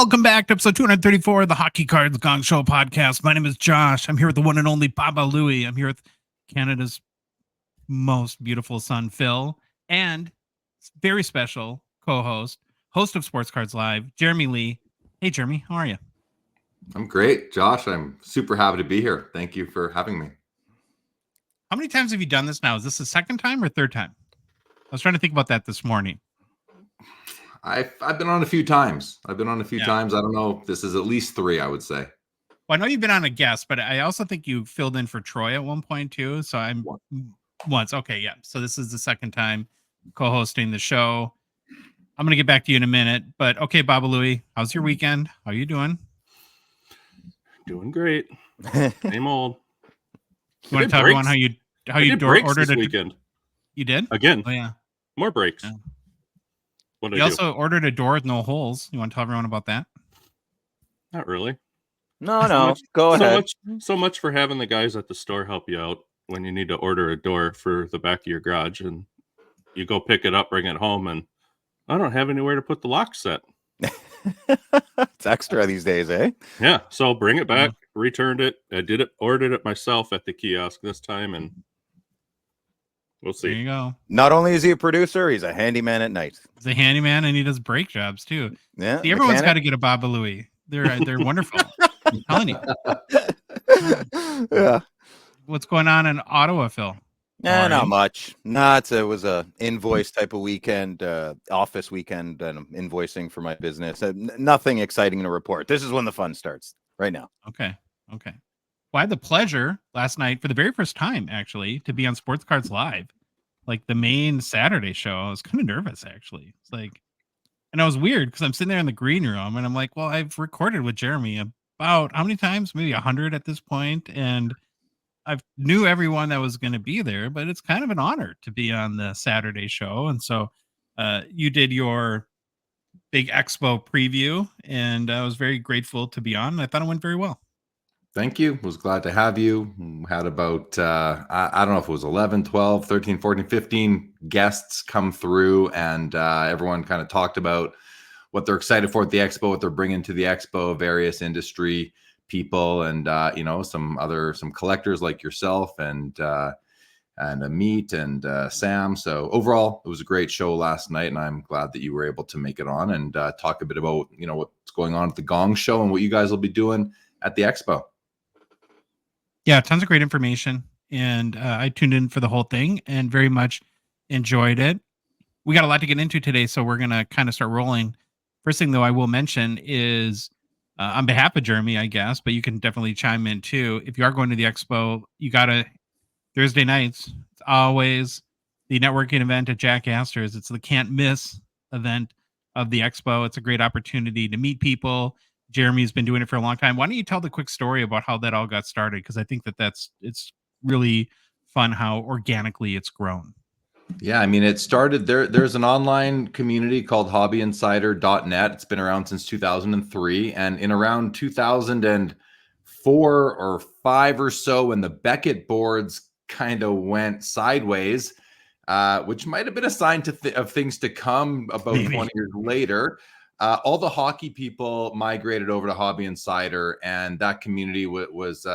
Welcome back to episode 234 of the Hockey Cards Gongshow podcast. My name is Josh. I'm here with the one and only Baba Louie. I'm here with Canada's most beautiful son, Phil, and very special co-host, host of Sports Cards Live, Jeremy Lee. Hey, Jeremy, how are you? I'm great, Josh. I'm super happy to be here. Thank you for having me. How many times have you done this now? Is this the second time or third time? I was trying to think about that this morning. I've been on a few times. I don't know if this is at least 3, I would say. Well, I know you've been on a guest, but I also think you filled in for Troy at one point too. So I'm once. Okay, yeah. So this is the second time co-hosting the show. I'm going to get back to you in a minute, but okay, Baba Louie, how's your weekend? How are you doing? Doing great. Same old. You want to tell everyone how you ordered this weekend? You did? Again. Oh yeah. More breaks. Yeah. What did you I also ordered a door with no holes. You want to tell everyone about that? Not really. No. Go ahead. So much for having the guys at the store help you out when you need to order a door for the back of your garage, and you go pick it up, bring it home, and I don't have anywhere to put the lock set. It's extra these days, eh? Yeah. So bring it back, returned it. Ordered it myself at the kiosk this time, and we'll see. There you go. Not only is he a producer, he's a handyman at night. He's a handyman and he does brake jobs too. Yeah. See, everyone's got to get a Baba Louie. They're wonderful. I'm telling you. Yeah. What's going on in Ottawa, Phil? Not much. It was a invoice type of weekend, office weekend, and invoicing for my business. Nothing exciting to report. This is when the fun starts right now. Okay. Well, I had the pleasure last night for the very first time, actually, to be on Sports Cards Live, like the main Saturday show. I was kind of nervous, actually. It's like, and I was weird because I'm sitting there in the green room and I'm like, well, I've recorded with Jeremy about how many times? Maybe 100 at this point, and I knew everyone that was going to be there, but it's kind of an honor to be on the Saturday show. And so you did your big expo preview, and I was very grateful to be on. I thought it went very well. Thank you. Was glad to have you. Had about, I don't know if it was 11, 12, 13, 14, 15 guests come through, and everyone kind of talked about what they're excited for at the expo, what they're bringing to the expo, various industry people, and some collectors like yourself and Amit and Sam. So overall, it was a great show last night, and I'm glad that you were able to make it on and talk a bit about what's going on at the Gong Show and what you guys will be doing at the expo. Yeah, tons of great information, and I tuned in for the whole thing and very much enjoyed it. We got a lot to get into today, so we're gonna kind of start rolling. First thing, though, I will mention is on behalf of Jeremy, I guess, but you can definitely chime in too. If you are going to the expo, you gotta Thursday nights. It's always the networking event at Jack Astor's. It's the can't miss event of the expo. It's a great opportunity to meet people. Jeremy's been doing it for a long time. Why don't you tell the quick story about how that all got started? Because I think it's really fun how organically it's grown. Yeah, I mean, it started there. There's an online community called hobbyinsider.net. It's been around since 2003. And in around 2004 or 5 or so, when the Beckett boards kind of went sideways, which might have been a sign of things to come about 20 years later, all the hockey people migrated over to Hobby Insider, and that community was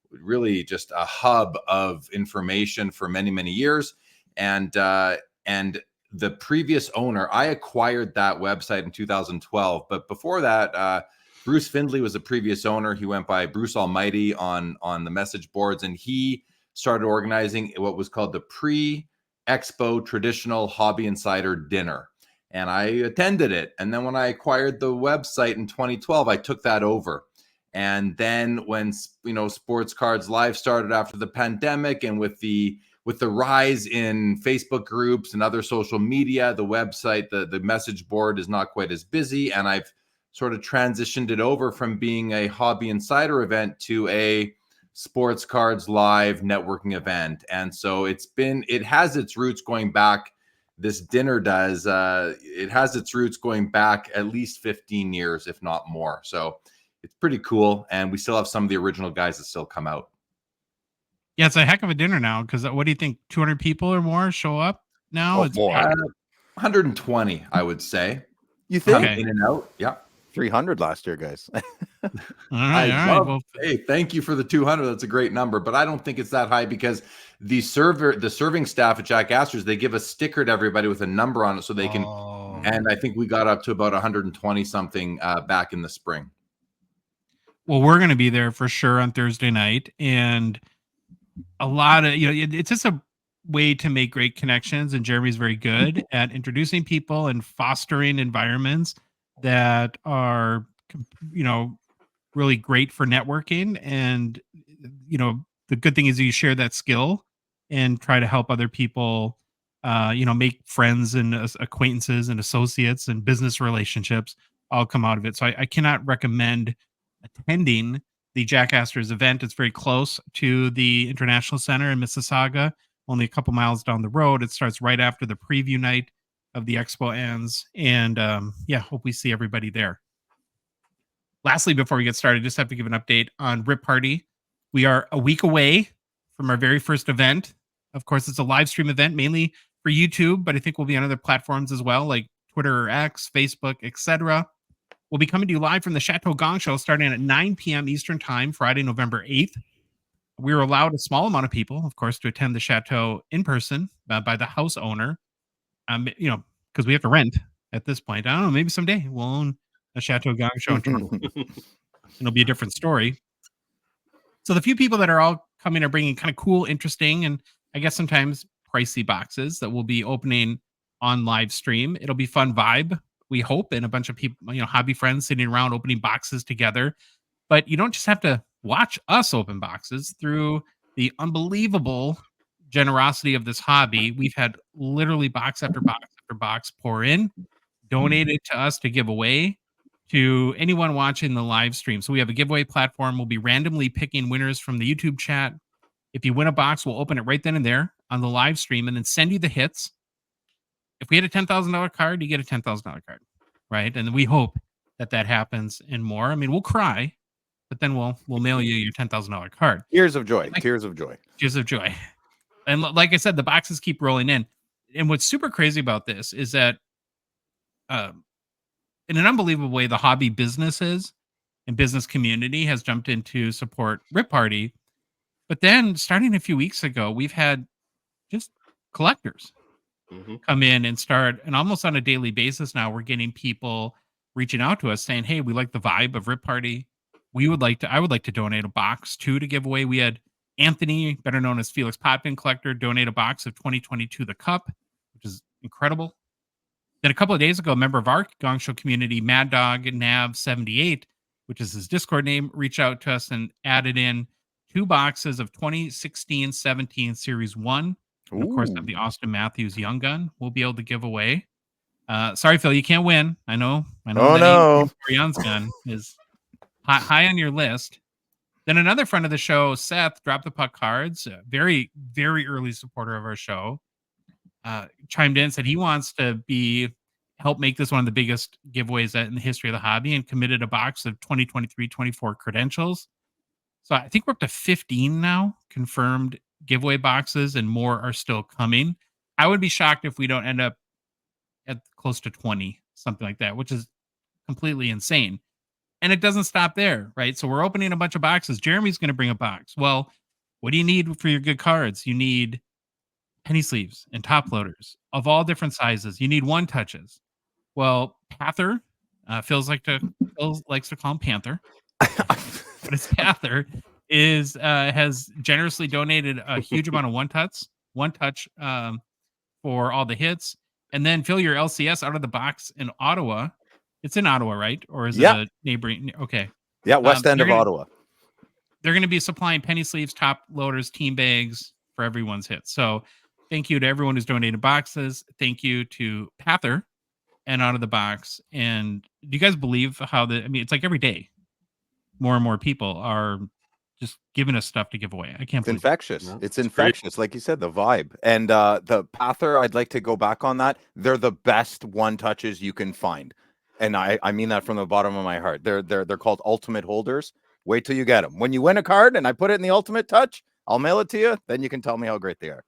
really just a hub of information for many, many years. And the previous owner, I acquired that website in 2012. But before that, Bruce Findlay was the previous owner. He went by Bruce Almighty on the message boards, and he started organizing what was called the pre-expo traditional Hobby Insider dinner. And I attended it. And then when I acquired the website in 2012, I took that over. And then when Sports Cards Live started after the pandemic, and with the rise in Facebook groups and other social media, the website, the message board is not quite as busy. And I've sort of transitioned it over from being a Hobby Insider event to a Sports Cards Live networking event. And so it has its roots going back. This dinner does. It has its roots going back at least 15 years, if not more. So it's pretty cool. And we still have some of the original guys that still come out. Yeah, it's a heck of a dinner now, because what do you think, 200 people or more show up now? Oh, It's more. 120, I would say. You think? Okay. In and out, yeah. 300 last year, guys. All right. Well, Hey, thank you for the 200. That's a great number, but I don't think it's that high because the serving staff at Jack Astor's, they give a sticker to everybody with a number on it so they can. And I think we got up to about 120 something back in the spring. well, we're going to be there for sure on Thursday night, and a lot of it's just a way to make great connections. And Jeremy's very good at introducing people and fostering environments that are really great for networking. And the good thing is you share that skill and try to help other people make friends and acquaintances and associates and business relationships all come out of it. So I cannot recommend attending the Jack Astor's event. It's very close to the International Center in Mississauga, only a couple miles down the road. It starts right after the preview night of the expo ends. And hope we see everybody there. Lastly, before we get started, just have to give an update on Rip Party. We are a week away from our very first event. Of course, it's a live stream event, mainly for YouTube, but I think we'll be on other platforms as well, like Twitter or X, Facebook, etc. We'll be coming to you live from the Chateau Gongshow starting at 9 p.m. Eastern Time, Friday, November 8th. We were allowed a small amount of people, of course, to attend the Chateau in person by the house owner, because we have to rent at this point. I don't know, maybe someday we'll own a Chateau Gongshow in Toronto. It'll be a different story. So the few people that are all coming are bringing kind of cool, interesting, and I guess sometimes pricey boxes that we'll be opening on live stream. It'll be fun vibe, we hope, and a bunch of people, hobby friends sitting around opening boxes together. But you don't just have to watch us open boxes. Through the unbelievable generosity of this hobby, we've had literally box after box after box pour in, donated to us to give away to anyone watching the live stream. So we have a giveaway platform. We'll be randomly picking winners from the YouTube chat. If you win a box, we'll open it right then and there on the live stream and then send you the hits. If we had a $10,000 card, you get a $10,000 card, right? And we hope that happens and more. I mean, we'll cry, but then we'll mail you your $10,000 card. Tears of joy. Tears of joy. Tears of joy. And like I said, the boxes keep rolling in. And what's super crazy about this is that in an unbelievable way, the hobby businesses and business community has jumped in to support Rip Party. But then starting a few weeks ago, we've had just collectors come in and start, and almost on a daily basis now, we're getting people reaching out to us saying, hey, we like the vibe of Rip Party. I would like to donate a box too to give away. We had Anthony, better known as Felix Potvin Collector, donate a box of 2022 The Cup, which is incredible. Then a couple of days ago, a member of our Gongshow community, Mad Dog Nav78, which is his Discord name, reached out to us and added in 2 boxes of 2016-17 Series 1. And of course, of the Austin Matthews Young Gun we'll be able to give away. Sorry, Phil, you can't win. I know. Oh, no. Young's gun is high on your list. Then another friend of the show, Seth, Drop the Puck Cards, a very, very early supporter of our show, chimed in and said he wants to help make this one of the biggest giveaways in the history of the hobby, and committed a box of 2023-24 credentials. So I think we're up to 15 now confirmed giveaway boxes, and more are still coming. I would be shocked if we don't end up at close to 20, something like that, which is completely insane. And it doesn't stop there, right? So we're opening a bunch of boxes. Jeremy's going to bring a box. Well, what do you need for your good cards? You need penny sleeves and top loaders of all different sizes. You need one touches. Well, Panther, Phil likes to call him Panther, but it's Panther, has generously donated a huge amount of one touch for all the hits. And then Phil, your LCS out of the box in Ottawa. It's in Ottawa, right? Or is it a neighboring? Okay. Yeah, west end of Ottawa. They're going to be supplying penny sleeves, top loaders, team bags for everyone's hits. So thank you to everyone who's donated boxes. Thank you to Panther and Out of the Box. And do you guys believe it's like every day more and more people are just giving us stuff to give away. I can't believe infectious. No, it's infectious. Great. Like you said, the vibe. And the Panther, I'd like to go back on that. They're the best one touches you can find. And I mean that from the bottom of my heart. They're called ultimate holders. Wait till you get them. When you win a card and I put it in the ultimate touch, I'll mail it to you. Then you can tell me how great they are.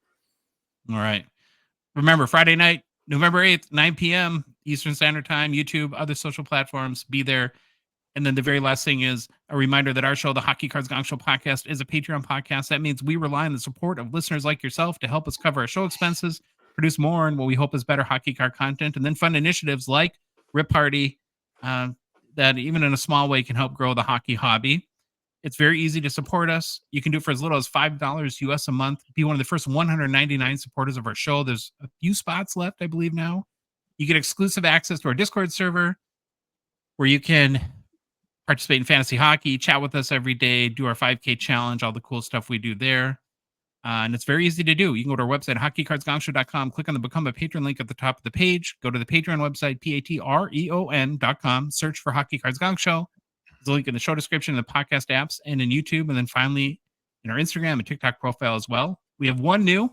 All right. Remember, Friday night, November 8th, 9 p.m., Eastern Standard Time, YouTube, other social platforms. Be there. And then the very last thing is a reminder that our show, the Hockey Cards Gongshow podcast, is a Patreon podcast. That means we rely on the support of listeners like yourself to help us cover our show expenses, produce more and what we hope is better hockey card content, and then fund initiatives like Rip Party that even in a small way can help grow the hockey hobby. It's very easy to support us. You can do it for as little as $5 US a month. Be one of the first 199 supporters of our show. There's a few spots left, I believe now. You get exclusive access to our Discord server where you can participate in fantasy hockey, chat with us every day, do our 5K challenge, all the cool stuff we do there. And it's very easy to do. You can go to our website, hockeycardsgongshow.com, click on the Become a Patron link at the top of the page, go to the Patreon website, patreon.com, search for Hockey Cards Gong Show. There's a link in the show description, in the podcast apps, and in YouTube, and then finally in our Instagram and TikTok profile as well. We have one new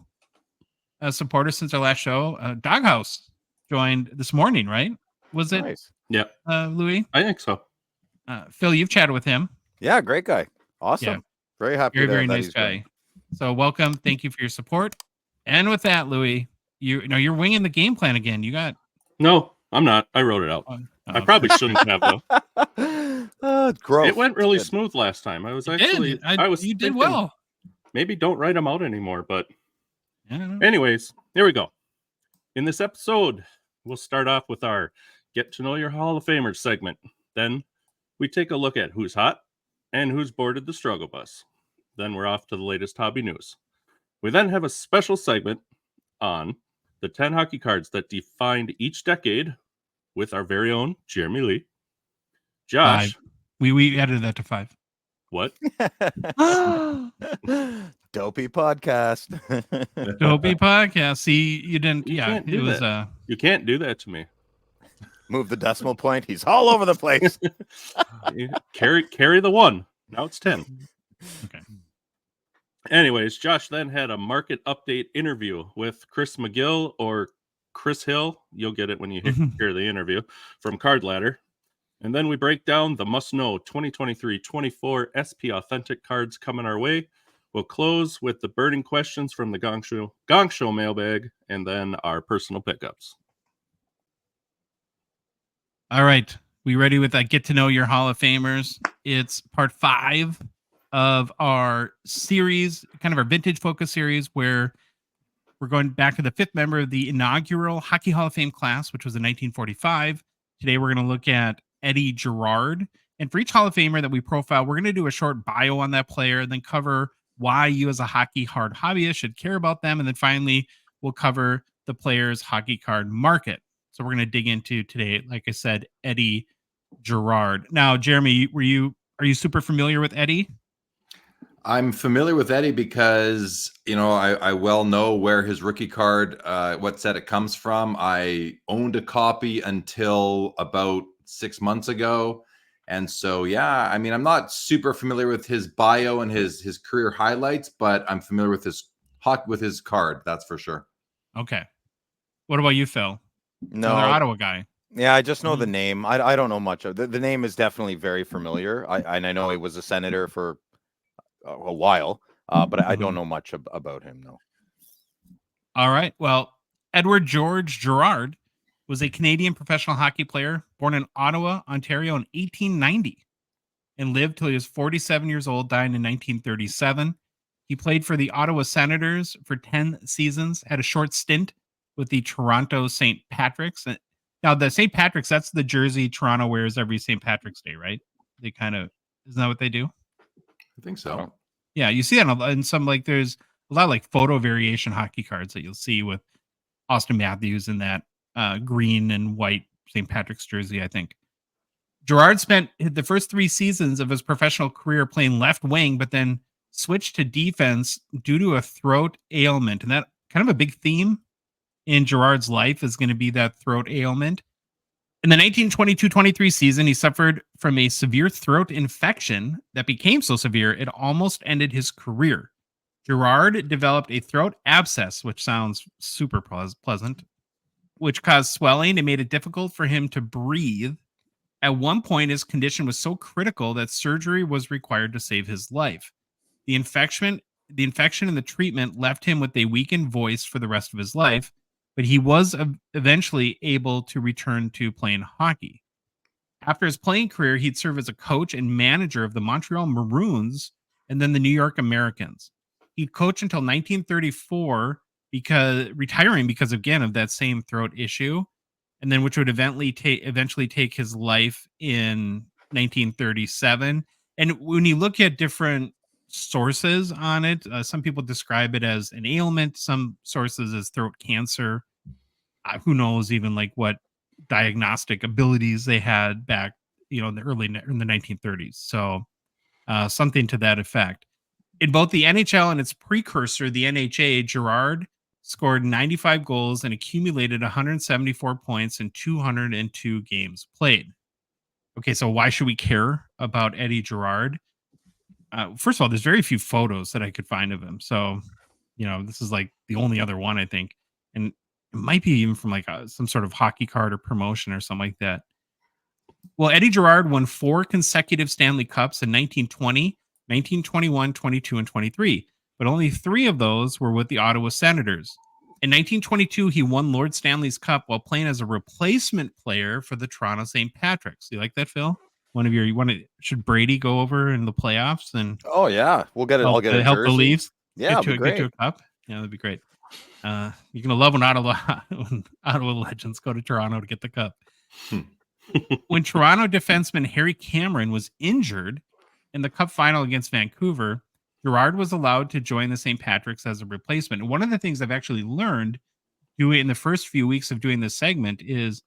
supporter since our last show. Doghouse joined this morning, right? Was it? Nice. Yeah. Louis? I think so. Phil, you've chatted with him. Yeah, great guy. Awesome. Yeah. Very happy. Very nice guy. So welcome. Thank you for your support. And with that, Louis, you're winging the game plan again. You got No, I'm not. I wrote it out. I probably shouldn't have though. Gross. It went really smooth last time. I was actually you did well. Maybe don't write them out anymore, but Yeah. anyways, here we go. In this episode, we'll start off with our Get to Know Your Hall of Famers segment. Then we take a look at who's hot and who's boarded the struggle bus. Then we're off to the latest hobby news. We then have a special segment on the 10 hockey cards that defined each decade with our very own Jeremy Lee. Josh. 5. We added that to 5. What? Dopey podcast. Dopey podcast. See, you didn't. You can't it do was. that. You can't do that to me. Move the decimal point. He's all over the place. Carry the 1. Now it's 10. Okay. Anyways, Josh then had a market update interview with Chris McGill or Chris Hill. You'll get it when you hear the interview from Card Ladder. And then we break down the must-know 2023-24 SP Authentic cards coming our way. We'll close with the burning questions from the Gong Show mailbag, and then our personal pickups. All right. We ready with that Get to Know Your Hall of Famers? It's part 5 of our series, kind of our vintage focus series, where we're going back to the 5th member of the inaugural Hockey Hall of Fame class, which was in 1945. Today, we're going to look at Eddie Gerard. And for each Hall of Famer that we profile, we're going to do a short bio on that player and then cover why you as a hockey hard hobbyist should care about them. And then finally, we'll cover the player's hockey card market. So we're going to dig into today, like I said, Eddie Gerard. Now, Jeremy, are you super familiar with Eddie? I'm familiar with Eddie because, I well know where his rookie card, what set it comes from. I owned a copy until about 6 months ago. And so, yeah, I mean, I'm not super familiar with his bio and his career highlights, but I'm familiar with his card. That's for sure. Okay. What about you, Phil? No, Another Ottawa guy. Yeah, I just know the name. I don't know much of the name is definitely very familiar. I know he was a senator for a while, but I don't know much about him, though. All right. Well, Edward George Gerard was a Canadian professional hockey player born in Ottawa, Ontario in 1890 and lived till he was 47 years old, dying in 1937. He played for the Ottawa Senators for 10 seasons, had a short stint with the Toronto St. Patrick's. Now, the St. Patrick's, that's the jersey Toronto wears every St. Patrick's Day, right? They kind of, isn't that what they do? I think so. Yeah, you see that in some, there's a lot of photo variation hockey cards that you'll see with Austin Matthews in that green and white St. Patrick's jersey, I think. Gerard spent the first 3 seasons of his professional career playing left wing, but then switched to defense due to a throat ailment. And that kind of a big theme in Gerard's life is going to be that throat ailment. In the 1922-23 season, he suffered from a severe throat infection that became so severe it almost ended his career. Gerard developed a throat abscess, which sounds super pleasant, which caused swelling and made it difficult for him to breathe. At one point, his condition was so critical that surgery was required to save his life. The infection and the treatment left him with a weakened voice for the rest of his life, but he was eventually able to return to playing hockey. After his playing career, he'd serve as a coach and manager of the Montreal Maroons and then the New York Americans. He'd coach until 1934, retiring because again of that same throat issue, and then which would eventually take his life in 1937. And when you look at different sources on it, some people describe it as an ailment, some sources as throat cancer. Who knows even like what diagnostic abilities they had back, in the in the 1930s. So something to that effect. In both the NHL and its precursor, the NHA, Gerard scored 95 goals and accumulated 174 points in 202 games played. Okay, so why should we care about Eddie Gerard? First of all, there's very few photos that I could find of him. So, this is like the only other one, I think. And it might be even from like some sort of hockey card or promotion or something like that. Well, Eddie Gerard won 4 consecutive Stanley Cups in 1920, 1921, 22, and 23, but only 3 of those were with the Ottawa Senators. In 1922, he won Lord Stanley's Cup while playing as a replacement player for the Toronto St. Patrick's. You like that, Phil? Should Brady go over in the playoffs and? Oh yeah, we'll get it. I'll get a help the jersey. Leafs. Yeah, get to a cup. Yeah, that'd be great. You're gonna love when Ottawa Legends go to Toronto to get the cup. When Toronto defenseman Harry Cameron was injured in the cup final against Vancouver, Gerard was allowed to join the St. Patrick's as a replacement. And one of the things I've actually learned doing in the first few weeks of doing this segment is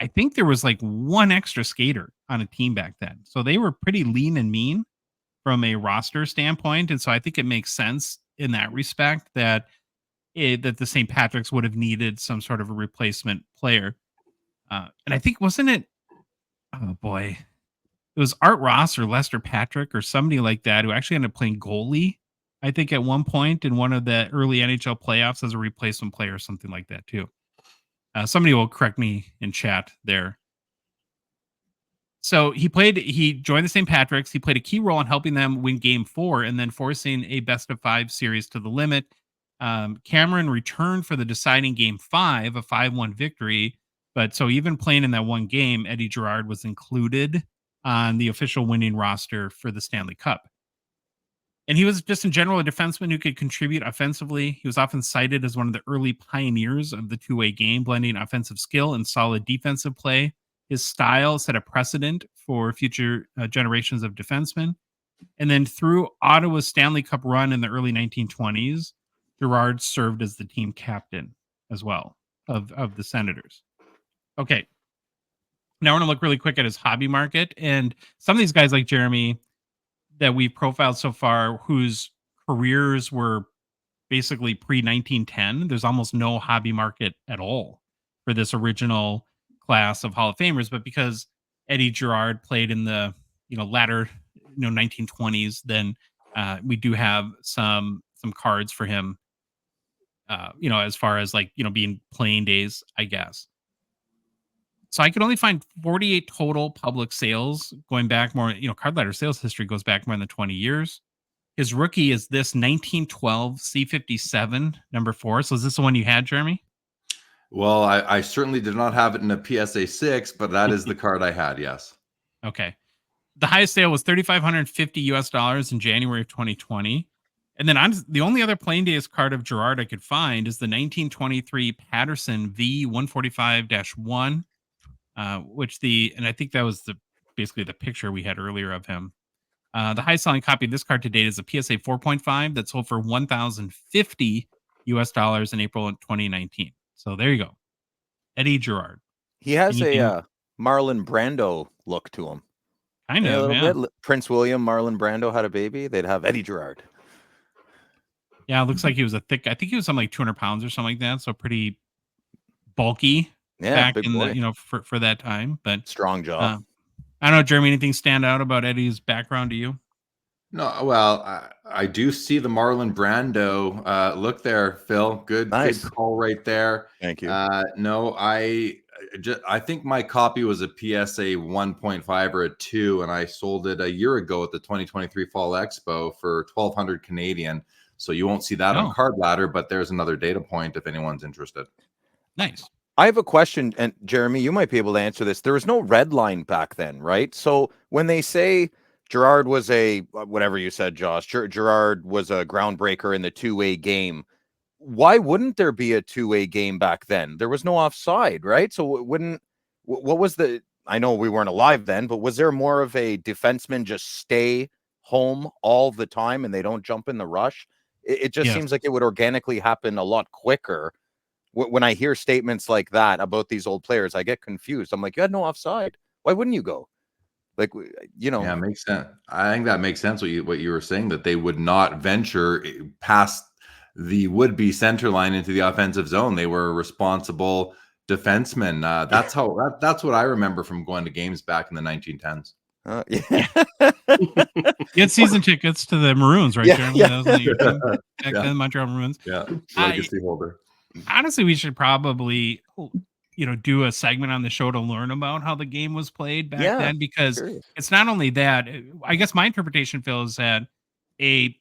I think there was like one extra skater on a team back then. So they were pretty lean and mean from a roster standpoint. And so I think it makes sense in that respect that the St. Patrick's would have needed some sort of a replacement player. And I think, wasn't it? Oh boy. It was Art Ross or Lester Patrick or somebody like that who actually ended up playing goalie, I think, at one point in one of the early NHL playoffs as a replacement player or something like that, too. Somebody will correct me in chat there. So he joined the St. Patrick's. He played a key role in helping them win Game 4 and then forcing a best-of-5 series to the limit. Cameron returned for the deciding Game 5, a 5-1 victory. But so even playing in that one game, Eddie Gerard was included on the official winning roster for the Stanley Cup. And he was just in general a defenseman who could contribute offensively. He was often cited as one of the early pioneers of the two-way game, blending offensive skill and solid defensive play. His style set a precedent for future generations of defensemen. And then through Ottawa's Stanley Cup run in the early 1920s, Gerard served as the team captain as well of the Senators. Okay. Now we're going to look really quick at his hobby market. And some of these guys like Jeremy that we've profiled so far, whose careers were basically pre-1910, there's almost no hobby market at all for this original class of Hall of Famers. But because Eddie Gerard played in the latter 1920s, then we do have some cards for him, as far as being playing days, I guess. So I could only find 48 total public sales going back more, card ladder sales history goes back more than 20 years. His rookie is this 1912 C57 number 4. So is this the one you had, Jeremy? Well, I certainly did not have it in a PSA 6, but that is the card I had. Yes. Okay. The highest sale was $3,550 in January of 2020. And then the only other playing days card of Gerard I could find is the 1923 Patterson V145-1. And I think that was basically the picture we had earlier of him. The highest selling copy of this card to date is a PSA 4.5 that sold for $1,050 in April of 2019. So there you go. Eddie Gerard. He has a Marlon Brando look to him. Kind of, a little bit. Prince William, Marlon Brando had a baby. They'd have Eddie Gerard. Yeah, it looks like he was I think he was something like 200 pounds or something like that. So pretty bulky. Yeah, back in the, for that time, but strong jaw. I don't know, Jeremy, anything stand out about Eddie's background to you? No, well, I do see the Marlon Brando look there, Phil. Nice. Good call right there. Thank you. No, I think my copy was a PSA 1.5 or a 2, and I sold it a year ago at the 2023 Fall Expo for 1,200 Canadian. So you won't see that on Card Ladder, but there's another data point if anyone's interested. Nice. I have a question, and Jeremy, you might be able to answer this. There was no red line back then, right? So when they say Gerard was whatever you said, Josh, Gerard was a groundbreaker in the two-way game, why wouldn't there be a two-way game back then? There was no offside, right? So what was I know we weren't alive then, but was there more of a defenseman just stay home all the time and they don't jump in the rush? It just seems like it would organically happen a lot quicker. When I hear statements like that about these old players, I get confused. I'm like, you had no offside. Why wouldn't you go? Like, Yeah, it makes sense. I think that makes sense what you were saying, that they would not venture past the would-be center line into the offensive zone. They were responsible defensemen. That's what I remember from going to games back in the 1910s. You had season tickets to the Maroons, right, Jeremy? Yeah. That was your team back then, Montreal Maroons. Yeah, legacy holder. Honestly, we should probably, do a segment on the show to learn about how the game was played back then, because it's not only that. I guess my interpretation, Phil, is that a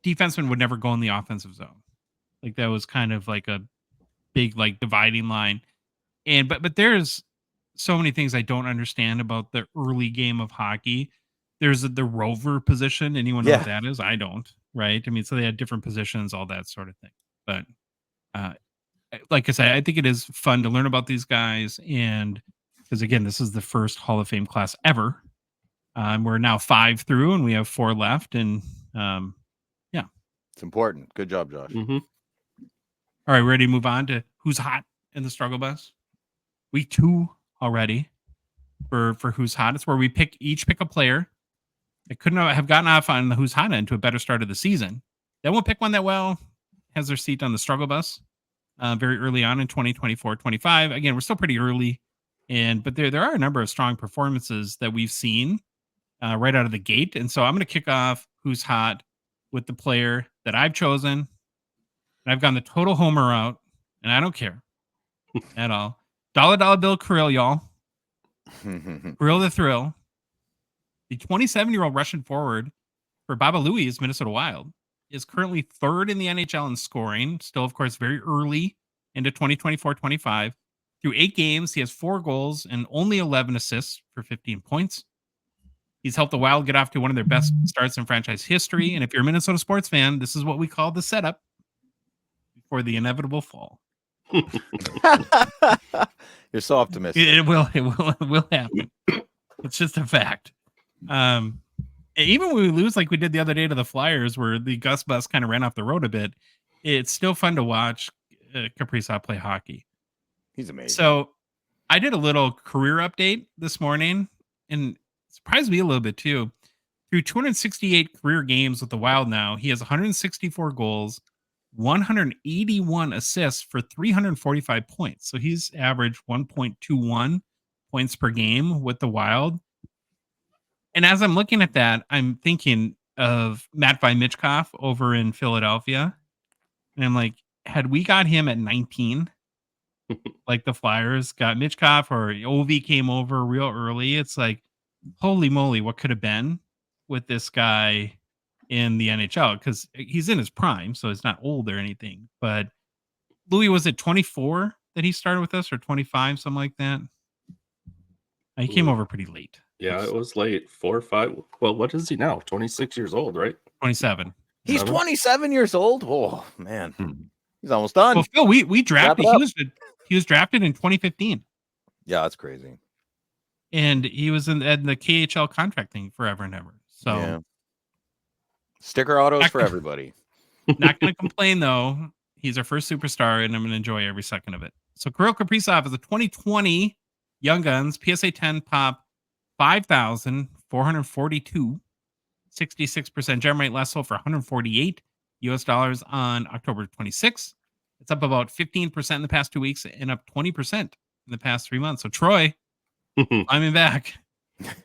defenseman would never go in the offensive zone. Like that was kind of like a big like dividing line. And but there's so many things I don't understand about the early game of hockey. There's the rover position. Anyone know what that is? I don't. Right? I mean, so they had different positions, all that sort of thing. But like I said, I think it is fun to learn about these guys, and because again, this is the first Hall of Fame class ever. We're now 5 through, and we have 4 left, and it's important. Good job, Josh. Mm-hmm. All right, ready to move on to who's hot in the struggle bus? Week 2 already for who's hot. It's where we each pick a player that couldn't have gotten off on the who's hot end to a better start of the season. Then we'll pick one that has their seat on the struggle bus very early on in 2024-25. Again, we're still pretty early, but there are a number of strong performances that we've seen right out of the gate. And so I'm going to kick off who's hot with the player that I've chosen. And I've gone the total homer route, and I don't care at all. $1 bill Kirill, y'all. Kirill the Thrill. The 27-year-old Russian forward for Baba Louie's Minnesota Wild is currently 3rd in the NHL in scoring. Still, of course, very early into 2024-25. Through 8 games, he has 4 goals and only 11 assists for 15 points. He's helped the Wild get off to one of their best starts in franchise history. And if you're a Minnesota sports fan, this is what we call the setup for the inevitable fall. You're so optimistic. It will happen. It's just a fact. Even when we lose like we did the other day to the Flyers, where the Gus bus kind of ran off the road a bit, it's still fun to watch Kaprizov play hockey. He's amazing. So I did a little career update this morning, and surprised me a little bit too. Through 268 career games with the Wild now, he has 164 goals, 181 assists for 345 points. So he's averaged 1.21 points per game with the Wild. And as I'm looking at that, I'm thinking of Matvei Michkov over in Philadelphia. And I'm like, had we got him at 19, like the Flyers got Michkov, or Ovi came over real early, it's like, holy moly, what could have been with this guy in the NHL? Because he's in his prime, so he's not old or anything. But Louis, was it 24 that he started with us, or 25, something like that? He came over pretty late. Yeah, it was late. 4 or 5. Well, what is he now? 26 years old, right? 27. He's 27 years old. Oh man, he's almost done. Well, Phil, we drafted. He was drafted in 2015. Yeah, that's crazy. And he was in the KHL contract thing forever and ever. So sticker autos for everybody. Not going to complain though. He's our first superstar, and I'm going to enjoy every second of it. So Kirill Kaprizov is a 2020 Young Guns PSA 10 pop, 5,442, 66% gem rate, last sold for $148 on October 26th. It's up about 15% in the past 2 weeks and up 20% in the past 3 months. So Troy, I'm back.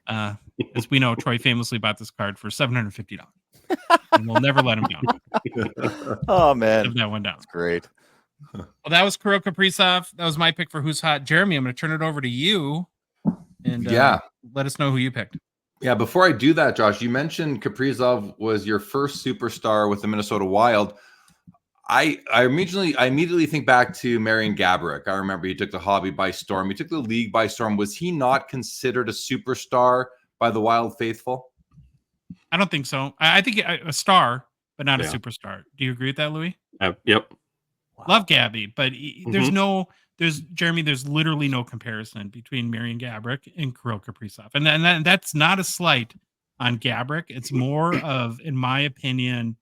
As we know, Troy famously bought this card for $750, and we'll never let him down. Oh man, live that one down. That's great. Well, that was Kirill Kaprizov. That was my pick for who's hot. Jeremy, I'm going to turn it over to you, and let us know who you picked. Yeah, before I do that, Josh, you mentioned Kaprizov was your first superstar with the Minnesota Wild. I immediately think back to Marian Gaborik. I remember he took the hobby by storm. He took the league by storm. Was he not considered a superstar by the Wild faithful? I don't think so. I think a star, but not a superstar. Do you agree with that, Louis? Yep. Wow. Love Gabby, but there's literally no comparison between Marian Gaborik and Kirill Kaprizov. And that's not a slight on Gaborik. It's more of, in my opinion,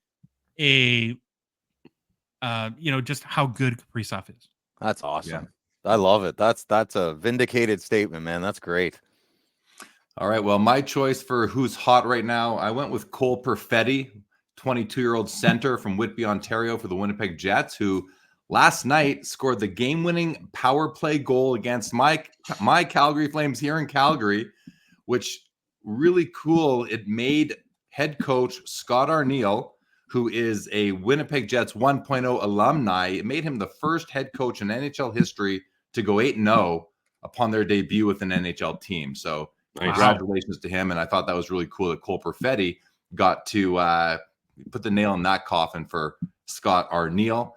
just how good Kaprizov is. That's awesome. Yeah. I love it. That's a vindicated statement, man. That's great. All right. Well, my choice for who's hot right now, I went with Cole Perfetti, 22-year-old center from Whitby, Ontario for the Winnipeg Jets, who last night scored the game-winning power play goal against my Calgary Flames here in Calgary, which really cool. It made head coach Scott Arniel, who is a Winnipeg Jets 1.0 alumni, it made him the first head coach in NHL history to go 8-0 upon their debut with an NHL team. So congratulations to him. And I thought that was really cool that Cole Perfetti got to put the nail in that coffin for Scott Arniel.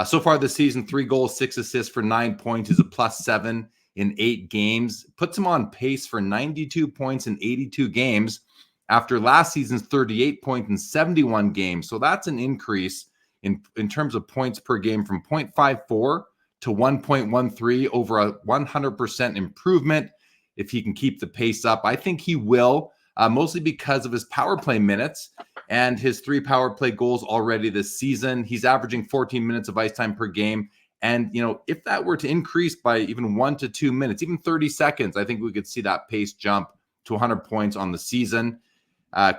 So far this season, 3 goals, 6 assists for 9 points. He's a +7 in 8 games. Puts him on pace for 92 points in 82 games after last season's 38 points in 71 games. So that's an increase in terms of points per game from 0.54 to 1.13, over a 100% improvement if he can keep the pace up. I think he will, mostly because of his power play minutes and his 3 power play goals already this season. He's averaging 14 minutes of ice time per game. And, if that were to increase by even 1 to 2 minutes, even 30 seconds, I think we could see that pace jump to 100 points on the season.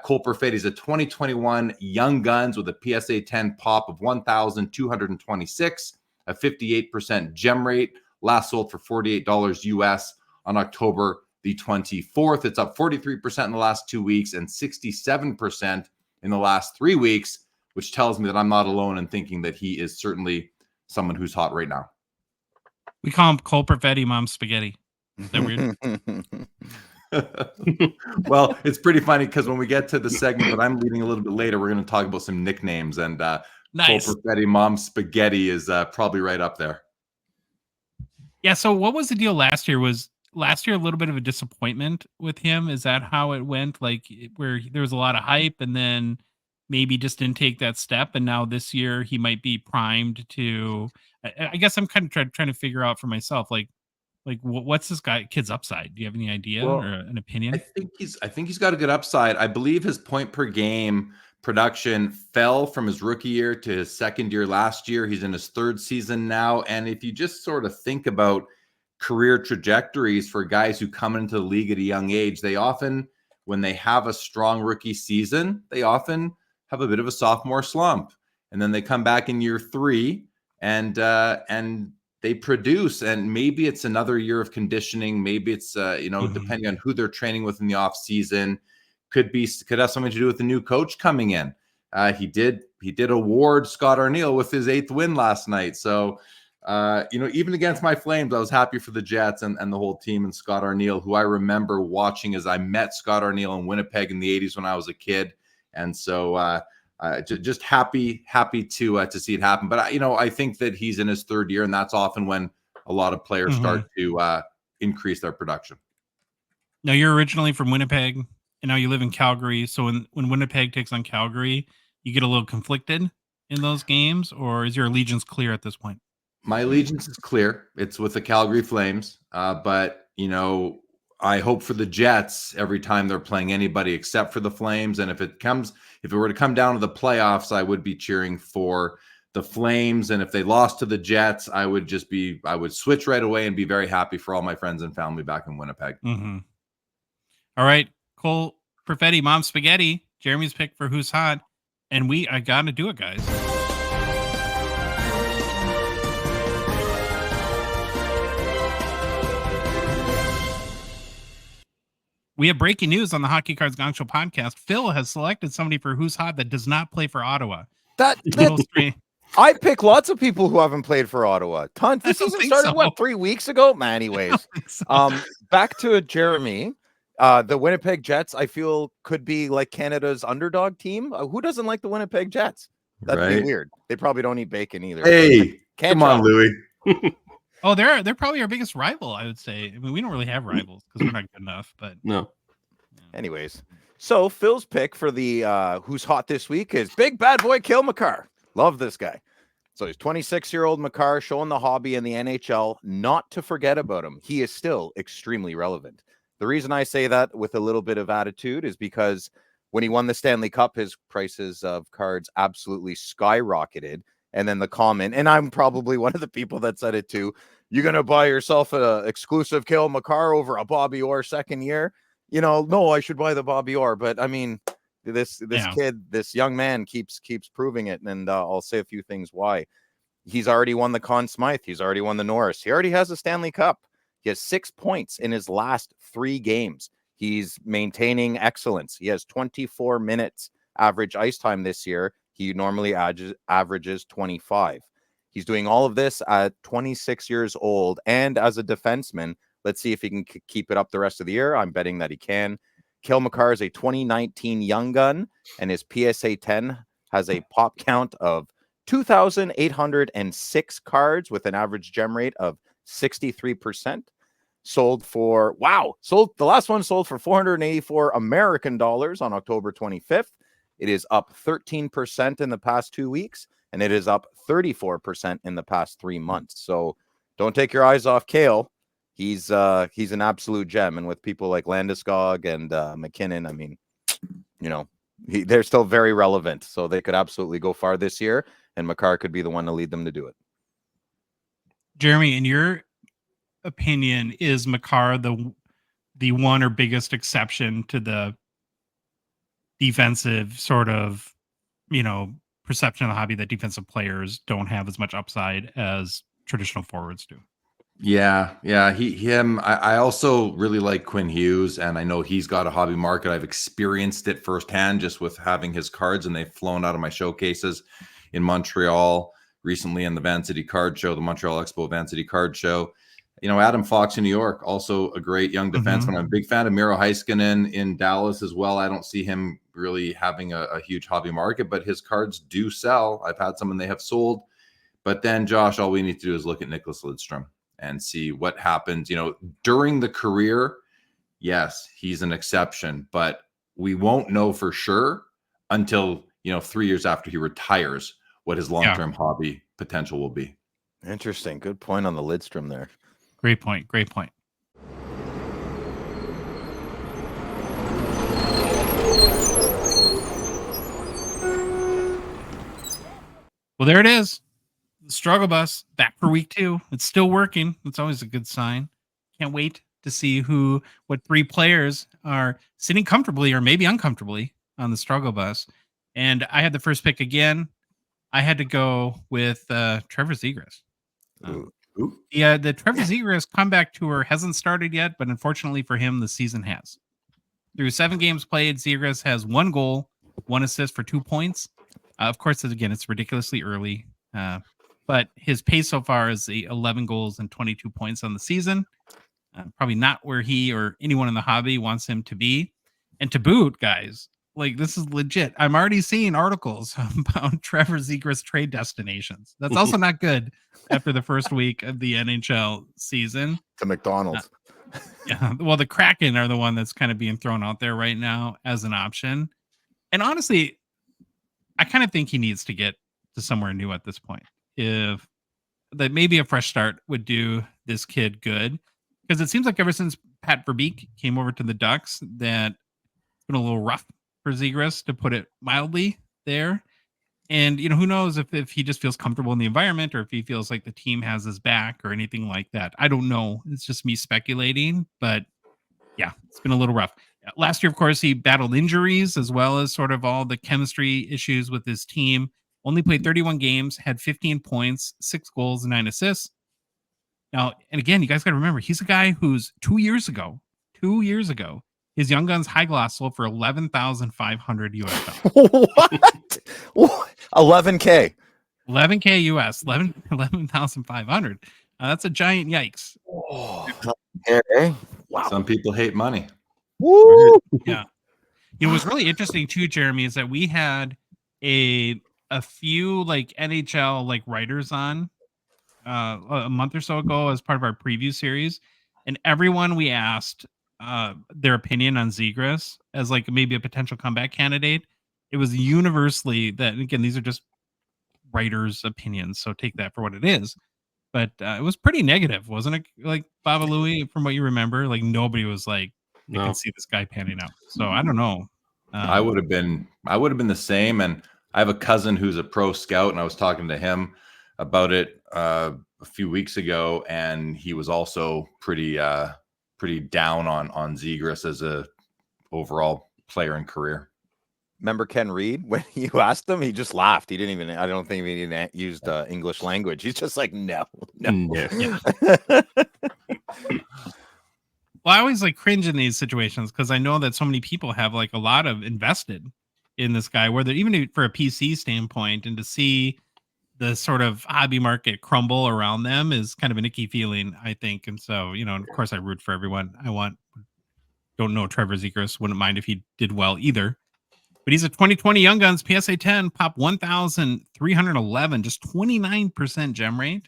Cole Perfetti is a 2021 Young Guns with a PSA 10 pop of 1,226, a 58% gem rate, last sold for $48 US on October the 24th. It's up 43% in the last 2 weeks and 67% in the last 3 weeks, which tells me that I'm not alone in thinking that he is certainly someone who's hot right now. We call him Cole Perfetti Mom Spaghetti. Is that weird? Well, it's pretty funny because when we get to the segment that I'm leading a little bit later, we're going to talk about some nicknames, and nice. Cole Perfetti Mom Spaghetti is probably right up there. Yeah. So what was the deal last year? Was last year a little bit of a disappointment with him? Is that how it went? Like, where there was a lot of hype and then maybe just didn't take that step, and now this year he might be primed to. I guess I'm kind of trying to figure out for myself, like what's this kid's upside? Do you have any idea or an opinion? I think he's got a good upside. I believe his point per game production fell from his rookie year to his second year last year. He's in his 3rd season now. And if you just sort of think about career trajectories for guys who come into the league at a young age, they often, when they have a strong rookie season, they often have a bit of a sophomore slump. And then they come back in year 3 and they produce, and maybe it's another year of conditioning. Maybe it's, depending on who they're training with in the off season, could have something to do with the new coach coming in. He did award Scott Arniel with his 8th win last night. So, even against my Flames, I was happy for the Jets and the whole team and Scott Arniel, who I remember watching as I met Scott Arniel in Winnipeg in the 80s when I was a kid. And so, just happy to see it happen. But I think that he's in his 3rd year, and that's often when a lot of players start to increase their production. Now, you're originally from Winnipeg, and now you live in Calgary. So when Winnipeg takes on Calgary, you get a little conflicted in those games, or is your allegiance clear at this point? My allegiance is clear. It's with the Calgary Flames, but I hope for the Jets every time they're playing anybody except for the Flames. And if it were to come down to the playoffs, I would be cheering for the Flames. And if they lost to the Jets, I would switch right away and be very happy for all my friends and family back in Winnipeg. Mm-hmm. All right. Cole Perfetti, Mom Spaghetti, Jeremy's pick for who's hot. And I got to do it, guys. We have breaking news on the Hockey Cards Gongshow podcast. Phil has selected somebody for who's hot that does not play for Ottawa. I pick lots of people who haven't played for Ottawa. Tons. This season started 3 weeks ago? Man, anyways. Back to Jeremy. The Winnipeg Jets, I feel, could be like Canada's underdog team. Who doesn't like the Winnipeg Jets? That'd be Right. weird. They probably don't eat bacon either. Hey, Can't come on, tell. Louis. Oh, they're probably our biggest rival, I would say. I mean, we don't really have rivals because we're not good enough. But No. Anyways, so Phil's pick for the who's hot this week is big bad boy Cale Makar. Love this guy. So he's 26-year-old Makar showing the hobby in the NHL. Not to forget about him. He is still extremely relevant. The reason I say that with a little bit of attitude is because when he won the Stanley Cup, his prices of cards absolutely skyrocketed. And then the comment, and I'm probably one of the people that said it too, you're going to buy yourself an exclusive Cale Makar over a Bobby Orr second year? You know, no, I should buy the Bobby Orr. But I mean, this kid, this young man keeps proving it. And I'll say a few things why. He's already won the Conn Smythe. He's already won the Norris. He already has a Stanley Cup. He has 6 points in his last 3 games. He's maintaining excellence. He has 24 minutes average ice time this year. He normally averages 25. He's doing all of this at 26 years old. And as a defenseman, let's see if he can keep it up the rest of the year. I'm betting that he can. Cale Makar is a 2019 young gun, and his PSA 10 has a pop count of 2,806 cards with an average gem rate of 63%. The last one sold for 484 American dollars on October 25th. It is up 13% in the past 2 weeks, and it is up 34% in the past 3 months. So don't take your eyes off Cale. He's an absolute gem. And with people like Landeskog and McKinnon, I mean, you know, they're still very relevant. So they could absolutely go far this year, and Makar could be the one to lead them to do it. Jeremy, in your opinion, is Makar the one or biggest exception to the defensive sort of, perception of the hobby that defensive players don't have as much upside as traditional forwards do? Yeah. I also really like Quinn Hughes, and I know he's got a hobby market. I've experienced it firsthand just with having his cards, and they've flown out of my showcases in Montreal recently in the Van City Card Show, the Montreal Expo Van City Card Show. Adam Fox in New York, also a great young defenseman. I'm a big fan of Miro Heiskanen in Dallas as well. I don't see him really having a huge hobby market, but his cards do sell. I've had some and they have sold. But then, Josh, all we need to do is look at Nicholas Lidstrom and see what happens. During the career, yes, he's an exception, but we won't know for sure until, 3 years after he retires what his long-term hobby potential will be. Interesting. Good point on the Lidstrom there. Great point. Well, there it is. The struggle bus back for week 2. It's still working. It's always a good sign. Can't wait to see what 3 players are sitting comfortably or maybe uncomfortably on the struggle bus. And I had the first pick again. I had to go with Trevor Zegras. The Trevor Zegras comeback tour hasn't started yet, but unfortunately for him, the season has. Through 7 games played, Zegras has 1 goal, 1 assist for 2 points. Of course, again, it's ridiculously early, but his pace so far is 11 goals and 22 points on the season. Probably not where he or anyone in the hobby wants him to be. And to boot, guys, this is legit. I'm already seeing articles about Trevor Zegras trade destinations. That's also not good after the first week of the NHL season. To McDonald's. Yeah. Well, the Kraken are the one that's kind of being thrown out there right now as an option. And honestly, I kind of think he needs to get to somewhere new at this point. If that maybe a fresh start would do this kid good, because it seems like ever since Pat Verbeek came over to the Ducks, that it's been a little rough for Zegras, to put it mildly, there. And who knows if he just feels comfortable in the environment, or if he feels like the team has his back or anything like that. I don't know. It's just me speculating, but yeah, it's been a little rough. Last year, of course, he battled injuries as well as sort of all the chemistry issues with his team. Only played 31 games, had 15 points, 6 goals, and 9 assists. Now, and again, you guys got to remember, he's a guy who's 2 years ago, his Young Guns high gloss sold for $11,500 US. What? 11K. 11K US, 11,500. That's a giant yikes. Oh, okay. Wow. Some people hate money. Woo! Yeah. What's really interesting too, Jeremy, is that we had a a few like NHL like writers on a month or so ago as part of our preview series, and everyone we asked their opinion on Zegras as like maybe a potential comeback candidate. It was universally that, again, these are just writers' opinions, so take that for what it is. But it was pretty negative, wasn't it? Like Baba Louie, from what you remember, like nobody was like, "I No. can see this guy panning out." So I don't know. I would have been the same. And I have a cousin who's a pro scout, and I was talking to him about it a few weeks ago, and he was also pretty down on Zegras as a overall player and career. Remember Ken Reed? When you asked him, he just laughed. He didn't even, I don't think he even used English language. He's just like, no. Yeah. Well, I always like cringe in these situations because I know that so many people have like a lot of invested in this guy, whether even for a PC standpoint, and to see the sort of hobby market crumble around them is kind of an icky feeling, I think. And so, you know, of course I root for everyone. Don't know Trevor Zegras, wouldn't mind if he did well either. But he's a 2020 Young Guns PSA 10, pop 1,311, just 29% gem rate.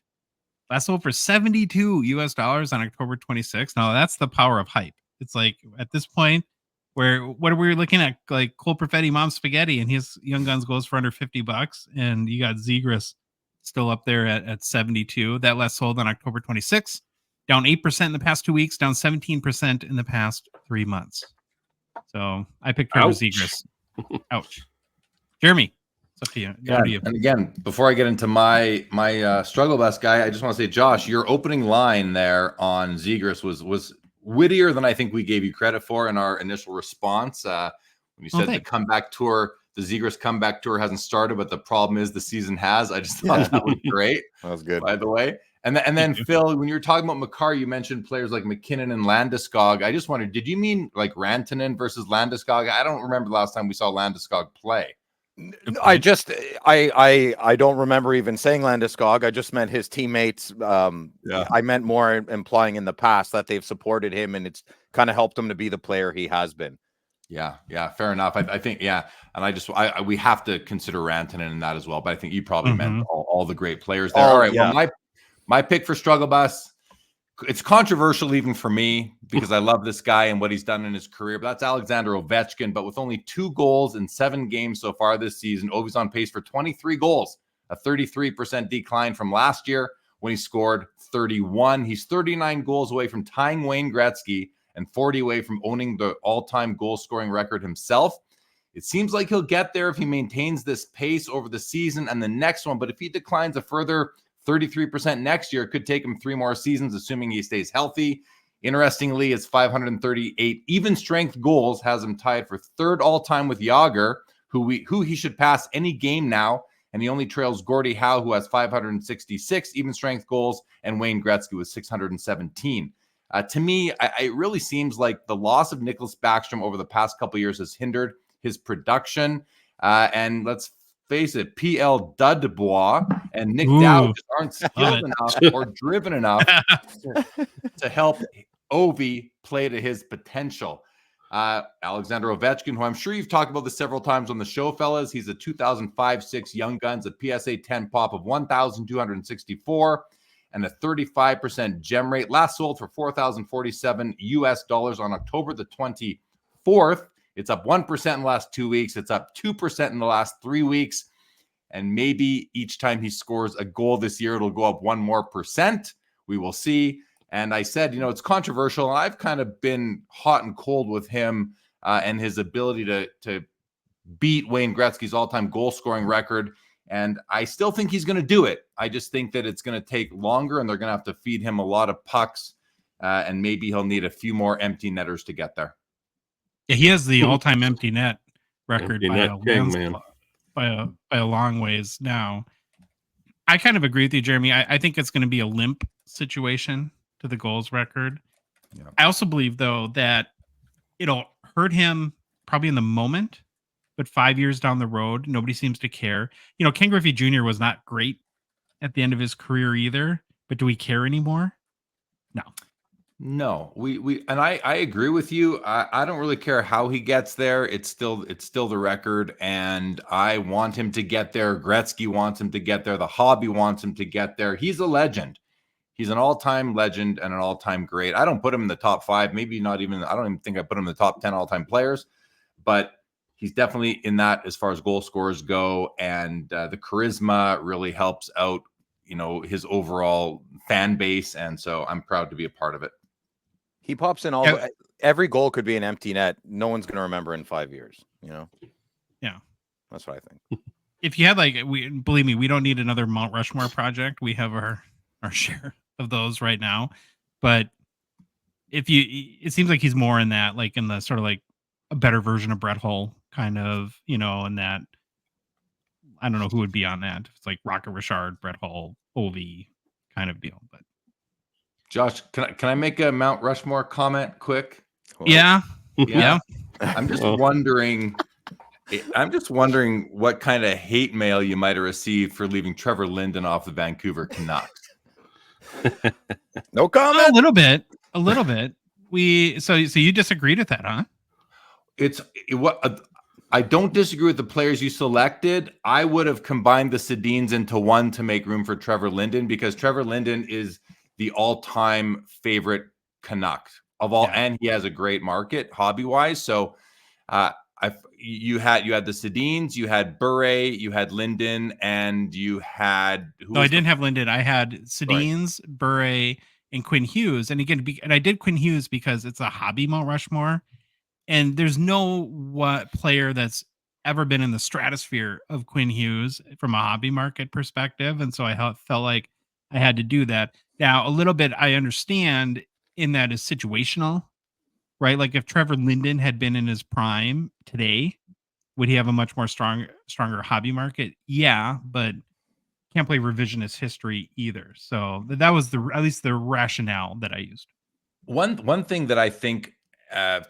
Last sold for $72 US on October 26th. Now that's the power of hype. It's like at this point, where what are we looking at? Like Cole Perfetti, Mom Spaghetti, and his Young Guns goes for under $50, and you got Zegras still up there at 72. That last sold on October 26th, down 8% in the past 2 weeks, down 17% in the past 3 months. So I picked Trevor Zegras. Ouch. Jeremy, it's up to you. Yeah, and again, before I get into my struggle bus guy, I just want to say, Josh, your opening line there on Zegras was wittier than I think we gave you credit for in our initial response. When you said the comeback tour, the Zegras comeback tour hasn't started, but the problem is the season has. I just thought that was great. That was good, by the way. And then Phil, when you were talking about Makar, you mentioned players like McKinnon and Landeskog. I just wondered, did you mean like Rantanen versus Landeskog? I don't remember the last time we saw Landeskog play. I don't remember even saying Landeskog. I just meant his teammates. I meant more implying in the past that they've supported him and it's kind of helped him to be the player he has been. Yeah, fair enough. I think, and we have to consider Rantanen in that as well. But I think you probably meant all the great players there. All right, well, my pick for Struggle Bus, it's controversial even for me because I love this guy and what he's done in his career, but that's Alexander Ovechkin. But with only 2 goals in 7 games so far this season, Ovi's on pace for 23 goals, a 33% decline from last year when he scored 31. He's 39 goals away from tying Wayne Gretzky and 40 away from owning the all-time goal-scoring record himself. It seems like he'll get there if he maintains this pace over the season and the next one, but if he declines a further 33% next year, it could take him 3 more seasons, assuming he stays healthy. Interestingly, his 538 even strength goals has him tied for 3rd all-time with Jágr, who he should pass any game now, and he only trails Gordie Howe, who has 566 even strength goals, and Wayne Gretzky with 617. To me, it really seems like the loss of Nicholas Backstrom over the past couple of years has hindered his production. And let's face it, PL Dudebois and Nick Dowd just aren't skilled enough or driven enough to help Ovi play to his potential. Alexander Ovechkin, who I'm sure you've talked about this several times on the show, fellas. He's a 2005-6 Young Guns, a PSA 10 pop of 1,264 and a 35% gem rate. Last sold for $4,047 US on October the 24th. It's up 1% in the last 2 weeks. It's up 2% in the last 3 weeks. And maybe each time he scores a goal this year, it'll go up 1 more percent. We will see. And I said, it's controversial. I've kind of been hot and cold with him and his ability to beat Wayne Gretzky's all-time goal-scoring record. And I still think he's going to do it. I just think that it's going to take longer, and they're going to have to feed him a lot of pucks. And maybe he'll need a few more empty netters to get there. Yeah, he has the all-time empty net record by a long ways now. I kind of agree with you, Jeremy. I think it's going to be a limp situation to the goals record. Yeah. I also believe, though, that it'll hurt him probably in the moment, but 5 years down the road, nobody seems to care. Ken Griffey Jr. was not great at the end of his career either, but do we care anymore? No. No, we and I agree with you. I don't really care how he gets there. It's still the record, and I want him to get there. Gretzky wants him to get there. The hobby wants him to get there. He's a legend. He's an all-time legend and an all-time great. I don't put him in the top 5, maybe not even. I don't even think I put him in the top 10 all-time players, but he's definitely in that as far as goal scorers go, and the charisma really helps out, his overall fan base, and so I'm proud to be a part of it. He pops in every goal could be an empty net. No one's going to remember in 5 years, Yeah. That's what I think. If you had believe me, we don't need another Mount Rushmore project. We have our share of those right now. But it seems like he's more in that, like in the sort of like a better version of Brett Hull kind of, and that I don't know who would be on that. It's like Rocket Richard, Brett Hull, Ovi kind of deal. But Josh, can I make a Mount Rushmore comment quick? Yeah. I'm just wondering what kind of hate mail you might have received for leaving Trevor Linden off the Vancouver Canucks. No comment. A little bit. So you disagreed with that, huh? I don't disagree with the players you selected. I would have combined the Sedins into one to make room for Trevor Linden, because Trevor Linden is the all-time favorite Canuck of all, and he has a great market hobby-wise. So you had the Sedins, you had Bure, you had Linden, and you had I didn't have Linden. I had Sedins, Bure, and Quinn Hughes. And again, and I did Quinn Hughes because it's a hobby Mount Rushmore, and there's no player that's ever been in the stratosphere of Quinn Hughes from a hobby market perspective, and so I felt like I had to do that. Now, a little bit I understand in that is situational, right? Like if Trevor Linden had been in his prime today, would he have a much more stronger hobby market? Yeah, but can't play revisionist history either. So that was at least the rationale that I used. One thing that I think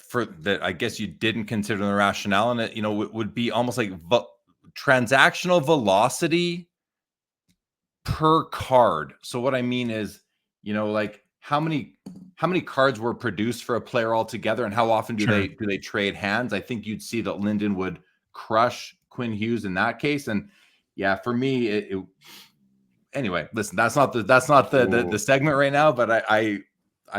for that I guess you didn't consider the rationale in it, would be almost like transactional velocity per card. So what I mean is, like how many cards were produced for a player altogether, and how often do they trade hands? I think you'd see that Linden would crush Quinn Hughes in that case. And yeah, for me, anyway, listen, that's not the segment right now, but I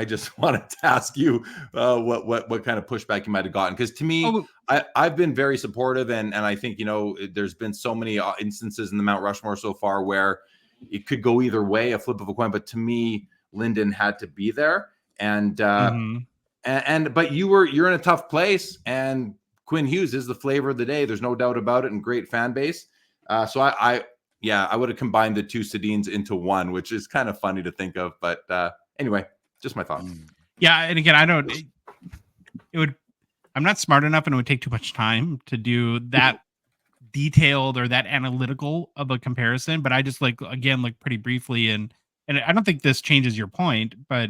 just wanted to ask you what kind of pushback you might have gotten, because to me, I've been very supportive, and I think there's been so many instances in the Mount Rushmore so far where it could go either way, a flip of a coin. But to me, Linden had to be there, and but you're in a tough place, and Quinn Hughes is the flavor of the day. There's no doubt about it, and great fan base. So I would have combined the two Sedins into one, which is kind of funny to think of. But anyway, just my thoughts. Yeah, and again, I'm not smart enough, and it would take too much time to do that detailed or that analytical of a comparison. But I just look pretty briefly, and I don't think this changes your point, but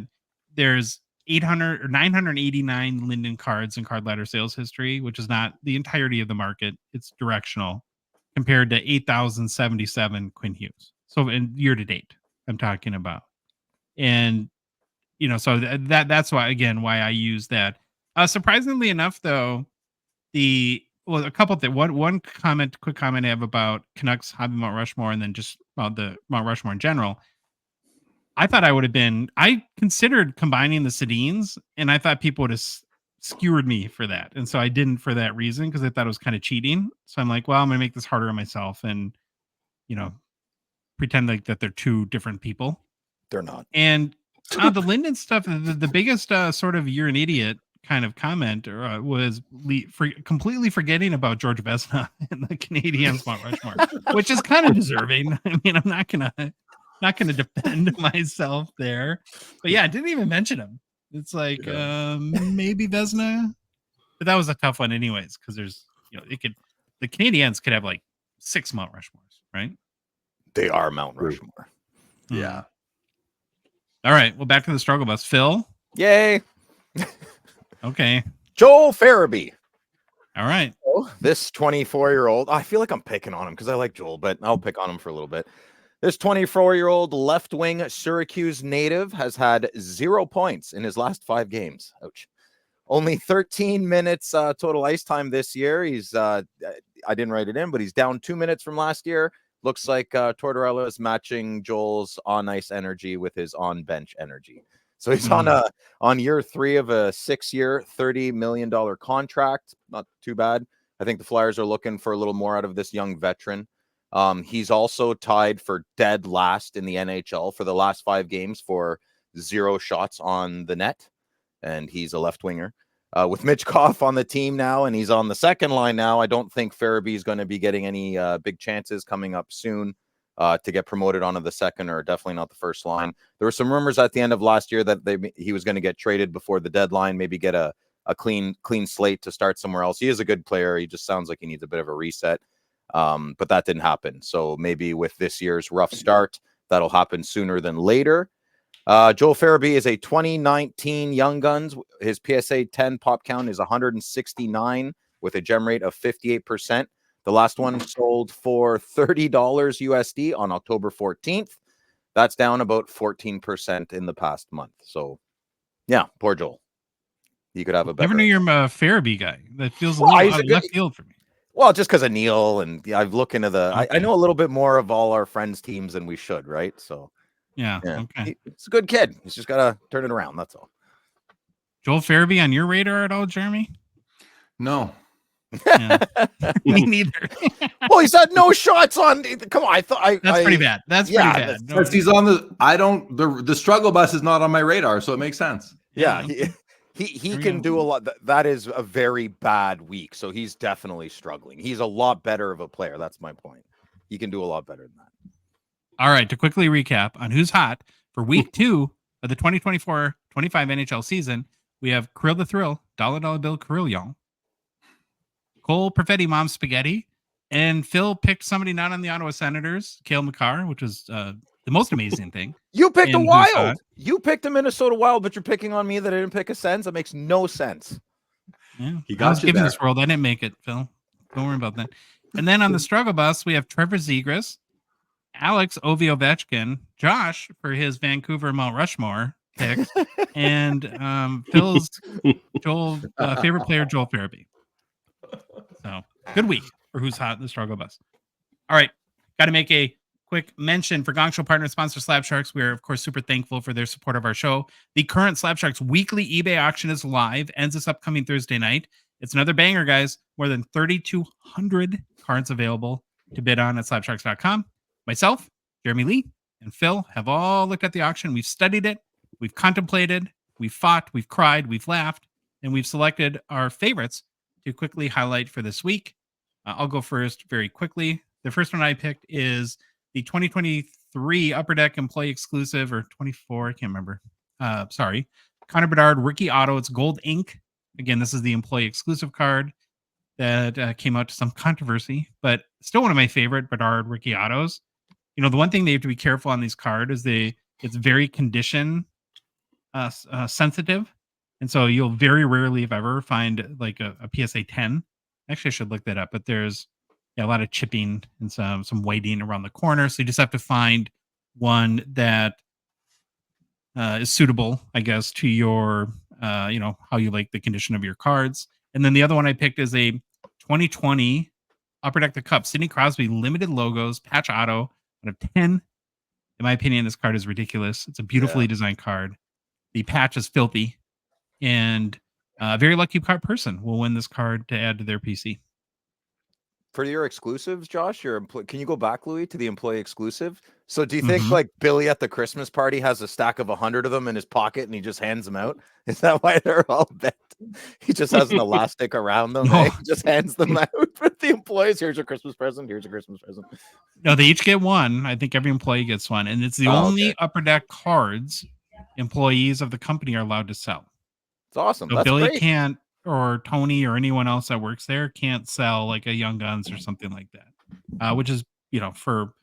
there's 800 or 989 Linden cards in card ladder sales history, which is not the entirety of the market. It's directional, compared to 8,077 Quinn Hughes. So in year to date, I'm talking about. And so that's why I use that. Surprisingly enough, though, a couple of things. One quick comment I have about Canucks hobby Mount Rushmore, and then just about the Mount Rushmore in general. I considered combining the Sedins, and I thought people would have skewered me for that. And so I didn't for that reason, because I thought it was kind of cheating. So I'm like, well, I'm going to make this harder on myself and, pretend like that they're two different people. They're not. And the Linden stuff, the biggest sort of "you're an idiot" kind of comment was completely forgetting about George Vezina and the Canadiens Mount Rushmore, which is kind of deserving. I mean, I'm not gonna defend myself there, but yeah, I didn't even mention him. It's like maybe Vezina, but that was a tough one, anyways, because there's the Canadiens could have like 6 Mount Rushmores, right? They are Mount Rushmore. Yeah. All right. Well, back to the struggle bus. Phil. Yay. Okay. Joel Farabee. All right. This 24-year-old, I feel like I'm picking on him because I like Joel, but I'll pick on him for a little bit. This 24-year-old left-wing Syracuse native has had 0 points in his last 5 games. Ouch. Only 13 minutes total ice time this year. He's, I didn't write it in, but he's down 2 minutes from last year. Looks like Tortorella is matching Joel's on-ice energy with his on-bench energy. So he's on year 3 of a 6-year, $30 million contract. Not too bad. I think the Flyers are looking for a little more out of this young veteran. He's also tied for dead last in the NHL for the last 5 games for 0 shots on the net. And he's a left winger. With Mitch Koff on the team now, and he's on the second line now, I don't think Farabee is going to be getting any big chances coming up soon to get promoted onto the second, or definitely not the first line. There were some rumors at the end of last year that he was going to get traded before the deadline, maybe get a clean slate to start somewhere else. He is a good player. He just sounds like he needs a bit of a reset. But that didn't happen. So maybe with this year's rough start, that'll happen sooner than later. Joel Farabee is a 2019 Young Guns. His PSA 10 pop count is 169 with a gem rate of 58%. The last one sold for $30 USD on October 14th. That's down about 14% in the past month. So, yeah, poor Joel. He could have a better. Never knew you're a Farabee guy. That feels a little out of left field for me. Well, just because of Neil, and I've looked into the. Okay. I know a little bit more of all our friends' teams than we should, right? So. Yeah. Okay. He's a good kid. He's just got to turn it around. That's all. Joel Farabee on your radar at all, Jeremy? No. Yeah. Me neither. Well, he's had no shots on. Come on. That's pretty bad. That's pretty bad. Because he's on the struggle bus is not on my radar, so it makes sense. Yeah. He can do a lot. That is a very bad week. So he's definitely struggling. He's a lot better of a player. That's my point. He can do a lot better than that. All right, to quickly recap on who's hot for week 2 of the 2024-25 NHL season, we have Kirill the Thrill, $1 Bill Carillon, Cole Perfetti Mom Spaghetti, and Phil picked somebody not on the Ottawa Senators, Cale Makar, which was the most amazing thing. You picked a Wild. You picked a Minnesota Wild, but you're picking on me that I didn't pick a Sens. That makes no sense. Yeah, I was given this world. I didn't make it, Phil. Don't worry about that. And then on the struggle bus, we have Trevor Zegras, Alex Ovi Ovechkin, Josh for his Vancouver Mount Rushmore picks, and Phil's favorite player, Joel Farabee. So good week for who's hot in the struggle bus. All right, got to make a quick mention for Gongshow partner sponsor Slab Sharks. We are of course super thankful for their support of our show. The current Slab Sharks weekly eBay auction is live, ends this upcoming Thursday night. It's another banger, guys. More than 3,200 cards available to bid on at slabsharks.com. Myself, Jeremy Lee, and Phil have all looked at the auction. We've studied it. We've contemplated. We've fought. We've cried. We've laughed. And we've selected our favorites to quickly highlight for this week. I'll go first very quickly. The first one I picked is the 2023 Upper Deck Employee Exclusive, or 24, I can't remember. Sorry. Connor Bedard Rookie Auto. It's gold ink. Again, this is the Employee Exclusive card that came out to some controversy, but still one of my favorite Bedard Rookie Autos. You know, the one thing they have to be careful on these cards is it's very condition sensitive. And so you'll very rarely, if ever, find like a PSA 10. Actually, I should look that up, but there's a lot of chipping and some whiting around the corner. So you just have to find one that is suitable, I guess, to your, how you like the condition of your cards. And then the other one I picked is a 2020 Upper Deck the Cup Sidney Crosby limited logos patch auto out of 10. In my opinion, this card is ridiculous. It's a beautifully designed card. The patch is filthy, and a very lucky card person will win this card to add to their PC. For your exclusives, Josh, can you go back, Louis, to the employee exclusive? So do you think like Billy at the Christmas party has a stack of 100 of them in his pocket and he just hands them out? Is that why they're all bent? He just has an elastic around them. No. He just hands them out for the employees. Here's your Christmas present. Here's your Christmas present. No, they each get one. I think every employee gets one. And it's the only Upper Deck cards employees of the company are allowed to sell. It's awesome. So That's Billy great. can't, or Tony or anyone else that works there can't sell like a Young Guns or something like that, which is, for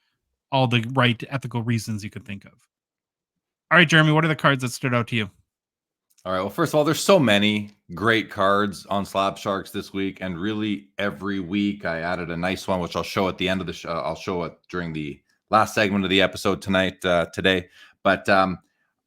all the right ethical reasons you could think of. All right, Jeremy, what are the cards that stood out to you? All right. Well, first of all, there's so many great cards on Slab Sharks this week, and really every week I added a nice one, which I'll show at the end of the show. I'll show it during the last segment of the episode today. But I'm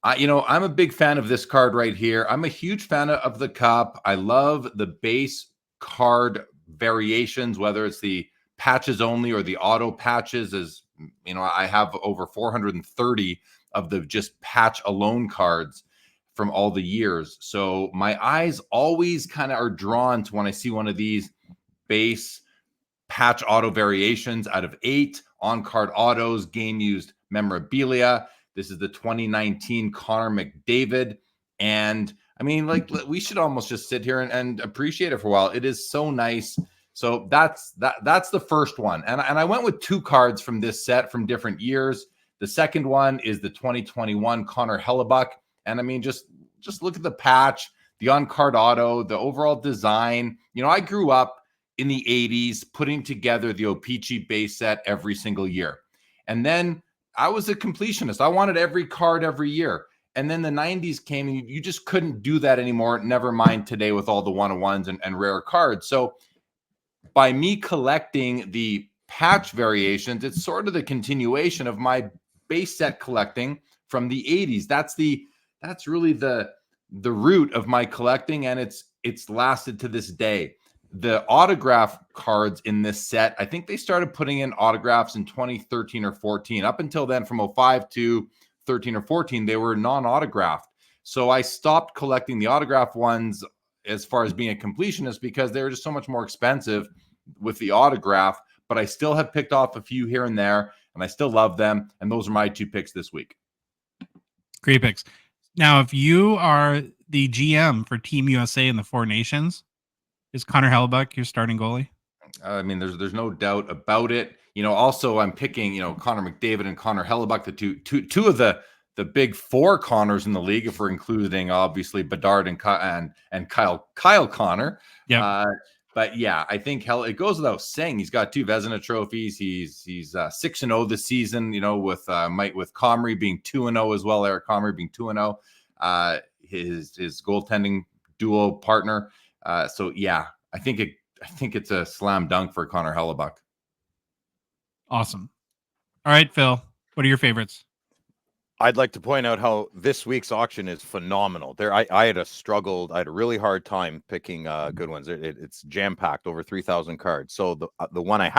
a big fan of this card right here. I'm a huge fan of the cup. I love the base card variations, whether it's the patches only or the auto patches. As you know, I have over 430 of the just patch alone cards from all the years. So my eyes always kind of are drawn to when I see one of these base patch auto variations out of 8 on-card autos, game-used memorabilia. This is the 2019 Connor McDavid. And I mean, like, we should almost just sit here and appreciate it for a while. It is so nice. So that's the first one. And I went with 2 cards from this set from different years. The second one is the 2021 Connor Hellebuck. And I mean, just look at the patch, the on-card auto, the overall design. You know, I grew up in the 80s putting together the O-Pee-Chee base set every single year. And then I was a completionist. I wanted every card every year. And then the 90s came and you just couldn't do that anymore. Never mind today with all the one-on-ones and rare cards. So by me collecting the patch variations, it's sort of the continuation of my base set collecting from the 80s. That's really the root of my collecting, and it's lasted to this day. The autograph cards in this set, I think they started putting in autographs in 2013 or 14. Up until then, from 05 to 13 or 14, they were non-autographed. So I stopped collecting the autograph ones as far as being a completionist because they were just so much more expensive with the autograph. But I still have picked off a few here and there, and I still love them. And those are my 2 picks this week. Great picks. Now, if you are the GM for Team USA in the 4 Nations, is Connor Hellebuck your starting goalie? I mean, there's no doubt about it. You know, also I'm picking, you know, Connor McDavid and Connor Hellebuck, the two of the big 4 Connors in the league, if we're including obviously Bedard and Kyle Connor. Yeah. But yeah, I think it goes without saying he's got 2 Vezina trophies. He's 6-0 this season. You know, with Comrie being 2-0 as well. Eric Comrie being 2-0. His goaltending duo partner. So yeah, I think it's a slam dunk for Connor Hellebuck. Awesome. All right, Phil, what are your favorites? I'd like to point out how this week's auction is phenomenal. I had a really hard time picking good ones. It's jam-packed, over 3,000 cards. So the one I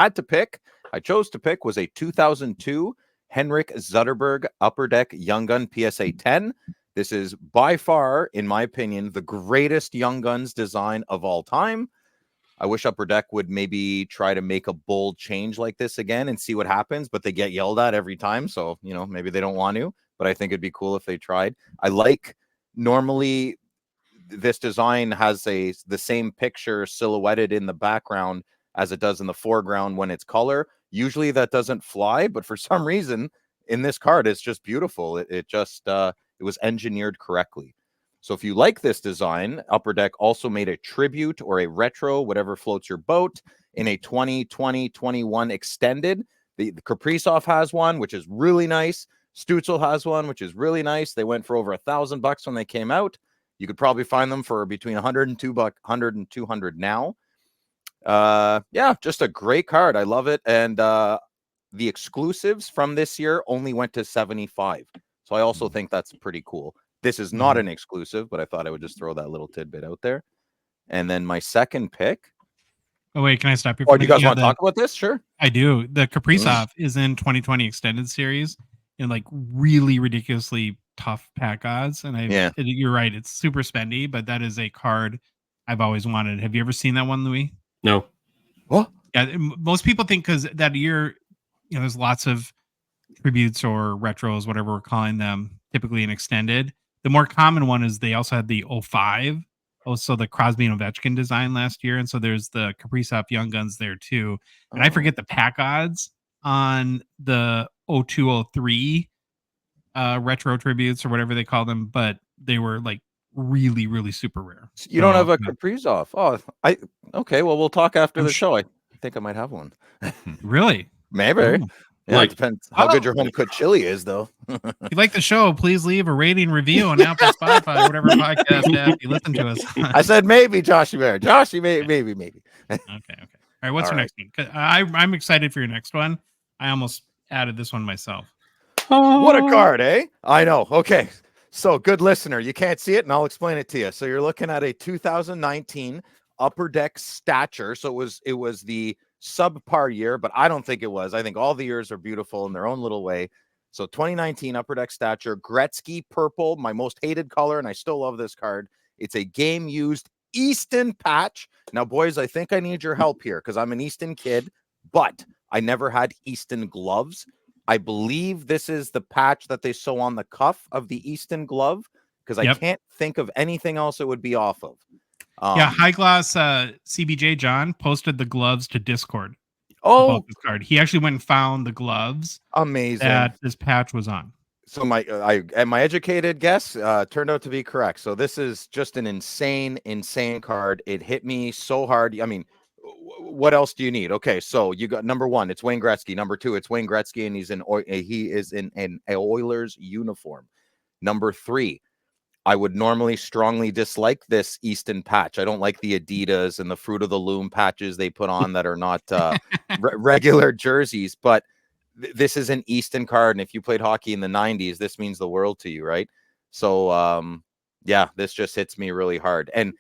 chose to pick was a 2002 Henrik Zetterberg Upper Deck Young Gun PSA 10. This is by far, in my opinion, the greatest Young Guns design of all time. I wish Upper Deck would maybe try to make a bold change like this again and see what happens, but they get yelled at every time. So, you know, maybe they don't want to, but I think it'd be cool if they tried. Normally this design has the same picture silhouetted in the background as it does in the foreground when it's color. Usually that doesn't fly, but for some reason in this card, it's just beautiful. It was engineered correctly. So if you like this design, Upper Deck also made a tribute or a retro, whatever floats your boat, in a 2020-21 extended. The Kaprizov has one, which is really nice. Stützle has one, which is really nice. They went for over $1,000 when they came out. You could probably find them for between $100 and $200 now. Yeah, just a great card. I love it. And the exclusives from this year only went to 75. So I also think that's pretty cool. This is not an exclusive, but I thought I would just throw that little tidbit out there. And then my second pick. Oh, wait, can I stop you? Oh, do you guys want to talk about this? Sure. I do. The Kaprizov is in 2020 extended series in like really ridiculously tough pack odds. And you're right. It's super spendy, but that is a card I've always wanted. Have you ever seen that one, Louis? No. What? Yeah. Most people think because that year, you know, there's lots of tributes or retros, whatever we're calling them, typically in extended. The more common one is they also had the 05, also the Crosby and Ovechkin design last year. And so there's the Kaprizov Young Guns there too. And I forget the pack odds on the 0203 retro tributes or whatever they call them, but they were like really, really super rare. You don't have a Kaprizov. Oh, okay. Well, we'll talk after the show. I think I might have one. Really? Maybe. Ooh. Yeah, it depends how good your home cooked chili is, though. If you like the show, please leave a rating review on Apple, Spotify, whatever podcast app you listen to us on. I said maybe, Joshy Bear. Joshy, maybe. Okay. All right, what's your next one? I'm excited for your next one. I almost added this one myself. What a card, eh? I know. Okay. So, good listener, you can't see it, and I'll explain it to you. So, you're looking at a 2019 Upper Deck Stature. So, it was the subpar year, but I don't think it was. I think all the years are beautiful in their own little way. So, 2019 Upper Deck Stature, Gretzky purple, my most hated color, and I still love this card. It's a game-used Easton patch. Now, boys, I think I need your help here because I'm an Easton kid, but I never had Easton gloves. I believe this is the patch that they sew on the cuff of the Easton glove because I can't think of anything else it would be off of. High Gloss CBJ John posted the gloves to Discord. Oh, this card. He actually went and found the gloves. Amazing. That this patch was on. So my educated guess turned out to be correct. So this is just an insane card. It hit me so hard. I mean, what else do you need? Okay, so you got number one, it's Wayne Gretzky. Number two, it's Wayne Gretzky, and he is in an Oilers uniform. Number three, I would normally strongly dislike this Easton patch. I don't like the Adidas and the Fruit of the Loom patches they put on that are not regular jerseys, but this is an Easton card, and if you played hockey in the 90s, this means the world to you, right? So, yeah, this just hits me really hard. And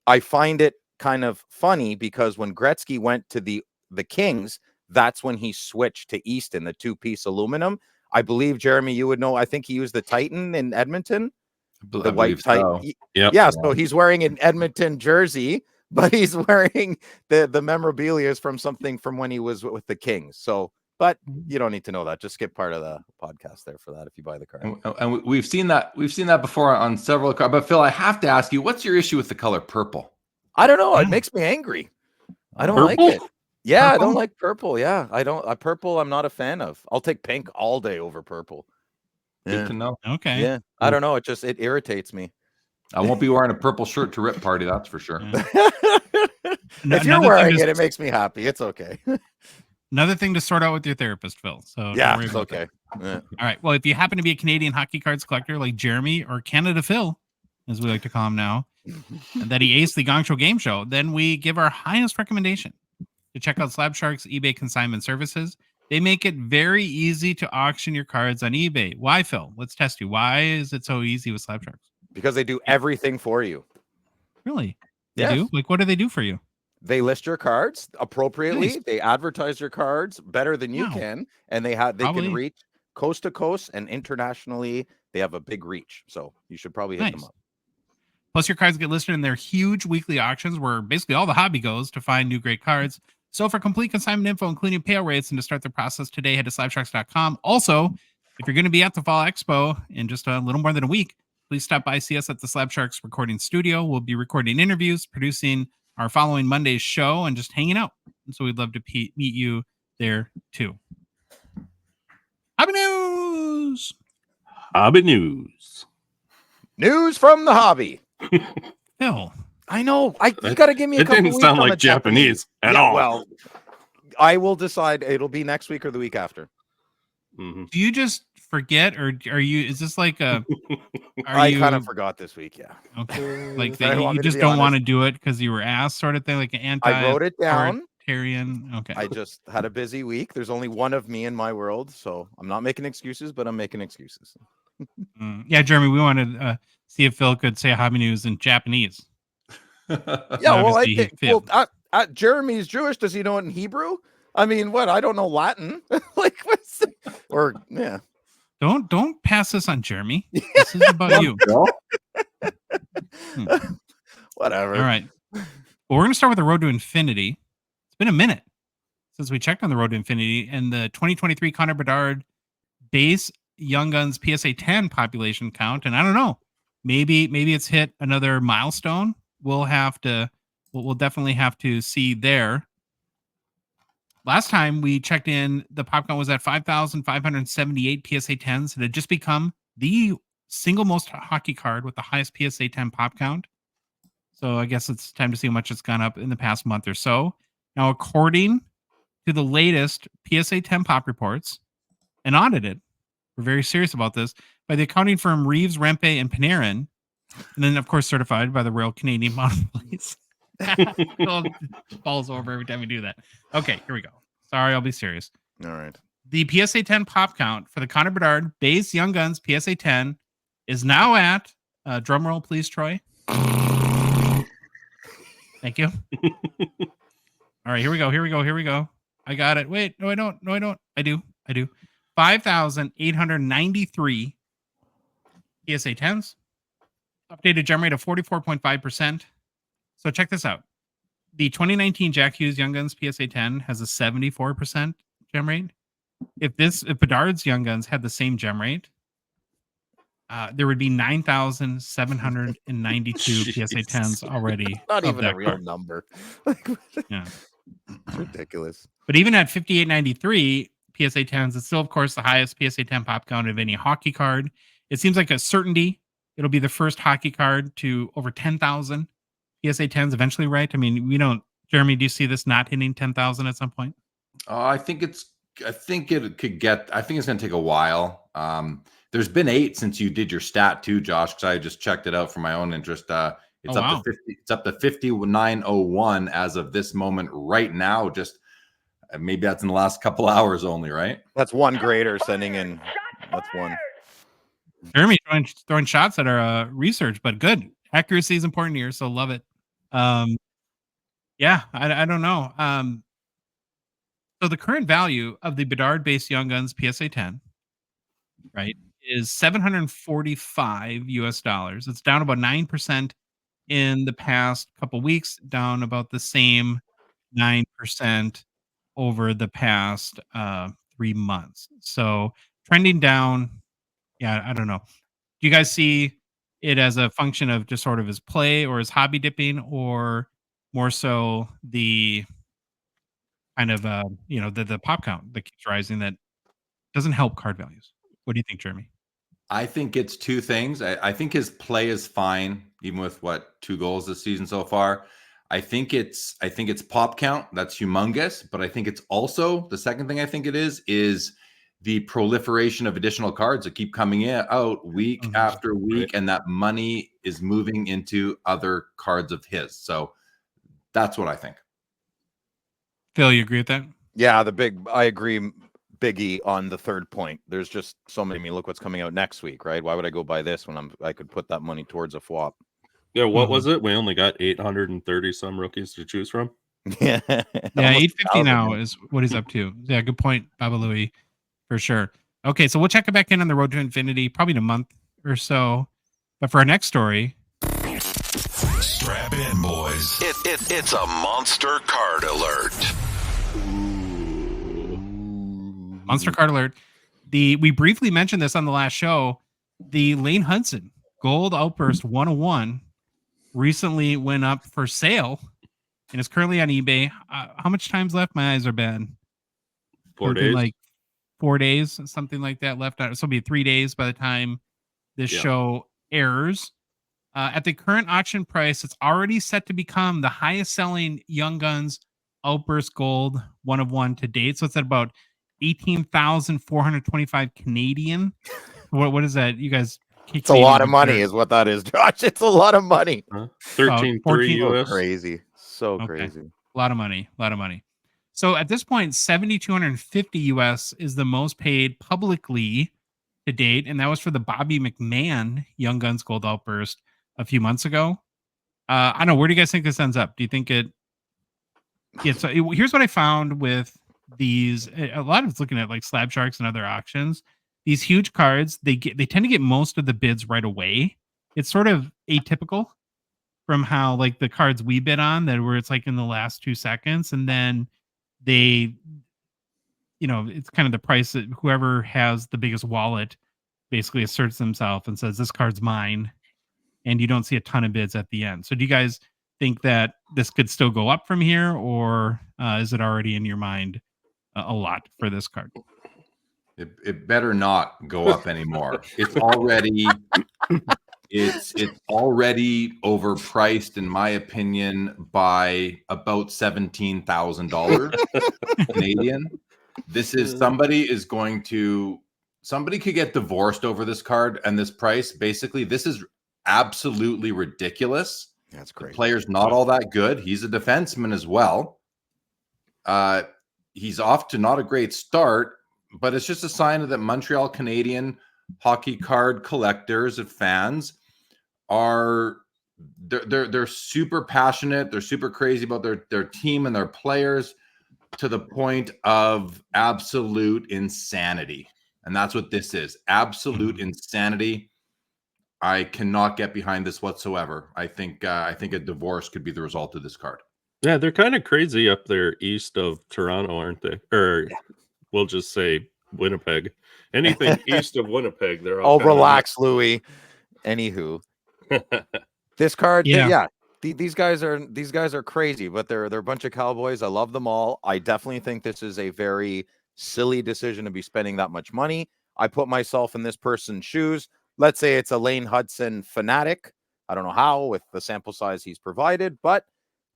I find it kind of funny because when Gretzky went to the Kings, that's when he switched to Easton, the two-piece aluminum. I believe, Jeremy, you would know, I think he used the Titan in Edmonton. The white Titan. So. Yep. Yeah, so he's wearing an Edmonton jersey, but he's wearing the memorabilia is from something from when he was with the Kings. So, but you don't need to know that. Just skip part of the podcast there for that if you buy the card. And we've seen that before on several cards. But Phil, I have to ask you, what's your issue with the color purple? I don't know. It makes me angry. I don't like it. Yeah, purple? I don't like purple. Yeah, I don't. Purple, I'm not a fan of. I'll take pink all day over purple. Good to know. Okay. Yeah, I don't know. It irritates me. I won't be wearing a purple shirt to Rip Party, that's for sure. If you're wearing it, it makes me happy. It's okay. Another thing to sort out with your therapist, Phil. So yeah, it's okay. Yeah. All right. Well, if you happen to be a Canadian hockey cards collector like Jeremy or Canada Phil, as we like to call him now, and that he aced the Gongshow game show, then we give our highest recommendation to check out Slab Shark's eBay consignment services. They make it very easy to auction your cards on eBay. Why, Phil? Let's test you. Why is it so easy with Slab Sharks? Because they do everything for you. Really? They do? Like, what do they do for you? They list your cards appropriately. Nice. They advertise your cards better than you can, and they can reach coast to coast and internationally. They have a big reach, so you should probably hit them up. Plus, your cards get listed in their huge weekly auctions where basically all the hobby goes to find new great cards. So for complete consignment info, including payout rates, and to start the process today, head to slabsharks.com. Also, if you're going to be at the Fall Expo in just a little more than a week, please stop by, see us at the Slab Sharks recording studio. We'll be recording interviews, producing our following Monday's show, and just hanging out. And so we'd love to meet you there too. Hobby news! Hobby news. News from the hobby. Phil. I know. You got to give me a couple It didn't sound like Japanese at all. Well, I will decide. It'll be next week or the week after. Mm-hmm. Do you just forget, or are you? Is this like a? I kind of forgot this week. Yeah. Okay. Like you just don't want to do it because you were asked, sort of thing, like an anti. I wrote it down. Okay. I just had a busy week. There's only one of me in my world, so I'm not making excuses, but I'm making excuses. Yeah, Jeremy, we wanted to see if Phil could say hobby news in Japanese. Yeah, well, I think Jeremy's Jewish. Does he know it in Hebrew? I mean, what? I don't know Latin. Don't pass this on Jeremy. This is about you. Whatever. All right. Well, we're gonna start with the Road to Infinity. It's been a minute since we checked on the Road to Infinity, and the 2023 Connor Bedard base Young Guns PSA 10 population count, and I don't know. Maybe it's hit another milestone. We'll definitely have to see there. Last time we checked in, the pop count was at 5,578 PSA 10s. It had just become the single most hockey card with the highest PSA 10 pop count. So I guess it's time to see how much it's gone up in the past month or so. Now, according to the latest PSA 10 pop reports and audited, we're very serious about this, by the accounting firm Reeves, Rempe, and Panarin, and then, of course, certified by the Royal Canadian Model Police. It falls over every time we do that. Okay, here we go. Sorry, I'll be serious. All right. The PSA 10 pop count for the Connor Bedard base Young Guns PSA 10 is now at, drum roll please, Troy. Thank you. All right, here we go. I got it. Wait, no, I don't. I do. 5,893 PSA 10s. Updated gem rate of 44.5%. So check this out. The 2019 Jack Hughes Young Guns PSA 10 has a 74% gem rate. If Bedard's Young Guns had the same gem rate, there would be 9,792 PSA 10s already. Not even a real card. number. Yeah. It's ridiculous. But even at 5,893 PSA 10s, it's still, of course, the highest PSA 10 pop count of any hockey card. It seems like a certainty. It'll be the first hockey card to over 10,000 PSA 10s eventually, right? I mean, we don't. Jeremy, do you see this not hitting 10,000 at some point? I think it could get. I think it's going to take a while. There's been 8 since you did your stat too, Josh. Because I just checked it out for my own interest. It's up to 50. It's up to 5901 as of this moment right now. Just maybe that's in the last couple hours only, right? That's one grader sending in. That's one. Jeremy throwing shots at our research, but good. Accuracy is important here, so love it. Yeah, I don't know. So the current value of the Bedard-based Young Guns PSA 10, right, is $745 US. It's down about 9% in the past couple weeks, down about the same 9% over the past 3 months. So trending down. Yeah, I don't know. Do you guys see it as a function of just sort of his play or his hobby dipping, or more so the kind of the pop count that keeps rising that doesn't help card values? What do you think, Jeremy? I think it's two things. I think his play is fine, even with 2 goals this season so far. I think it's pop count. That's humongous. But I think it's also, the second thing I think it is the proliferation of additional cards that keep coming out week after week, and that money is moving into other cards of his. So that's what I think. Phil, you agree with that? Yeah, I agree, Biggie, on the third point. There's just so many. I mean, look what's coming out next week, right? Why would I go buy this when I could put that money towards a flop? Yeah, what was it? We only got 830 some rookies to choose from. Yeah, 850 now is what he's up to. Yeah, good point, Baba Louie, for sure. Okay, so we'll check it back in on the road to infinity, probably in a month or so. But for our next story, strap in, boys. It's a monster card alert. Monster card alert. We briefly mentioned this on the last show. The Lane Hudson Gold Outburst 101 recently went up for sale and is currently on eBay. How much time's left? My eyes are bad. 4 days. Like 4 days, something like that left out. So it'll be 3 days by the time this show airs. At the current auction price, it's already set to become the highest selling Young Guns Outburst Gold 1 of 1 to date. So it's at about 18,425 Canadian. What is that? You guys? It's a lot of money, is what that is, Josh. It's a lot of money. 13.3 US. Crazy, so crazy. A lot of money. So at this point, 7,250 US is the most paid publicly to date, and that was for the Bobby McMahon Young Guns Gold Outburst a few months ago. I don't know. Where do you guys think this ends up? Do you think it? Yeah. So here's what I found with these. A lot of it's looking at like Slab Sharks and other auctions. These huge cards, they tend to get most of the bids right away. It's sort of atypical from how like the cards we bid on, that where it's like in the last 2 seconds, and then they, it's kind of the price that whoever has the biggest wallet basically asserts themselves and says, this card's mine. And you don't see a ton of bids at the end. So do you guys think that this could still go up from here, or is it already in your mind a lot for this card? It better not go up anymore. It's already overpriced, in my opinion, by about $17,000 Canadian. This is somebody could get divorced over this card and this price. Basically, this is absolutely ridiculous. That's great. The player's not all that good. He's a defenseman as well. He's off to not a great start. but it's just a sign that Montreal Canadian hockey card collectors and fans are they're super passionate. They're super crazy about their team and their players to the point of absolute insanity. And that's what this is. Absolute insanity. I cannot get behind this whatsoever. I think a divorce could be the result of this card. Yeah, they're kind of crazy up there east of Toronto, aren't they? Or we'll just say Winnipeg. Anything east of Winnipeg, they're all relax, Louis. Anywho, this card, these guys are crazy, but they're a bunch of cowboys. I love them all. I definitely think this is a very silly decision to be spending that much money. I put myself in this person's shoes. Let's say it's a Lane Hudson fanatic. I don't know how with the sample size he's provided, but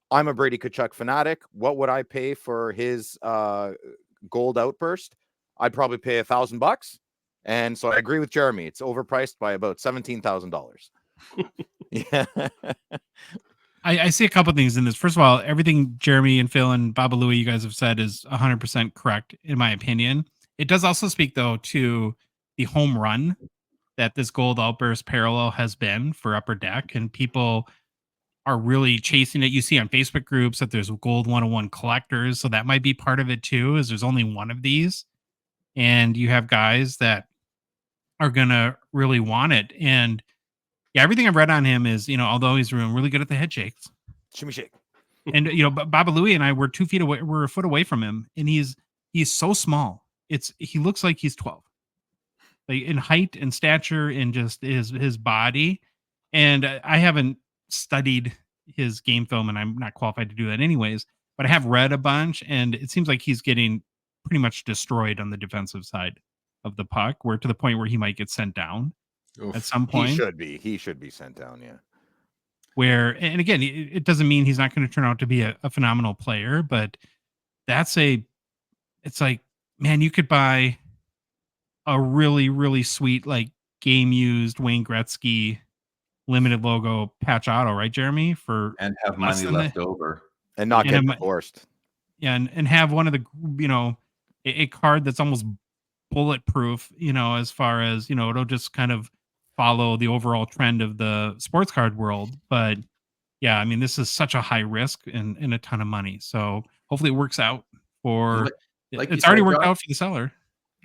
I'm a Brady Tkachuk fanatic. What would I pay for his gold outburst? I'd probably pay $1,000. And so I agree with Jeremy. It's overpriced by about $17,000. Yeah. I see a couple things in this. First of all, everything Jeremy and Phil and Baba Louie you guys have said is 100% correct, in my opinion. It does also speak, though, to the home run that this gold outburst parallel has been for Upper Deck, and people are really chasing it. You see on Facebook groups that there's gold 101 collectors, so that might be part of it too, is there's only one of these, and you have guys that are gonna really want it. And yeah, everything I've read on him is, although he's really good at the head shakes, shimmy shake, and Baba Louie and I were 2 feet away, we're a foot away from him, and he's so small. He looks like he's 12. Like in height and stature and just his body. And I haven't studied his game film, and I'm not qualified to do that anyways, but I have read a bunch, and it seems like he's getting pretty much destroyed on the defensive side of the puck, where to the point where he might get sent down at some point. He should be sent down, yeah. And again, it doesn't mean he's not going to turn out to be a phenomenal player, but it's like, man, you could buy a really, really sweet, like, game used Wayne Gretzky limited logo patch auto, right, Jeremy? And have money left over. And not get divorced. Yeah, and have one of the, a card that's almost bulletproof, as far as, it'll just kind of follow the overall trend of the sports card world. But yeah, I mean, this is such a high risk and a ton of money. So hopefully it works out for, it's already worked out for the seller.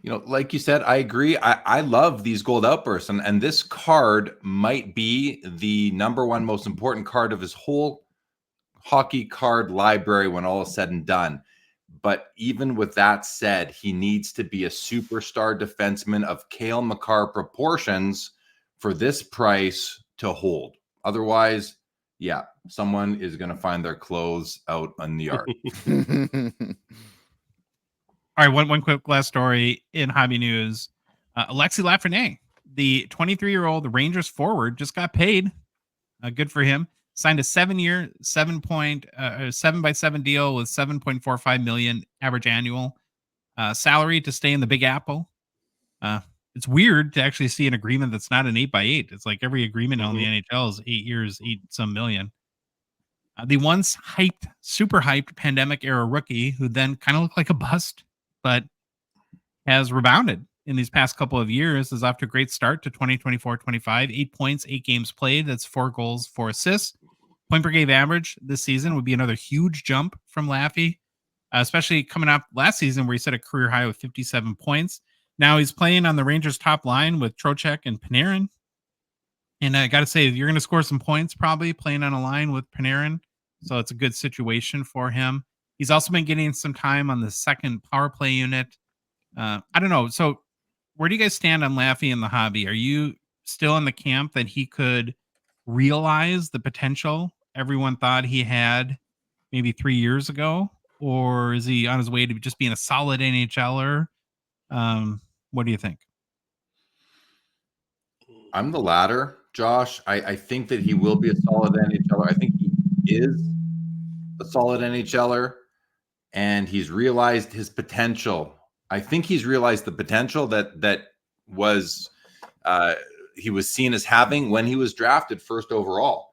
Like you said, I agree. I love these gold outbursts, and this card might be the number one most important card of his whole hockey card library when all is said and done. But even with that said, he needs to be a superstar defenseman of Cale Makar proportions for this price to hold. Otherwise, yeah, someone is going to find their clothes out in the yard. All right, one quick last story in hobby news. Alexis Lafreniere, the 23-year-old Rangers forward, just got paid. Good for him. Signed a 7-year, 7x7 deal with $7.45 million average annual salary to stay in the Big Apple. It's weird to actually see an agreement that's not an 8x8. It's like every agreement on the NHL is 8 years, 8-some million. The once super hyped pandemic era rookie, who then kind of looked like a bust, but has rebounded in these past couple of years, is off to a great start to 2024-25. 8 points, 8 games played. That's 4 goals, 4 assists. Point per game average this season would be another huge jump from Laffy, especially coming up last season where he set a career high with 57 points. Now he's playing on the Rangers top line with Trocheck and Panarin. And I got to say, you're going to score some points probably playing on a line with Panarin. So it's a good situation for him. He's also been getting some time on the second power play unit. I don't know. So where do you guys stand on Laffy in the hobby? Are you still in the camp that he could realize the potential everyone thought he had maybe 3 years ago? Or is he on his way to just being a solid NHLer? What do you think? I'm the latter, Josh. I think that he will be a solid NHLer. I think he is a solid NHLer, and he's realized his potential. I think he's realized the potential that was he was seen as having when he was drafted first overall.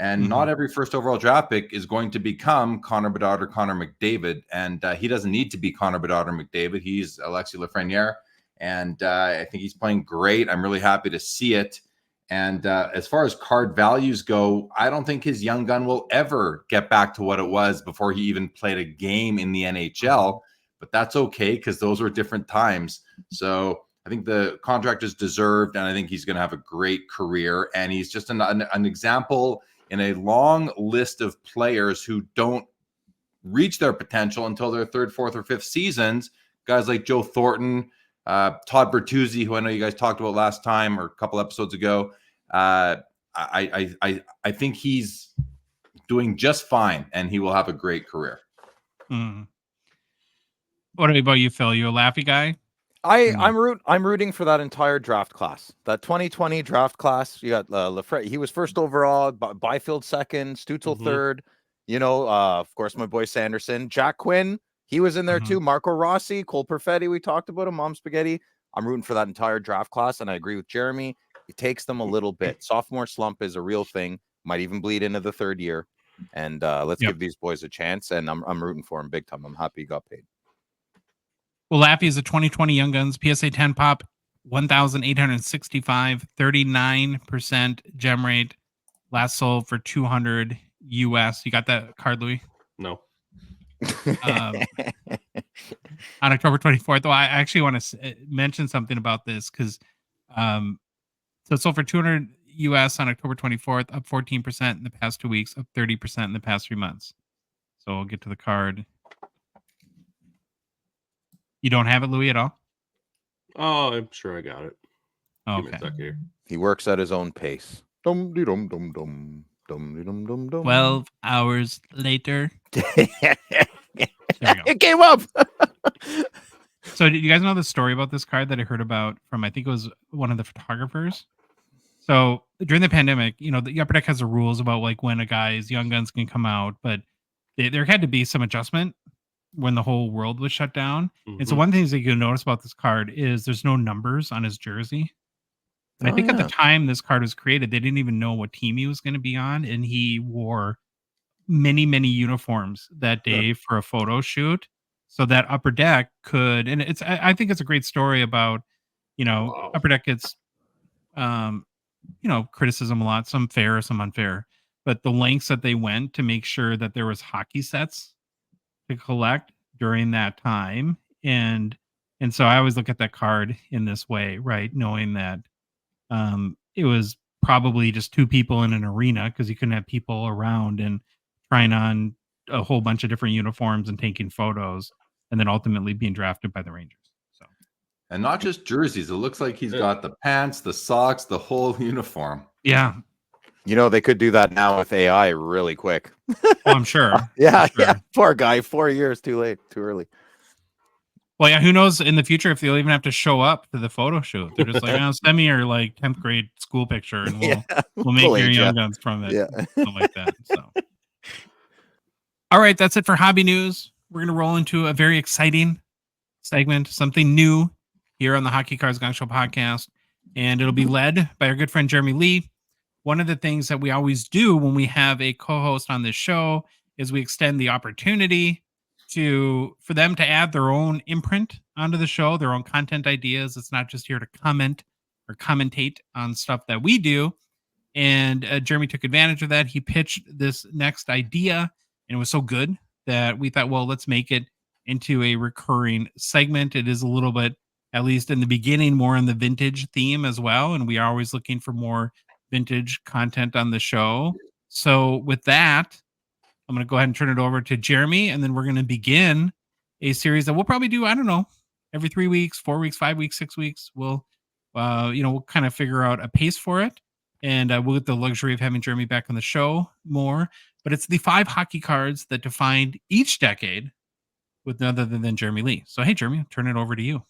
And not every first overall draft pick is going to become Connor Bedard or Connor McDavid. And he doesn't need to be Connor Bedard or McDavid. He's Alexis Lafreniere. And I think he's playing great. I'm really happy to see it. And as far as card values go, I don't think his young gun will ever get back to what it was before he even played a game in the NHL. But that's okay, because those were different times. So I think the contract is deserved, and I think he's going to have a great career. And he's just an example in a long list of players who don't reach their potential until their third, fourth, or fifth seasons. Guys like Joe Thornton, Todd Bertuzzi, who I know you guys talked about last time or a couple episodes ago. I think he's doing just fine, and he will have a great career. What about you, Phil? You a Laffy guy? I'm rooting for that entire draft class. That 2020 draft class. You got Lafreniere. He was first overall. Byfield second. Stützle third. Of course, my boy Sanderson. Jack Quinn. He was in there too. Marco Rossi, Cole Perfetti. We talked about him. Mom Spaghetti. I'm rooting for that entire draft class, and I agree with Jeremy. It takes them a little bit. Sophomore slump is a real thing. Might even bleed into the third year. And let's give these boys a chance. And I'm rooting for him big time. I'm happy he got paid. Well, Laffy is a 2020 Young Guns PSA 10 pop, 1,865, 39% gem rate. Last sold for $200 US. You got that card, Louis? No. On October 24th. Though I actually want to mention something about this, because so it sold for $200 US on October 24th, up 14% in the past 2 weeks, up 30% in the past 3 months. So we'll get to the card. You don't have it, Louis, at all? Oh, I'm sure I got it. Oh, Give me a sec here. He works at his own pace. Dum de dum dum dum dum dum dum dum. 12 hours later. It came up. So did you guys know the story about this card that I heard about from, I think it was one of the photographers? So during the pandemic, the Upper Deck has the rules about like when a guy's Young Guns can come out, but there had to be some adjustment when the whole world was shut down. And so one of the things that you'll notice about this card is there's no numbers on his jersey. And I think at the time this card was created, they didn't even know what team he was going to be on. And he wore many, many uniforms that day for a photo shoot. So that Upper Deck could, and I think it's a great story about, Upper Deck gets, criticism a lot, some fair, some unfair, but the lengths that they went to make sure that there was hockey sets to collect during that time. And so I always look at that card in this way, right? Knowing that it was probably just two people in an arena, because you couldn't have people around and trying on a whole bunch of different uniforms and taking photos, and then ultimately being drafted by the Rangers. So, and not just jerseys. It looks like he's got the pants, the socks, the whole uniform. Yeah. They could do that now with AI really quick. Well, I'm sure. Yeah. Sure. Yeah. Poor guy. 4 years too late, too early. Well, yeah, who knows in the future if they'll even have to show up to the photo shoot. They're just like, send me your like 10th grade school picture and we'll make your Young Guns from it. Yeah. Something like that. So, all right, that's it for hobby news. We're going to roll into a very exciting segment, something new here on the Hockey Cards Gongshow podcast. And it'll be led by our good friend Jeremy Lee. One of the things that we always do when we have a co-host on this show is we extend the opportunity for them to add their own imprint onto the show, their own content ideas. It's not just here to comment or commentate on stuff that we do. And Jeremy took advantage of that. He pitched this next idea, and it was so good that we thought, well, let's make it into a recurring segment. It is a little bit, at least in the beginning, more on the vintage theme as well. And we are always looking for more vintage content on the show. So with that, I'm going to go ahead and turn it over to Jeremy, and then we're going to begin a series that we'll probably do, I don't know, every 3 weeks, 4 weeks, 5 weeks, 6 weeks. We'll kind of figure out a pace for it, and we'll get the luxury of having Jeremy back on the show more. But it's the 5 hockey cards that defined each decade with none other than Jeremy Lee. So, hey, Jeremy, I'll turn it over to you.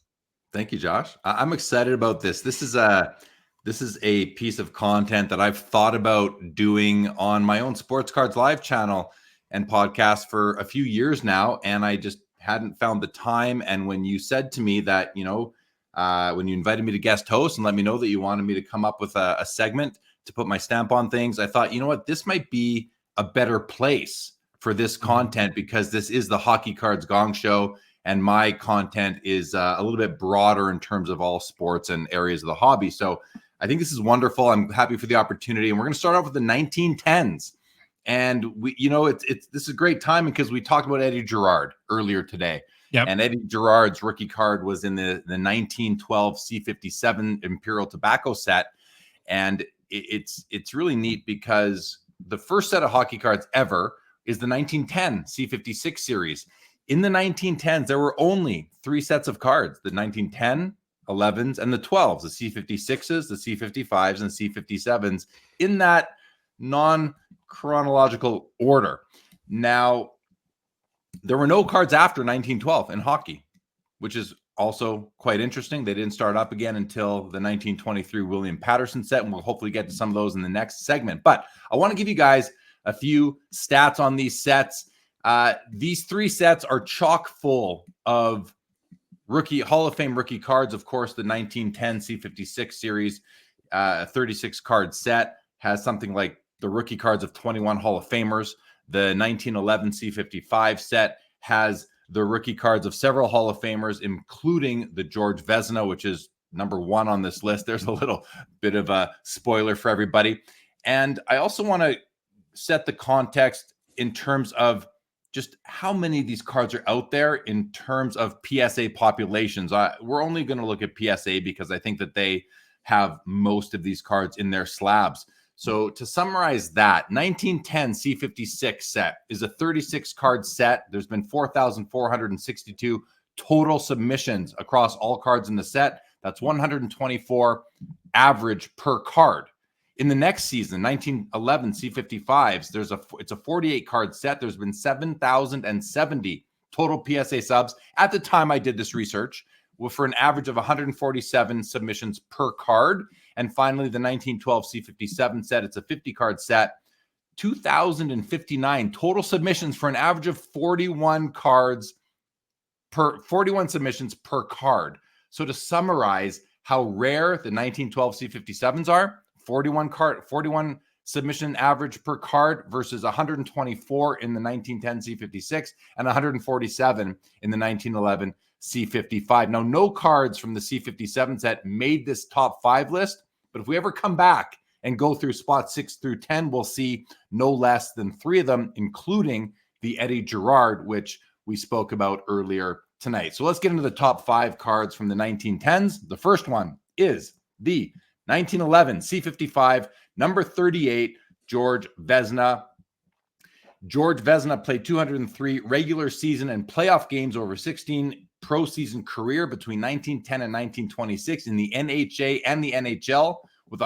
Thank you, Josh. I'm excited about this. This is a piece of content that I've thought about doing on my own Sports Cards Live channel and podcast for a few years now, and I just hadn't found the time. And when you said to me that, when you invited me to guest host and let me know that you wanted me to come up with a segment to put my stamp on things. I thought, you know what, this might be a better place for this content because this is the Hockey Cards Gong Show, and my content is a little bit broader in terms of all sports and areas of the hobby. So I think this is wonderful. I'm happy for the opportunity, and we're going to start off with the 1910s. And we, you know, this is a great time because we talked about Eddie Gerard earlier today. Yep. And Eddie Gerard's rookie card was in the 1912 C57 Imperial Tobacco set. And it's really neat because the first set of hockey cards ever is the 1910 C56 series. In the 1910s, there were only 3 sets of cards: the 1910, 11s, and the 12s, the C56s, the C55s, and C57s, in that non-chronological order. Now, there were no cards after 1912 in hockey, which is also quite interesting. They didn't start up again until the 1923 William Patterson set, and we'll hopefully get to some of those in the next segment. But I want to give you guys a few stats on these sets. These 3 sets are chock full of Hall of Fame rookie cards. Of course, the 1910 C56 series, 36 card set, has something like the rookie cards of 21 Hall of Famers. The 1911 C55 set has the rookie cards of several Hall of Famers, including the George Vezina, which is number 1 on this list. There's a little bit of a spoiler for everybody. And I also want to set the context in terms of just how many of these cards are out there in terms of PSA populations. We're only going to look at PSA because I think that they have most of these cards in their slabs. So to summarize that, 1910 C56 set is a 36 card set. There's been 4,462 total submissions across all cards in the set. That's 124 average per card. In the next season, 1911 C55s, it's a 48 card set. There's been 7,070 total PSA subs at the time I did this research, for an average of 147 submissions per card. And finally, the 1912 C57 set, it's a 50 card set, 2,059 total submissions for an average of 41 submissions per card. So to summarize how rare the 1912 C57s are, 41 submission average per card versus 124 in the 1910 C56 and 147 in the 1911 C55. Now, no cards from the C57 set made this top 5 list, but if we ever come back and go through spots 6 through 10, we'll see no less than 3 of them, including the Eddie Gerard, which we spoke about earlier tonight. So let's get into the top 5 cards from the 1910s. The first one is the 1911 C55, number 38, George Vezina. George Vezina played 203 regular season and playoff games over 16 pro season career between 1910 and 1926 in the NHA and the NHL, with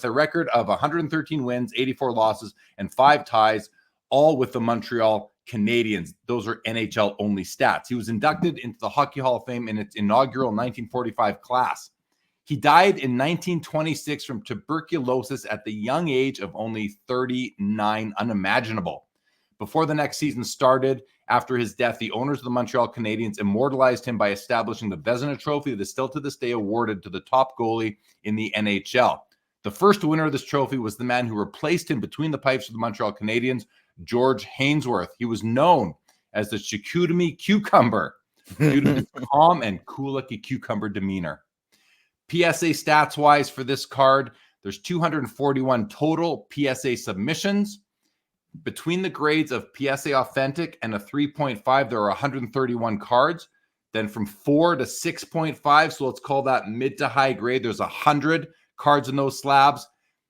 a record of 113 wins, 84 losses, and 5 ties, all with the Montreal Canadiens. Those are NHL only stats. He was inducted into the Hockey Hall of Fame in its inaugural 1945 class. He died in 1926 from tuberculosis at the young age of only 39, unimaginable. Before the next season started, after his death, the owners of the Montreal Canadiens immortalized him by establishing the Vezina Trophy that is still to this day awarded to the top goalie in the NHL. The first winner of this trophy was the man who replaced him between the pipes of the Montreal Canadiens, George Hainsworth. He was known as the Chicoutimi Cucumber due to his calm and cool like a cucumber demeanor. PSA stats-wise for this card, there's 241 total PSA submissions. Between the grades of PSA Authentic and a 3.5, there are 131 cards. Then from 4 to 6.5, so let's call that mid to high grade, there's 100 cards in those slabs.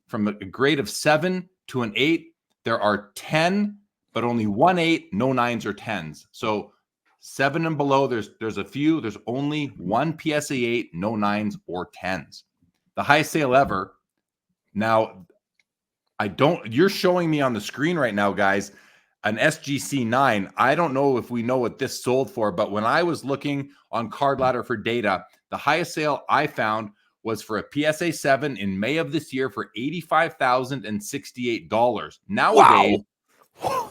From a grade of 7 to an 8, there are 10, but only 1 8, no 9s or 10s. So 7 and below, there's a few. There's only 1 PSA 8, no 9s or 10s. The highest sale ever. Now, you're showing me on the screen right now, guys, an SGC 9. I don't know if we know what this sold for, but when I was looking on Card Ladder for data, the highest sale I found was for a PSA 7 in May of this year for $85,068. Nowadays, wow.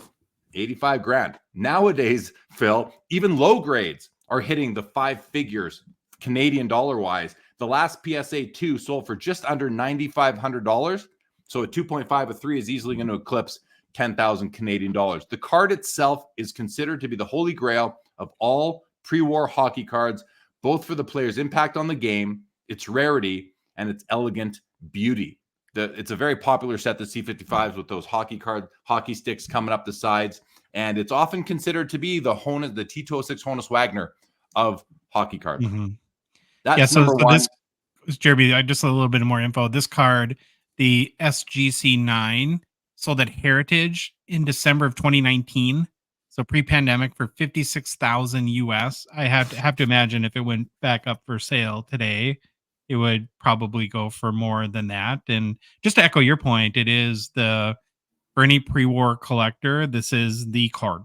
85 grand. Nowadays, Phil, even low grades are hitting the 5 figures Canadian dollar wise. The last PSA 2 sold for just under $9,500. So a 2.5 of 3 is easily going to eclipse 10,000 Canadian dollars. The card itself is considered to be the holy grail of all pre-war hockey cards, both for the player's impact on the game, its rarity, and its elegant beauty. It's a very popular set, the C55s, with those hockey sticks coming up the sides, and it's often considered to be the T206 Honus Wagner of hockey cards. Mm-hmm. That's number one. Jeremy, just a little bit more info. This card, the SGC9, sold at Heritage in December of 2019. So pre-pandemic for $56,000 US. I have to imagine if it went back up for sale today, it would probably go for more than that. And just to echo your point, it is for any pre-war collector, this is the card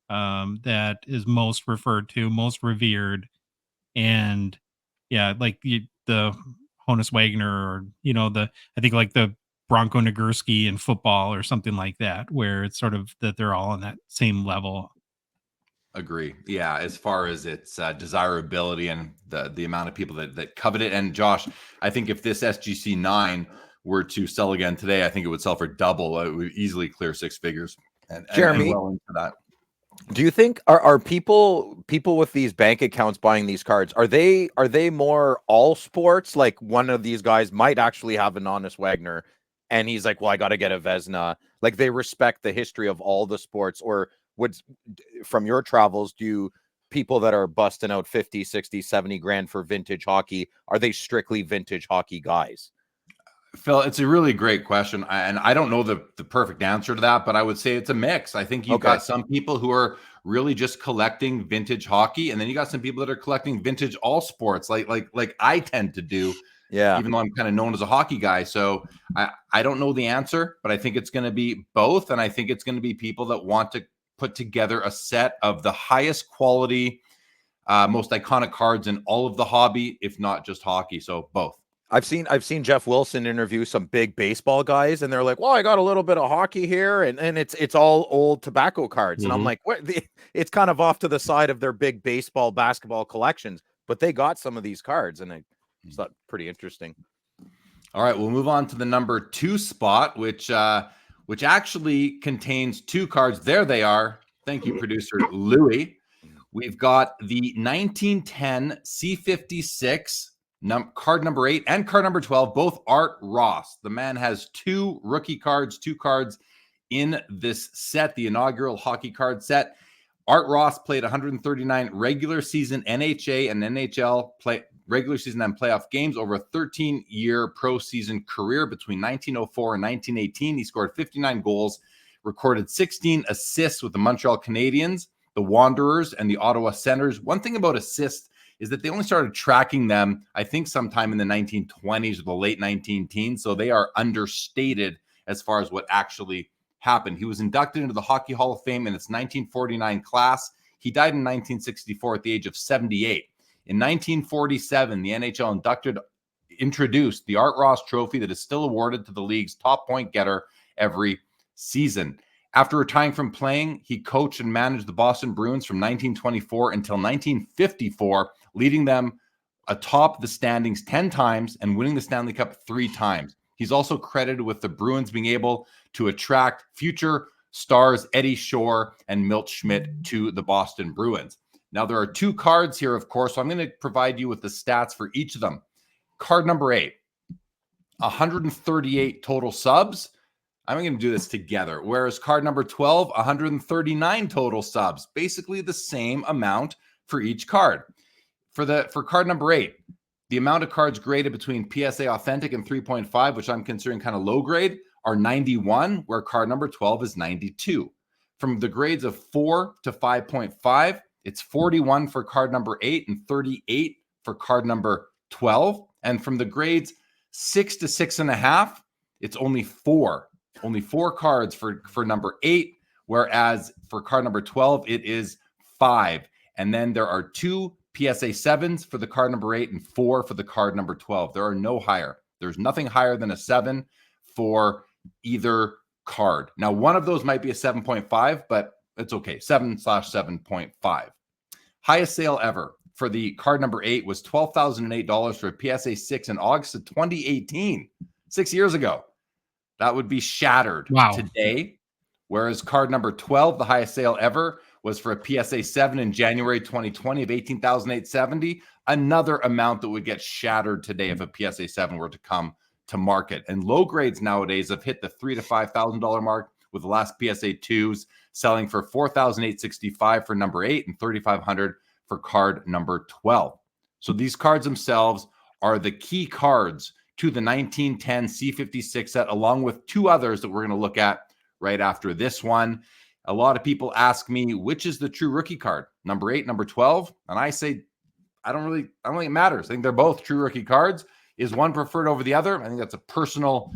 that is most referred to, most revered. And yeah, like the Honus Wagner, or I think like the Bronco Nagurski in football or something like that, where it's sort of that they're all on that same level. Agree. Yeah, as far as its desirability and the amount of people that covet it. And Josh, I think if this SGC 9 were to sell again today, I think it would sell for double. It would easily clear 6 figures. And Jeremy, well into that. Do you think are people with these bank accounts buying these cards, are they more all sports? Like one of these guys might actually have an Honus Wagner and he's like, well, I got to get a Vezina. Like they respect the history of all the sports, or from your travels, do people that are busting out 50, 60, 70 grand for vintage hockey, are they strictly vintage hockey guys? Phil, it's a really great question. And I don't know the perfect answer to that, but I would say it's a mix. I think you've got some people who are really just collecting vintage hockey, and then you got some people that are collecting vintage all sports, like I tend to do. Yeah. Even though I'm kind of known as a hockey guy. So I don't know the answer, but I think it's going to be both. And I think it's going to be people that want to put together a set of the highest quality, most iconic cards in all of the hobby, if not just hockey. So both. I've seen Jeff Wilson interview some big baseball guys, and they're like, well, I got a little bit of hockey here, and it's all old tobacco cards. And I'm like, what? It's kind of off to the side of their big baseball, basketball collections, but they got some of these cards, and I thought pretty interesting. All right, we'll move on to the number 2 spot, which actually contains 2 cards. There they are. Thank you, producer Louie. We've got the 1910 C56. Card number 8 and card number 12, both Art Ross. The man has 2 rookie cards, 2 cards in this set, the inaugural hockey card set. Art Ross played 139 regular season NHA and NHL regular season and playoff games over a 13-year pro season career between 1904 and 1918. He scored 59 goals, recorded 16 assists with the Montreal Canadiens, the Wanderers, and the Ottawa Senators. One thing about assists is that they only started tracking them, I think, sometime in the 1920s or the late 19-teens. So they are understated as far as what actually happened. He was inducted into the Hockey Hall of Fame in its 1949 class. He died in 1964 at the age of 78. In 1947, the NHL introduced the Art Ross Trophy that is still awarded to the league's top point getter every season. After retiring from playing, he coached and managed the Boston Bruins from 1924 until 1954, leading them atop the standings 10 times and winning the Stanley Cup 3 times. He's also credited with the Bruins being able to attract future stars Eddie Shore and Milt Schmidt to the Boston Bruins. Now, there are 2 cards here, of course, so I'm going to provide you with the stats for each of them. Card number 8, 138 total subs. I'm going to do this together. Whereas card number 12, 139 total subs. Basically the same amount for each card. For card number 8, the amount of cards graded between PSA Authentic and 3.5, which I'm considering kind of low grade, are 91, where card number 12 is 92. From the grades of 4 to 5.5, it's 41 for card number 8 and 38 for card number 12. And from the grades 6 to 6.5, it's only 4. Only 4 cards for number 8, whereas for card number 12, it is 5. And then there are 2 PSA 7s for the card number 8 and 4 for the card number 12. There are no higher. There's nothing higher than a 7 for either card. Now, one of those might be a 7.5, but it's okay. 7/7.5. Highest sale ever for the card number 8 was $12,008 for a PSA 6 in August of 2018, 6 years ago. That would be shattered today. Whereas card number 12, the highest sale ever, was for a PSA 7 in January 2020 of 18,870. Another amount that would get shattered today if a PSA 7 were to come to market. And low grades nowadays have hit the $3,000 to $5,000 mark, with the last PSA 2s selling for $4,865 for number 8 and $3,500 for card number 12. So these cards themselves are the key cards to the 1910 C56 set, along with two others that we're going to look at right after this one. A lot of people ask me, which is the true rookie card, number 8, number 12? And I say, I don't think it matters. I think they're both true rookie cards. Is one preferred over the other? I think that's a personal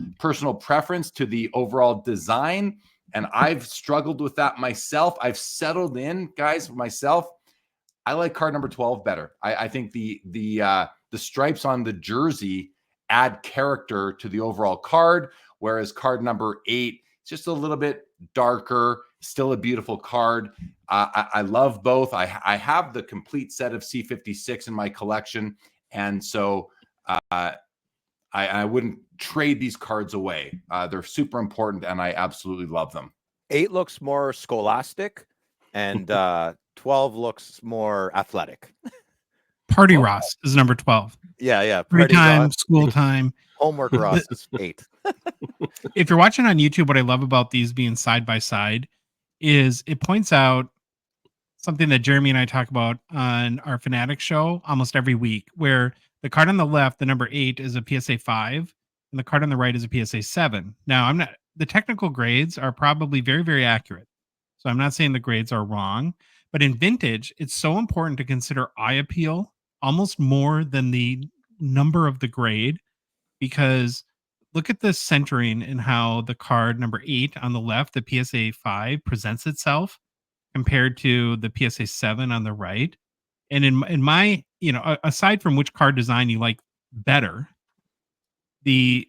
preference to the overall design. And I've struggled with that myself. I've settled in, guys, myself. I like card number 12 better. I think the stripes on the jersey add character to the overall card, whereas card number 8 is just a little bit darker, still a beautiful card. I love both. I have the complete set of C56 in my collection, and so I wouldn't trade these cards away. They're super important, and I absolutely love them. 8 looks more scholastic, and 12 looks more athletic. Party Ross is number 12. Yeah. Free time, Ross. school time. Homework Ross is 8. If you're watching on YouTube, what I love about these being side by side is it points out something that Jeremy and I talk about on our Fanatic show almost every week, where the card on the left, the number 8, is a PSA 5, and the card on the right is a PSA 7. Now, the technical grades are probably very, very accurate. So I'm not saying the grades are wrong, but in vintage, it's so important to consider eye appeal almost more than the number of the grade, because look at the centering and how the card number 8 on the left, the PSA 5, presents itself compared to the PSA 7 on the right. And in my, aside from which card design you like better, the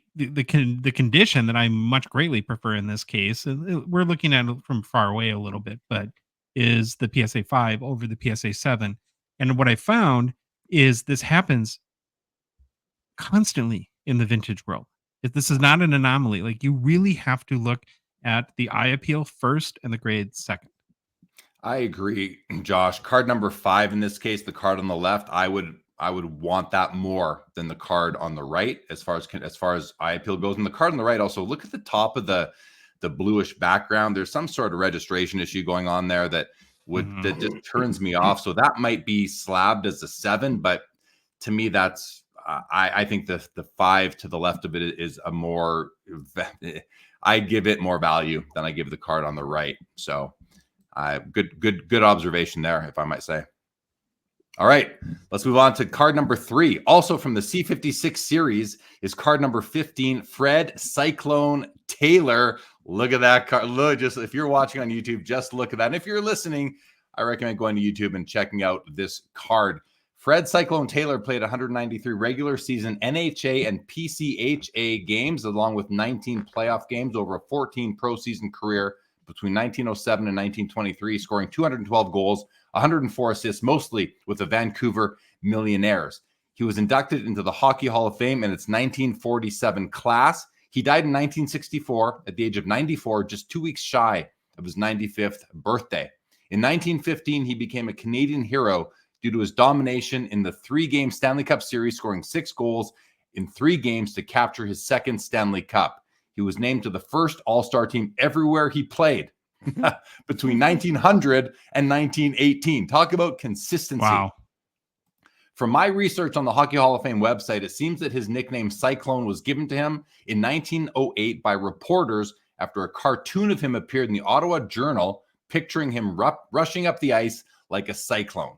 condition that I much greatly prefer in this case, we're looking at it from far away a little bit, but is the PSA 5 over the PSA 7. And what I found is this happens constantly in the vintage world. This is not an anomaly. Like, you really have to look at the eye appeal first and the grade second. I agree, Josh. Card number 5 in this case, the card on the left, I would want that more than the card on the right as far as eye appeal goes. And the card on the right, also look at the top of the bluish background. There's some sort of registration issue going on there that just turns me off. So that might be slabbed as a 7, but to me, that's I think the 5 to the left of it is a more. I give it more value than I give the card on the right. So, good observation there, if I might say. All right, let's move on to card number 3. Also from the C56 series is card number 15, Fred Cyclone Taylor. Look at that card. Look, just if you're watching on YouTube, just look at that. And if you're listening, I recommend going to YouTube and checking out this card. Fred Cyclone Taylor played 193 regular season NHA and PCHA games, along with 19 playoff games over a 14 pro season career between 1907 and 1923, scoring 212 goals, 104 assists, mostly with the Vancouver Millionaires. He was inducted into the Hockey Hall of Fame in its 1947 class. He died in 1964 at the age of 94, just 2 weeks shy of his 95th birthday. In 1915, he became a Canadian hero due to his domination in the 3-game Stanley Cup Series, scoring 6 goals in 3 games to capture his second Stanley Cup. He was named to the first All-Star team everywhere he played between 1900 and 1918. Talk about consistency. Wow. From my research on the Hockey Hall of Fame website, it seems that his nickname Cyclone was given to him in 1908 by reporters after a cartoon of him appeared in the Ottawa Journal, picturing him rushing up the ice like a cyclone.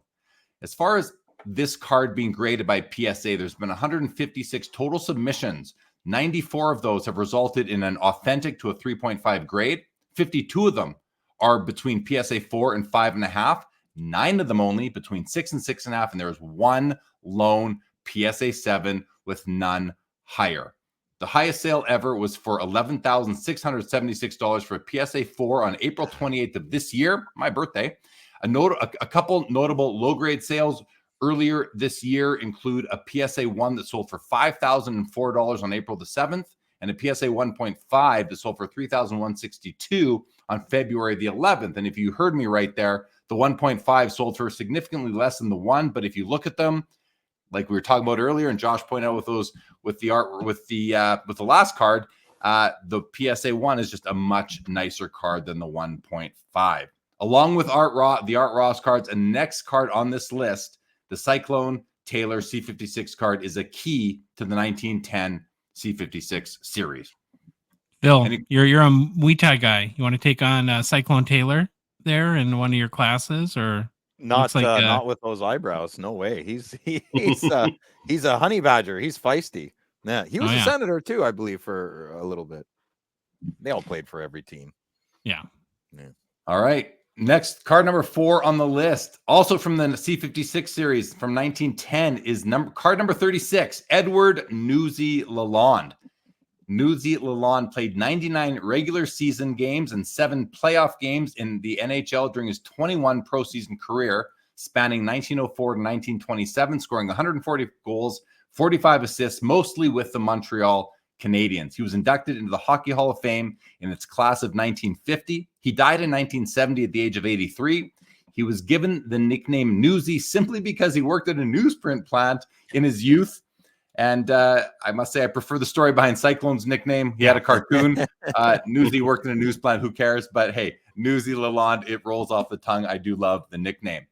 As far as this card being graded by PSA, there's been 156 total submissions. 94 of those have resulted in an authentic to a 3.5 grade. 52 of them are between PSA 4 and 5.5. 9 of them only between 6 and 6.5. And there's one lone PSA 7 with none higher. The highest sale ever was for $11,676 for a PSA 4 on April 28th of this year, my birthday. A couple notable low-grade sales earlier this year include a PSA 1 that sold for $5,004 on April the 7th, and a PSA 1.5 that sold for $3,162 on February the 11th. And if you heard me right there, the 1.5 sold for significantly less than the 1. But if you look at them, like we were talking about earlier, and Josh pointed out with the last card, the PSA 1 is just a much nicer card than the 1.5. Along with the Art Ross cards, and next card on this list, the Cyclone Taylor C56 card is a key to the 1910 C56 series. Bill, you're a Muay Thai guy. You want to take on Cyclone Taylor there in one of your classes, or not with those eyebrows? No way. He's a honey badger. He's feisty. Yeah, he was a senator too, I believe, for a little bit. They all played for every team. Yeah. All right. Next, card number 4 on the list, also from the C56 series from 1910, is card number 36, Edward Newsy Lalonde. Newsy Lalonde played 99 regular season games and 7 playoff games in the NHL during his 21 pro season career, spanning 1904 to 1927, scoring 140 goals, 45 assists, mostly with the Montreal Canadiens. He was inducted into the Hockey Hall of Fame in its class of 1950. He died in 1970 at the age of 83. He was given the nickname Newsy simply because he worked at a newsprint plant in his youth. And I must say, I prefer the story behind Cyclone's nickname. He had a cartoon. Newsy worked in a news plant. Who cares? But hey, Newsy Lalonde, it rolls off the tongue. I do love the nickname.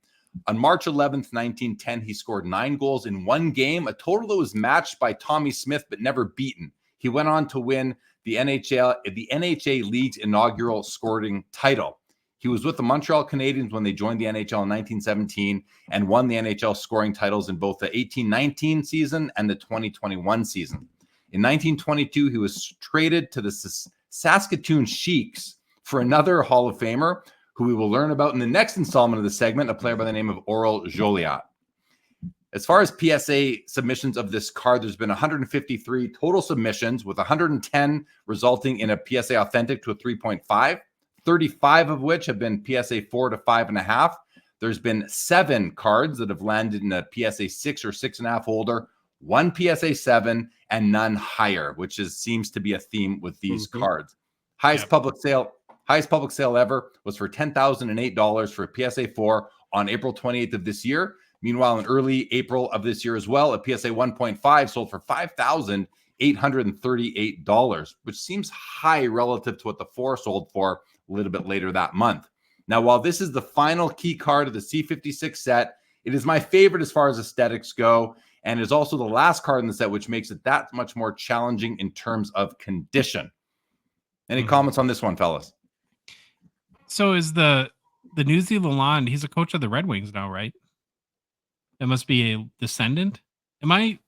On March 11th, 1910, he scored 9 goals in 1 game, a total that was matched by Tommy Smith but never beaten. He went on to win the NHA League's inaugural scoring title. He was with the Montreal Canadiens when they joined the NHL in 1917 and won the NHL scoring titles in both the 18-19 season and the 2021 season. In 1922, he was traded to the Saskatoon Sheiks for another Hall of Famer, who we will learn about in the next installment of the segment, a player by the name of Aurel Joliat. As far as PSA submissions of this card, there's been 153 total submissions, with 110 resulting in a PSA Authentic to a 3.5, 35 of which have been PSA 4 to 5.5. There's been 7 cards that have landed in a PSA 6 or 6.5 holder, 1 PSA 7, and none higher, which seems to be a theme with these cards. Highest public sale ever was for $10,008 for a PSA 4 on April 28th of this year. Meanwhile, in early April of this year as well, a PSA 1.5 sold for $5,838, which seems high relative to what the 4 sold for a little bit later that month. Now, while this is the final key card of the C56 set, it is my favorite as far as aesthetics go, and is also the last card in the set, which makes it that much more challenging in terms of condition. Any comments on this one, fellas? So is the Newsy Lalonde, he's a coach of the Red Wings now, right? It must be a descendant. Am I?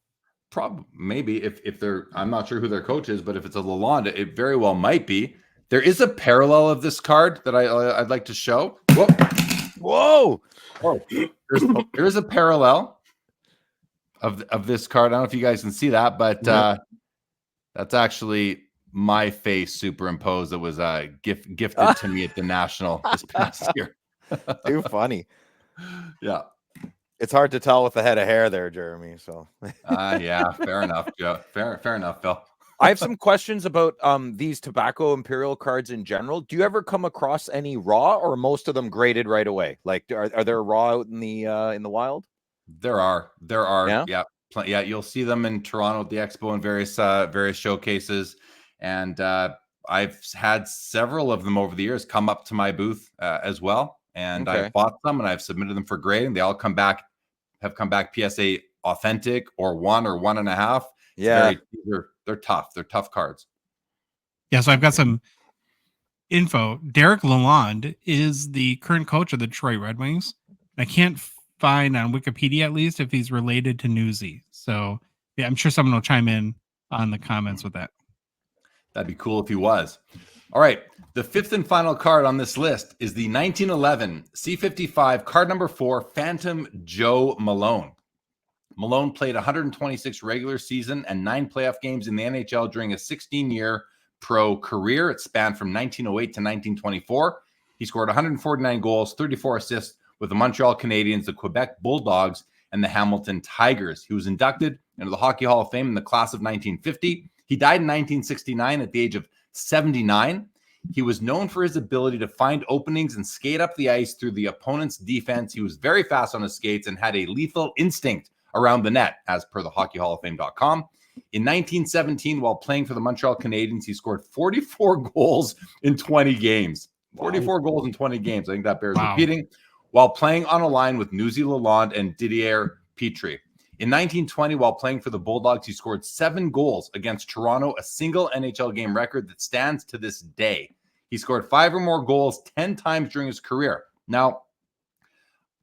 Probably, maybe if they're, I'm not sure who their coach is, but if it's a Lalonde, it very well might be. There is a parallel of this card that I'd like to show. Whoa! Oh, there's a parallel of this card. I don't know if you guys can see that, but that's actually my face superimposed that was gifted to me at the National this past year. Too funny. Yeah. It's hard to tell with the head of hair there, Jeremy. So yeah, fair enough, Joe. Fair enough, Phil. I have some questions about these tobacco imperial cards in general. Do you ever come across any raw, or most of them graded right away? Like, are there raw out in the wild? There are. Yeah. You'll see them in Toronto at the Expo and various showcases, and I've had several of them over the years come up to my booth as well, and I've bought them and I've submitted them for grading. They all have come back PSA Authentic or 1 or 1.5. Yeah, they're tough. They're tough cards. Yeah, so I've got some info. Derek Lalonde is the current coach of the Detroit Red Wings. I can't find on Wikipedia, at least, if he's related to Newsy. So yeah, I'm sure someone will chime in on the comments with that. That'd be cool if he was. All right. The 5th and final card on this list is the 1911 C55 card number 4, Phantom Joe Malone. Malone played 126 regular season and 9 playoff games in the NHL during a 16-year pro career. It spanned from 1908 to 1924. He scored 149 goals, 34 assists with the Montreal Canadiens, the Quebec Bulldogs, and the Hamilton Tigers. He was inducted into the Hockey Hall of Fame in the class of 1950. He died in 1969 at the age of 79. He was known for his ability to find openings and skate up the ice through the opponent's defense. He was very fast on his skates and had a lethal instinct around the net, as per the hockeyhallofame.com. In 1917, while playing for the Montreal Canadiens, he scored 44 goals in 20 games. 44 goals in 20 games. I think that bears repeating. While playing on a line with Newsy Lalonde and Didier Petrie. In 1920, while playing for the Bulldogs, he scored 7 goals against Toronto, a single NHL game record that stands to this day. He scored 5 or more goals 10 times during his career. Now,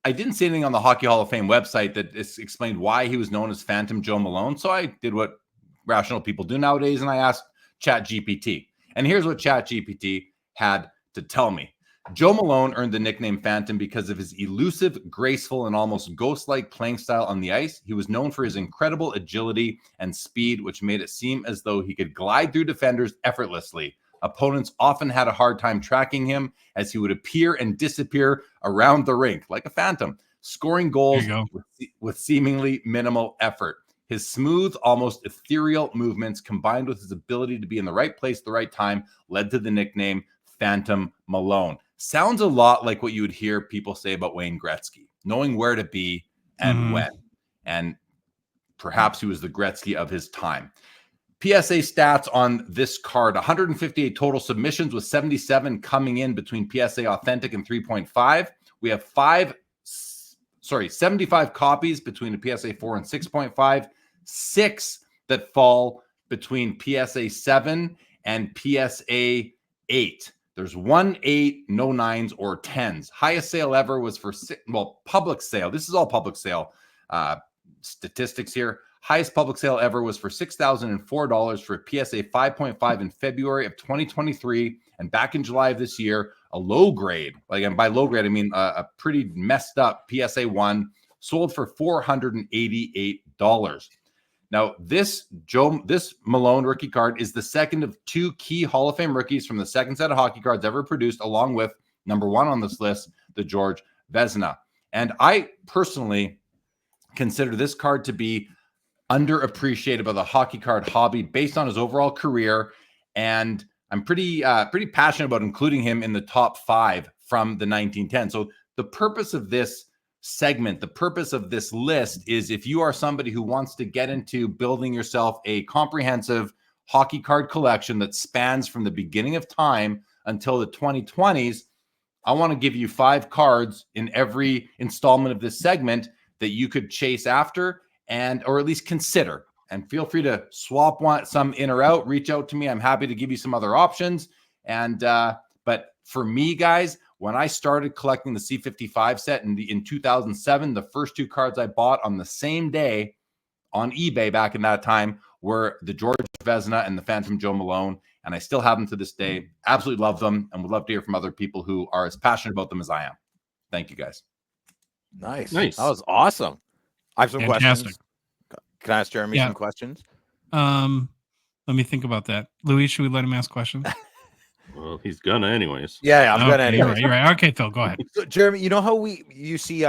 I didn't see anything on the Hockey Hall of Fame website that explained why he was known as Phantom Joe Malone, so I did what rational people do nowadays, and I asked ChatGPT. And here's what ChatGPT had to tell me. Joe Malone earned the nickname Phantom because of his elusive, graceful, and almost ghost-like playing style on the ice. He was known for his incredible agility and speed, which made it seem as though he could glide through defenders effortlessly. Opponents often had a hard time tracking him as he would appear and disappear around the rink like a phantom, scoring goals with seemingly minimal effort. His smooth, almost ethereal movements combined with his ability to be in the right place at the right time led to the nickname Phantom Malone. Sounds a lot like what you would hear people say about Wayne Gretzky, knowing where to be and when. And perhaps he was the Gretzky of his time. PSA stats on this card: 158 total submissions with 77 coming in between PSA Authentic and 3.5. We have 75 copies between the PSA 4 and 6.5, 6 that fall between PSA 7 and PSA 8. There's 1 8, no 9s or 10s. Highest sale ever was for, public sale. This is all public sale statistics here. Highest public sale ever was for $6,004 for PSA 5.5 in February of 2023. And back in July of this year, a low grade, and by low grade, I mean a pretty messed up PSA 1 sold for $488. Now, this Malone rookie card is the second of 2 key Hall of Fame rookies from the second set of hockey cards ever produced, along with number 1 on this list, the George Vezina. And I personally consider this card to be underappreciated by the hockey card hobby based on his overall career. And I'm pretty passionate about including him in the top 5 from the 1910. So the purpose of this segment, the purpose of this list is if you are somebody who wants to get into building yourself a comprehensive hockey card collection that spans from the beginning of time until the 2020s, I want to give you 5 cards in every installment of this segment that you could chase after or at least consider. And feel free to swap some in or out, reach out to me. I'm happy to give you some other options. And but for me, guys, when I started collecting the C55 set in 2007, the first 2 cards I bought on the same day on eBay back in that time were the George Vezina and the Phantom Joe Malone. And I still have them to this day. Absolutely love them, and would love to hear from other people who are as passionate about them as I am. Thank you, guys. Nice. That was awesome. I have some questions. Can I ask Jeremy some questions? Let me think about that. Louis, should we let him ask questions? Well, he's gonna anyways. Yeah, I'm gonna anyways. You're right. Okay, Phil, go ahead. So, Jeremy, you know how you see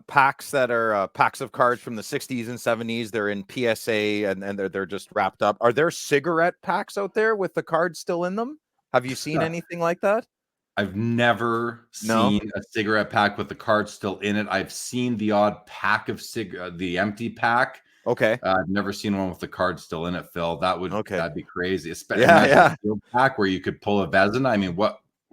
packs that are packs of cards from the 60s and 70s? They're in PSA and they're just wrapped up. Are there cigarette packs out there with the cards still in them? Have you seen anything like that? I've never seen a cigarette pack with the card still in it. I've seen the odd pack of the empty pack. Okay. I've never seen one with the card still in it, Phil. That'd be crazy. Especially a pack where you could pull a Vezina. I mean,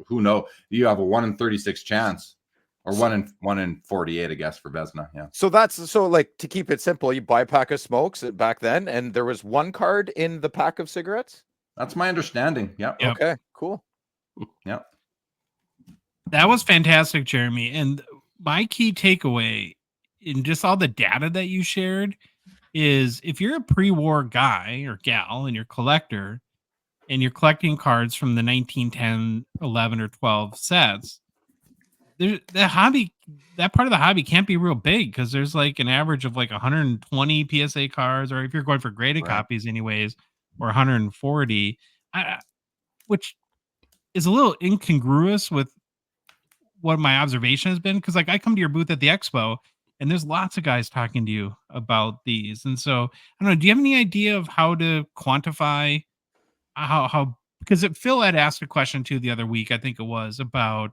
who knows? You have a 1 in 36 chance, or 1 in 48, I guess, for Vezina. Yeah. So to keep it simple, you buy a pack of smokes back then, and there was 1 card in the pack of cigarettes. That's my understanding. Yeah. Yep. Okay. Cool. Yeah. That was fantastic, Jeremy. And my key takeaway in just all the data that you shared is if you're a pre-war guy or gal and you're a collector and you're collecting cards from the 1910, 11, or 12 sets, that part of the hobby can't be real big because there's like an average of like 120 PSA cards, or if you're going for graded copies anyways, or 140, which is a little incongruous with what my observation has been. Because like I come to your booth at the expo and there's lots of guys talking to you about these. And so I don't know, do you have any idea of how to quantify how because Phil had asked a question too the other week, I think it was about,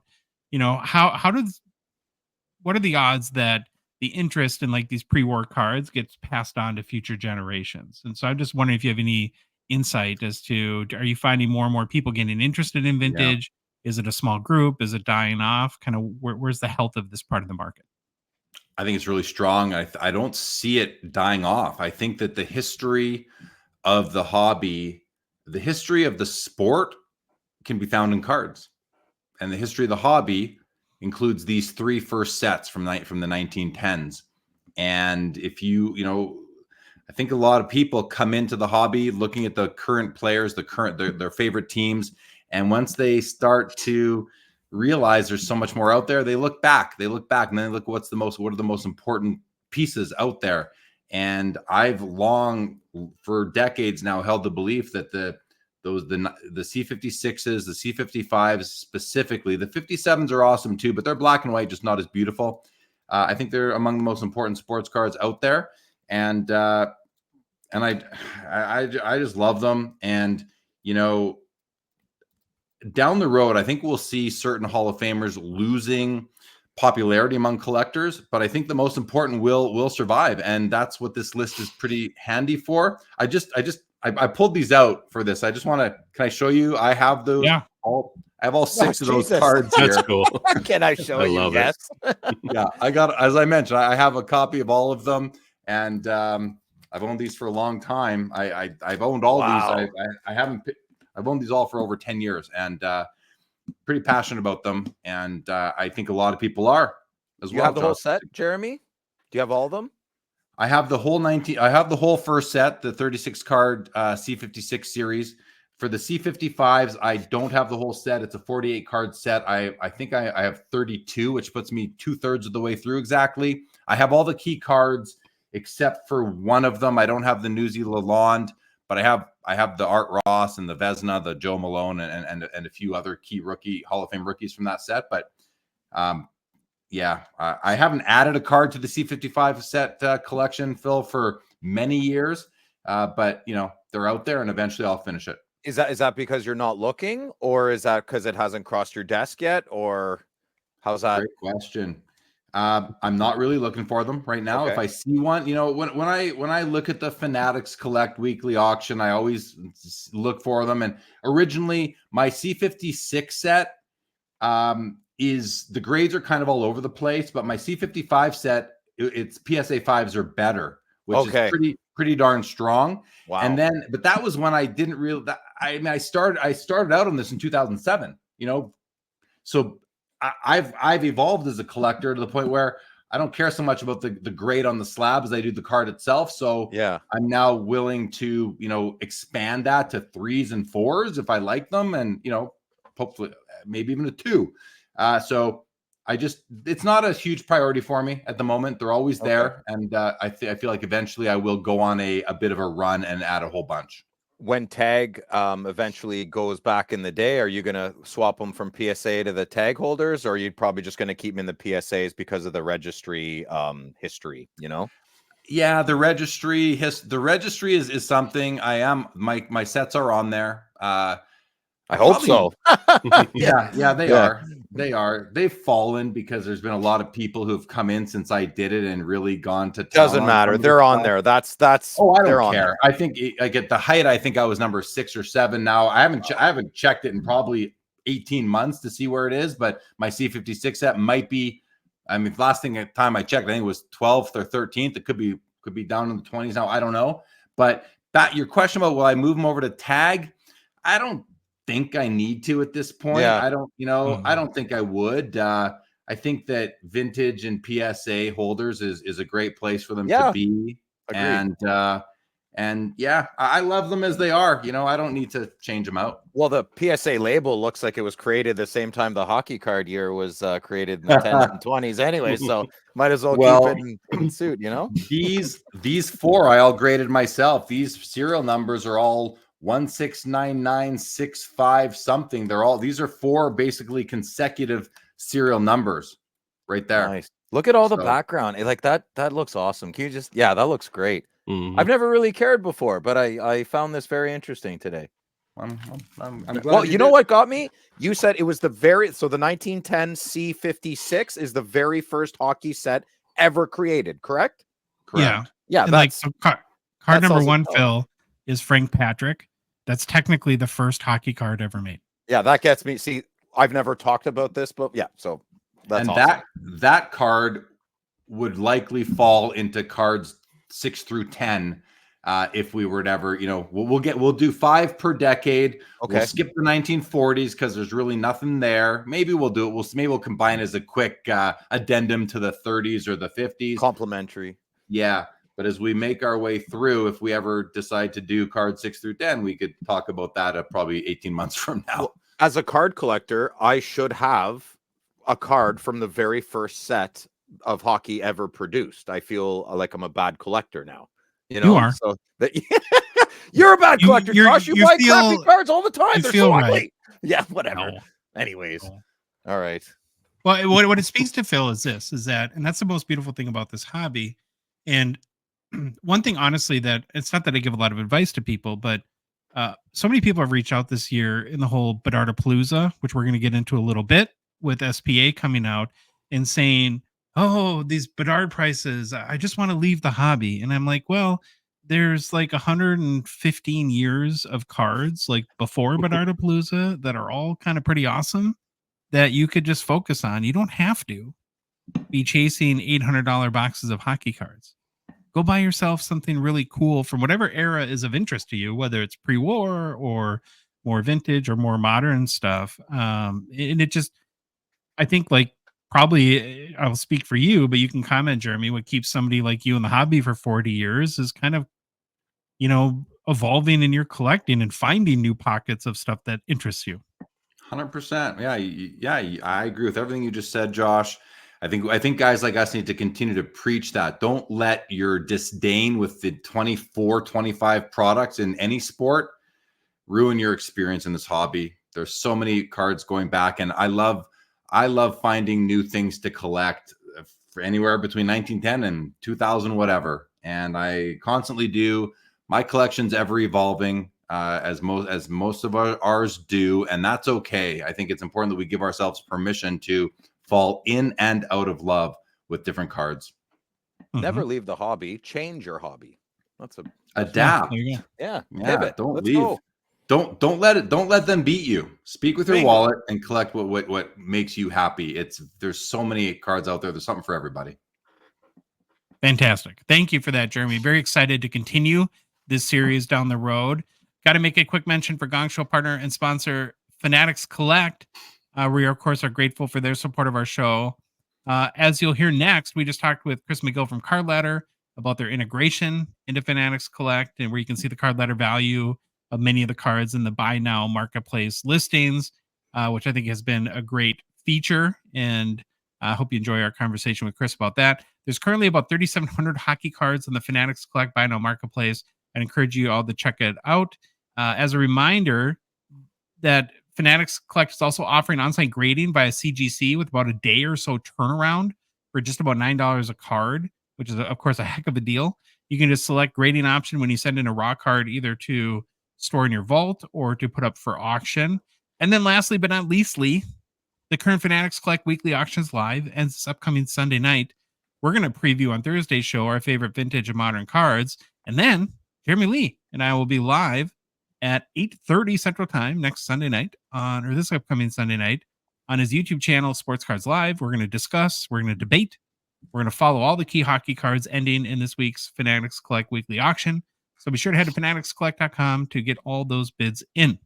what are the odds that the interest in like these pre-war cards gets passed on to future generations? And so I'm just wondering if you have any insight as to, are you finding more and more people getting interested in Yeah. vintage? Is it a small group? Is it dying off? Kind of where's the health of this part of the market? I think it's really strong. I don't see it dying off. I think that the history of the hobby, the history of the sport can be found in cards. And the history of the hobby includes these three first sets from the 1910s. And if I think a lot of people come into the hobby looking at the current players, their favorite teams. And once they start to realize there's so much more out there, they look back and then they look, what are the most important pieces out there? And I've long, for decades now, held the belief that the C56s, the C55s specifically, the 57s are awesome too, but they're black and white, just not as beautiful. I think they're among the most important sports cards out there, and I just love them. And down the road, I think we'll see certain Hall of Famers losing popularity among collectors, but I think the most important will survive, and that's what this list is pretty handy for. I pulled these out for this. I just want to. Can I show you? I have those. Yeah. I have all six of those Jesus. cards here. That's cool. Can I show I you? love it. Yes. Yeah, I got. As I mentioned, I have a copy of all of them, and I've owned these for a long time. I've owned all these. I haven't. I've owned these all for over 10 years, and pretty passionate about them. And I think a lot of people are as well. You have the whole set, Jeremy? Do you have all of them? I have the whole 19. I have the whole first set, the 36 card C56 series. For the C55s, I don't have the whole set. It's a 48 card set. I think I have 32, which puts me 2/3 of the way through exactly. I have all the key cards except for one of them. I don't have the Newsy Lalonde, but I have the Art Ross and the Vezina, the Joe Malone, and a few other key Hall of Fame rookies from that set. But yeah, I haven't added a card to the C55 set collection, Phil, for many years. But they're out there, and eventually I'll finish it. Is that because you're not looking, or is that because it hasn't crossed your desk yet, or how's that? Great question. I'm not really looking for them right now. Okay. If I see one, when I look at the Fanatics Collect weekly auction, I always look for them. And originally, my C56 set is the grades are kind of all over the place, but my C55 set, its PSA 5s are better, which is pretty darn strong. Wow. And then, but that was when I didn't really. I started out on this in 2007. So I've evolved as a collector to the point where I don't care so much about the grade on the slab as I do the card itself. So yeah, I'm now willing to expand that to 3s and 4s if I like them, and hopefully maybe even a 2. So it's not a huge priority for me at the moment. They're always there, and I feel like eventually I will go on a bit of a run and add a whole bunch. When tag eventually goes back in the day, are you going to swap them from PSA to the tag holders, or are you probably just going to keep them in the PSAs because of the registry history, Yeah, the registry is something my sets are on there. I hope so. Yeah, they are. They've fallen because there's been a lot of people who've come in since I did it and really gone to town. Doesn't matter. They're on there. That's. Oh, I don't care. I think like at the height, I think I was number 6 or 7. Now I haven't checked it in probably 18 months to see where it is, but my C56 set might be. I mean, last time I checked, I think it was 12th or 13th. It could be down in the 20s now. I don't know. But your question about will I move them over to tag? I don't think I need to at this point. Yeah. I don't, I don't think I would. I think that vintage and PSA holders is a great place for them to be. Agreed. And yeah, I love them as they are. I don't need to change them out. Well, the PSA label looks like it was created the same time the hockey card year was created in the 10s and 20s anyway, so might as well keep it in suit, These 4 I all graded myself. These serial numbers are all 169965 something. These are 4 basically consecutive serial numbers right there. Nice. Look at all the background. Like that looks awesome. Can you just that looks great. Mm-hmm. I've never really cared before, but I found this very interesting today. I'm glad. Well, you know what got me? You said it was the 1910 C56 is the very first hockey set ever created, correct? Correct. Yeah, And that's so card that number sells one, itself. Phil, is Frank Patrick. That's technically the first hockey card ever made. Yeah, that gets me. See, I've never talked about this, but yeah, so that's and awesome. that card would likely fall into cards 6 through 10 if we were to ever, we'll do 5 per decade. Okay. We'll skip the 1940s because there's really nothing there. Maybe we'll do it. Maybe we'll combine as a quick addendum to the 30s or the 50s. Complimentary. Yeah. But as we make our way through, if we ever decide to do cards 6 through 10, we could talk about that probably 18 months from now. Well, as a card collector, I should have a card from the very first set of hockey ever produced. I feel like I'm a bad collector now. You are. So that you're a bad collector, Josh. You buy crappy cards all the time. They're so ugly. Yeah, whatever. No. Anyways. No. All right. Well, what it speaks to, Phil, is that, and that's the most beautiful thing about this hobby. And one thing, honestly, that it's not that I give a lot of advice to people, but so many people have reached out this year in the whole Bedardapalooza, which we're going to get into a little bit with SPA coming out, and saying, oh, these Bedard prices, I just want to leave the hobby. And I'm like, well, there's like 115 years of cards like before Bedardapalooza that are all kind of pretty awesome that you could just focus on. You don't have to be chasing $800 boxes of hockey cards. Go buy yourself something really cool from whatever era is of interest to you, whether it's pre-war or more vintage or more modern stuff. And it just, I think, like, probably I'll speak for you, but you can comment, Jeremy, what keeps somebody like you in the hobby for 40 years is kind of, evolving in your collecting and finding new pockets of stuff that interests you. 100%. Yeah. I agree with everything you just said, Josh. I think guys like us need to continue to preach that. Don't let your disdain with the 24, 25 products in any sport ruin your experience in this hobby. There's so many cards going back, and I love finding new things to collect for anywhere between 1910 and 2000, whatever. And I constantly do. My collection's ever evolving, as most of ours do, and that's okay. I think it's important that we give ourselves permission to fall in and out of love with different cards. Never leave the hobby. Change your hobby. That's adapt. Yeah. Pivot. Don't Let's leave. Go. Don't let them beat you. Speak with your wallet and collect what makes you happy. There's so many cards out there. There's something for everybody. Fantastic. Thank you for that, Jeremy. Very excited to continue this series down the road. Got to make a quick mention for Gongshow partner and sponsor Fanatics Collect. We, of course, are grateful for their support of our show. As you'll hear next, we just talked with Chris McGill from Card Ladder about their integration into Fanatics Collect, and where you can see the Card Ladder value of many of the cards in the Buy Now marketplace listings, which I think has been a great feature. And I hope you enjoy our conversation with Chris about that. There's currently about 3,700 hockey cards in the Fanatics Collect Buy Now marketplace. I encourage you all to check it out. As a reminder, that Fanatics Collect is also offering on-site grading via CGC with about a day or so turnaround for just about $9 a card, which is, of course, a heck of a deal. You can just select grading option when you send in a raw card, either to store in your vault or to put up for auction. And then lastly, but not leastly, the current Fanatics Collect weekly auctions live ends this upcoming Sunday night. We're going to preview on Thursday's show our favorite vintage and modern cards. And then Jeremy Lee and I will be live at 8:30 Central Time next Sunday night this upcoming Sunday night on his YouTube channel, Sports Cards Live. We're going to discuss, we're going to debate, we're going to follow all the key hockey cards ending in this week's Fanatics Collect weekly auction. So be sure to head to fanaticscollect.com to get all those bids in.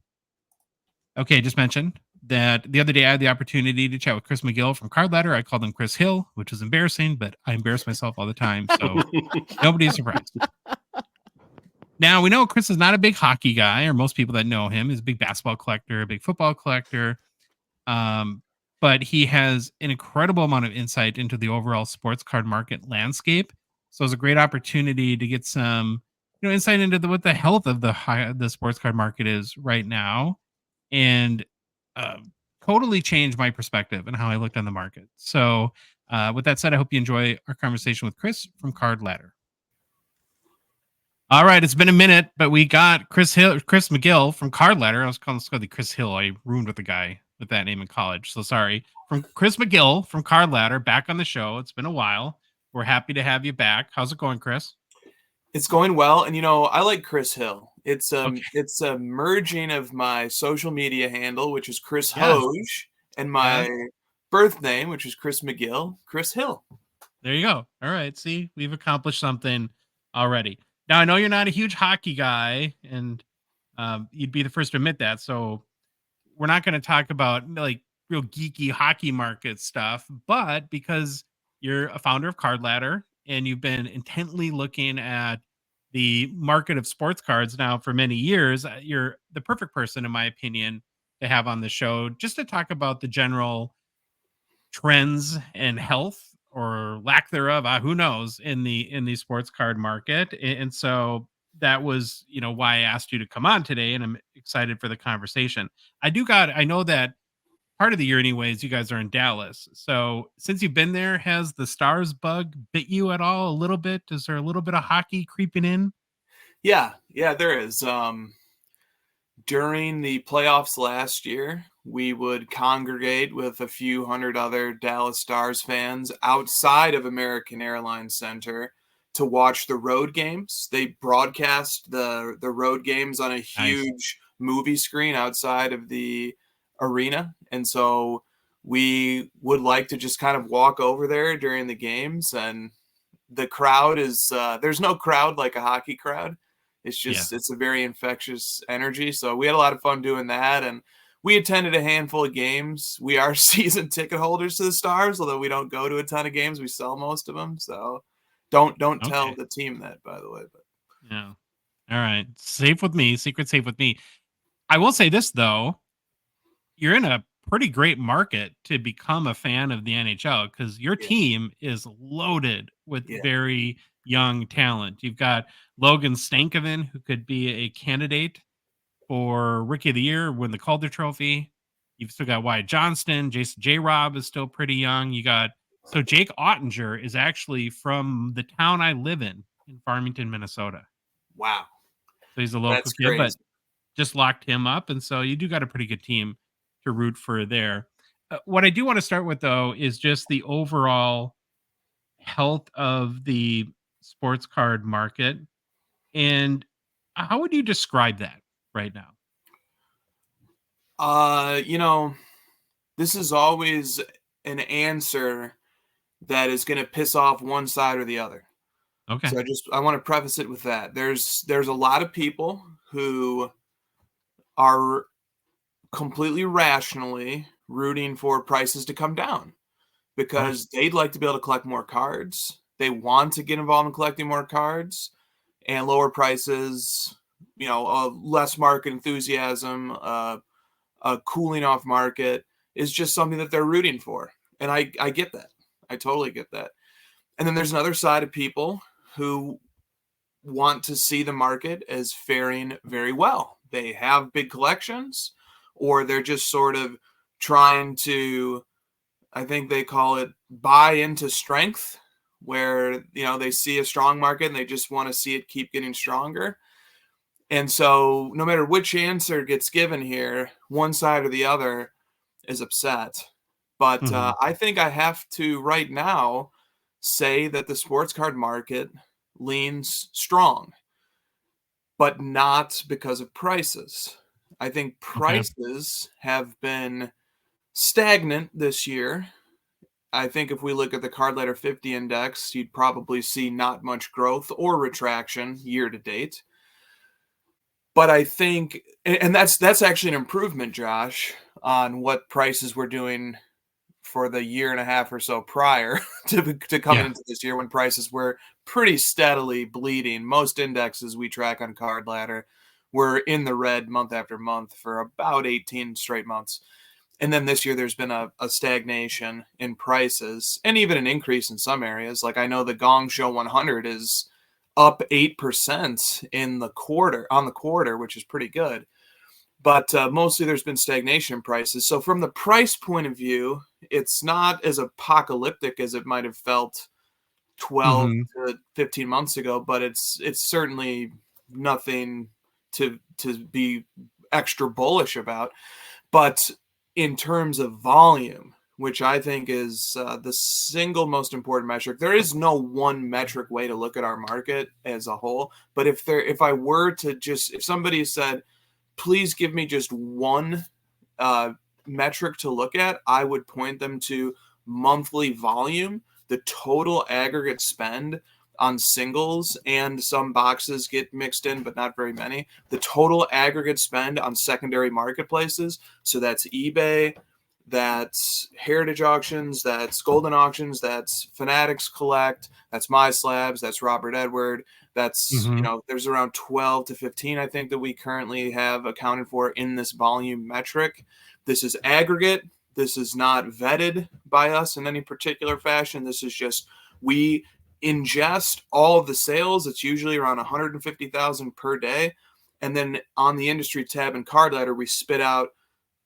Okay, just mentioned that the other day I had the opportunity to chat with Chris McGill from Card Ladder. I called him Chris Hill, which was embarrassing, but I embarrass myself all the time, so nobody's surprised. Now, we know Chris is not a big hockey guy, or most people that know him is a big basketball collector, a big football collector, but he has an incredible amount of insight into the overall sports card market landscape. So it's a great opportunity to get some insight into what the health of the sports card market is right now, and totally changed my perspective and how I looked on the market. So with that said, I hope you enjoy our conversation with Chris from Card Ladder. All right, it's been a minute, but we got Chris McGill from Card Ladder. I was calling the Chris Hill. I roomed with the guy with that name in college, so sorry. From Chris McGill from Card Ladder, back on the show. It's been a while. We're happy to have you back. How's it going, Chris? It's going well, and I like Chris Hill. It's Okay. it's a merging of my social media handle, which is Chris Yes. Hoge, and my birth name, which is Chris McGill, Chris Hill. There you go. All right, see, we've accomplished something already. Now I know you're not a huge hockey guy, and you'd be the first to admit that. So we're not going to talk about like real geeky hockey market stuff, but because you're a founder of Card Ladder and you've been intently looking at the market of sports cards now for many years, you're the perfect person, in my opinion, to have on the show just to talk about the general trends and health or lack thereof, who knows, in the sports card market. And so that was, why I asked you to come on today, and I'm excited for the conversation. I know that part of the year anyways, you guys are in Dallas. So since you've been there, has the Stars bug bit you at all a little bit? Is there a little bit of hockey creeping in? Yeah, there is. During the playoffs last year, we would congregate with a few hundred other Dallas Stars fans outside of American Airlines Center to watch the road games. They broadcast the road games on a huge movie screen outside of the arena. And so we would like to just kind of walk over there during the games, and the crowd is there's no crowd like a hockey crowd. It's just it's a very infectious energy. So we had a lot of fun doing that, and we attended a handful of games. We are season ticket holders to the Stars, although we don't go to a ton of games. We sell most of them. So don't tell the team that, by the way. But yeah. All right. Safe with me. Secret safe with me. I will say this though. You're in a pretty great market to become a fan of the NHL because your team is loaded with very young talent. You've got Logan Stankoven, who could be a candidate for Rookie of the Year, win the Calder Trophy. You've still got Wyatt Johnston. Jason J. Robb is still pretty young. So Jake Ottinger is actually from the town I live in Farmington, Minnesota. Wow. So he's a local kid, but just locked him up. And so you do got a pretty good team to root for there. What I do want to start with, though, is just the overall health of the sports card market. And how would you describe that right now? This is always an answer that is going to piss off one side or the other. Okay. So I want to preface it with that. There's a lot of people who are completely rationally rooting for prices to come down because they'd like to be able to collect more cards. They want to get involved in collecting more cards, and lower prices, less market enthusiasm, a cooling off market is just something that they're rooting for. And I get that. I totally get that. And then there's another side of people who want to see the market as faring very well. They have big collections, or they're just sort of trying to, I think they call it buy into strength, where, they see a strong market and they just want to see it keep getting stronger. And so no matter which answer gets given here, one side or the other is upset. But I think I have to right now say that the sports card market leans strong, but not because of prices. I think prices have been stagnant this year. I think if we look at the Card Ladder 50 index, you'd probably see not much growth or retraction year to date. But I think, and that's actually an improvement, Josh, on what prices were doing for the year and a half or so prior to coming into this year, when prices were pretty steadily bleeding. Most indexes we track on Card Ladder were in the red month after month for about 18 straight months. And then this year there's been a stagnation in prices and even an increase in some areas. Like I know the Gongshow 100 is up 8% on the quarter, which is pretty good. But mostly there's been stagnation in prices. So from the price point of view, it's not as apocalyptic as it might have felt 12 to 15 months ago, but it's certainly nothing to be extra bullish about. But in terms of volume, which I think is the single most important metric, there is no one metric way to look at our market as a whole. But if somebody said, please give me just one metric to look at, I would point them to monthly volume, the total aggregate spend on singles, and some boxes get mixed in, but not very many. The total aggregate spend on secondary marketplaces. So that's eBay, that's Heritage Auctions, that's Golden Auctions, that's Fanatics Collect, that's My Slabs, that's Robert Edward. That's, there's around 12 to 15, I think, that we currently have accounted for in this volume metric. This is aggregate. This is not vetted by us in any particular fashion. This is just, we ingest all of the sales. It's usually around 150,000 per day. And then on the industry tab and card letter, we spit out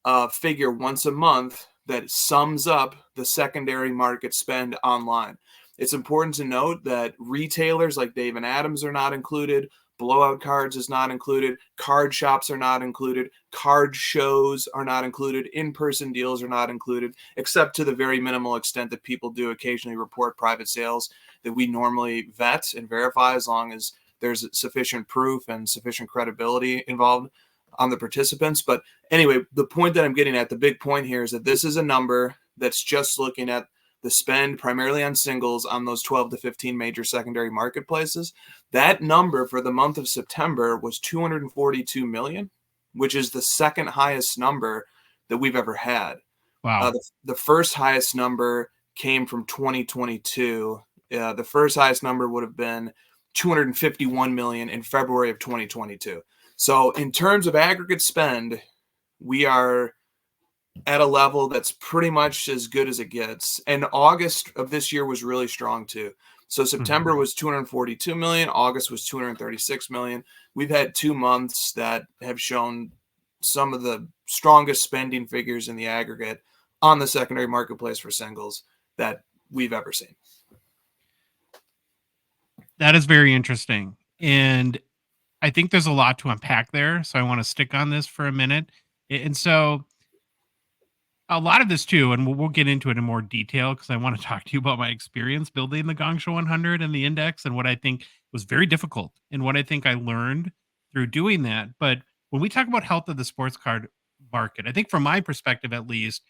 a figure once a month that sums up the secondary market spend online. It's important to note that retailers like Dave and Adams are not included. Blowout Cards is not included. Card shops are not included. Card shows are not included. In-person deals are not included, except to the very minimal extent that people do occasionally report private sales that we normally vet and verify as long as there's sufficient proof and sufficient credibility involved on the participants. But anyway, the point that I'm getting at, the big point here, is that this is a number that's just looking at the spend primarily on singles on those 12 to 15 major secondary marketplaces. That number for the month of September was 242 million, which is the second highest number that we've ever had. Wow. The first highest number came from 2022. The first highest number would have been 251 million in February of 2022. So in terms of aggregate spend, we are at a level that's pretty much as good as it gets. And August of this year was really strong too. So September was 242 million. August was 236 million. We've had 2 months that have shown some of the strongest spending figures in the aggregate on the secondary marketplace for singles that we've ever seen. That is very interesting. And I think there's a lot to unpack there. So I want to stick on this for a minute. And so a lot of this too, and we'll get into it in more detail because I want to talk to you about my experience building the Gongshow 100 and the index and what I think was very difficult and what I think I learned through doing that. But when we talk about health of the sports card market, I think from my perspective, at least,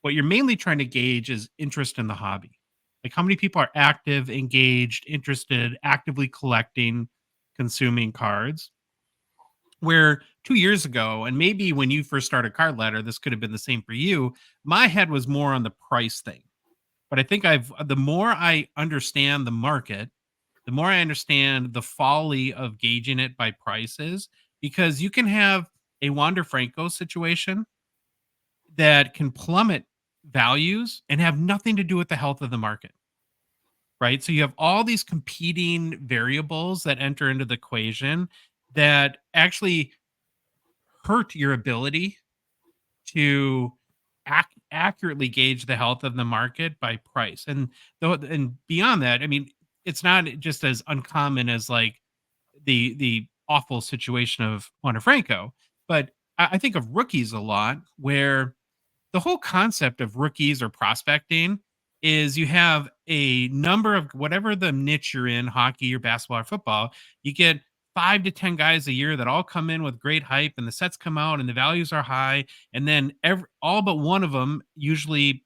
what you're mainly trying to gauge is interest in the hobby. Like how many people are active, engaged, interested, actively collecting, consuming cards. Where 2 years ago, and maybe when you first started Card Ladder, this could have been the same for you. My head was more on the price thing. But I think the more I understand the market, the more I understand the folly of gauging it by prices, because you can have a Wander Franco situation that can plummet values and have nothing to do with the health of the market. Right? So you have all these competing variables that enter into the equation that actually hurt your ability to accurately gauge the health of the market by price. And beyond that, I mean, it's not just as uncommon as like the awful situation of Wander Franco, but I think of rookies a lot, where the whole concept of rookies or prospecting is you have a number of whatever the niche you're in, hockey or basketball or football, you get 5 to 10 guys a year that all come in with great hype and the sets come out and the values are high. And then all but one of them usually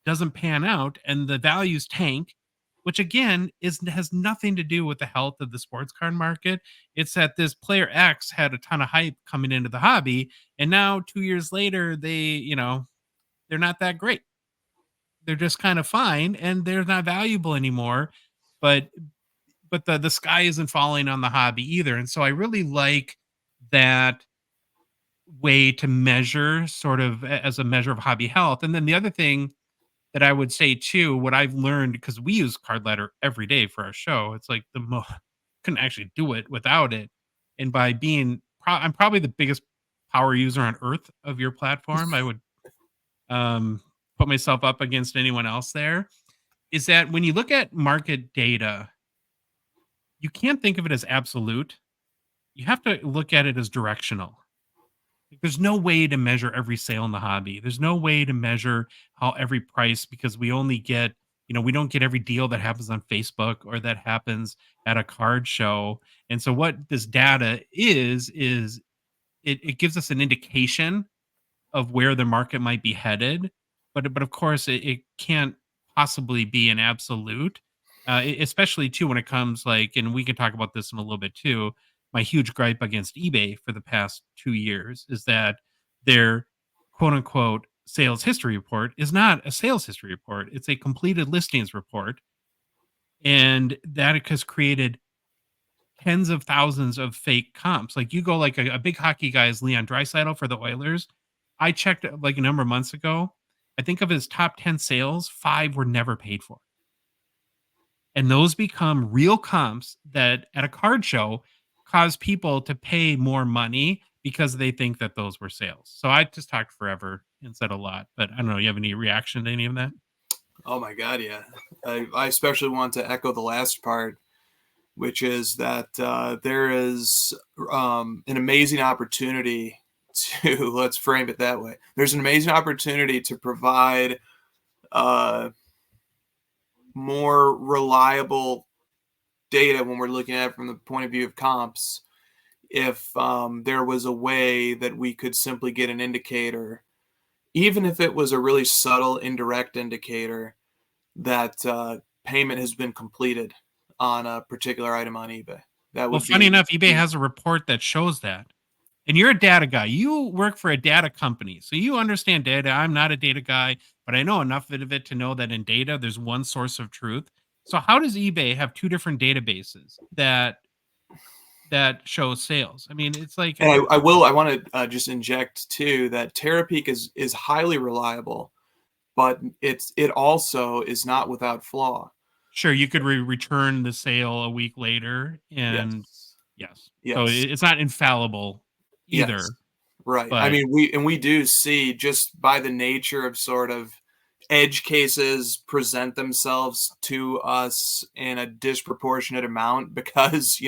doesn't pan out and the values tank, which again has nothing to do with the health of the sports card market. It's that this player X had a ton of hype coming into the hobby. And now 2 years later, they're not that great. They're just kind of fine and they're not valuable anymore. But the sky isn't falling on the hobby either. And so I really like that way to measure, sort of as a measure of hobby health. And then the other thing that I would say too, what I've learned, because we use Card Ladder every day for our show, it's like couldn't actually do it without it. And by being, I'm probably the biggest power user on earth of your platform. I would put myself up against anyone else there. is that when you look at market data, you can't think of it as absolute. You have to look at it as directional. There's no way to measure every sale in the hobby. There's no way to measure how every price, because we only get, we don't get every deal that happens on Facebook or that happens at a card show. And so what this data is it gives us an indication of where the market might be headed, but of course it can't possibly be an absolute, especially too when it comes and we can talk about this in a little bit too. My huge gripe against eBay for the past 2 years is that their quote unquote sales history report is not a sales history report; it's a completed listings report, and that has created tens of thousands of fake comps. Like you go a big hockey guy is Leon Draisaitl for the Oilers. I checked a number of months ago. I think of his top 10 sales, 5 were never paid for. And those become real comps that at a card show cause people to pay more money because they think that those were sales. So I just talked forever and said a lot, but I don't know. You have any reaction to any of that? Oh my God, yeah. I especially want to echo the last part, which is that there is an amazing opportunity to, let's frame it that way. There's an amazing opportunity to provide more reliable data when we're looking at it from the point of view of comps. If there was a way that we could simply get an indicator, even if it was a really subtle indirect indicator, that payment has been completed on a particular item on eBay. That would funny enough, eBay has a report that shows that. And you're a data guy. You work for a data company, so you understand data. I'm not a data guy, but I know enough of it to know that in data, there's one source of truth. So how does eBay have 2 different databases that show sales? I mean, it's like, and I want to just inject too that Terapeak is highly reliable, but it also is not without flaw. Sure, you could return the sale a week later, and yes. So it's not infallible either. Yes. Right. But I mean, we do see, just by the nature of sort of edge cases present themselves to us in a disproportionate amount, because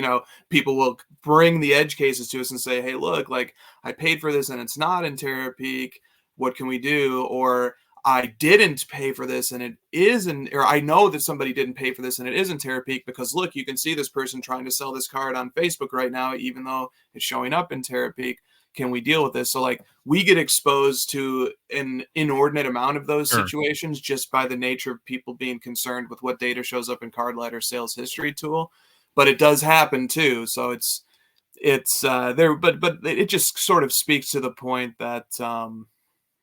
people will bring the edge cases to us and say, hey, look, I paid for this and it's not in Terapeak, what can we do? Or I didn't pay for this and it isn't, or I know that somebody didn't pay for this and it isn't Terapeak, because look, you can see this person trying to sell this card on Facebook right now, even though it's showing up in Terapeak. Can we deal with this? So we get exposed to an inordinate amount of those situations just by the nature of people being concerned with what data shows up in Cardlight or sales history tool. But it does happen too. So it's there, but it just sort of speaks to the point that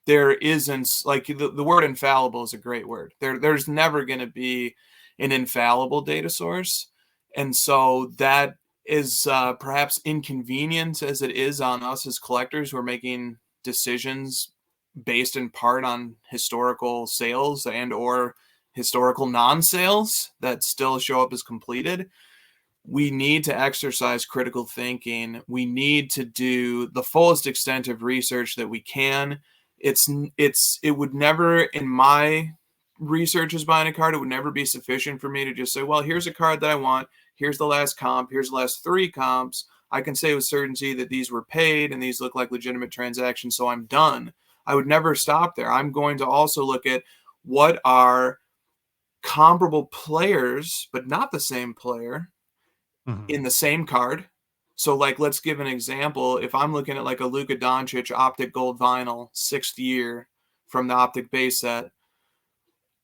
there isn't, the word infallible is a great word. There's never going to be an infallible data source. And so that is perhaps inconvenient as it is on us as collectors who are making decisions based in part on historical sales and or historical non-sales that still show up as completed. We need to exercise critical thinking. We need to do the fullest extent of research that we can. It would never, in my research as buying a card, it would never be sufficient for me to just say, well, here's a card that I want. Here's the last comp. Here's the last 3 comps. I can say with certainty that these were paid and these look like legitimate transactions, so I'm done. I would never stop there. I'm going to also look at what are comparable players, but not the same player, in the same card. So let's give an example. If I'm looking at a Luka Doncic Optic Gold Vinyl 6th year from the Optic base set,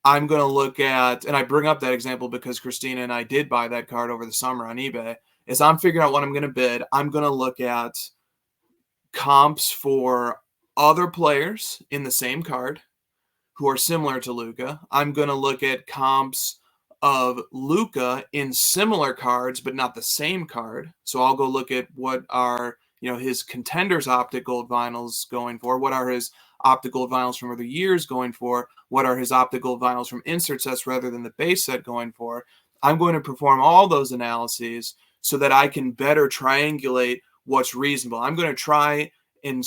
I'm going to look at, and I bring up that example because Christina and I did buy that card over the summer on eBay. As I'm figuring out what I'm going to bid, I'm going to look at comps for other players in the same card who are similar to Luka. I'm going to look at comps of Luka in similar cards, but not the same card. So I'll go look at what are, his contenders Optic Gold Vinyls going for, what are his Optic Gold Vinyls from other years going for, what are his Optic Gold Vinyls from insert sets rather than the base set going for. I'm going to perform all those analyses so that I can better triangulate what's reasonable. I'm going to try and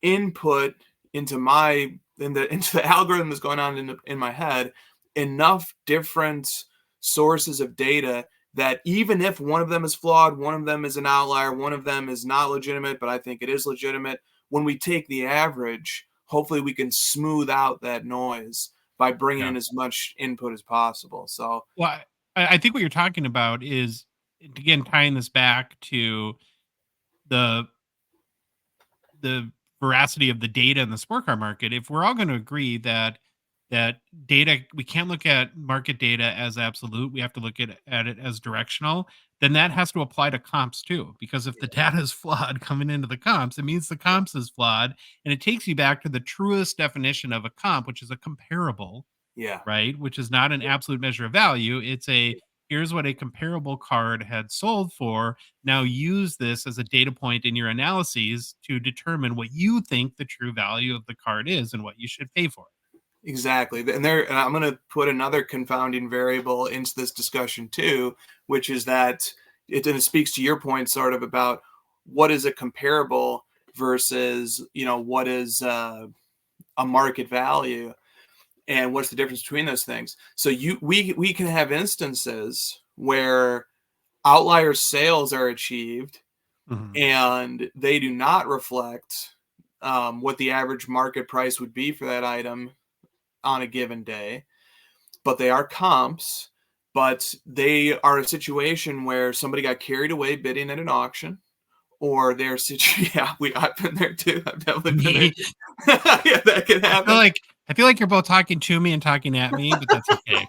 input into the algorithm that's going on in my head enough different sources of data that even if one of them is flawed, one of them is an outlier, one of them is not legitimate, but I think it is legitimate, when we take the average, hopefully we can smooth out that noise by bringing in as much input as possible. So, well, I think what you're talking about is, again, tying this back to the veracity of the data in the sport car market. If we're all going to agree that data, we can't look at market data as absolute, we have to look at it as directional, then that has to apply to comps too. Because if the data is flawed coming into the comps, it means the comps is flawed. And it takes you back to the truest definition of a comp, which is a comparable, yeah, right? Which is not an absolute measure of value. It's here's what a comparable card had sold for. Now use this as a data point in your analyses to determine what you think the true value of the card is and what you should pay for it. exactly. And I'm going to put another confounding variable into this discussion too, which is that it speaks to your point sort of about what is a comparable versus, what is a market value. And what's the difference between those things? So we can have instances where outlier sales are achieved and they do not reflect what the average market price would be for that item on a given day, but they are comps, but they are a situation where somebody got carried away bidding at an auction, or they're I've been there too. I've definitely been there too. Yeah, that can happen. I feel like you're both talking to me and talking at me, but that's okay.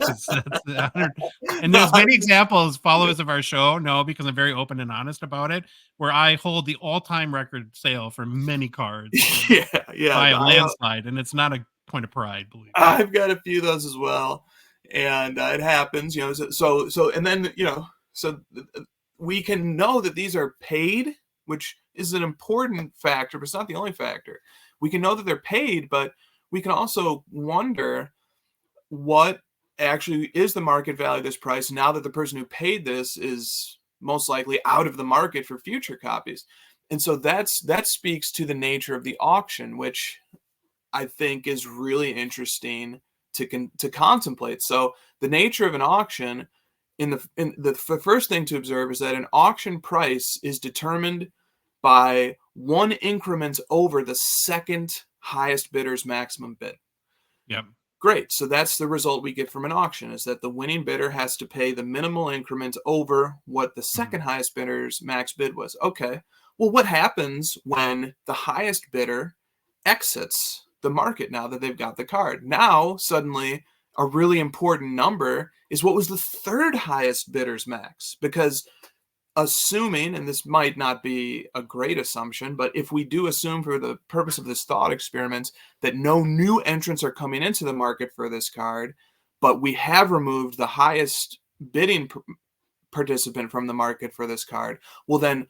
And there's many examples, followers of our show know, because I'm very open and honest about it, where I hold the all-time record sale for many cards by a landslide, and it's not a point of pride, believe me. I've got a few of those as well, and it happens, so and then, so we can know that these are paid, which is an important factor, but it's not the only factor. We can know that they're paid, but we can also wonder what actually is the market value of this price now that the person who paid this is most likely out of the market for future copies. And so that speaks to the nature of the auction, which I think is really interesting to contemplate. So the nature of an auction, the first thing to observe is that an auction price is determined by one increment over the second highest bidder's maximum bid. Yep. Great. So that's the result we get from an auction, is that the winning bidder has to pay the minimal increment over what the second highest bidder's max bid was. Okay. Well, what happens when the highest bidder exits the market now that they've got the card? Now, suddenly, a really important number is what was the third highest bidder's max, because assuming, and this might not be a great assumption, but if we do assume for the purpose of this thought experiment that no new entrants are coming into the market for this card, but we have removed the highest bidding participant from the market for this card, well then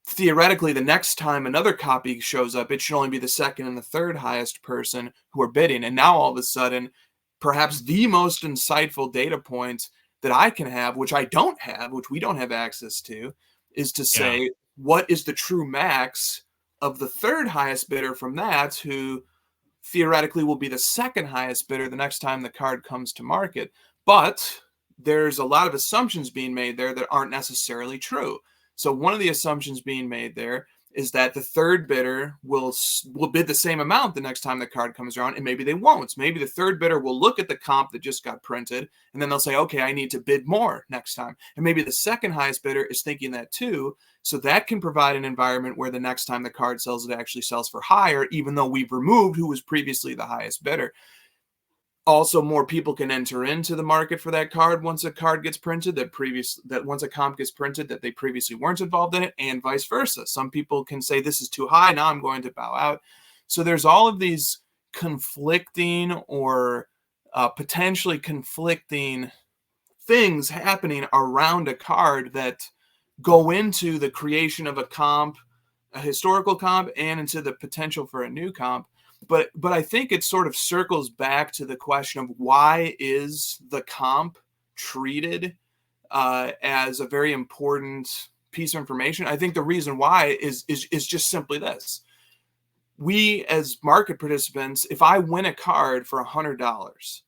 theoretically the next time another copy shows up, it should only be the second and the third highest person who are bidding. And now all of a sudden, perhaps the most insightful data point that I can have, which I don't have, which we don't have access to, is to say, what is the true max of the third highest bidder from that, who theoretically will be the second highest bidder the next time the card comes to market. But there's a lot of assumptions being made there that aren't necessarily true. So one of the assumptions being made there is that the third bidder will bid the same amount the next time the card comes around, and maybe they won't. Maybe the third bidder will look at the comp that just got printed, and then they'll say, okay, I need to bid more next time. And maybe the second highest bidder is thinking that too. So that can provide an environment where the next time the card sells, it actually sells for higher, even though we've removed who was previously the highest bidder. Also, more people can enter into the market for that card once a card gets printed, that once a comp gets printed that they previously weren't involved in it, and vice versa. Some people can say, this is too high, now I'm going to bow out. So there's all of these conflicting or potentially conflicting things happening around a card that go into the creation of a comp, a historical comp, and into the potential for a new comp. But I think it sort of circles back to the question of, why is the comp treated as a very important piece of information? I think the reason why is just simply this. We, as market participants, if I win a card for $100,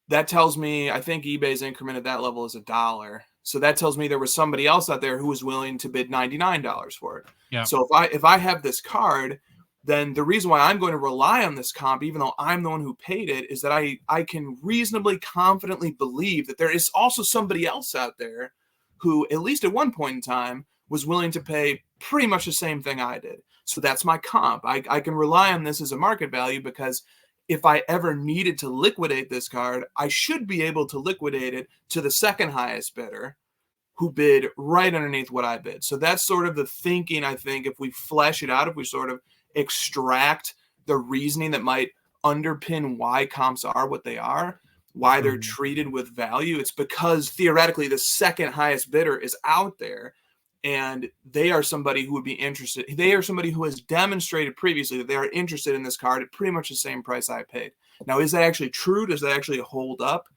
that tells me, I think eBay's increment at that level is $1. So that tells me there was somebody else out there who was willing to bid $99 for it. Yeah. So if I have this card, then the reason why I'm going to rely on this comp, even though I'm the one who paid it, is that I can reasonably confidently believe that there is also somebody else out there who, at least at one point in time, was willing to pay pretty much the same thing I did. So that's my comp. I can rely on this as a market value, because if I ever needed to liquidate this card, I should be able to liquidate it to the second highest bidder, who bid right underneath what I bid. So that's sort of the thinking, I think, if we flesh it out, if we sort of extract the reasoning that might underpin why comps are what they are, why they're treated with value. It's because theoretically the second highest bidder is out there, and they are somebody who would be interested. They are somebody who has demonstrated previously that they are interested in this card at pretty much the same price I paid. Now, is that actually true? Does that actually hold up?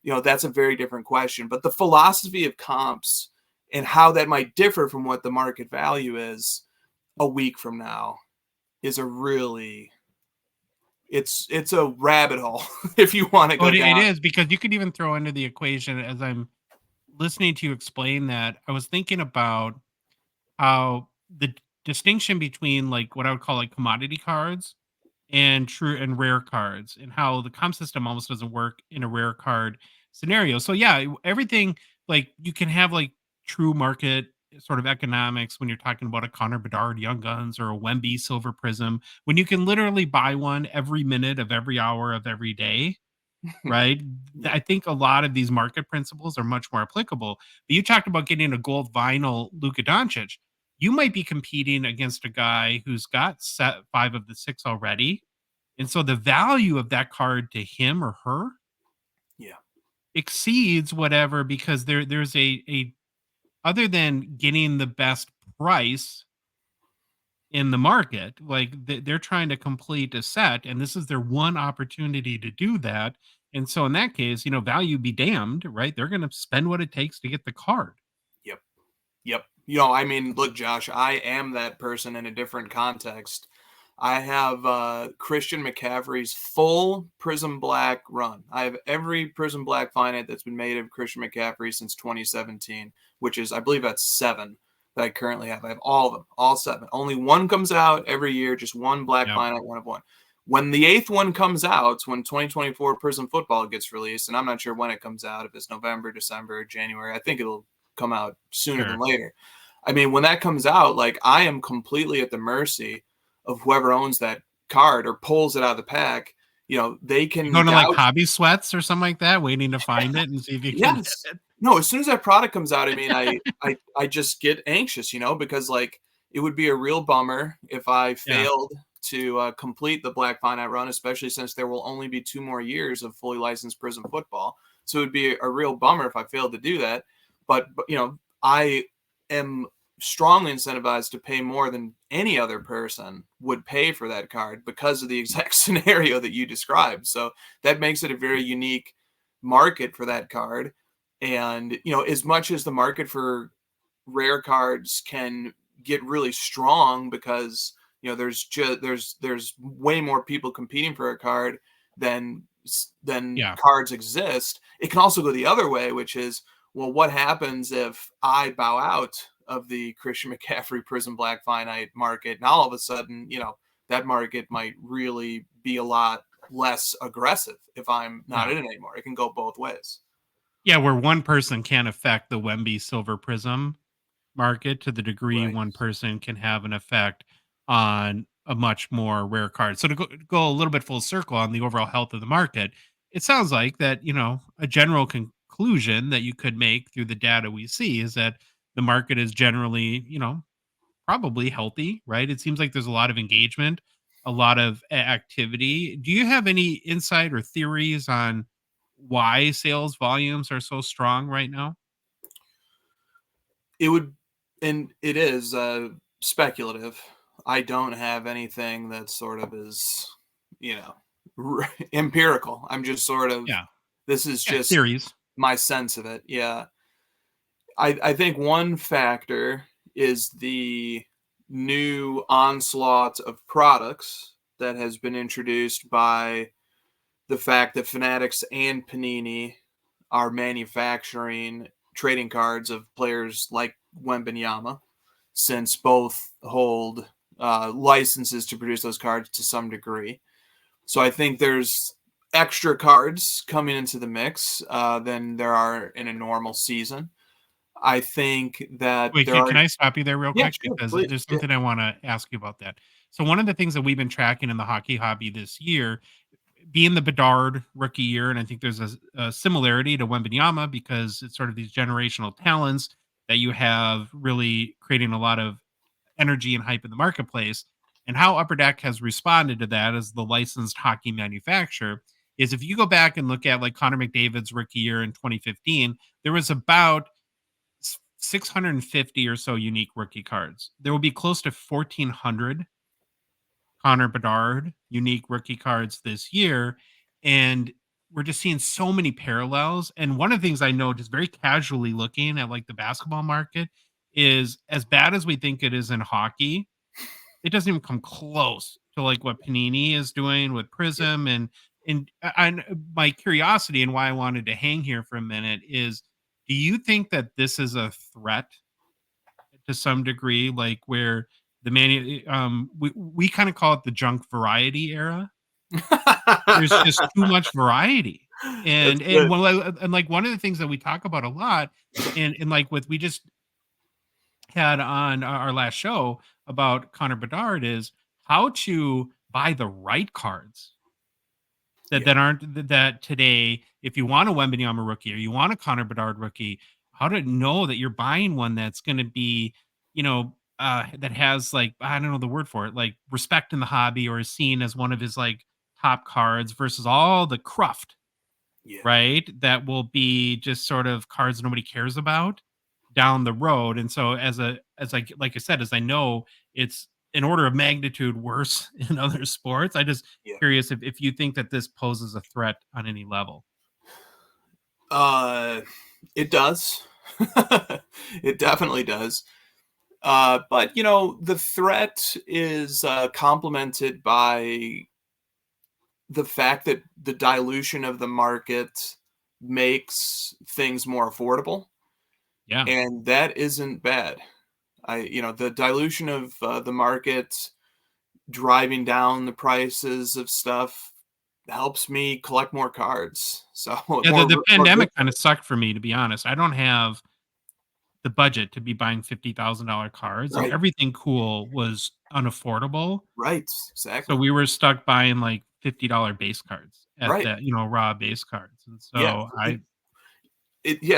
That's a very different question. But the philosophy of comps and how that might differ from what the market value is a week from now is a really, it's a rabbit hole if you want to go down. It is, because you could even throw into the equation, as I'm listening to you explain that, I was thinking about how the distinction between like what I would call like commodity cards and true and rare cards, and how the comp system almost doesn't work in a rare card scenario. So yeah, everything, like you can have like true market sort of economics when you're talking about a Connor Bedard Young Guns or a Wemby Silver Prism, when you can literally buy one every minute of every hour of every day, right? Yeah. I think a lot of these market principles are much more applicable. But you talked about getting a gold vinyl Luka Doncic. You might be competing against a guy who's got 5 of the 6 already. And so the value of that card to him or her exceeds whatever, because there's a other than getting the best price in the market, like they're trying to complete a set, and this is their one opportunity to do that. And so in that case, value be damned, right? They're going to spend what it takes to get the card. Yep. I mean, look, Josh, I am that person in a different context. I have Christian McCaffrey's full Prism Black run. I have every Prism Black finite that's been made of Christian McCaffrey since 2017, which is, I believe that's 7 that I currently have. I have all of them, all 7. Only one comes out every year, just one black finite, one of one. When the 8th one comes out, when 2024 Prism Football gets released, and I'm not sure when it comes out, if it's November, December, January, I think it'll come out sooner than later. I mean, when that comes out, like, I am completely at the mercy of whoever owns that card or pulls it out of the pack. They can go to like Hobby Sweats or something like that, waiting to find it and see if you can get it. No, as soon as that product comes out, I mean, I just get anxious, because like it would be a real bummer if I failed to complete the Black Finite run, especially since there will only be 2 more years of fully licensed Prism football. So it would be a real bummer if I failed to do that. But I am strongly incentivized to pay more than any other person would pay for that card because of the exact scenario that you described. So that makes it a very unique market for that card. And, as much as the market for rare cards can get really strong because, there's way more people competing for a card than cards exist, it can also go the other way, which is, well, what happens if I bow out of the Christian McCaffrey Prism Black Finite market? Now all of a sudden, that market might really be a lot less aggressive if I'm not in it anymore. It can go both ways. Yeah, where one person can affect the Wemby Silver Prism market to the degree one person can have an effect on a much more rare card. So to go a little bit full circle on the overall health of the market, it sounds like that, a general conclusion that you could make through the data we see is that the market is generally, probably healthy, right? It seems like there's a lot of engagement, a lot of activity. Do you have any insight or theories on why sales volumes are so strong right now? It is speculative. I don't have anything that sort of is, empirical. I'm just sort of, this is just theories. My sense of it. Yeah. I think one factor is the new onslaught of products that has been introduced by the fact that Fanatics and Panini are manufacturing trading cards of players like Wembanyama, since both hold licenses to produce those cards to some degree. So I think there's extra cards coming into the mix than there are in a normal season. I think that Wait, can I stop you there real Yeah, quick? sure, Because please. there's something I want to ask you about that. So one of the things that we've been tracking in the hockey hobby this year, being the Bedard rookie year, and I think there's a similarity to Wembanyama because it's sort of these generational talents that you have really creating a lot of energy and hype in the marketplace. And how Upper Deck has responded to that as the licensed hockey manufacturer is if you go back and look at like Connor McDavid's rookie year in 2015, there was about 650 or so unique rookie cards. There will be close to 1,400 Connor Bedard unique rookie cards this year. And we're just seeing so many parallels. And one of the things I know, just very casually looking at like the basketball market, is as bad as we think it is in hockey, it doesn't even come close to like what Panini is doing with Prism. And my curiosity and why I wanted to hang here for a minute is, do you think that this is a threat to some degree, like where we kind of call it the junk variety era? There's just too much variety. And like one of the things that we talk about a lot, and like with we just had on our last show about Connor Bedard, is how to buy the right cards that aren't that today. If you want a Wembanyama rookie or you want a Connor Bedard rookie, how to know that you're buying one that's going to be, that has like, I don't know the word for it, like respect in the hobby or is seen as one of his like top cards versus all the cruft, right? That will be just sort of cards nobody cares about down the road. And so as I said, as I know, it's an order of magnitude worse in other sports. I just curious if you think that this poses a threat on any level. It does. It definitely does. But the threat is complemented by the fact that the dilution of the market makes things more affordable. Yeah. And that isn't bad. The dilution of the market driving down the prices of stuff helps me collect more cards. So the pandemic kind of sucked for me, to be honest. I don't have the budget to be buying $50,000 cards, and everything cool was unaffordable. Right, exactly. So we were stuck buying like $50 base cards at that, raw base cards. And so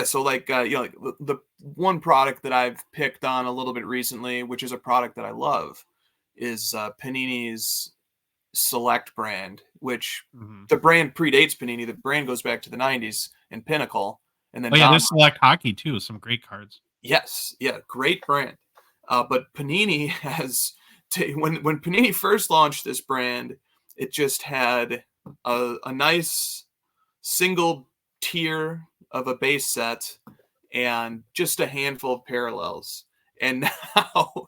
so like like the one product that I've picked on a little bit recently, which is a product that I love, is Panini's Select brand, which the brand predates Panini. The brand goes back to the 90s and Pinnacle. And then there's Select Hockey too, some great cards. Yes, great brand. But Panini has when Panini first launched this brand, it just had a nice single tier of a base set and just a handful of parallels. And now,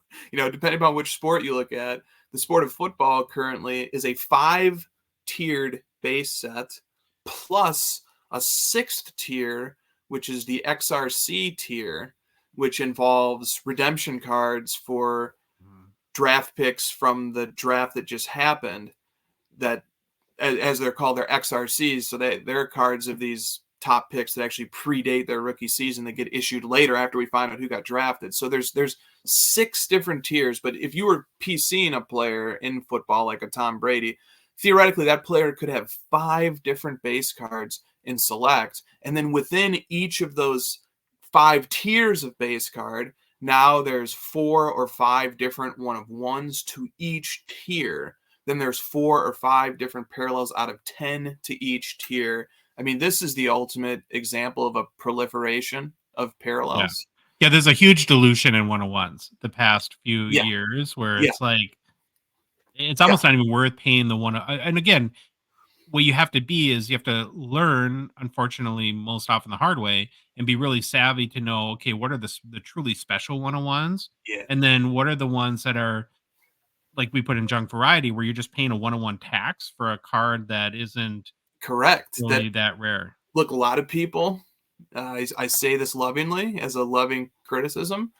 depending on which sport you look at, the sport of football currently is a 5-tiered base set plus a 6th tier, which is the XRC tier, which involves redemption cards for draft picks from the draft that just happened, that, as they're called, they're XRCs. So they're cards of these top picks that actually predate their rookie season that get issued later after we find out who got drafted. So there's 6 different tiers. But if you were PCing a player in football like a Tom Brady, theoretically that player could have 5 different base cards in Select. And then within each of those 5 tiers of base card, now there's 4 or 5 different 1-of-1s to each tier. Then there's 4 or 5 different parallels out of 10 to each tier. I mean, this is the ultimate example of a proliferation of parallels. Yeah, there's a huge dilution in 1-of-1s the past few years where it's like, it's almost not even worth paying the one. And again, what you have to be is you have to learn, unfortunately, most often the hard way, and be really savvy to know, okay, what are the truly special 1-of-1s? Yeah. And then what are the ones that are, like we put in junk variety, where you're just paying a 1-of-1 tax for a card that isn't Correct. really that rare. Look, a lot of people, I say this lovingly as a loving criticism.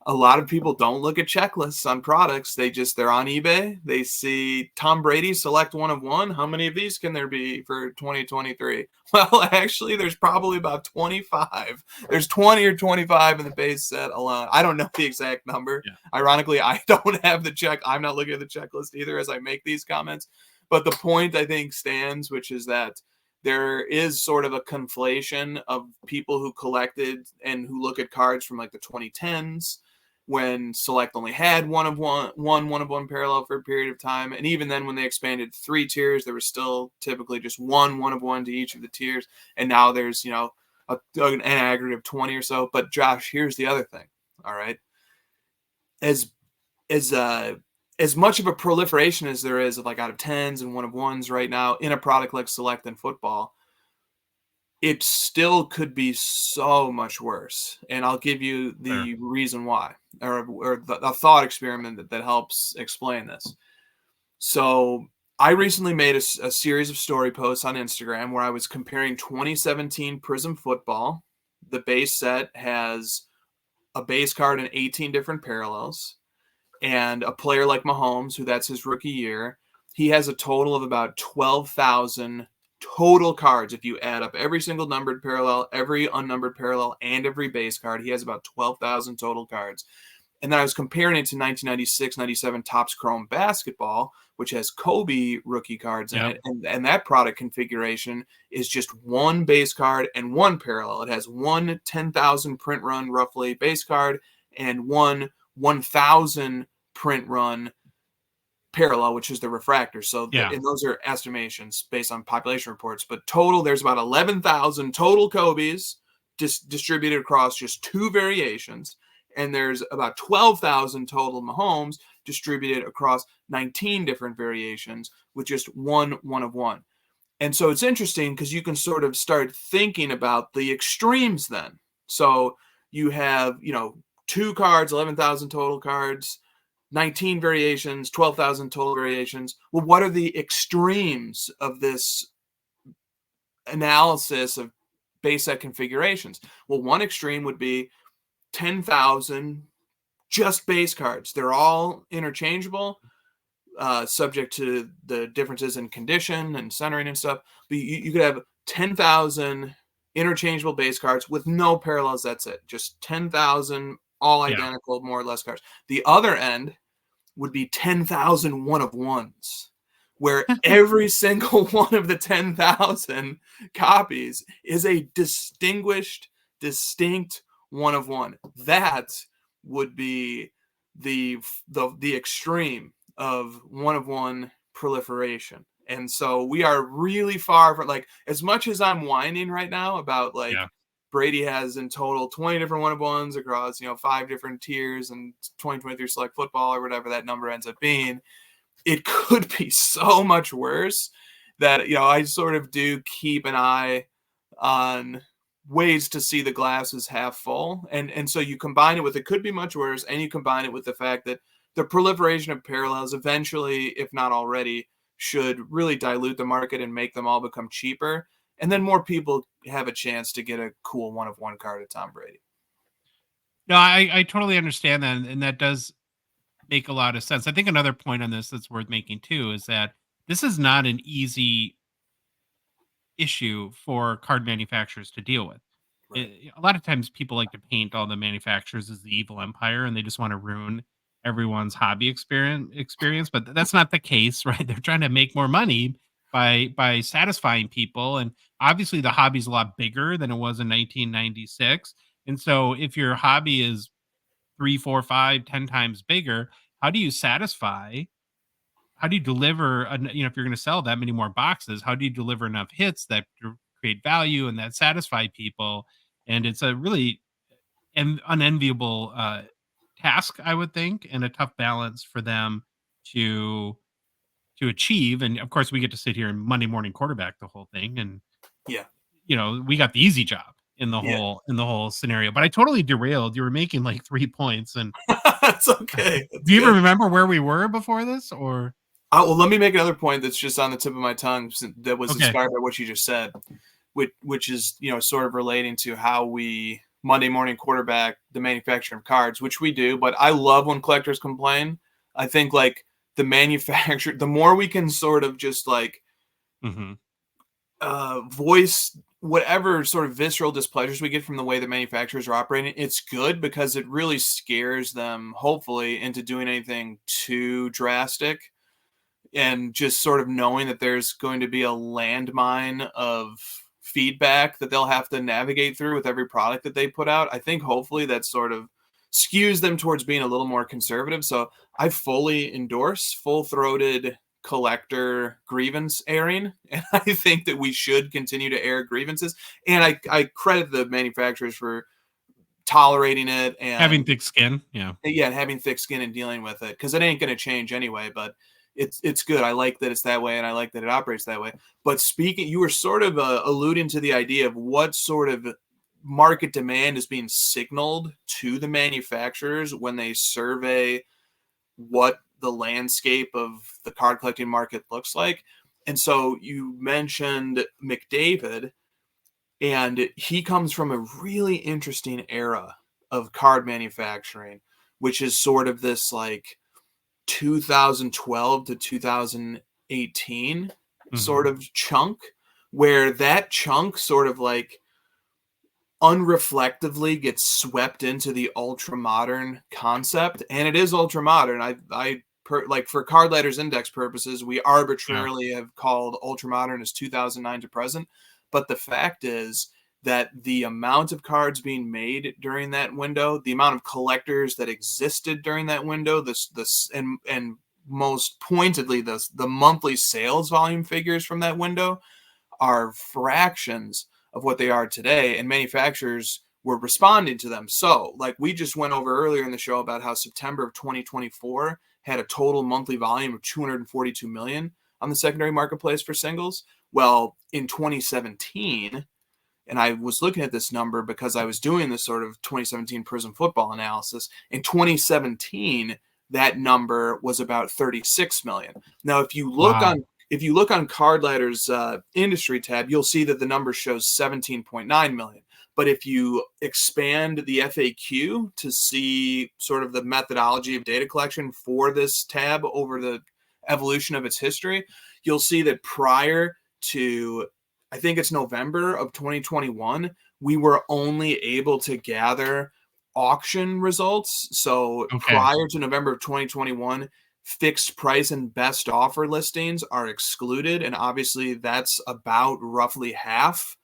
A lot of people don't look at checklists on products. They're on eBay. They see Tom Brady select 1 of 1. How many of these can there be for 2023? Well, actually, there's probably about 25. There's 20 or 25 in the base set alone. I don't know the exact number. Yeah. Ironically, I don't have the check. I'm not looking at the checklist either as I make these comments. But the point I think stands, which is that there is sort of a conflation of people who collected and who look at cards from like the 2010s, when Select only had one of one parallel for a period of time. And even then, when they expanded 3 tiers, there was still typically just one of one to each of the tiers. And now there's, an aggregate of 20 or so. But Josh, here's the other thing. All right. As much of a proliferation as there is of like out of 10s and 1 of 1s right now in a product like Select and football, it still could be so much worse. And I'll give you the reason why, or the thought experiment that helps explain this. So I recently made a series of story posts on Instagram where I was comparing 2017 Prism football. The base set has a base card in 18 different parallels, and a player like Mahomes, who that's his rookie year, he has a total of about 12,000 total cards. If you add up every single numbered parallel, every unnumbered parallel, and every base card, he has about 12,000 total cards. And then I was comparing it to 1996-97 Topps Chrome Basketball, which has Kobe rookie cards in it. And that product configuration is just 1 base card and 1 parallel. It has 1 10,000 print run, roughly, base card, and 1 1,000 print run parallel, which is the refractor. So and those are estimations based on population reports, but total there's about 11,000 total Kobe's distributed across just 2 variations, and there's about 12,000 total Mahomes distributed across 19 different variations with just 1 of 1. And so it's interesting because you can sort of start thinking about the extremes then. So you have 2 cards, 11,000 total cards, 19 variations, 12,000 total variations. Well, what are the extremes of this analysis of base set configurations? Well, one extreme would be 10,000 just base cards. They're all interchangeable, subject to the differences in condition and centering and stuff. But you could have 10,000 interchangeable base cards with no parallels. That's it. Just 10,000 all identical, more or less cards. The other end would be 10,000 1 of 1s, where every single one of the 10,000 copies is a distinct 1 of 1. That would be the extreme of 1 of 1 proliferation. And so we are really far from, like, as much as I'm whining right now about Brady has in total 20 different 1 of 1s across 5 different tiers and 2023 Select football or whatever that number ends up being, it could be so much worse that I sort of do keep an eye on ways to see the glass as half full. And so you combine it with it could be much worse, and you combine it with the fact that the proliferation of parallels eventually, if not already, should really dilute the market and make them all become cheaper. And then more people have a chance to get a cool 1 of 1 card of Tom Brady. No, I totally understand that. And that does make a lot of sense. I think another point on this that's worth making too is that this is not an easy issue for card manufacturers to deal with. Right. A lot of times people like to paint all the manufacturers as the evil empire, and they just want to ruin everyone's hobby experience. But that's not the case, right? They're trying to make more money by satisfying people. And obviously the hobby's a lot bigger than it was in 1996. And so if your hobby is 3, 4, 5, 10 times bigger, how do you deliver, if you're going to sell that many more boxes, how do you deliver enough hits that create value and that satisfy people? And it's a really unenviable task, I would think, and a tough balance for them to achieve. And of course we get to sit here and Monday morning quarterback the whole thing. And we got the easy job in the whole scenario, but I totally derailed. You were making like 3 points, and that's okay. Do you even remember where we were before this, or? Well, let me make another point that's just on the tip of my tongue that was Okay. inspired by what you just said, which is, sort of relating to how we Monday morning quarterback the manufacturing of cards, which we do. But I love when collectors complain. I think like the manufacturer, the more we can sort of just like voice whatever sort of visceral displeasures we get from the way the manufacturers are operating, it's good because it really scares them, hopefully, into doing anything too drastic. And just sort of knowing that there's going to be a landmine of feedback that they'll have to navigate through with every product that they put out. I think hopefully that sort of skews them towards being a little more conservative. So I fully endorse full-throated collector grievance airing, and I think that we should continue to air grievances. And I credit the manufacturers for tolerating it and having thick skin. having thick skin and dealing with it, because it ain't going to change anyway. But it's good. I like that it's that way, and I like that it operates that way. But speaking, you were sort of alluding to the idea of what sort of market demand is being signaled to the manufacturers when they survey what the landscape of the card collecting market looks like. And so you mentioned McDavid, and he comes from a really interesting era of card manufacturing, which is sort of this like 2012 to 2018 sort of chunk, where that chunk sort of like unreflectively gets swept into the ultra modern concept. And it is ultra modern. Like for Card Ladder's index purposes, we arbitrarily have called ultra modern as 2009 to present. But the fact is that the amount of cards being made during that window, the amount of collectors that existed during that window, and most pointedly, the monthly sales volume figures from that window are fractions of what they are today, and manufacturers were responding to them. So, like we just went over earlier in the show about how September of 2024 had a total monthly volume of 242 million on the secondary marketplace for singles. Well, in 2017, and I was looking at this number because I was doing this sort of 2017 Prism football analysis. In 2017, that number was about 36 million. Now, if you look on Card Ladder's industry tab, you'll see that the number shows 17.9 million. But if you expand the FAQ to see sort of the methodology of data collection for this tab over the evolution of its history, you'll see that prior to, I think it's November of 2021, we were only able to gather auction results. So prior to November of 2021, fixed price and best offer listings are excluded. And obviously that's about roughly half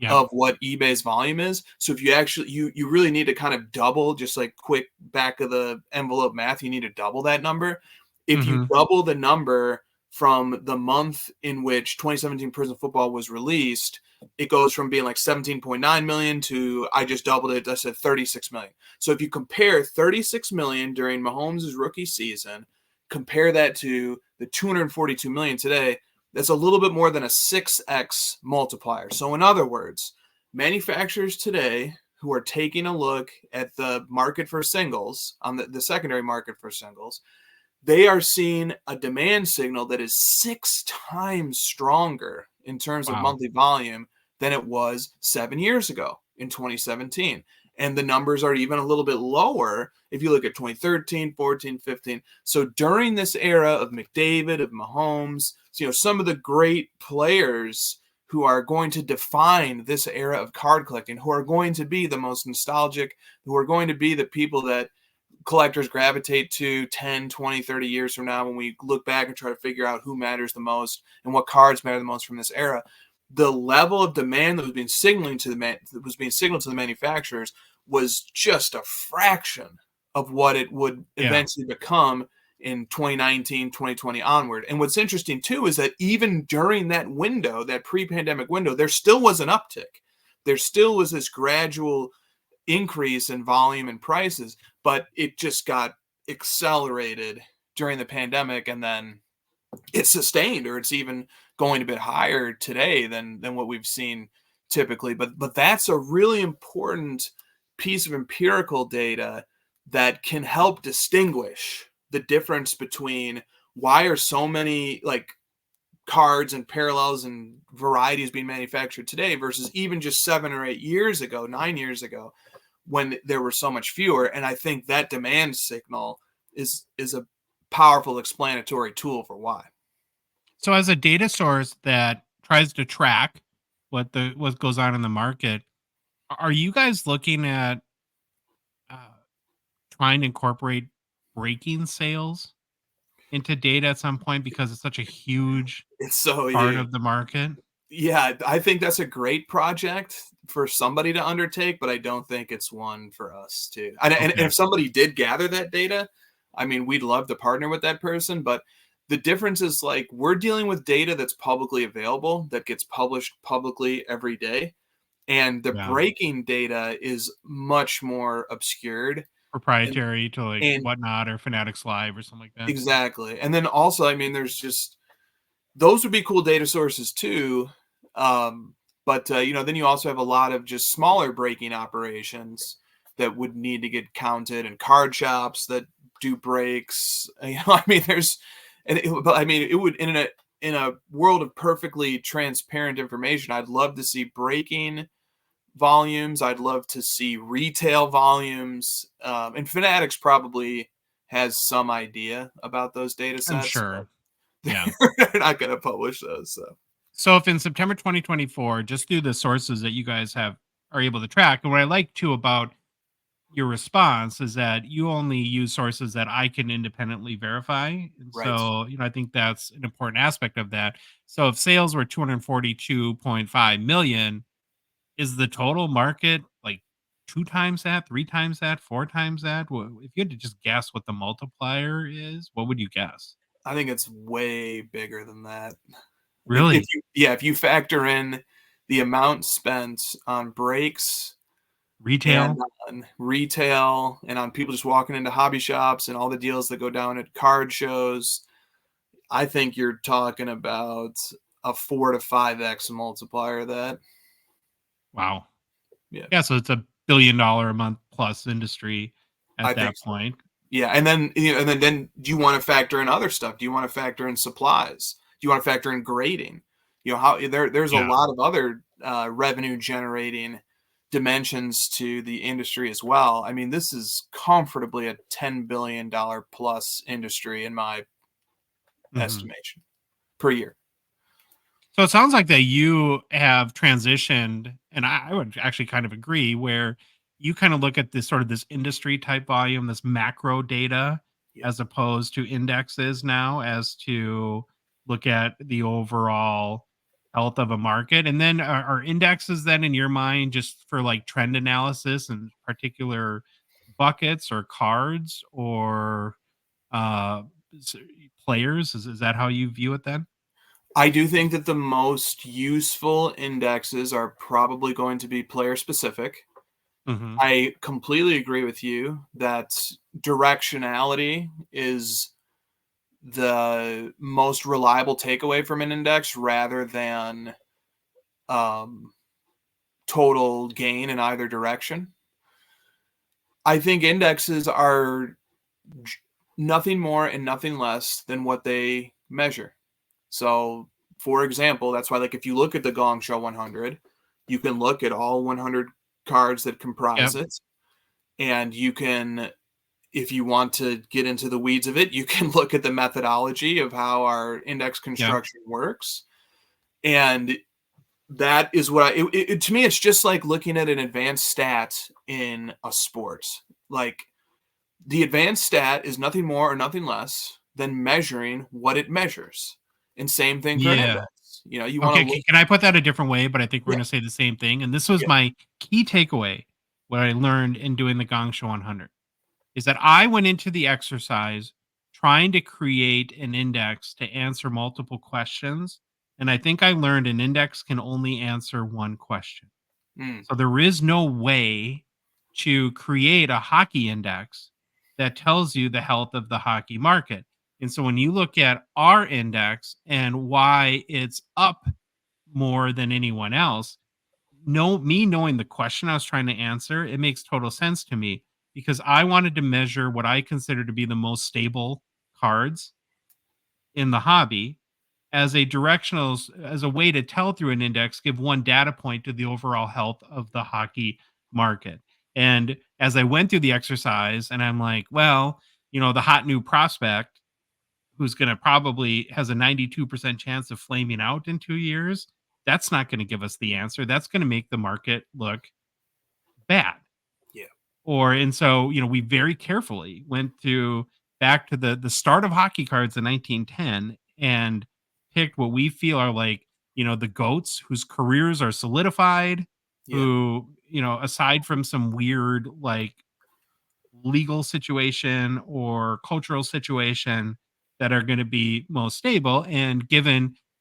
of what eBay's volume is. So if you actually, you really need to kind of double, just like quick back of the envelope math, you need to double that number. If you double the number from the month in which 2017 Prism Football was released, it goes from being like 17.9 million to, I just doubled it, I said 36 million. So if you compare 36 million during Mahomes' rookie season, compare that to the 242 million today, that's a little bit more than a 6x multiplier. So in other words, manufacturers today who are taking a look at the market for singles, on the secondary market for singles, they are seeing a demand signal that is 6 times stronger in terms of monthly volume than it was 7 years ago in 2017. And the numbers are even a little bit lower if you look at 2013, 14, 15. So during this era of McDavid, of Mahomes, some of the great players who are going to define this era of card collecting, who are going to be the most nostalgic, who are going to be the people that collectors gravitate to 10, 20, 30 years from now when we look back and try to figure out who matters the most and what cards matter the most from this era. The level of demand that was being signaled to the manufacturers was just a fraction of what it would eventually become in 2019, 2020 onward. And what's interesting too is that even during that window, that pre-pandemic window, there still was an uptick. There still was this gradual increase in volume and prices, but it just got accelerated during the pandemic, and then it's sustained, or it's even going a bit higher today than what we've seen typically. But that's a really important piece of empirical data that can help distinguish the difference between why are so many like cards and parallels and varieties being manufactured today versus even just 7 or 8 years ago, 9 years ago, when there were so much fewer. And I think that demand signal is a powerful explanatory tool for why. So as a data source that tries to track what goes on in the market, are you guys looking at uh, trying to incorporate breaking sales into data at some point because it's such a huge It's so part of the market? Yeah, I think that's a great project for somebody to undertake, but I don't think it's one for us to. And Okay. if somebody did gather that data, I mean, we'd love to partner with that person. But the difference is like we're dealing with data that's publicly available, that gets published publicly every day. And the Yeah. breaking data is much more obscured. Proprietary to like And Whatnot or Fanatics Live or something like that. exactly. And then also, I mean, there's just those would be cool data sources too. But then you also have a lot of just smaller breaking operations that would need to get counted, and card shops that do breaks. I mean, it would in a world of perfectly transparent information. I'd love to see breaking volumes. I'd love to see retail volumes. And Fanatics probably has some idea about those data sets. I'm sure. Yeah. They're not going to publish those. So if in September 2024, just through the sources that you guys are able to track, and what I like too about your response is that you only use sources that I can independently verify. And Right. so, I think that's an important aspect of that. So if sales were 242.5 million, is the total market like 2 times that, 3 times that, 4 times that? If you had to just guess what the multiplier is, what would you guess? I think it's way bigger than that. Really? If you factor in the amount spent on breaks, Retail? and on retail, and on people just walking into hobby shops and all the deals that go down at card shows, I think you're talking about a 4 to 5x multiplier of that. Wow. Yeah. Yeah, so it's $1 billion a month plus industry at that point. Yeah, and then then do you want to factor in other stuff? Do you want to factor in supplies? Do you want to factor in grading? How there's a lot of other revenue generating dimensions to the industry as well. I mean, this is comfortably a $10 billion plus industry in my estimation per year. So it sounds like that you have transitioned, and I would actually kind of agree, where you kind of look at this sort of this industry type volume, this macro data, as opposed to indexes now, as to look at the overall health of a market. And then are indexes then in your mind just for like trend analysis and particular buckets or cards or players? Is that how you view it then? I do think that the most useful indexes are probably going to be player specific. Mm-hmm. I completely agree with you that directionality is the most reliable takeaway from an index rather than total gain in either direction. I think indexes are nothing more and nothing less than what they measure. So, for example, that's why, like, if you look at the Gongshow 100, you can look at all 100 cards that comprise it, and you can, if you want to get into the weeds of it, you can look at the methodology of how our index construction works, and that is what to me, it's just like looking at an advanced stat in a sport. Like, the advanced stat is nothing more or nothing less than measuring what it measures. And same thing for an index. You want to can I put that a different way? But I think we're going to say the same thing. And this was my key takeaway, what I learned in doing the Gongshow 100, is that I went into the exercise trying to create an index to answer multiple questions. And I think I learned an index can only answer one question. So there is no way to create a hockey index that tells you the health of the hockey market. And so when you look at our index and why it's up more than anyone else, me knowing the question I was trying to answer, it makes total sense to me because I wanted to measure what I consider to be the most stable cards in the hobby as a directional, as a way to tell through an index, give one data point to the overall health of the hockey market. And as I went through the exercise, and I'm like, well, the hot new prospect who's going to probably has a 92% chance of flaming out in 2 years, that's not going to give us the answer. That's going to make the market look bad. Yeah. And so, we very carefully went through back to the start of hockey cards in 1910 and picked what we feel are like, the goats whose careers are solidified, Yeah. who, aside from some weird like legal situation or cultural situation, that are going to be most stable. And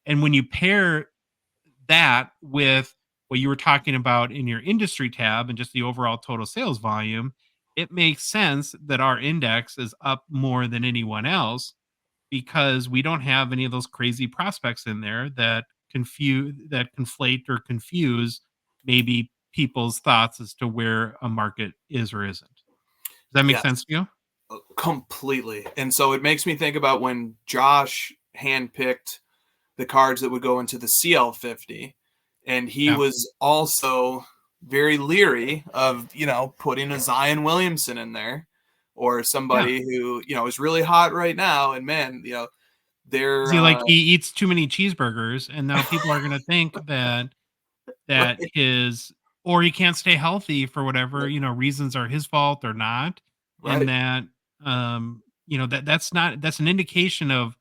when you pair that with what you were talking about in your industry tab and just the overall total sales volume, it makes sense that our index is up more than anyone else, because we don't have any of those crazy prospects in there that conflate or confuse maybe people's thoughts as to where a market is or isn't. Does that make Yes. sense to you? Completely. And so it makes me think about when Josh handpicked the cards that would go into the CL50, and he was also very leery of, putting a Zion Williamson in there, or somebody who, is really hot right now. And man, they're he eats too many cheeseburgers, and now people are going to think that right. or he can't stay healthy for whatever, reasons are his fault or not. Right. And that, that's an indication of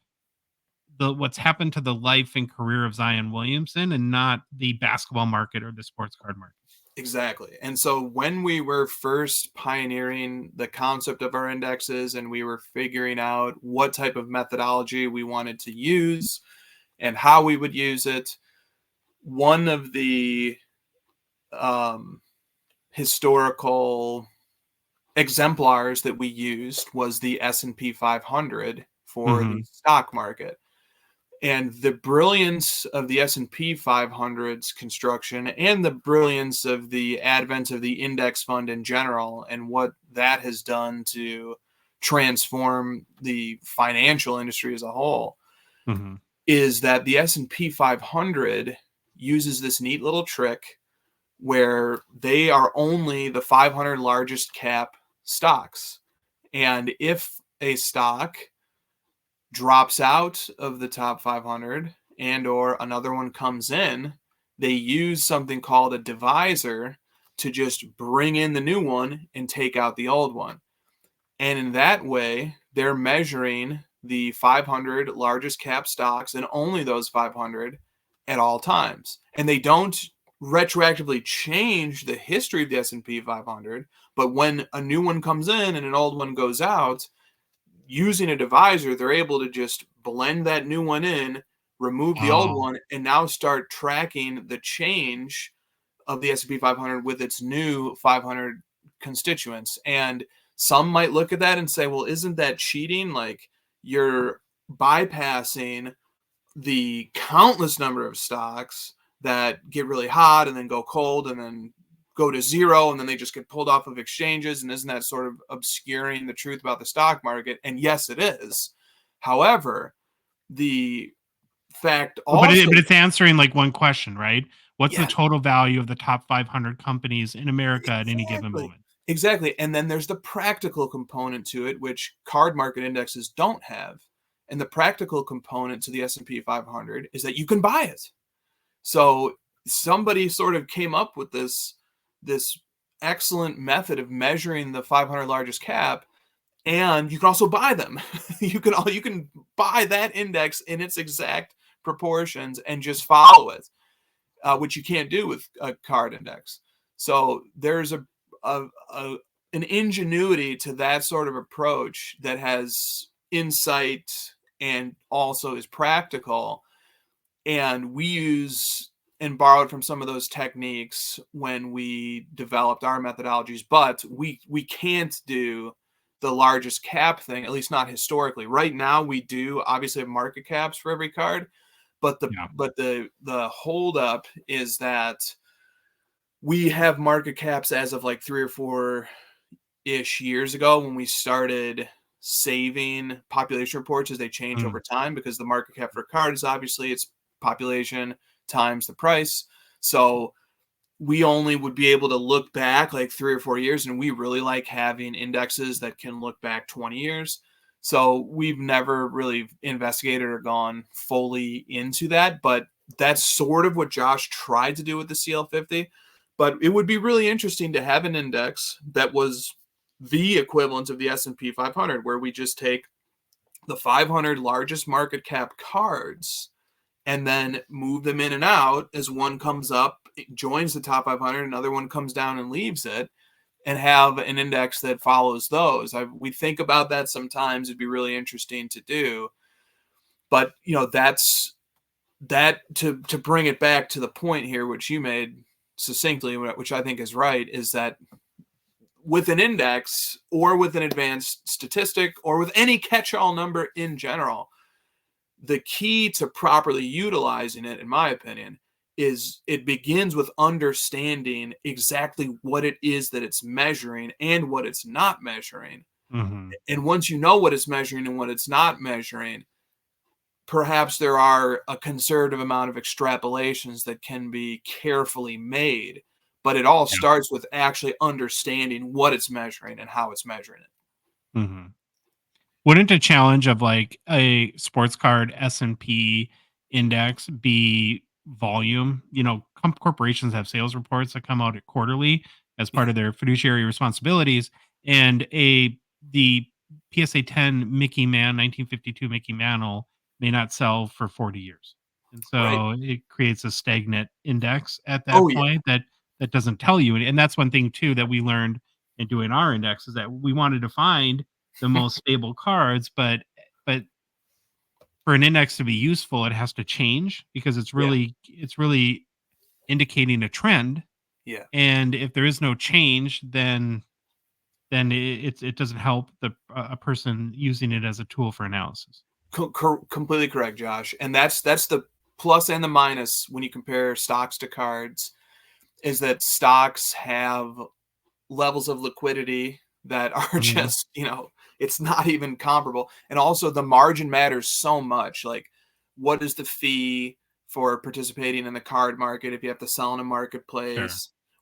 what's happened to the life and career of Zion Williamson, and not the basketball market or the sports card market. Exactly. And so when we were first pioneering the concept of our indexes, and we were figuring out what type of methodology we wanted to use and how we would use it, one of the historical exemplars that we used was the S&P 500 for the stock market. And the brilliance of the S&P 500's construction, and the brilliance of the advent of the index fund in general, and what that has done to transform the financial industry as a whole, is that the S&P 500 uses this neat little trick where they are only the 500 largest cap stocks. And if a stock drops out of the top 500 and or another one comes in, they use something called a divisor to just bring in the new one and take out the old one. And in that way, they're measuring the 500 largest cap stocks, and only those 500 at all times. And they don't retroactively change the history of the S&P 500, but when a new one comes in and an old one goes out, using a divisor, they're able to just blend that new one in, remove the old one, and now start tracking the change of the S&P 500 with its new 500 constituents. And some might look at that and say, well, isn't that cheating? Like, you're bypassing the countless number of stocks that get really hot and then go cold and then go to zero, and then they just get pulled off of exchanges. And isn't that sort of obscuring the truth about the stock market? And yes, it is. However, the fact also... But it's answering like one question, right? What's the total value of the top 500 companies in America at any given moment? Exactly. And then there's the practical component to it, which card market indexes don't have. And the practical component to the S&P 500 is that you can buy it. So somebody sort of came up with this excellent method of measuring the 500 largest cap, and you can also buy them. you can buy that index in its exact proportions and just follow it, which you can't do with a card index. So there's an ingenuity to that sort of approach that has insight and also is practical. And we use and borrowed from some of those techniques when we developed our methodologies, but we can't do the largest cap thing, at least not historically. Right now, we do obviously have market caps for every card, but the hold up is that we have market caps as of like 3 or 4 ish years ago when we started saving population reports as they change over time, because the market cap for a card is obviously its population times the price. So we only would be able to look back like 3 or 4 years, and we really like having indexes that can look back 20 years. So we've never really investigated or gone fully into that, but that's sort of what Josh tried to do with the CL50. But it would be really interesting to have an index that was the equivalent of the S&P 500, where we just take the 500 largest market cap cards and then move them in and out as one comes up, joins the top 500, another one comes down and leaves it, and have an index that follows those. We think about that sometimes. It'd be really interesting to do. But, that's that to bring it back to the point here, which you made succinctly, which I think is right, is that with an index or with an advanced statistic or with any catch-all number in general, the key to properly utilizing it, in my opinion, is it begins with understanding exactly what it is that it's measuring and what it's not measuring. And once you know what it's measuring and what it's not measuring, perhaps there are a conservative amount of extrapolations that can be carefully made. But it all starts with actually understanding what it's measuring and how it's measuring it. Wouldn't a challenge of like a sports card S&P index be volume? Corporations have sales reports that come out quarterly as part of their fiduciary responsibilities, and the PSA 10 Mickey Man 1952 Mickey Mantle may not sell for 40 years, and so it creates a stagnant index at that point that doesn't tell you. And that's one thing too that we learned in doing our index, is that we wanted to find the most stable cards, but for an index to be useful, it has to change, because it's really indicating a trend. Yeah. And if there is no change, then it doesn't help a person using it as a tool for analysis. Completely correct, Josh. And that's the plus and the minus when you compare stocks to cards, is that stocks have levels of liquidity that are just, it's not even comparable. And also the margin matters so much. Like, what is the fee for participating in the card market if you have to sell in a marketplace? Sure.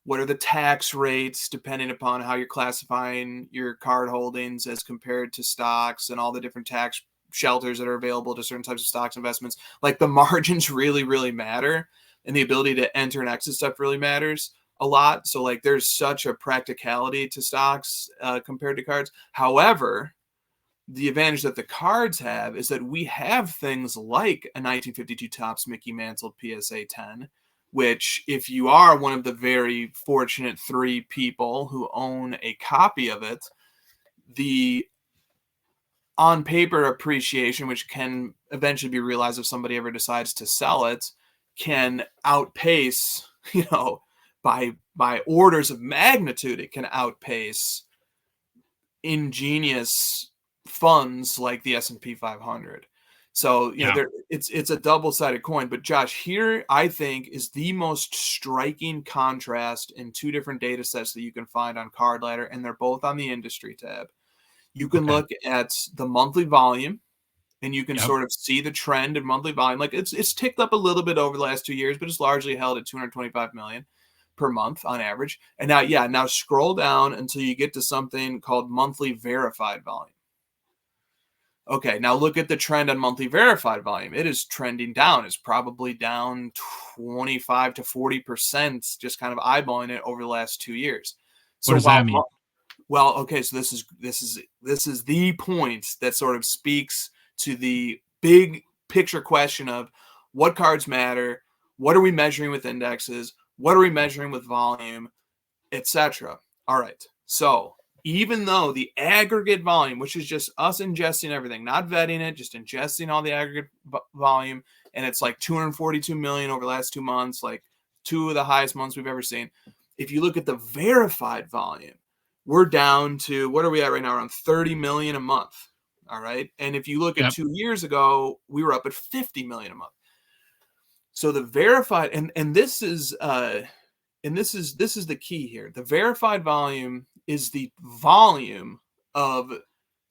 What are the tax rates depending upon how you're classifying your card holdings as compared to stocks, and all the different tax shelters that are available to certain types of stocks investments? Like, the margins really, really matter, and the ability to enter and exit stuff really matters a lot. So like, there's such a practicality to stocks compared to cards. However, the advantage that the cards have is that we have things like a 1952 Topps Mickey Mantle PSA 10, which, if you are one of the very fortunate 3 people who own a copy of it, the on paper appreciation, which can eventually be realized if somebody ever decides to sell it, can outpace, by orders of magnitude, it can outpace ingenious funds like the S&P 500. So, it's a double-sided coin. But Josh, here I think is the most striking contrast in 2 different data sets that you can find on Card Ladder, and they're both on the industry tab. You can look at the monthly volume, and you can sort of see the trend in monthly volume. Like, it's ticked up a little bit over the last 2 years, but it's largely held at 225 million per month on average. And now scroll down until you get to something called monthly verified volume. Okay, now look at the trend on monthly verified volume. It is trending down. It's probably down 25 to 40%, just kind of eyeballing it over the last 2 years. So what does that mean? Well, okay, so this is the point that sort of speaks to the big picture question of what cards matter, what are we measuring with indexes, what are we measuring with volume, etc. All right, so even though the aggregate volume, which is just us ingesting everything, not vetting it, just ingesting all the aggregate volume, and it's like 242 million over the last 2 months, like 2 of the highest months we've ever seen. If you look at the verified volume, we're down to, what are we at right now? Around 30 million a month. All right. And if you look at 2 years ago, we were up at 50 million a month. So the verified, and this is the key here. The verified volume is the volume of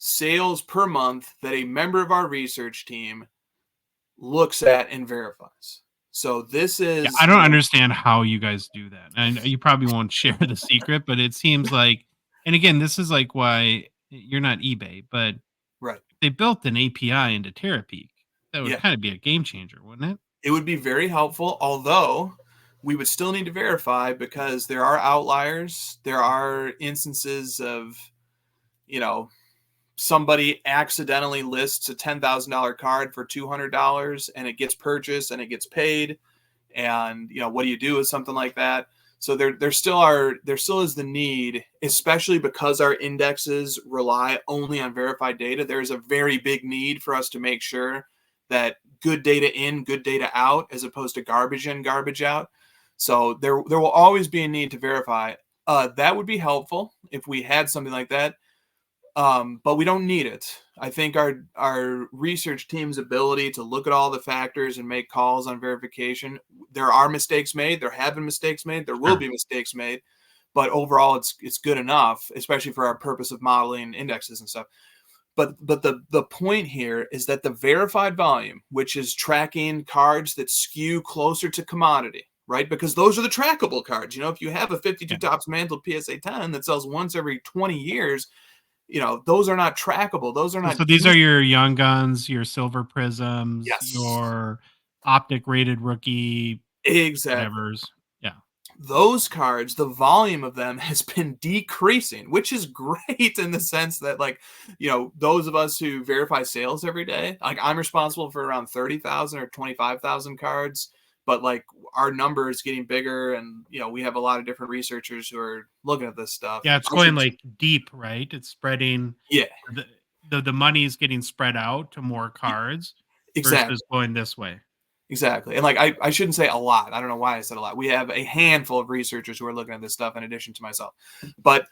sales per month that a member of our research team looks at and verifies. So this is, Yeah, I don't understand how you guys do that. And you probably won't share the secret, but it seems like, and again, this is like why you're not eBay, but right. they built an API into Terapeak. That would Yeah. kind of be a game changer, wouldn't it? It would be very helpful, although we would still need to verify because there are outliers. There are instances of, somebody accidentally lists a $10,000 card for $200 and it gets purchased and it gets paid. And, what do you do with something like that? So there still is the need, especially because our indexes rely only on verified data. There is a very big need for us to make sure that good data in, good data out, as opposed to garbage in, garbage out. So there will always be a need to verify. That would be helpful if we had something like that. But we don't need it. I think our research team's ability to look at all the factors and make calls on verification, there are mistakes made. There have been mistakes made. There will be mistakes made. But overall, it's good enough, especially for our purpose of modeling indexes and stuff. But the point here is that the verified volume, which is tracking cards that skew closer to commodity, right? Because those are the trackable cards. If you have a 52 Topps Mantle PSA 10 that sells once every 20 years, those are not trackable. Those are not. So these are your Young Guns, your Silver Prisms, your Optic rated rookie, exactly. whatevers. Yeah. Those cards, the volume of them has been decreasing, which is great in the sense that, those of us who verify sales every day, I'm responsible for around 30,000 or 25,000 cards, but our number is getting bigger, and we have a lot of different researchers who are looking at this stuff. Yeah, it's going deep, right? It's spreading. Yeah. The money is getting spread out to more cards versus going this way. Exactly. And I shouldn't say a lot. I don't know why I said a lot. We have a handful of researchers who are looking at this stuff in addition to myself. But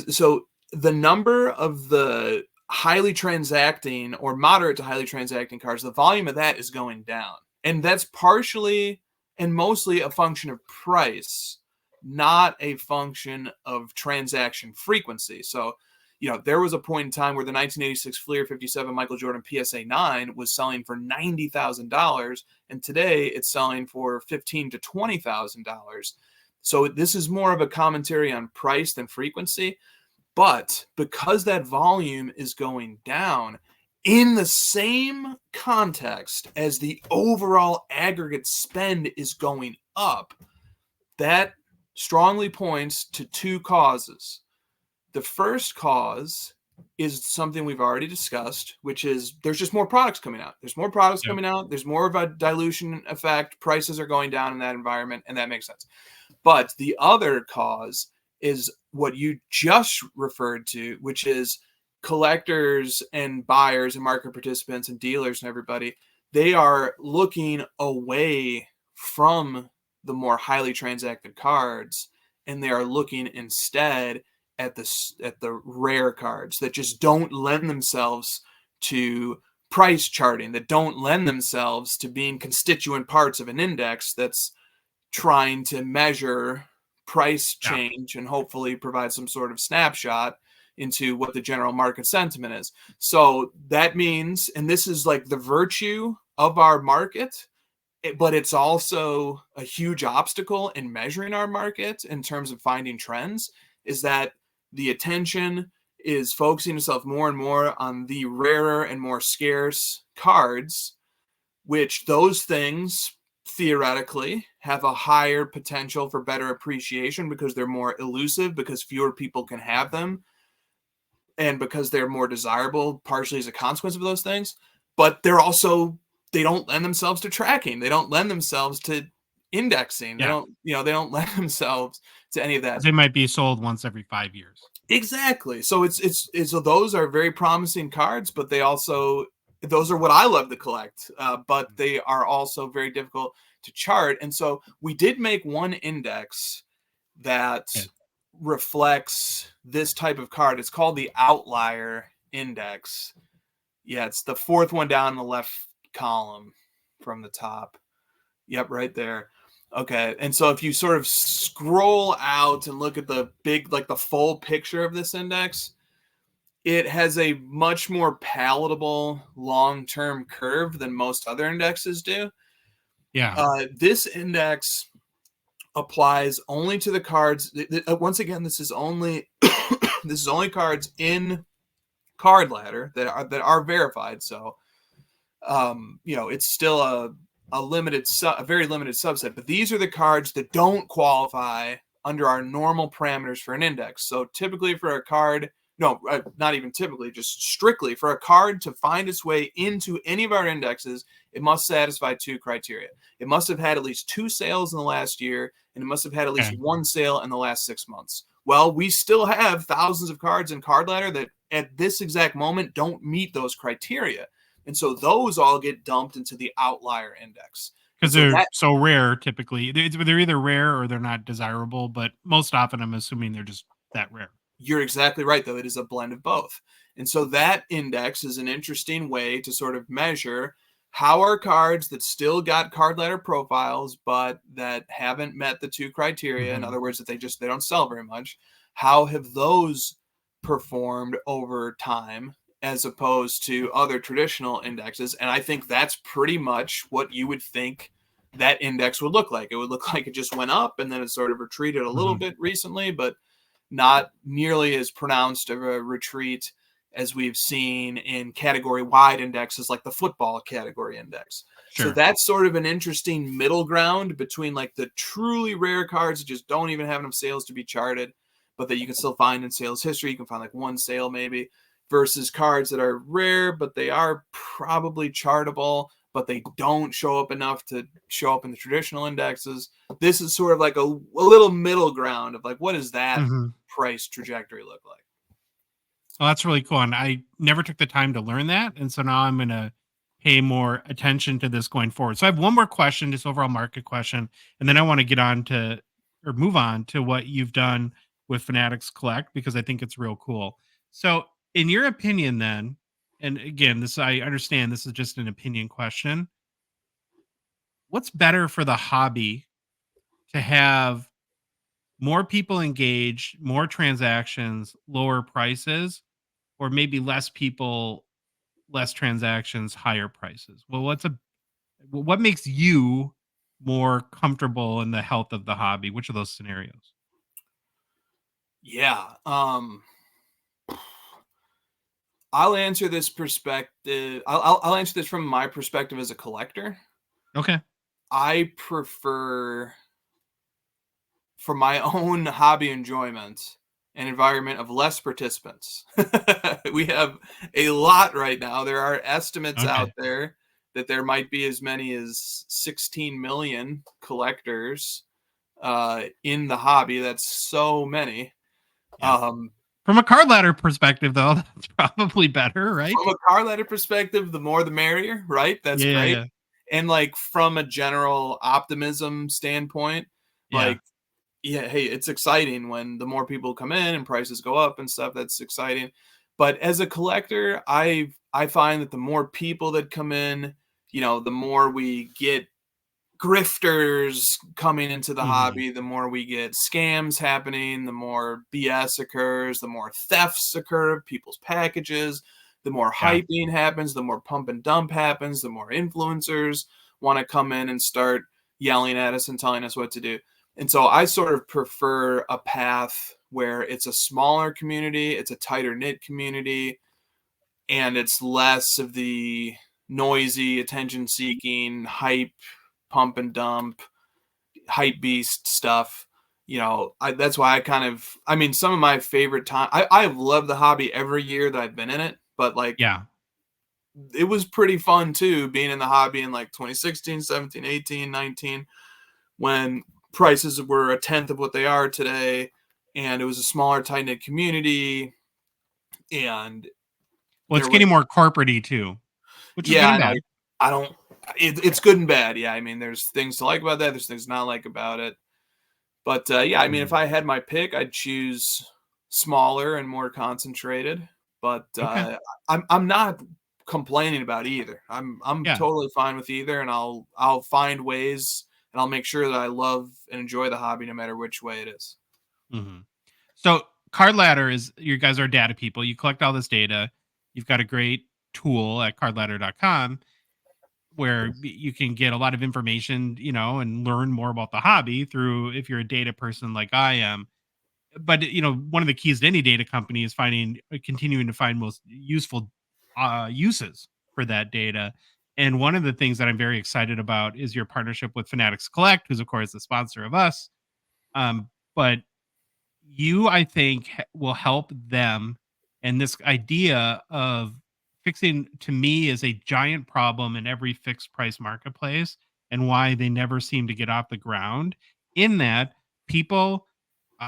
so the number of the highly transacting or moderate to highly transacting cards, the volume of that is going down. And that's partially and mostly a function of price, not a function of transaction frequency. So, there was a point in time where the 1986 Fleer 57 Michael Jordan PSA 9 was selling for $90,000, and today it's selling for $15,000 to $20,000. So this is more of a commentary on price than frequency. But because that volume is going down in the same context as the overall aggregate spend is going up, that strongly points to two causes. The first cause is something we've already discussed, which is there's just more products coming out. There's more products coming out. There's more of a dilution effect. Prices are going down in that environment, and that makes sense. But the other cause is what you just referred to, which is collectors and buyers and market participants and dealers and everybody. They are looking away from the more highly transacted cards, and they are looking instead at the rare cards that just don't lend themselves to price charting, that don't lend themselves to being constituent parts of an index that's trying to measure price change and hopefully provide some sort of snapshot into what the general market sentiment is. So that means, and this is the virtue of our market, but it's also a huge obstacle in measuring our market in terms of finding trends, is that the attention is focusing itself more and more on the rarer and more scarce cards, which those things theoretically have a higher potential for better appreciation because they're more elusive, because fewer people can have them, and because they're more desirable partially as a consequence of those things. But they're also, they don't lend themselves to tracking. They don't lend themselves to indexing. They don't lend themselves to any of that. They might be sold once every 5 years. Exactly. So so those are very promising cards, but those are what I love to collect. But they are also very difficult to chart. And so we did make one index that reflects this type of card. It's called the Outlier Index. Yeah, it's the fourth one down in the left column from the top. Yep, right there. Okay, and so if you sort of scroll out and look at the big, the full picture of this index, it has a much more palatable long-term curve than most other indexes do. Yeah. This index applies only to the cards. Once again, this is only this is only cards in Card Ladder that are verified. So, it's still a very limited subset. But these are the cards that don't qualify under our normal parameters for an index. So typically for a card, no, not even typically, just strictly for a card to find its way into any of our indexes, it must satisfy 2 criteria. It must have had at least 2 sales in the last year, and it must have had at least 1 sale in the last 6 months. Well, we still have thousands of cards in Card Ladder that at this exact moment don't meet those criteria. And so those all get dumped into the outlier index. Because they're so rare, typically. They're either rare or they're not desirable, but most often I'm assuming they're just that rare. You're exactly right, though. It is a blend of both. And so that index is an interesting way to sort of measure how are cards that still got Card Ladder profiles, but that haven't met the 2 criteria, in other words, that they don't sell very much, how have those performed over time as opposed to other traditional indexes? And I think that's pretty much what you would think that index would look like. It would look like it just went up and then it sort of retreated a little bit recently, but not nearly as pronounced of a retreat as we've seen in category-wide indexes like the football category index. Sure. So that's sort of an interesting middle ground between like the truly rare cards that just don't even have enough sales to be charted, but that you can still find in sales history. You can find like 1 sale maybe, versus cards that are rare, but they are probably chartable, but they don't show up enough to show up in the traditional indexes. This is sort of like a little middle ground of like, what does that price trajectory look like? Well, that's really cool. And I never took the time to learn that. And so now I'm going to pay more attention to this going forward. So I have one more question, just overall market question. And then I want to get on to, or move on to what you've done with Fanatics Collect, because I think it's real cool. So in your opinion then, and again, I understand this is just an opinion question. What's better for the hobby to have more people engaged, more transactions, lower prices, or maybe less people, less transactions, higher prices? Well, what makes you more comfortable in the health of the hobby? Which of those scenarios? Yeah. I'll answer this perspective. I'll answer this from my perspective as a collector. Okay. I prefer, for my own hobby enjoyment, an environment of less participants. We have a lot right now. There are estimates out there that there might be as many as 16 million collectors in the hobby. That's so many. Yeah. From a Card Ladder perspective, though, that's probably better, right? From a Card Ladder perspective, the more the merrier, right? That's great. Yeah. And like from a general optimism standpoint, hey, it's exciting when the more people come in and prices go up and stuff. That's exciting. But as a collector, I find that the more people that come in, the more we get grifters coming into the hobby, the more we get scams happening, the more BS occurs, the more thefts occur of people's packages, the more hyping happens, the more pump and dump happens, the more influencers want to come in and start yelling at us and telling us what to do. And so I sort of prefer a path where it's a smaller community, it's a tighter knit community, and it's less of the noisy, attention seeking, hype, pump and dump, hype beast stuff. That's why some of my favorite time, I've loved the hobby every year that I've been in it, but it was pretty fun too, being in the hobby in like 2016, 17, 18, 19, when prices were a tenth of what they are today. And it was a smaller, tight-knit community. And it's getting more corporate-y too, which is good and bad. It's good and bad. Yeah. I mean, there's things to like about that. There's things not like about it. But if I had my pick, I'd choose smaller and more concentrated. But I'm not complaining about either. I'm totally fine with either. And I'll find ways and I'll make sure that I love and enjoy the hobby no matter which way it is. So Card Ladder is, you guys are data people. You collect all this data. You've got a great tool at cardladder.com where you can get a lot of information, and learn more about the hobby through, if you're a data person like I am. But one of the keys to any data company is continuing to find most useful uses for that data. And one of the things that I'm very excited about is your partnership with Fanatics Collect, who's of course the sponsor of us. But you, I think, will help them. And this idea of fixing, to me, is a giant problem in every fixed price marketplace, and why they never seem to get off the ground. In that, people,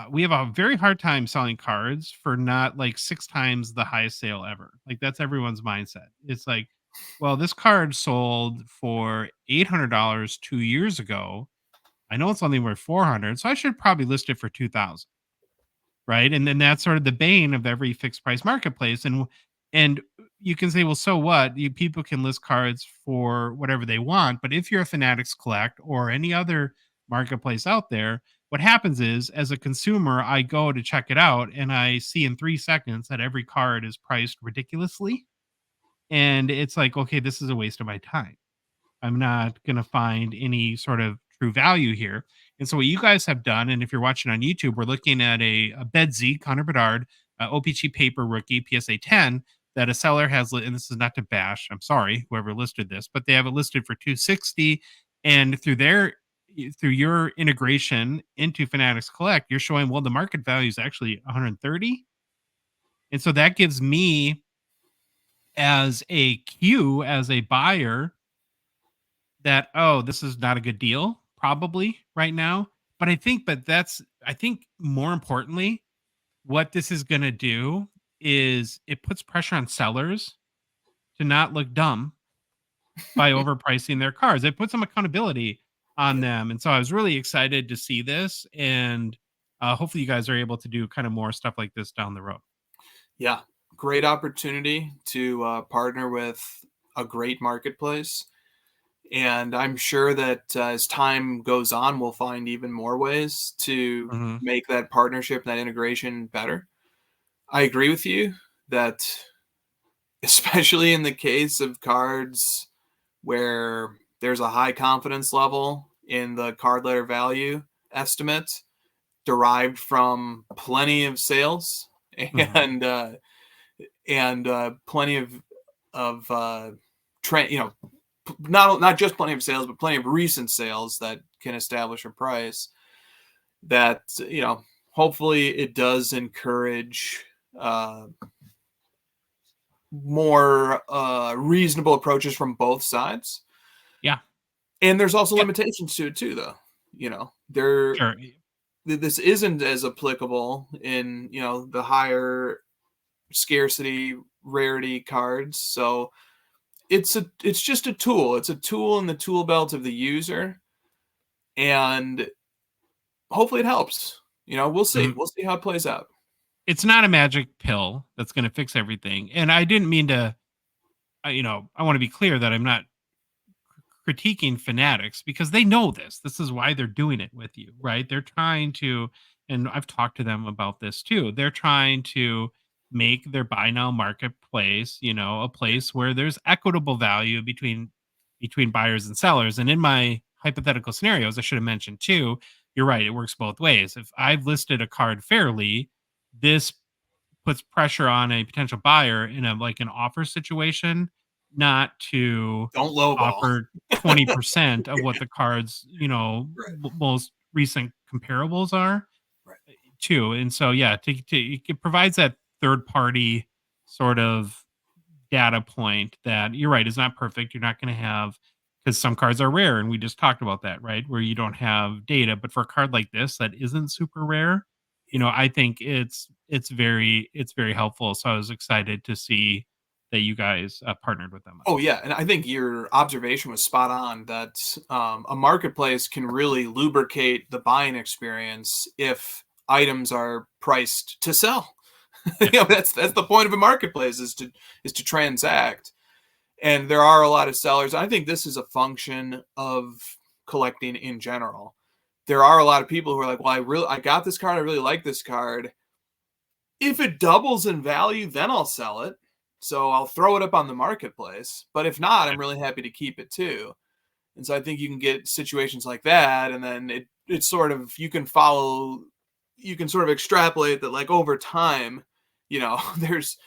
we have a very hard time selling cards for not like 6 times the highest sale ever. Like, that's everyone's mindset. It's like, well, this card sold for $800 2 years ago. I know it's only worth 400, so I should probably list it for 2,000. Right. And then that's sort of the bane of every fixed price marketplace. And you can say, well, so what? People can list cards for whatever they want. But if you're a Fanatics Collect or any other marketplace out there, what happens is, as a consumer, I go to check it out and I see in 3 seconds that every card is priced ridiculously. And it's like, okay, this is a waste of my time. I'm not going to find any sort of true value here. And so what you guys have done, and if you're watching on YouTube, we're looking at a Bedsy, Connor Bedard, OPC paper rookie, PSA 10, that a seller has, and this is not to bash, I'm sorry, whoever listed this, but they have it listed for 260. And through your integration into Fanatics Collect, you're showing, well, the market value is actually 130. And so that gives me, as a cue, as a buyer, that, oh, this is not a good deal probably right now. But I think more importantly, what this is going to do is it puts pressure on sellers to not look dumb by overpricing their cards. It puts some accountability on them. And so I was really excited to see this, and hopefully you guys are able to do kind of more stuff like this down the road. Yeah, great opportunity to partner with a great marketplace. And I'm sure that as time goes on, we'll find even more ways to make that partnership, that integration better. I agree with you that, especially in the case of cards where there's a high confidence level in the card letter value estimate derived from plenty of sales and plenty of trend, not just plenty of sales, but plenty of recent sales that can establish a price that, hopefully it does encourage more reasonable approaches from both sides. Yeah. And there's also limitations to it too, though. Sure. This isn't as applicable in, the higher scarcity rarity cards. So it's just a tool. It's a tool in the tool belt of the user, and hopefully it helps. We'll see. We'll see how it plays out. It's not a magic pill that's going to fix everything. And I didn't mean to, I want to be clear that I'm not critiquing Fanatics, because they know this. This is why they're doing it with you, right? They're trying to, and I've talked to them about this too. They're trying to make their buy now marketplace, a place where there's equitable value between buyers and sellers. And in my hypothetical scenarios, I should have mentioned too, you're right, it works both ways. If I've listed a card fairly, this puts pressure on a potential buyer in an offer situation, not to don't lowball offer 20% of what the cards, most recent comparables are, too. And so, yeah, it provides that third party sort of data point that, you're right, is not perfect. You're not going to have, because some cards are rare, and we just talked about that, right? Where you don't have data. But for a card like this that isn't super rare, I think it's very helpful. So I was excited to see that you guys partnered with them. Oh yeah, and I think your observation was spot on. That a marketplace can really lubricate the buying experience if items are priced to sell. Yeah. That's the point of a marketplace, is to transact. And there are a lot of sellers. I think this is a function of collecting in general. There are a lot of people who are like, well, I got this card. I really like this card. If it doubles in value, then I'll sell it. So I'll throw it up on the marketplace. But if not, I'm really happy to keep it too. And so I think you can get situations like that, and then it's sort of, you can sort of extrapolate that, like, over time, there's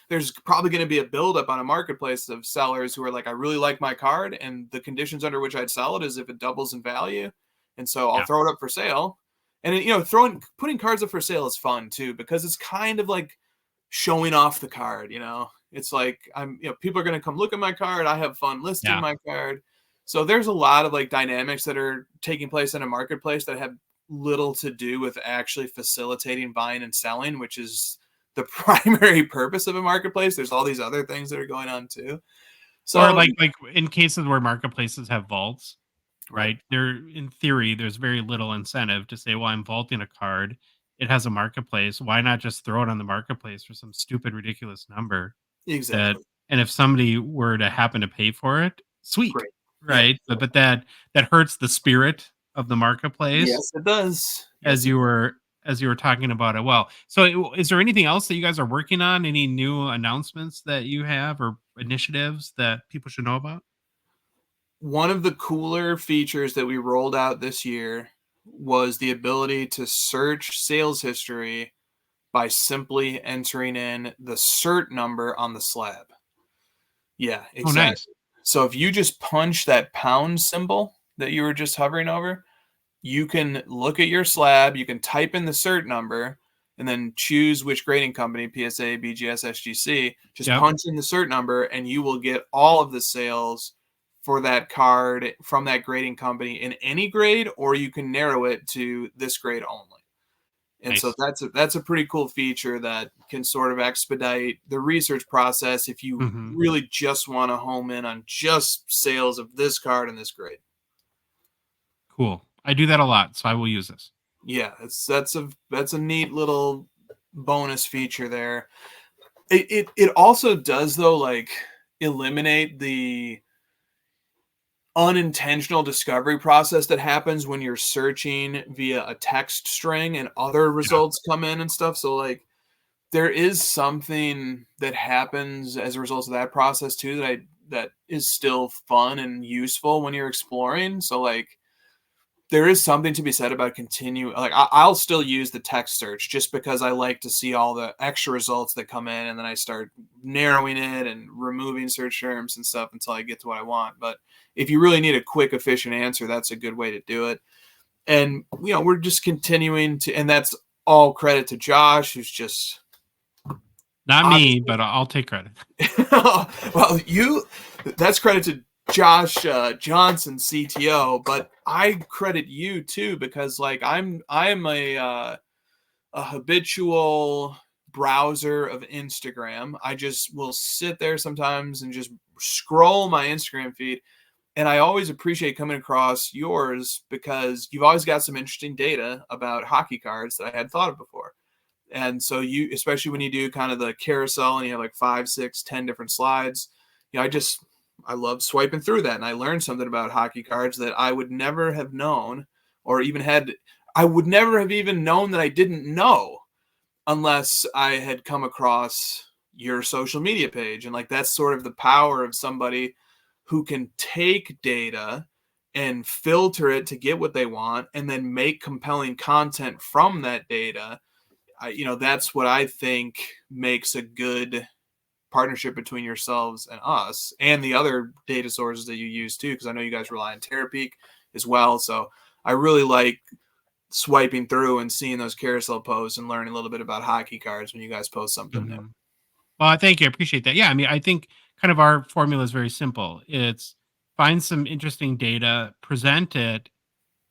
probably going to be a buildup on a marketplace of sellers who are like, I really like my card, and the conditions under which I'd sell it is if it doubles in value. And so I'll throw it up for sale. And putting cards up for sale is fun too, because it's kind of like showing off the card. It's like, people are going to come look at my card. I have fun listing my card. So there's a lot of like dynamics that are taking place in a marketplace that have little to do with actually facilitating buying and selling, which is the primary purpose of a marketplace. There's all these other things that are going on too. So, or like in cases where marketplaces have vaults, right? In theory, there's very little incentive to say, well, I'm vaulting a card. It has a marketplace. Why not just throw it on the marketplace for some stupid, ridiculous number? Exactly. And if somebody were to happen to pay for it, sweet. Great. Right. Yeah. But that hurts the spirit of the marketplace. Yes, it does. As you were talking about it. Well, so is there anything else that you guys are working on? Any new announcements that you have or initiatives that people should know about? One of the cooler features that we rolled out this year was the ability to search sales history by simply entering in the cert number on the slab. Yeah, exactly. Oh, nice. So if you just punch that pound symbol that you were just hovering over, you can look at your slab, you can type in the cert number, and then choose which grading company, PSA, BGS, SGC, just punch in the cert number, and you will get all of the sales for that card from that grading company in any grade, or you can narrow it to this grade only. And nice. So that's a pretty cool feature that can sort of expedite the research process if you really just want to home in on just sales of this card and this grade. Cool. I do that a lot, so I will use this. Yeah, that's a neat little bonus feature there. It also does, though, like, eliminate the unintentional discovery process that happens when you're searching via a text string and other results come in and stuff. So, like, there is something that happens as a result of that process too that is still fun and useful when you're exploring. So, like, there is something to be said about I'll still use the text search just because I like to see all the extra results that come in, and then I start narrowing it and removing search terms and stuff until I get to what I want. But if you really need a quick, efficient answer, that's a good way to do it. And, we're just continuing to, and that's all credit to Josh, who's just not me, but I'll take credit. Well, that's credit to Josh Johnson, CTO, but I credit you too, because like I'm a habitual browser of Instagram. I just will sit there sometimes and just scroll my Instagram feed, and I always appreciate coming across yours because you've always got some interesting data about hockey cards that I had thought of before. And so you, especially when you do kind of the carousel and you have like 5, 6, 10 different slides, I love swiping through that, and I learned something about hockey cards that I would never have known, or I would never have even known that I didn't know unless I had come across your social media page. And like, that's sort of the power of somebody who can take data and filter it to get what they want and then make compelling content from that data. That's what I think makes a good partnership between yourselves and us and the other data sources that you use too, because I know you guys rely on Terapeak as well. So I really like swiping through and seeing those carousel posts and learning a little bit about hockey cards when you guys post something new. Well, thank you. I appreciate that. Yeah, I mean, I think kind of our formula is very simple. It's find some interesting data, present it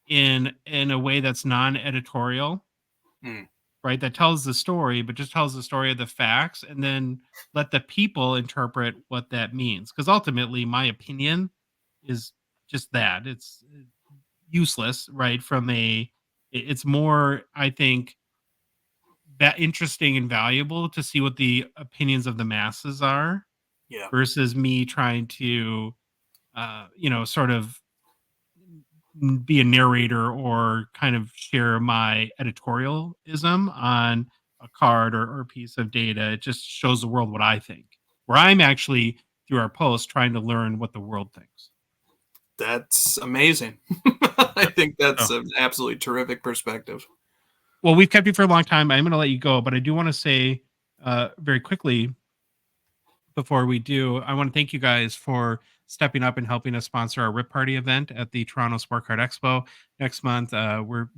in a way that's non-editorial. Right, that tells the story, but just tells the story of the facts, and then let the people interpret what that means. Because ultimately, my opinion is just that it's useless, right? It's more, I think, that interesting and valuable to see what the opinions of the masses are, versus me trying to, sort of be a narrator or kind of share my editorialism on a card or a piece of data. It just shows the world what I think. Where I'm actually through our post trying to learn what the world thinks. That's amazing. I think that's Oh. an absolutely terrific perspective. Well, we've kept you for a long time. I'm going to let you go, but I do want to say very quickly before we do, I want to thank you guys for stepping up and helping us sponsor our Rip Party event at the Toronto Sport Card Expo next month. We're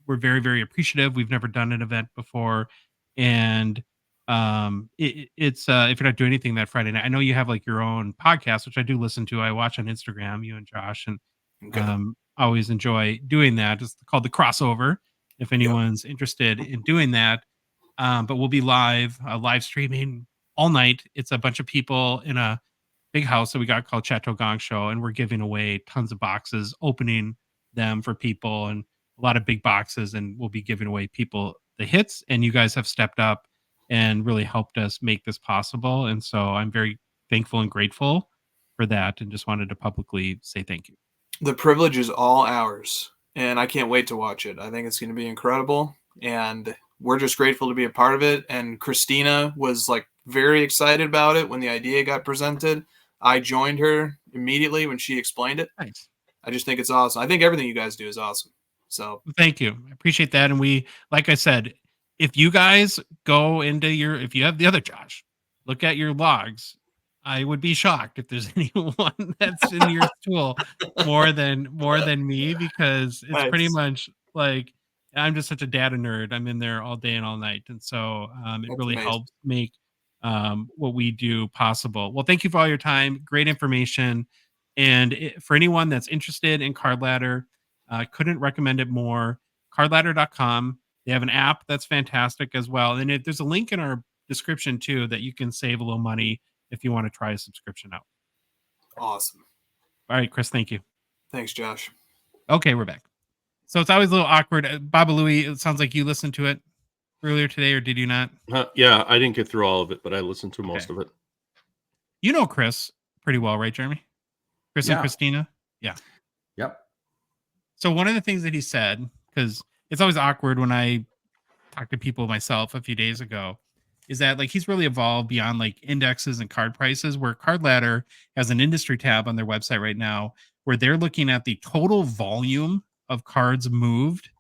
very, very appreciative. We've never done an event before, and it's if you're not doing anything that Friday night, I know you have like your own podcast, which I do listen to. I watch on Instagram, you and Josh, and Okay. always enjoy doing that. It's called the Crossover. If anyone's interested in doing that, but we'll be live streaming all night. It's a bunch of people in a big house that we got called Chateau Gongshow, and we're giving away tons of boxes, opening them for people, and a lot of big boxes, and we'll be giving away people the hits. And you guys have stepped up and really helped us make this possible, and so I'm very thankful and grateful for that, and just wanted to publicly say thank you. The privilege is all ours, and I can't wait to watch it. I think it's going to be incredible, and we're just grateful to be a part of it. And Christina was like very excited about it when the idea got presented. I joined her immediately when she explained it. Nice. I just think it's awesome. I think everything you guys do is awesome. So thank you. I appreciate that. And we, like I said, if you guys go into if you have the other Josh, look at your logs. I would be shocked if there's anyone that's in your tool more than me, because it's pretty much like I'm just such a data nerd. I'm in there all day and all night, and so it really helps make what we do possible. Well, thank you for all your time. Great information, and for anyone that's interested in Card Ladder, couldn't recommend it more. Cardladder.com. They have an app that's fantastic as well, and there's a link in our description too that you can save a little money if you want to try a subscription out. Awesome. All right, Chris, thank you. Thanks, Josh. Okay, we're back. So it's always a little awkward. Baba Louie, it sounds like you listened to it earlier today, or did you not? Yeah, I didn't get through all of it, but I listened to most of it. You know Chris pretty well, right, Jeremy? Chris and Christina? Yeah. Yep. So one of the things that he said, because it's always awkward when I talk to people myself a few days ago, is that like he's really evolved beyond like indexes and card prices, where Card Ladder has an industry tab on their website right now where they're looking at the total volume of cards moved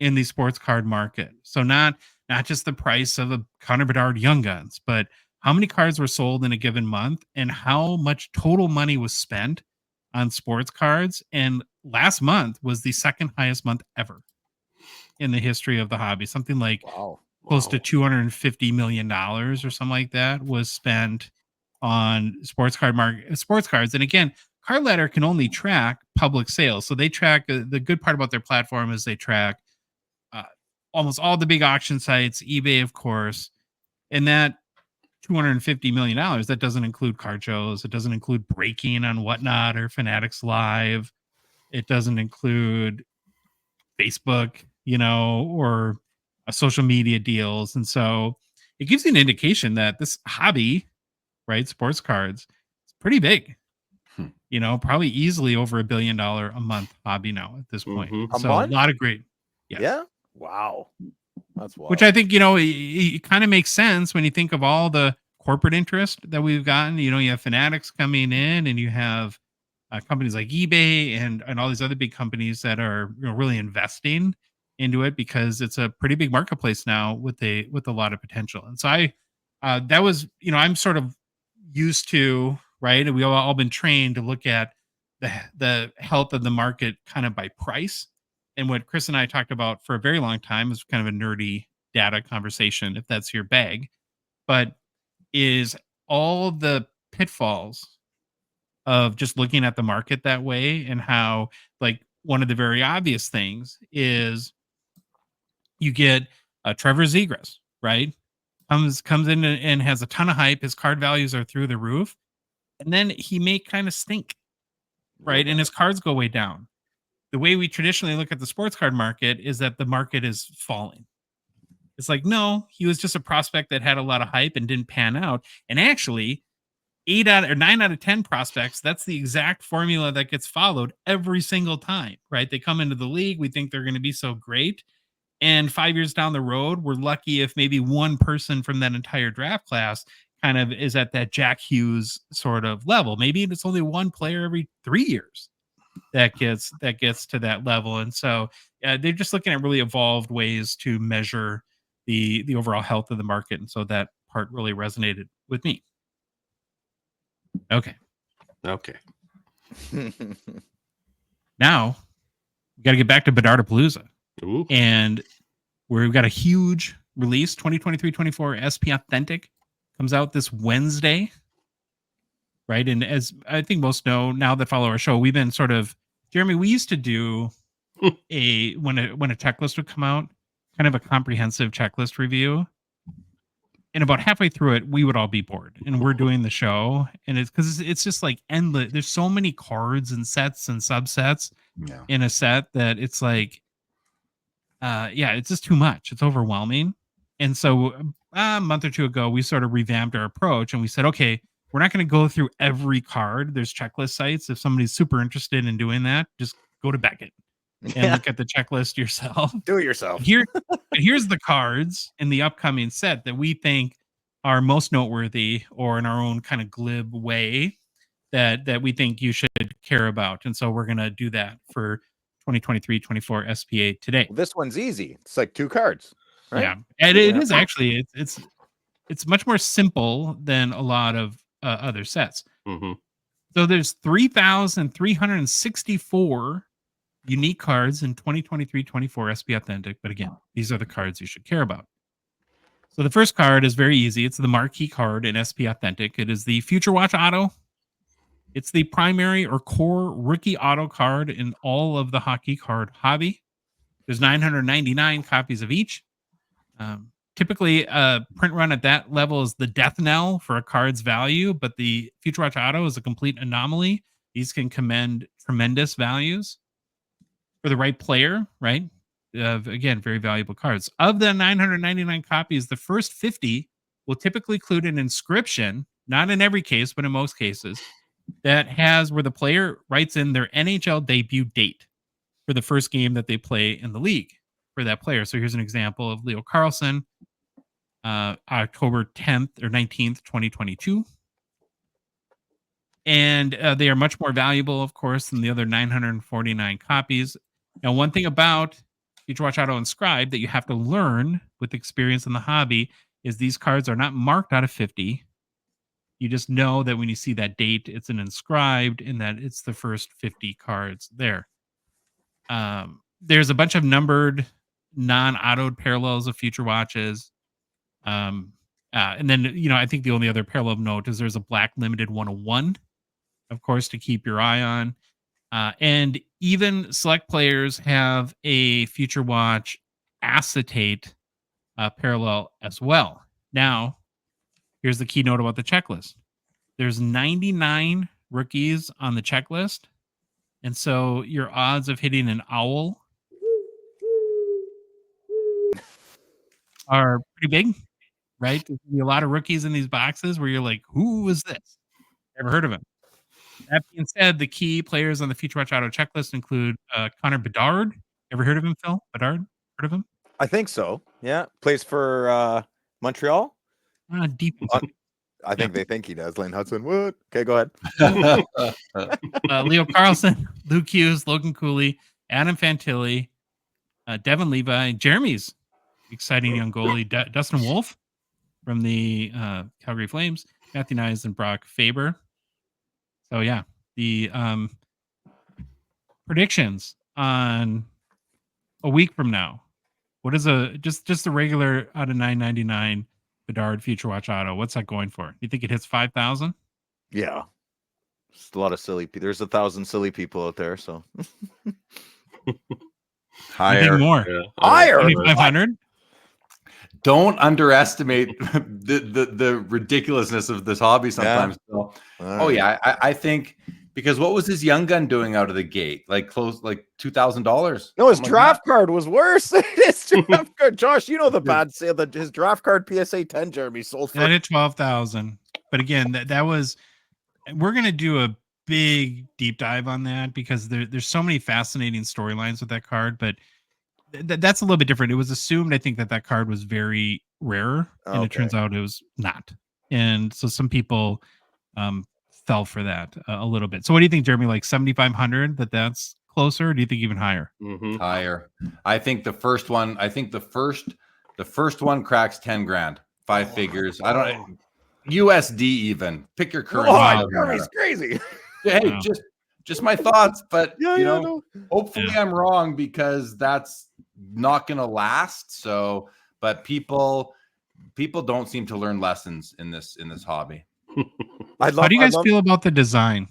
in the sports card market. So not just the price of a Connor Bedard Young Guns, but how many cards were sold in a given month and how much total money was spent on sports cards. And last month was the second highest month ever in the history of the hobby. Something like close to $250 million or something like that was spent on sports cards. And again, Card Ladder can only track public sales. So they track, the good part about their platform is they track almost all the big auction sites, eBay, of course. And that $250 million, that doesn't include card shows. It doesn't include breaking on Whatnot or Fanatics Live. It doesn't include Facebook, or social media deals. And so it gives you an indication that this hobby, right, sports cards, it's pretty big. Probably easily over $1 billion a month hobby now at this point. Mm-hmm. So a lot of great. Yes. Yeah. Wow. That's wild. Which I think, it kind of makes sense when you think of all the corporate interest that we've gotten. You have Fanatics coming in, and you have companies like eBay and all these other big companies that are really investing into it, because it's a pretty big marketplace now with a lot of potential. And so that was, I'm sort of used to, right, and we've all been trained to look at the health of the market kind of by price. And what Chris and I talked about for a very long time is kind of a nerdy data conversation, if that's your bag, but is all the pitfalls of just looking at the market that way, and how, like, one of the very obvious things is you get Trevor Zegras, right? Comes in and has a ton of hype. His card values are through the roof, and then he may kind of stink, right? And his cards go way down. The way we traditionally look at the sports card market is that the market is falling. It's like, no, he was just a prospect that had a lot of hype and didn't pan out. And actually, 9 out of 10 prospects, that's the exact formula that gets followed every single time, right? They come into the league, we think they're going to be so great, And 5 years down the road, we're lucky if maybe one person from that entire draft class kind of is at that Jack Hughes sort of level. Maybe it's only one player every 3 years that gets to that level. And so they're just looking at really evolved ways to measure the overall health of the market. And so that part really resonated with me. Okay. Now we got to get back to Bedardapalooza. Ooh. And we've got a huge release, 2023-24 SP Authentic comes out this Wednesday. Right. And as I think most know now that follow our show, we've been sort of, Jeremy, we used to do when a checklist would come out, kind of a comprehensive checklist review. And about halfway through it, we would all be bored. And we're doing the show. And it's because it's just like endless. There's so many cards and sets and subsets in a set that it's like, it's just too much. It's overwhelming. And so a month or two ago, we sort of revamped our approach and we said, okay, we're not going to go through every card. There's checklist sites. If somebody's super interested in doing that, just go to Beckett and look at the checklist yourself. Do it yourself. Here's the cards in the upcoming set that we think are most noteworthy, or in our own kind of glib way that we think you should care about. And so we're going to do that for 2023-24 SPA today. Well, this one's easy. It's like 2 cards. Right? Yeah. And it is actually, it's much more simple than a lot of other sets. Mm-hmm. So there's 3,364 unique cards in 2023-24 SP Authentic. But again, these are the cards you should care about. So the first card is very easy. It's the marquee card in SP Authentic. It is the Future Watch Auto. It's the primary or core rookie auto card in all of the hockey card hobby. There's 999 copies of each. Typically, a print run at that level is the death knell for a card's value, but the Future Watch Auto is a complete anomaly. These can command tremendous values for the right player, right? Again, very valuable cards. Of the 999 copies, the first 50 will typically include an inscription, not in every case, but in most cases, that has where the player writes in their NHL debut date for the first game that they play in the league for that player. So here's an example of Leo Carlson, October 10th or 19th, 2022. And they are much more valuable, of course, than the other 949 copies. Now, one thing about Future Watch Auto Inscribed that you have to learn with experience in the hobby is these cards are not marked out of 50. You just know that when you see that date, it's an inscribed and that it's the first 50 cards there. There's a bunch of numbered, non-autoed parallels of Future Watches. And then, I think the only other parallel note is there's a black limited 101, of course, to keep your eye on. And even select players have a Future Watch acetate parallel as well. Now, here's the keynote about the checklist. There's 99 rookies on the checklist. And so your odds of hitting an owl are pretty big, right? There's gonna be a lot of rookies in these boxes where you're like, who is this? Never heard of him. That being said, the key players on the Future Watch Auto checklist include Connor Bedard. Ever heard of him, Phil? Bedard? Heard of him? I think so. Yeah. Plays for Montreal. Deep. I think they think he does. Lane Hudson. What? Okay, go ahead. Leo Carlson, Luke Hughes, Logan Cooley, Adam Fantilli, Devin Levi, Jeremy's exciting young goalie, Dustin Wolf from the Calgary Flames, Matthew Nyes, and Brock Faber. So yeah, the predictions on a week from now. What is just a regular out of 999 Bedard Future Watch Auto? What's that going for? You think it hits 5,000? Yeah. Just a lot of silly people. There's 1,000 silly people out there, so Higher. More. Yeah. Higher. 2,500? Don't underestimate the ridiculousness of this hobby sometimes. Yeah. Oh yeah, I think because what was his young gun doing out of the gate? Like close, like $2,000. No, his draft card was worse. His draft card, Josh, you know the bad sale that his draft card PSA 10, Jeremy sold for. That hit 12,000. But again, that was. We're gonna do a big deep dive on that because there's so many fascinating storylines with that card. But that's a little bit different. It was assumed, I think, that card was very rare, and it Okay. turns out it was not. And so some people fell for that a little bit. So what do you think, Jeremy? Like 7,500? That's closer? Or do you think even higher? Higher. I think the first one. I think the first one cracks 10 grand, 5 figures. I don't USD even. Pick your currency. Oh, Jeremy's crazy. Hey, Wow. just my thoughts, but No. hopefully I'm wrong because that's not going to last. So, but people don't seem to learn lessons in this hobby. How do you guys feel about the design?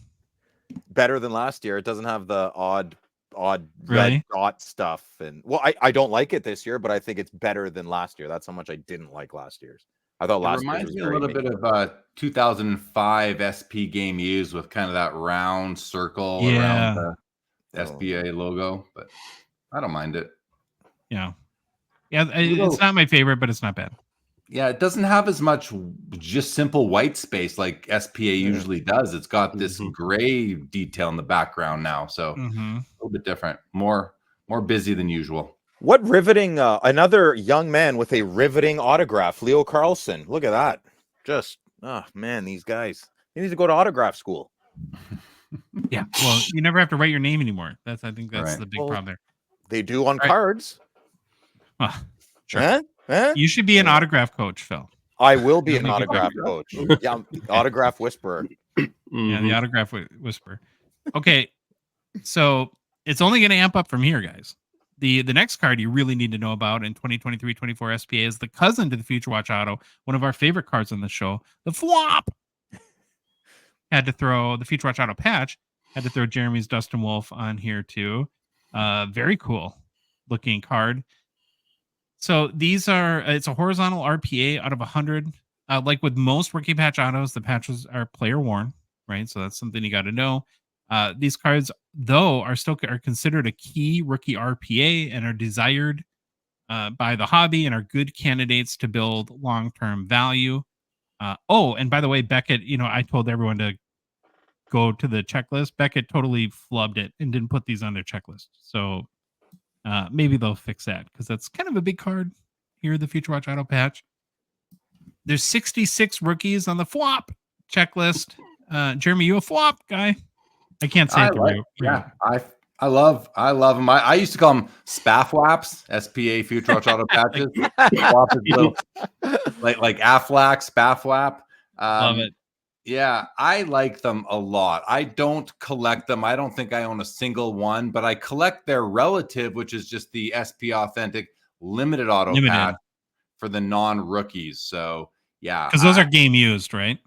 Better than last year. It doesn't have the odd Really? red dot stuff, and I don't like it this year, but I think it's better than last year. That's how much I didn't like last year's. I thought last year reminds was me a very little bit of 2005 SP game used with kind of that round circle around the SPA logo, but I don't mind it. Yeah, it's not my favorite, but it's not bad. Yeah, it doesn't have as much just simple white space like SPA usually does. It's got this gray detail in the background now, so a little bit different, more busy than usual. What riveting! Another young man with a riveting autograph, Leo Carlson. Look at that! Just man, these guys. He needs to go to autograph school. Yeah, well, you never have to write your name anymore. I think that's Right. the big problem there. They do on cards. Sure. Huh? You should be an autograph coach, Phil. I will be an autograph coach. Yeah, autograph whisperer. Yeah, the autograph whisperer. Okay, so it's only going to amp up from here, guys. The next card you really need to know about in 2023-24 SPA is the cousin to the Future Watch Auto, one of our favorite cards on the show, the Flop. Had to throw the Future Watch Auto patch. Had to throw Jeremy's Dustin Wolf on here too. Very cool looking card. So these are, it's a horizontal RPA out of 100. Like with most rookie patch autos, the patches are player worn, right? So that's something you got to know. These cards, though, are considered a key rookie RPA and are desired by the hobby and are good candidates to build long-term value. And by the way, Beckett, I told everyone to go to the checklist. Beckett totally flubbed it and didn't put these on their checklist. So maybe they'll fix that because that's kind of a big card here, the Future Watch Auto patch. There's 66 rookies on the flop checklist. Jeremy, you a flop guy? I can't say it. Yeah, I love them. I used to call them spaffwaps, SPA Future Watch Auto patches. Swap is little, like Aflac, spaffwap. Love it. Yeah, I like them a lot. I don't collect them. I don't think I own a single one, but I collect their relative, which is just the SP Authentic limited auto patch for the non-rookies. So yeah, because those are game used, right?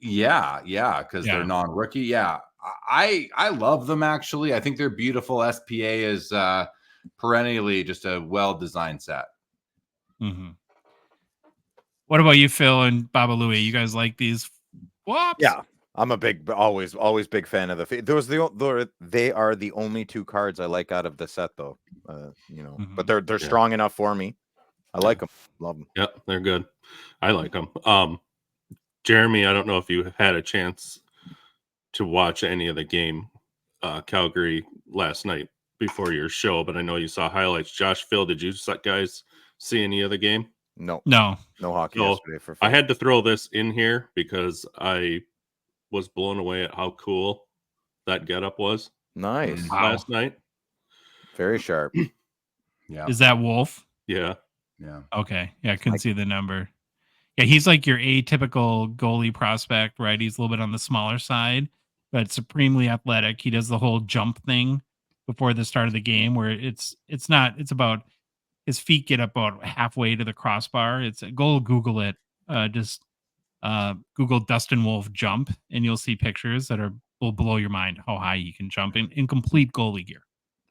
Yeah, because they're non-rookie. Yeah, I love them actually. I think they're beautiful. SPA is perennially just a well-designed set. What about you, Phil and Baba Louie? You guys like these? Whoops. Yeah, I'm a always big fan of they are the only two cards I like out of the set, though. But they're strong enough for me. I like them, love them. Yeah, they're good. I like them. Jeremy, I don't know if you had a chance to watch any of the game, Calgary last night before your show, but I know you saw highlights. Josh, Phil, did you guys see any of the game? No hockey yesterday for Phil. I had to throw this in here because I was blown away at how cool that getup was. Nice. Last night. Very sharp. Yeah. Is that Wolf? Yeah. Okay. Yeah, I couldn't see the number. Yeah, he's like your atypical goalie prospect, right? He's a little bit on the smaller side, but supremely athletic. He does the whole jump thing before the start of the game where it's about his feet get about halfway to the crossbar. Google it. Just Google Dustin Wolf jump, and you'll see pictures that will blow your mind how high he can jump in complete goalie gear.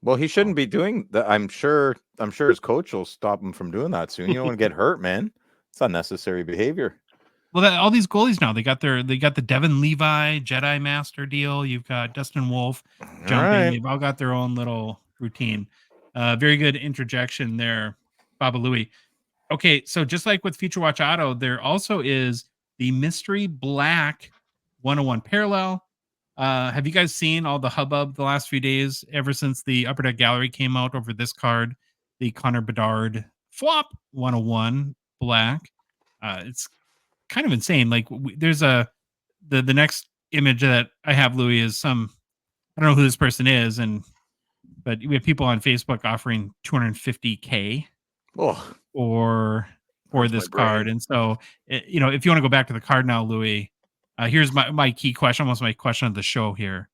Well, he shouldn't be doing that. I'm sure his coach will stop him from doing that soon. You don't want to get hurt, man. It's unnecessary behavior. Well, all these goalies now, they got the Devin Levi Jedi Master deal. You've got Dustin Wolf jumping. Right. They've all got their own little routine. Very good interjection there, Baba Louie. Okay, so just like with Future Watch Auto, there also is the Mystery Black 101 Parallel. Have you guys seen all the hubbub the last few days ever since the Upper Deck Gallery came out over this card? the Connor Bedard Flop 101 black. It's kind of insane. Like there's the next image that I have, Louis, is some, I don't know who this person is, but we have people on Facebook offering $250K Oh, for hurts this my brain. card. And so, if you want to go back to the card now, Louis, here's my key question, almost my question of the show here.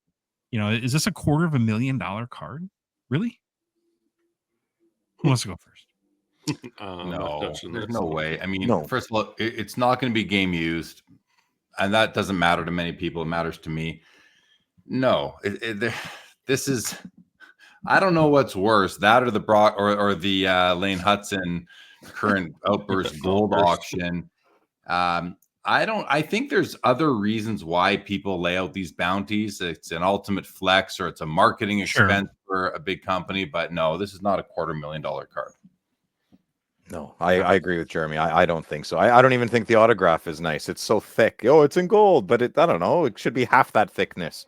Is this a $250,000 card? Really? Who wants to go first? No, there's no way. I mean, No. first of all, it's not going to be game used, and that doesn't matter to many people. It matters to me. No, this is. I don't know what's worse, that or the Brock or the Lane Hudson current Outburst gold auction. I think there's other reasons why people lay out these bounties. It's an ultimate flex or it's a marketing expense for a big company. But no, this is not a $250,000 card. No, I agree with Jeremy. I don't think so. I don't even think the autograph is nice. It's so thick. Oh, it's in gold, but I don't know. It should be half that thickness.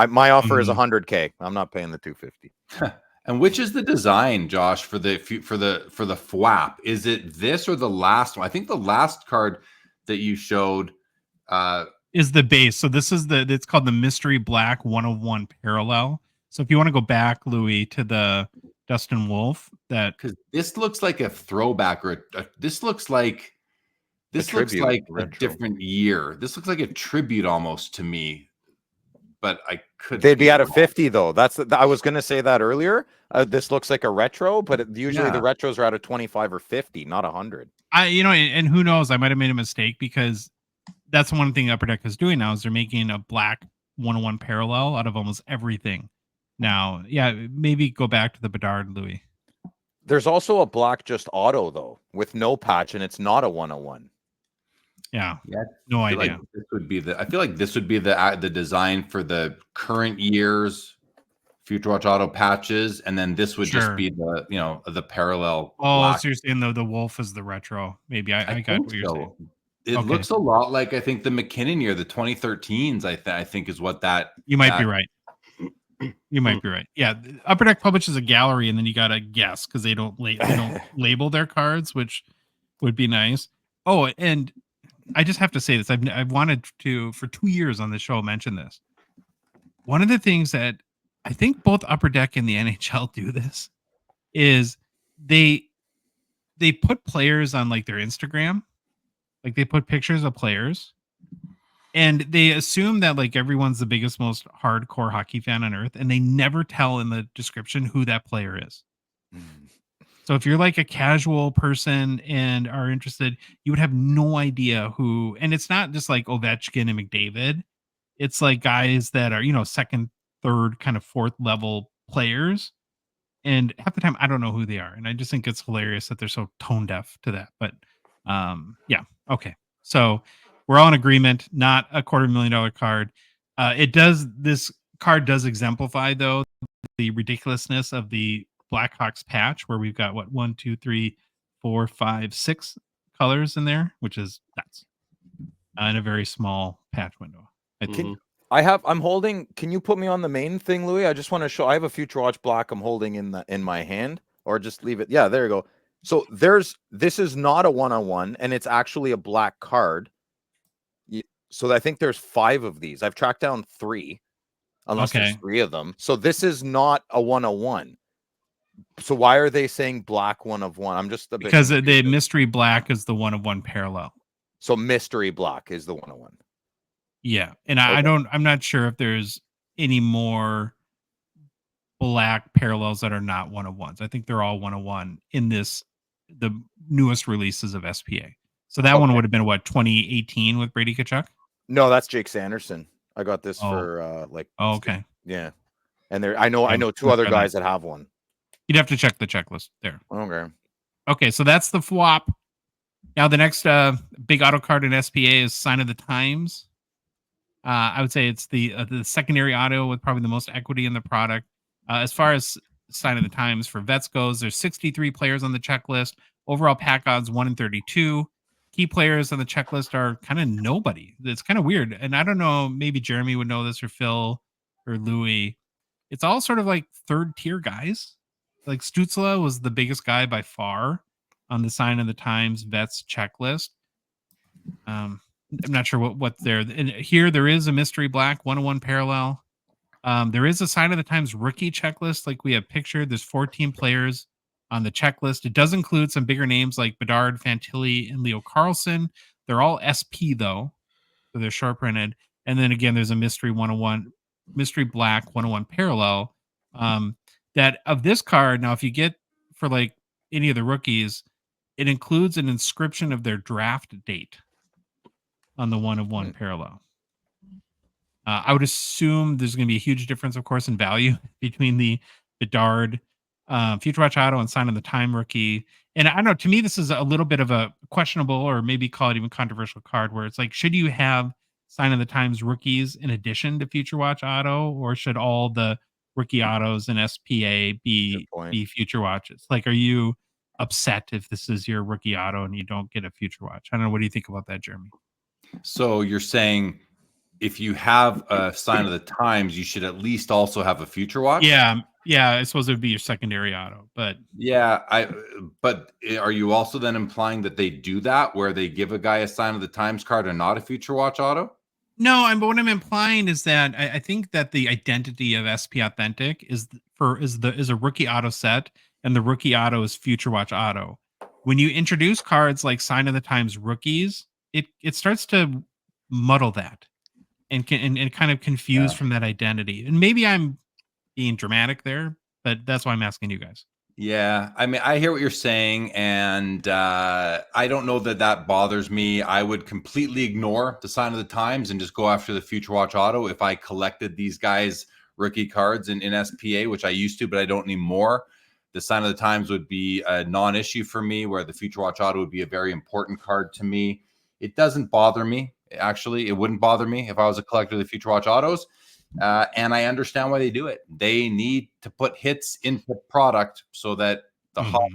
My offer is $100K. I'm not paying the $250. And which is the design, Josh, for the FWAP? Is it this or the last one? I think the last card that you showed is the base. So this is it's called the Mystery Black 101 Parallel. So if you want to go back, Louis, to the Dustin Wolf, because this looks like a throwback or this looks like a different year. This looks like a tribute almost to me. But I could. They'd be at a 50 though. I was going to say that earlier. This looks like a retro, but usually the retros are at a 25 or 50, not 100. And who knows? I might have made a mistake because that's one thing Upper Deck is doing now is they're making a black 101 parallel out of almost everything. Now, yeah, maybe go back to the Bedard, Louis. There's also a black just auto though with no patch, and it's not a 101. Yeah, no idea. Like this would be I feel like this would be the design for the current year's Future Watch Auto patches, and then this would just be the parallel. Oh, black. so you're saying the Wolf is the retro? Maybe I got what you're saying. It looks a lot like I think the McKinnon year, the 2013s. I think is what that. You might be right. You might be right. Yeah, Upper Deck publishes a gallery, and then you gotta guess because they don't label their cards, which would be nice. Oh, and I just have to say this. I've wanted to for 2 years on the show mention this. One of the things that I think both Upper Deck and the NHL do this is they put players on like their Instagram, like they put pictures of players, and they assume that like everyone's the biggest, most hardcore hockey fan on earth, and they never tell in the description who that player is. So if you're like a casual person and are interested, you would have no idea who. And it's not just like Ovechkin and McDavid. It's like guys that are, second, third, kind of fourth level players. And half the time, I don't know who they are. And I just think it's hilarious that they're so tone deaf to that. But yeah. Okay. So we're all in agreement, not a $250,000 card. This card does exemplify, though, the ridiculousness of the Blackhawks patch, where we've got 1, 2, 3, 4, 5, 6 colors in there, which is nuts. In a very small patch window. I'm holding. Can you put me on the main thing, Louis? I just want to show. I have a Future Watch black I'm holding in my hand, or just leave it. Yeah, there you go. So this is not a 101, and it's actually a black card. So I think there's 5 of these. I've tracked down 3, unless there's 3 of them. So this is not a 101. So why are they saying black 1 of 1? I'm just a bit because the mystery black is the 1 of 1 parallel. So mystery black is the 101. Yeah, and I'm not sure if there's any more black parallels that are not 101s. I think they're all 101 in the newest releases of SPA. So that one would have been 2018 with Brady Tkachuk? No, that's Jake Sanderson. I got this for okay. Yeah. And I know 2 other guys that have one. You'd have to check the checklist there. Okay, so that's the FWAP. Now the next big auto card in SPA is Sign of the Times. I would say it's the secondary auto with probably the most equity in the product. As far as Sign of the Times for vets goes, there's 63 players on the checklist. Overall pack odds 1 in 32. Key players on the checklist are kind of nobody. It's kind of weird. And I don't know, maybe Jeremy would know this, or Phil or Louis. It's all sort of like third tier guys. like Stutzla was the biggest guy by far on the Sign of the Times vets checklist. I'm not sure what there. And here there is a mystery black 101 parallel. There is a Sign of the Times rookie checklist, like we have pictured. There's 14 players on the checklist. It does include some bigger names like Bedard, Fantilli, and Leo Carlson. They're all SP though, so they're short printed. And then again, there's a mystery 101, mystery black 101 parallel. That of this card, now if you get for like any of the rookies, it includes an inscription of their draft date on the 101 parallel. I would assume there's going to be a huge difference, of course, in value between the Bedard Future Watch Auto and Sign of the Time rookie. And I don't know, to me, this is a little bit of a questionable or maybe call it even controversial card where it's like, should you have Sign of the Times rookies in addition to Future Watch Auto, or should all the rookie autos and SPA be Future Watches? Like, are you upset if this is your rookie auto and you don't get a Future Watch? I don't know. What do you think about that, Jeremy? So you're saying if you have a Sign of the Times, you should at least also have a Future Watch? Yeah. I suppose it would be your secondary auto, but but are you also then implying that they do that where they give a guy a Sign of the Times card and not a Future Watch auto? No, but what I'm implying is that I think that the identity of SP Authentic is a rookie auto set, and the rookie auto is Future Watch auto. When you introduce cards like Sign of the Times rookies, it starts to muddle that and kind of confuse from that identity. And maybe I'm being dramatic there, but that's why I'm asking you guys. Yeah, I mean, I hear what you're saying, and I don't know that bothers me. I would completely ignore the Sign of the Times and just go after the Future Watch auto if I collected these guys' rookie cards in SPA, which I used to, but I don't anymore. The Sign of the Times would be a non-issue for me, where the Future Watch auto would be a very important card to me. It doesn't bother me. Actually, it wouldn't bother me if I was a collector of the Future Watch autos. And I understand why they do it. They need to put hits into product so that the hub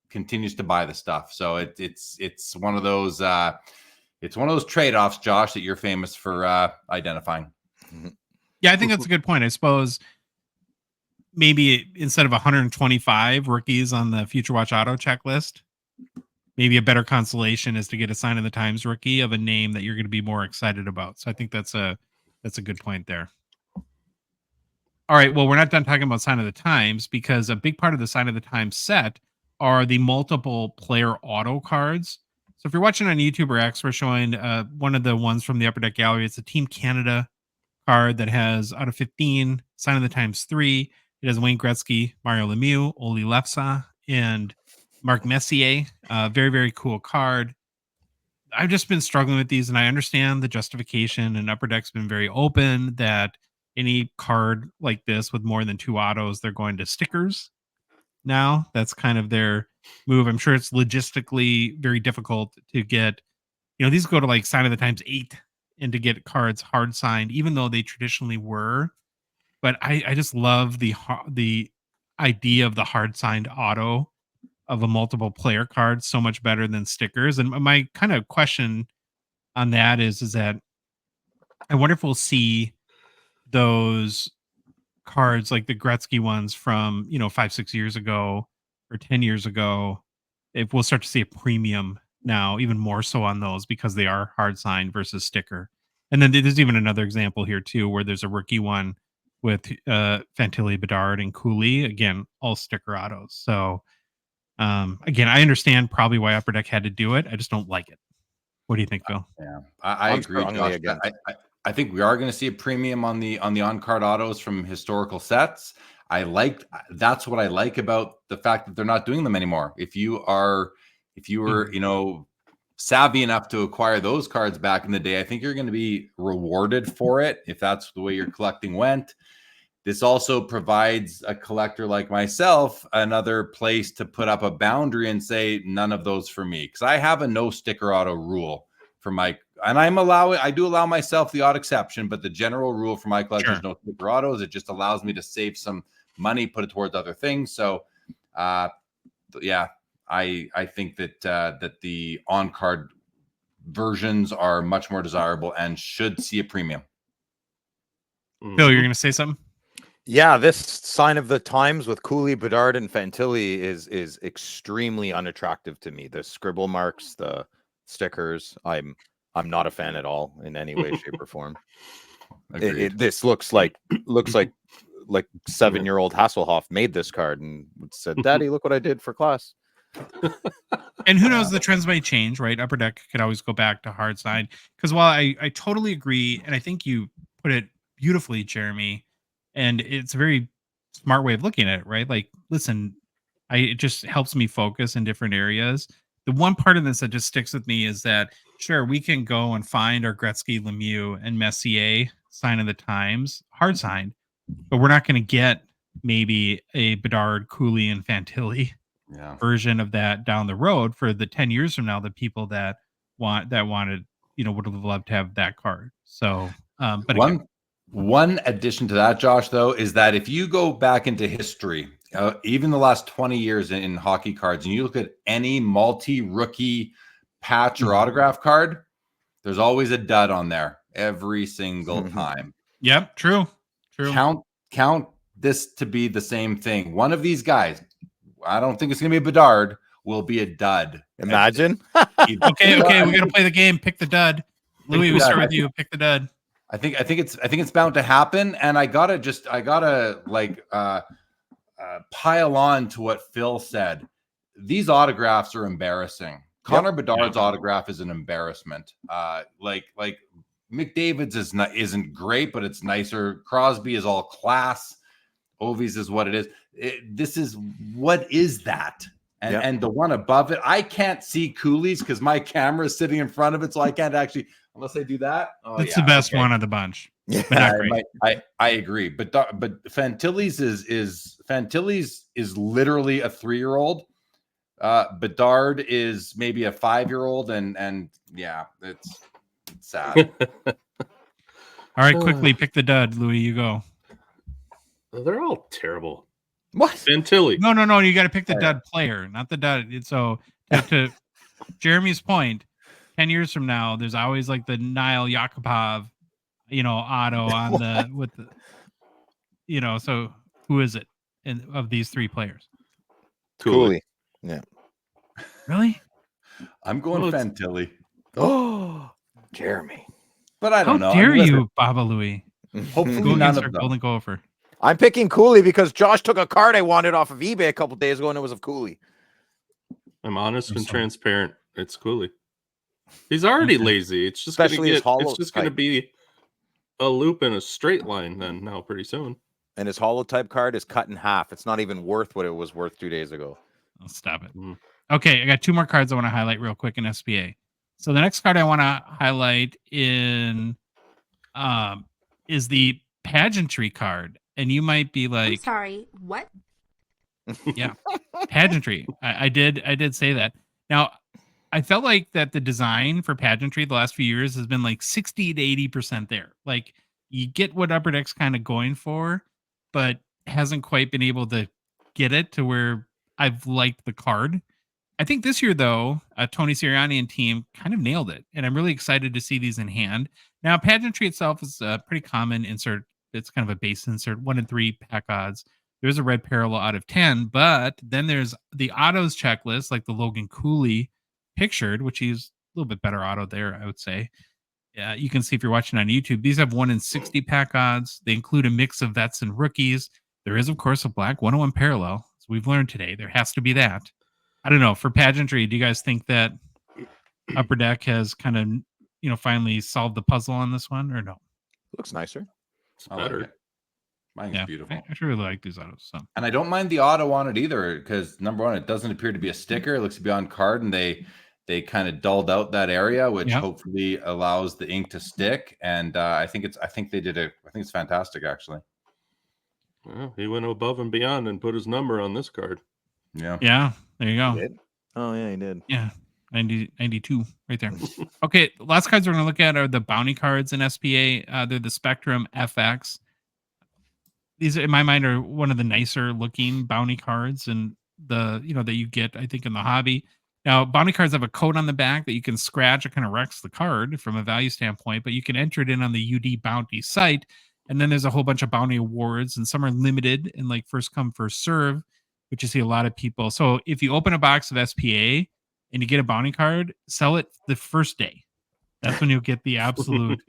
continues to buy the stuff. So it's one of those trade-offs, Josh, that you're famous for identifying. Yeah, I think that's a good point. I suppose maybe instead of 125 rookies on the Future Watch auto checklist, maybe a better consolation is to get a Sign of the Times rookie of a name that you're going to be more excited about. So I think that's a good point there. All right, well, we're not done talking about Sign of the Times because a big part of the Sign of the Times set are the multiple player auto cards. So if you're watching on YouTube or X, we're showing one of the ones from the Upper Deck Gallery. It's a Team Canada card that has out of 15, Sign of the Times 3. It has Wayne Gretzky, Mario Lemieux, Oli Lefsa, and Mark Messier. Very, very cool card. I've just been struggling with these, and I understand the justification, and Upper Deck's been very open that any card like this with more than 2 autos, they're going to stickers now. That's kind of their move. I'm sure it's logistically very difficult to get, these go to like Sign of the Times 8 and to get cards hard signed, even though they traditionally were. But I just love the idea of the hard signed auto of a multiple player card so much better than stickers. And my kind of question on that is that I wonder if we'll see those cards like the Gretzky ones from 5-6 years ago or 10 years ago, if we'll start to see a premium now, even more so on those because they are hard signed versus sticker. And then there's even another example here too where there's a rookie one with Fantilli, Bedard, and Cooley, again all sticker autos. So again, I understand probably why Upper Deck had to do it. I just don't like it. What do you think, Phil? Yeah, I agree, Josh. I think we are going to see a premium on the on-card autos from historical sets. That's what I like about the fact that they're not doing them anymore. If you were, savvy enough to acquire those cards back in the day, I think you're going to be rewarded for it if that's the way your collecting went. This also provides a collector like myself another place to put up a boundary and say none of those for me, because I have a no sticker auto rule for my, and I do allow myself the odd exception, but the general rule for my collection is no sticker autos. It just allows me to save some money, put it towards other things. So, yeah, I think that the on card versions are much more desirable and should see a premium. Phil, you're going to say something? Yeah, this sign of the times with Cooley, Bedard, and Fantilli is extremely unattractive to me. The scribble marks, the stickers, I'm not a fan at all in any way, shape, or form. This looks like 7-year-old Hasselhoff made this card and said, "Daddy, look what I did for class." And who knows, the trends might change, right? Upper Deck could always go back to hard side. Because while I totally agree, and I think you put it beautifully, Jeremy, and it's a very smart way of looking at it, right? Like, listen, it just helps me focus in different areas. The one part of this that just sticks with me is that, sure, we can go and find our Gretzky, Lemieux, and Messier sign of the times, hard signed, but we're not going to get maybe a Bedard, Cooley, and Fantilli version of that down the road for the 10 years from now. The people that wanted, would have loved to have that card. So, but one addition to that, Josh, though, is that if you go back into history, even the last 20 years in hockey cards, and you look at any multi-rookie patch or autograph card, there's always a dud on there every single time. Yep, true. Count this to be the same thing. One of these guys, I don't think it's going to be a Bedard, will be a dud. Imagine. Okay, we got to play the game. Pick the dud. Louis, we start with you. Pick the dud. I think it's bound to happen, and I gotta pile on to what Phil said. These autographs are embarrassing. Connor Bedard's autograph is an embarrassment. Like McDavid's isn't great, but it's nicer. Crosby is all class. Ovi's is what it is. What is that? And the one above it, I can't see Cooley's because my camera is sitting in front of it, so I can't actually, unless I do that. It's the best one of the bunch. I agree, but Fantilli's is literally a 3-year-old. Bedard is maybe a 5-year-old, and yeah, it's sad. All right, quickly pick the dud, Louis. You go. They're all terrible. What? Fantilli. No. You got to pick the dud player, not the dud. So to Jeremy's point, 10 years from now, there's always like the Niall Yakupov, auto on with the, so who is it of these 3 players? Cooley. Yeah. Really? I'm going Fantilli. Oh, Jeremy. But I don't know. How dare you, Baba Louie? Hopefully go none against of our them. Golden Gopher. I'm picking Cooley because Josh took a card I wanted off of eBay a couple days ago, and it was of Cooley. I'm honest and transparent. It's Cooley. He's already lazy. It's just going to be a loop in a straight line then now pretty soon. And his holotype card is cut in half. It's not even worth what it was worth 2 days ago. I'll stop it. Okay, I got 2 more cards I want to highlight real quick in SPA. So the next card I want to highlight is the pageantry card. And you might be like, I'm sorry, what? Yeah, pageantry. I did say that. Now, I felt like that the design for pageantry the last few years has been like 60 to 80% there. Like, you get what Upper Deck's kind of going for, but hasn't quite been able to get it to where I've liked the card. I think this year, though, Tony Sirianni and team kind of nailed it, and I'm really excited to see these in hand. Now, pageantry itself is a pretty common insert. It's kind of a base insert, 1 in 3 pack odds. There's a red parallel out of 10, but then there's the autos checklist, like the Logan Cooley pictured, which is a little bit better auto there, I would say. Yeah, you can see if you're watching on YouTube. These have 1 in 60 pack odds. They include a mix of vets and rookies. There is, of course, a black 101 parallel. So we've learned today there has to be that. I don't know. For pageantry, do you guys think that Upper Deck has kind of, finally solved the puzzle on this one, or no? Looks nicer. It's better. Like Mine's beautiful. I really like these autos. So. And I don't mind the auto on it either, because number one, it doesn't appear to be a sticker. It looks to be on card, and they kind of dulled out that area, which hopefully allows the ink to stick. And I think it's fantastic, actually. Well, he went above and beyond and put his number on this card. Yeah. There you go. He did? Oh yeah, he did. Yeah. 92 right there. Okay, the last cards we're going to look at are the bounty cards in SPA. They're the Spectrum FX. These, in my mind, are one of the nicer looking bounty cards and that you get, I think, in the hobby. Now, bounty cards have a code on the back that you can scratch. It kind of wrecks the card from a value standpoint, but you can enter it in on the UD Bounty site. And then there's a whole bunch of bounty awards, and some are limited and like first come, first serve, which you see a lot of people. So if you open a box of SPA and you get a bounty card, sell it the first day. That's when you'll get the absolute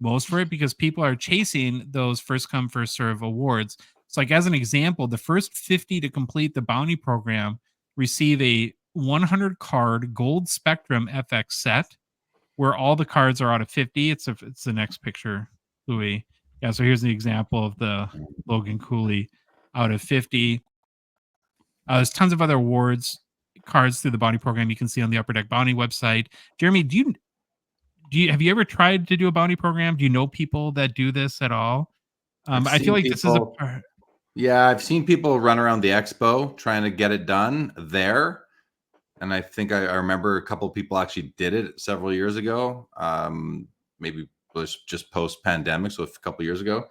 most for it, because people are chasing those first come, first serve awards. So like as an example, the first 50 to complete the bounty program receive a 100 card gold Spectrum FX set where all the cards are out of 50. It's the next picture, Louis. Yeah, so here's the example of the Logan Cooley out of 50. There's tons of other awards cards through the bounty program you can see on the Upper Deck Bounty website. Jeremy, have you ever tried to do a bounty program? Do you know people that do this at all? I feel like this is yeah, I've seen people run around the expo trying to get it done there. And I think I remember a couple of people actually did it several years ago. Maybe it was just post-pandemic, so a couple of years ago.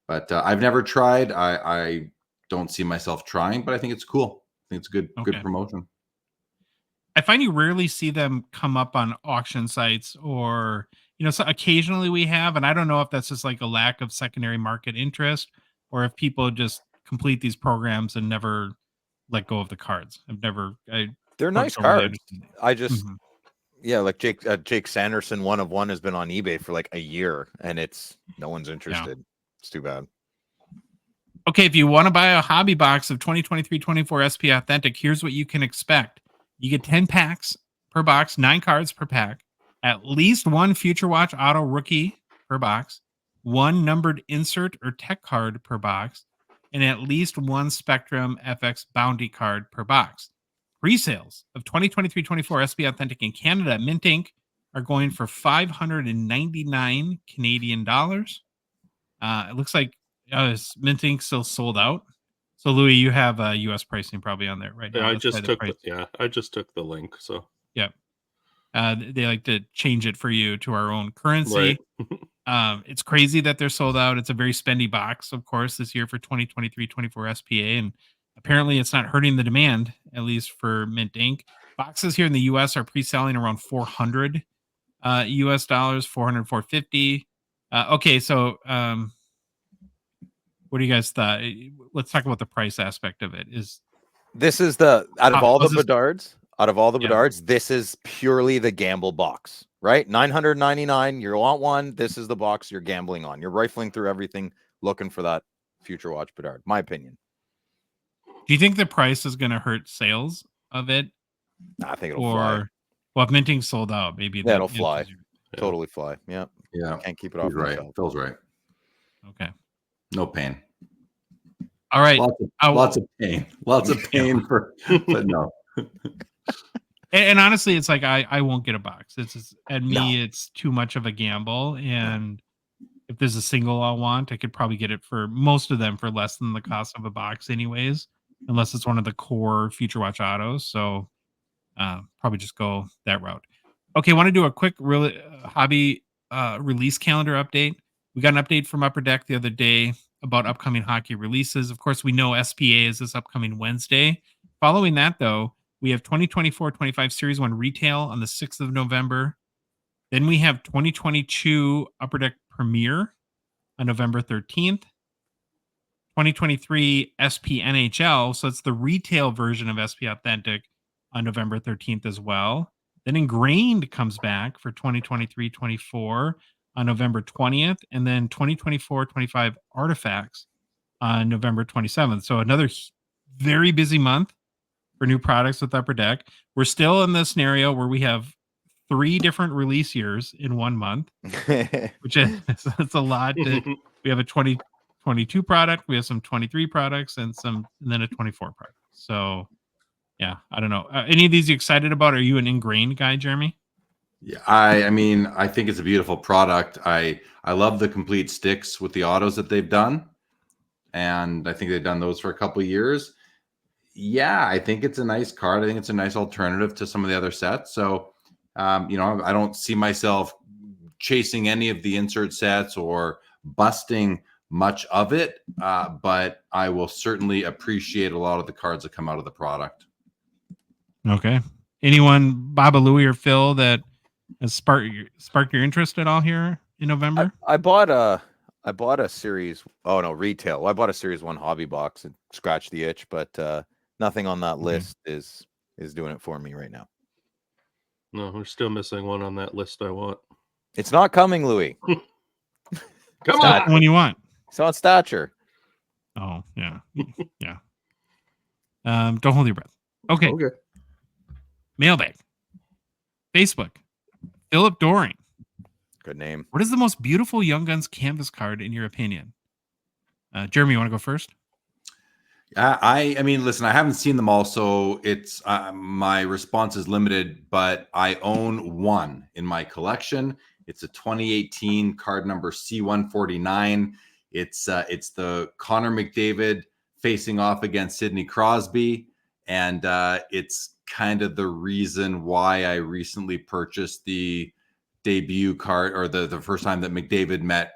But I've never tried. I don't see myself trying, but I think it's cool. I think it's good promotion. I find you rarely see them come up on auction sites, or so occasionally we have, and I don't know if that's just like a lack of secondary market interest, or if people just complete these programs and never let go of the cards. They're nice cards. I just like Jake Sanderson 1 of 1 has been on eBay for like a year, and no one's interested. Yeah. It's too bad. Okay, if you want to buy a hobby box of 2023-24 SP Authentic, here's what you can expect. You get 10 packs per box, 9 cards per pack, at least 1 Future Watch Auto Rookie per box, 1 numbered insert or tech card per box, and at least 1 Spectrum FX Bounty card per box. Pre-sales of 2023-24 SP Authentic in Canada at Mint Inc. are going for $599 Canadian dollars. It looks like Mint Inc. still sold out. So Louis, you have U.S. pricing probably on there right now. I just took the link. So yeah, they like to change it for you to our own currency. Right. It's crazy that they're sold out. It's a very spendy box, of course, this year for 2023-24 SPA, and apparently it's not hurting the demand, at least for Mint Inc. Boxes here in the U.S. are pre-selling around $400 U.S. dollars, $400, $450. Okay, so what do you guys thought? Let's talk about the price aspect of it. This is out of all the Bedards, this is purely the gamble box, right? $999. You want one. This is the box you're gambling on. You're rifling through everything looking for that Future Watch Bedard. My opinion. Do you think the price is going to hurt sales of it? I think it'll fly. Well, if Minting sold out, maybe it'll fly. Totally fly. Yeah. Can't keep it off. Right. Phil's right. Okay. No pain. All right. Lots of pain. Lots of pain but no. And honestly, it's like I won't get a box. It's too much of a gamble. And if there's a single I want, I could probably get it for most of them for less than the cost of a box, anyways, unless it's one of the core Future Watch Autos. So probably just go that route. Okay, I want to do a quick hobby release calendar update. We got an update from Upper Deck the other day about upcoming hockey releases. Of course, we know SPA is this upcoming Wednesday. Following that, though, we have 2024-25 Series 1 Retail on the 6th of November. Then we have 2022 Upper Deck Premiere on November 13th. 2023 SP NHL, so it's the retail version of SP Authentic on November 13th as well. Then Ingrained comes back for 2023-24 on November 20th, and then 2024-25 Artifacts on November 27th. So another very busy month for new products with Upper Deck. We're still in the scenario where we have 3 different release years in 1 month, which is it's a lot. We have a 2022 product, we have some 23 products, and then a 24 product. So yeah, I don't know. Any of these you excited about? Are you an Ingrained guy, Jeremy? Yeah, I mean, I think it's a beautiful product. I love the complete sticks with the autos that they've done, and I think they've done those for a couple of years. Yeah, I think it's a nice card. I think it's a nice alternative to some of the other sets. So, I don't see myself chasing any of the insert sets or busting much of it, but I will certainly appreciate a lot of the cards that come out of the product. Okay. Anyone, Baba, Louie, or Phil, that has sparked your interest at all here in November? I bought I bought a series. Oh no, retail. I bought a series 1 hobby box and scratched the itch, but nothing on that list is doing it for me right now. No, we're still missing one on that list I want. It's not coming, Louis. Come Not the one you want. It's on stature. Oh, yeah. Yeah. Don't hold your breath. Okay. Okay. Mailbag. Facebook. Philip Doring. Good name. What is the most beautiful Young Guns canvas card in your opinion? Jeremy, you want to go first? I mean, listen, I haven't seen them all, so it's my response is limited, but I own one in my collection. It's a 2018 card number C149. It's the Connor McDavid facing off against Sidney Crosby, and it's kind of the reason why I recently purchased the debut card, or the first time that McDavid met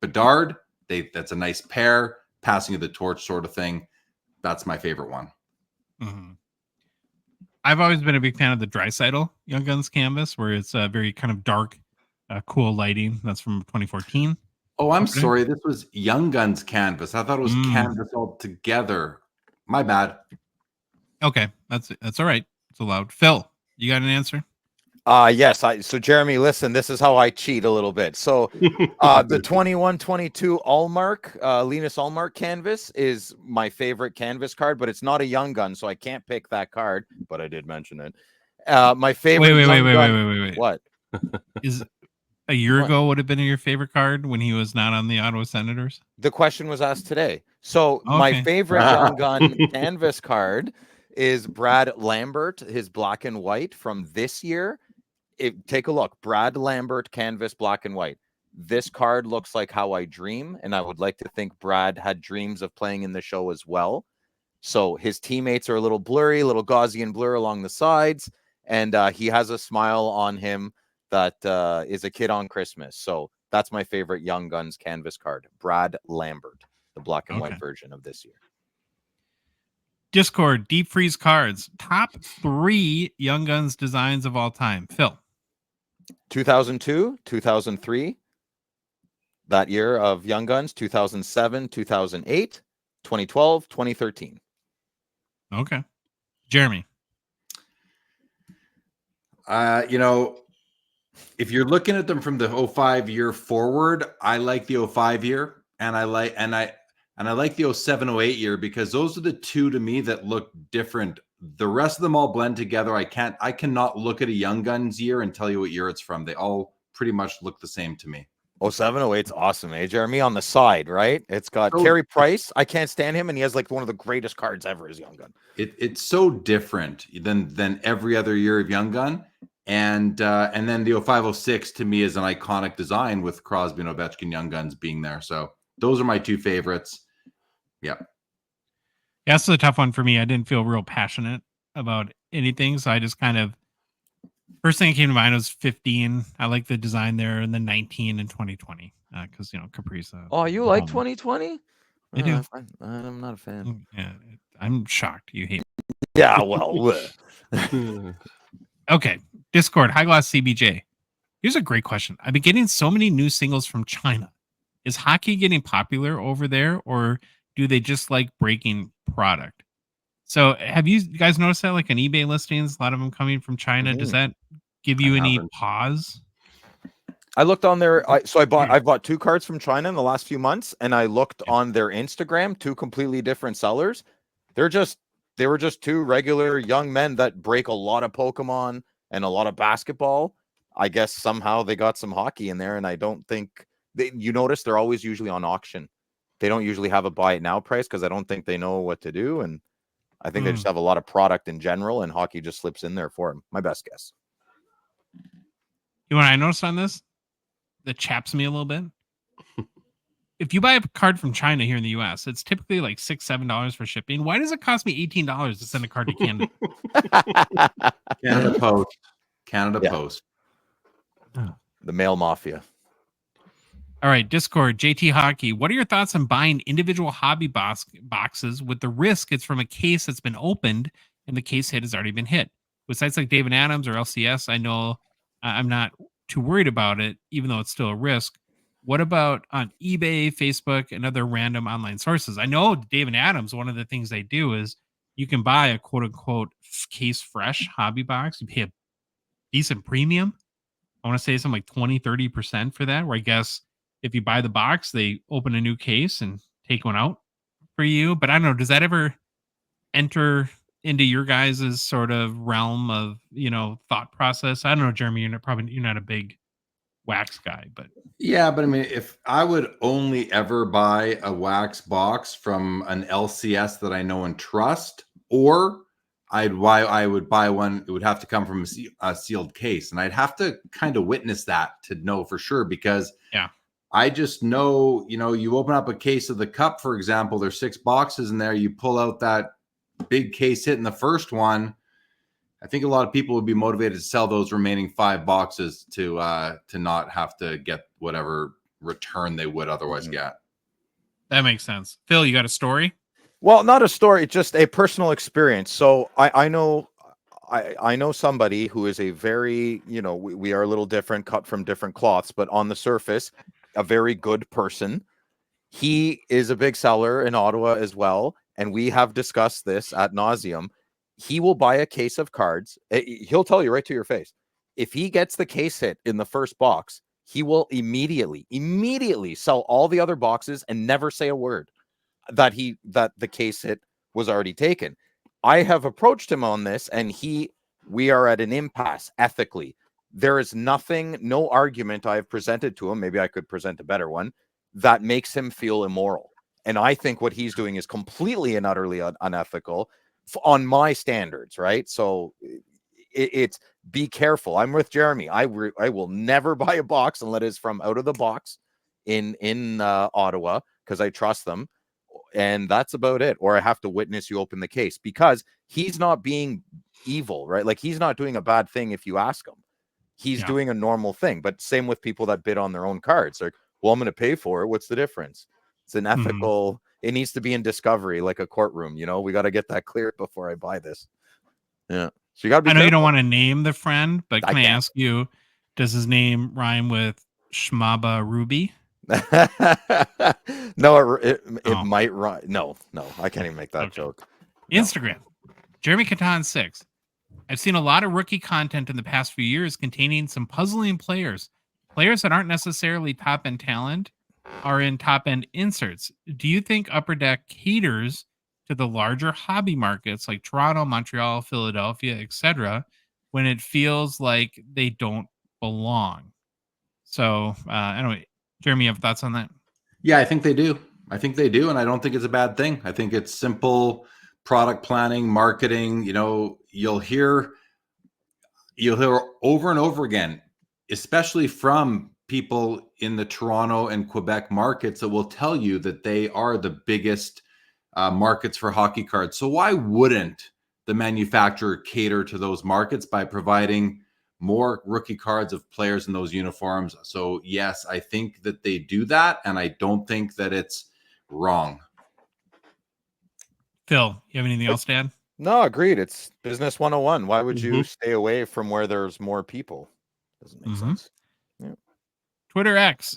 Bedard. That's a nice pair, passing of the torch sort of thing. That's my favorite one. Mm-hmm. I've always been a big fan of the Draisaitl Young Guns canvas, where it's very kind of dark, cool lighting. That's from 2014. Oh, I'm sorry. This was Young Guns canvas. I thought it was canvas all together. My bad. Okay, that's all right. It's allowed. Phil, you got an answer? Yes. So Jeremy, listen, this is how I cheat a little bit. So the 21-22 Allmark, Linus Allmark canvas is my favorite canvas card, but it's not a Young Gun, so I can't pick that card, but I did mention it. My favorite Wait. What? Is a year ago would have been your favorite card when he was not on the Ottawa Senators? The question was asked today. So my favorite Young Gun canvas card is Brad Lambert, his black and white from this year. Take a look. Brad Lambert canvas black and white. This card looks like how I dream, and I would like to think Brad had dreams of playing in the show as well. So his teammates are a little blurry, a little Gaussian blur along the sides, and he has a smile on him that is a kid on Christmas. So that's my favorite Young Guns canvas card. Brad Lambert, the black and white version of this year. Discord, Deep Freeze Cards. Top 3 Young Guns designs of all time. Phil. 2002, 2003, that year of Young Guns, 2007, 2008, 2012, 2013. Okay. Jeremy. If you're looking at them from the 05 year forward, I like the 05 year, and I like the 07, 08 year, because those are the two to me that look different. The rest of them all blend together. I cannot look at a Young Guns year and tell you what year it's from. They all pretty much look the same to me. 07, 08's awesome, eh, Jeremy? On the side, right? It's got Carey Price. I can't stand him, and he has like one of the greatest cards ever as Young Gun. It's so different than every other year of Young Gun. And then the 05, 06 to me is an iconic design with Crosby and Ovechkin Young Guns being there. So those are my two favorites. Yeah. Yeah, that's a tough one for me. I didn't feel real passionate about anything, so I just kind of, first thing that came to mind was 15. I like the design there, and then 19 and 2020 because Kaprizov. Oh, you like 2020? I do. I'm not a fan. Yeah, I'm shocked. You hate. Yeah, well. Okay, Discord, High Gloss CBJ. Here's a great question. I've been getting so many new singles from China. Is hockey getting popular over there, or do they just like breaking product? So have you guys noticed that, like on eBay listings, a lot of them coming from China? Mm-hmm. Does that give you any pause? I looked on their, I've bought 2 cards from China in the last few months, and I looked on their Instagram, 2 completely different sellers. They were just 2 regular young men that break a lot of Pokemon and a lot of basketball. I guess somehow they got some hockey in there, and I don't think you notice they're always usually on auction. They don't usually have a buy it now price because I don't think they know what to do. And I think they just have a lot of product in general, and hockey just slips in there for them. My best guess. You know what I noticed on this that chaps me a little bit? If you buy a card from China here in the US, it's typically like $6, $7 for shipping. Why does it cost me $18 to send a card to Canada? Canada Post. The mail mafia. All right, Discord, JT Hockey. What are your thoughts on buying individual hobby boxes with the risk it's from a case that's been opened and the case hit has already been hit? With sites like David Adams or LCS, I know I'm not too worried about it, even though it's still a risk. What about on eBay, Facebook, and other random online sources? I know Dave and Adams, one of the things they do is you can buy a quote unquote case fresh hobby box. You pay a decent premium. I want to say something like 20-30% for that, where I guess if you buy the box, they open a new case and take one out for you. But I don't know, does that ever enter into your guys' sort of realm of, thought process? I don't know, Jeremy, you're not a big wax guy, but Yeah, but I mean, if I would only ever buy a wax box from an LCS that I know and trust, or I would buy one, it would have to come from a sealed case, and I'd have to kind of witness that to know for sure, because yeah. I just know, you open up a case of the cup, for example, there's 6 boxes in there, you pull out that big case hit in the first one. I think a lot of people would be motivated to sell those remaining 5 boxes to not have to get whatever return they would otherwise get. That makes sense. Phil, you got a story? Well, not a story, just a personal experience. So I know somebody who is a very, we are a little different, cut from different cloths, but on the surface, a very good person. He is a big seller in Ottawa as well, and we have discussed this ad nauseum. He will buy a case of cards. He'll tell you right to your face. If he gets the case hit in the first box, he will immediately sell all the other boxes and never say a word that the case hit was already taken. I have approached him on this, and we are at an impasse ethically. There is no argument I have presented to him. Maybe I could present a better one that makes him feel immoral. And I think what he's doing is completely and utterly unethical on my standards, right? So it's be careful. I'm with Jeremy. I will never buy a box unless it's from out of the box in Ottawa, because I trust them, and that's about it. Or I have to witness you open the case, because he's not being evil, right? Like, he's not doing a bad thing if you ask him. He's doing a normal thing. But same with people that bid on their own cards. Like, well, I'm going to pay for it. What's the difference? It's an ethical. It needs to be in discovery, like a courtroom. We got to get that cleared before I buy this. Yeah. So you got to be I know careful. you don't want to name the friend, but can I can't. ask you, does his name rhyme with Shmaba Ruby? No, it might rhyme. No, I can't even make that joke. No. Instagram, Jeremy Catan 6. I've seen a lot of rookie content in the past few years containing some puzzling players that aren't necessarily top-end talent, are in top-end inserts. Do you think Upper Deck caters to the larger hobby markets like Toronto, Montreal, Philadelphia, etc., when it feels like they don't belong? So, anyway, Jeremy, you have thoughts on that? Yeah, I think they do. And I don't think it's a bad thing. I think it's simple product planning, marketing. You'll hear over and over again, especially from people in the Toronto and Quebec markets, that will tell you that they are the biggest markets for hockey cards. So why wouldn't the manufacturer cater to those markets by providing more rookie cards of players in those uniforms? So yes, I think that they do that, and I don't think that it's wrong. Phil, you have anything else to add? No, agreed. It's business 101. Why would you stay away from where there's more people? Doesn't make sense. Yeah. Twitter X,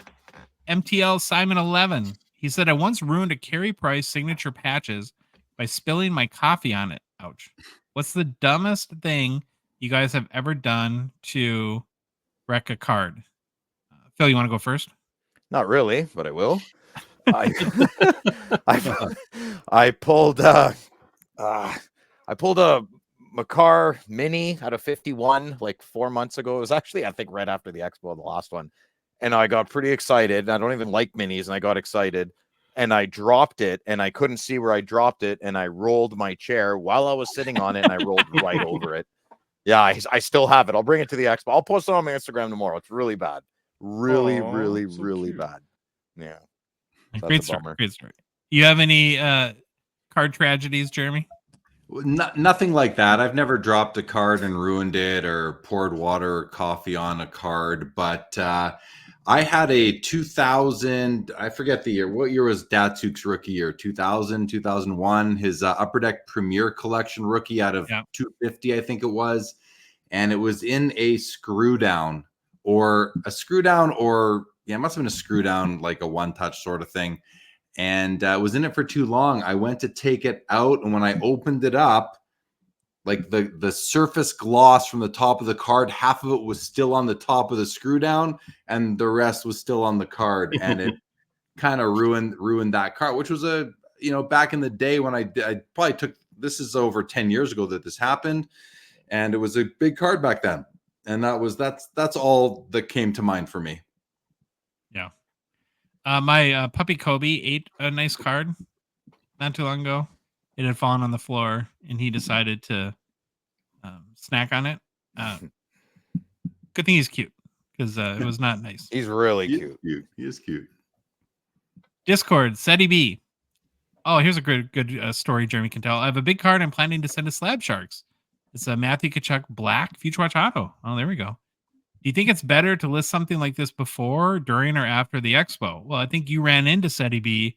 MTL Simon 11. He said, I once ruined a Carey Price signature patches by spilling my coffee on it. Ouch. What's the dumbest thing you guys have ever done to wreck a card? Phil, you want to go first? Not really, but I will. I pulled a Makar Mini out of 51 like 4 months ago. It was actually, I think, right after the Expo, the last one. And I got pretty excited. I don't even like minis, and I got excited. And I dropped it, and I couldn't see where I dropped it. And I rolled my chair while I was sitting on it, and I rolled right over it. Yeah, I still have it. I'll bring it to the Expo. I'll post it on my Instagram tomorrow. It's really bad. Really bad. Yeah. Great story. You have any card tragedies, Jeremy? Nothing like that. I've never dropped a card and ruined it, or poured water or coffee on a card. But I had a 2000, I forget the year. What year was Datsuk's rookie year? 2000, 2001. His Upper Deck Premier Collection rookie out of 250, I think it was. And it was in a screw down or it must have been a screw down, like a one touch sort of thing. And was in it for too long. I went to take it out, and when I opened it up, like the surface gloss from the top of the card, half of it was still on the top of the screw down, and the rest was still on the card, and it kind of ruined that card, which was back in the day when I probably took, this is over 10 years ago that this happened, and it was a big card back then, and that's all that came to mind for me. Yeah. My puppy Kobe ate a nice card not too long ago. It had fallen on the floor, and he decided to snack on it. Good thing he's cute, because it was not nice. He's really cute. He is cute. Discord, SETI B. Oh, here's a good story Jeremy can tell. I have a big card I'm planning to send to Slab Sharks. It's a Matthew Tkachuk Black Future Watch Auto. Oh, there we go. Do you think it's better to list something like this before, during, or after the expo? Well, I think you ran into SETI B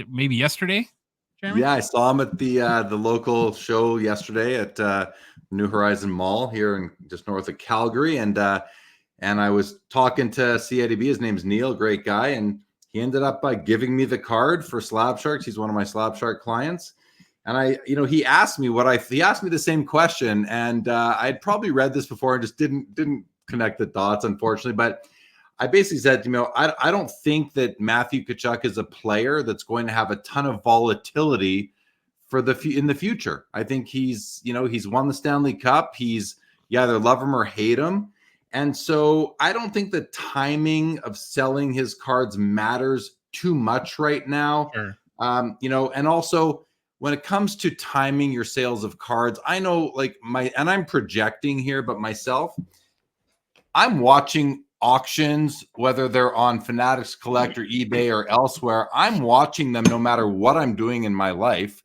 maybe yesterday, Jeremy? Yeah, I saw him at the local show yesterday at New Horizon Mall here in just north of Calgary, and I was talking to CIDB. His name's Neil, great guy, and he ended up by giving me the card for Slab Sharks. He's one of my Slab Shark clients, and he asked me he asked me the same question, and I'd probably read this before and just didn't connect the dots, unfortunately, but I basically said, I don't think that Matthew Tkachuk is a player that's going to have a ton of volatility in the future. I think he's won the Stanley Cup. You either love him or hate him. And so I don't think the timing of selling his cards matters too much right now. Sure. And also when it comes to timing your sales of cards, I know and I'm projecting here, but myself, I'm watching auctions, whether they're on Fanatics Collect or eBay or elsewhere. I'm watching them no matter what I'm doing in my life,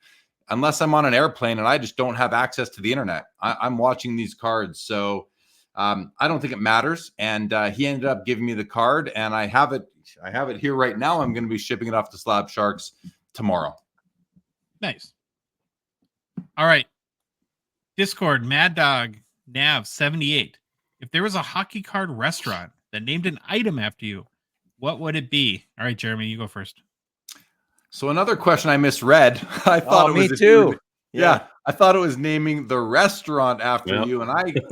unless I'm on an airplane and I just don't have access to the internet. I'm watching these cards. So I don't think it matters. And he ended up giving me the card, and I have it here right now. I'm going to be shipping it off to Slab Sharks tomorrow. Nice. All right. Discord, Mad Dog, Nav 78. If there was a hockey card restaurant that named an item after you, what would it be? All right, Jeremy, you go first. So another question I misread. I thought it was me too. Yeah, I thought it was naming the restaurant after you, and I I did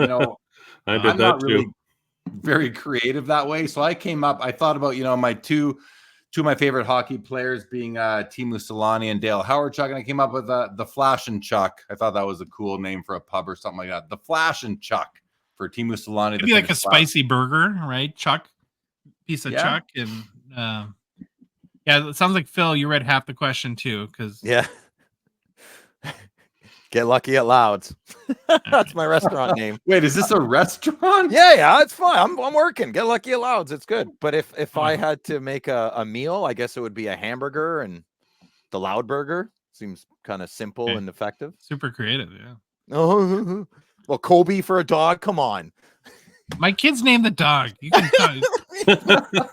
I'm that not too. really very creative that way. So I thought about my two of my favorite hockey players being Teemu Selanne and Dale Howard-Chuck, and I came up with the Flash and Chuck. I thought that was a cool name for a pub or something like that. The Flash and Chuck. For Teemu Selanne. It'd be like a spicy burger, right? Chuck, piece of Chuck. And it sounds like, Phil, you read half the question too. Yeah. Get Lucky at Louds. That's my restaurant name. Wait, is this a restaurant? Yeah, it's fine. I'm working. Get Lucky at Louds. It's good. But if I had to make a meal, I guess it would be a hamburger, and the Loud Burger seems kind of simple and effective. Super creative, yeah. Oh, well, Kobe for a dog. Come on. My kid's named the dog. You can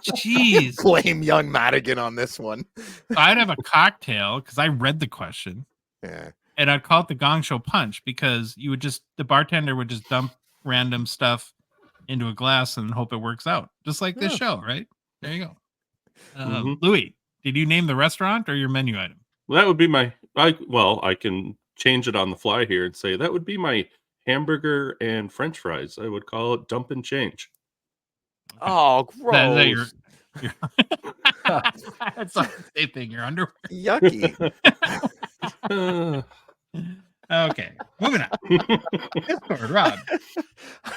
Jeez. Blame young Madigan on this one. I'd have a cocktail because I read the question. Yeah. And I'd call it the Gong Show Punch, because the bartender would just dump random stuff into a glass and hope it works out. Just like this show, right? There you go. Louis, did you name the restaurant or your menu item? Well, that would be I can change it on the fly here and say that would be my hamburger and French fries. I would call it Dump and Change. Okay. Oh, gross. That's not the same thing. Your underwear. Yucky. Okay, moving on. Discord, Rob.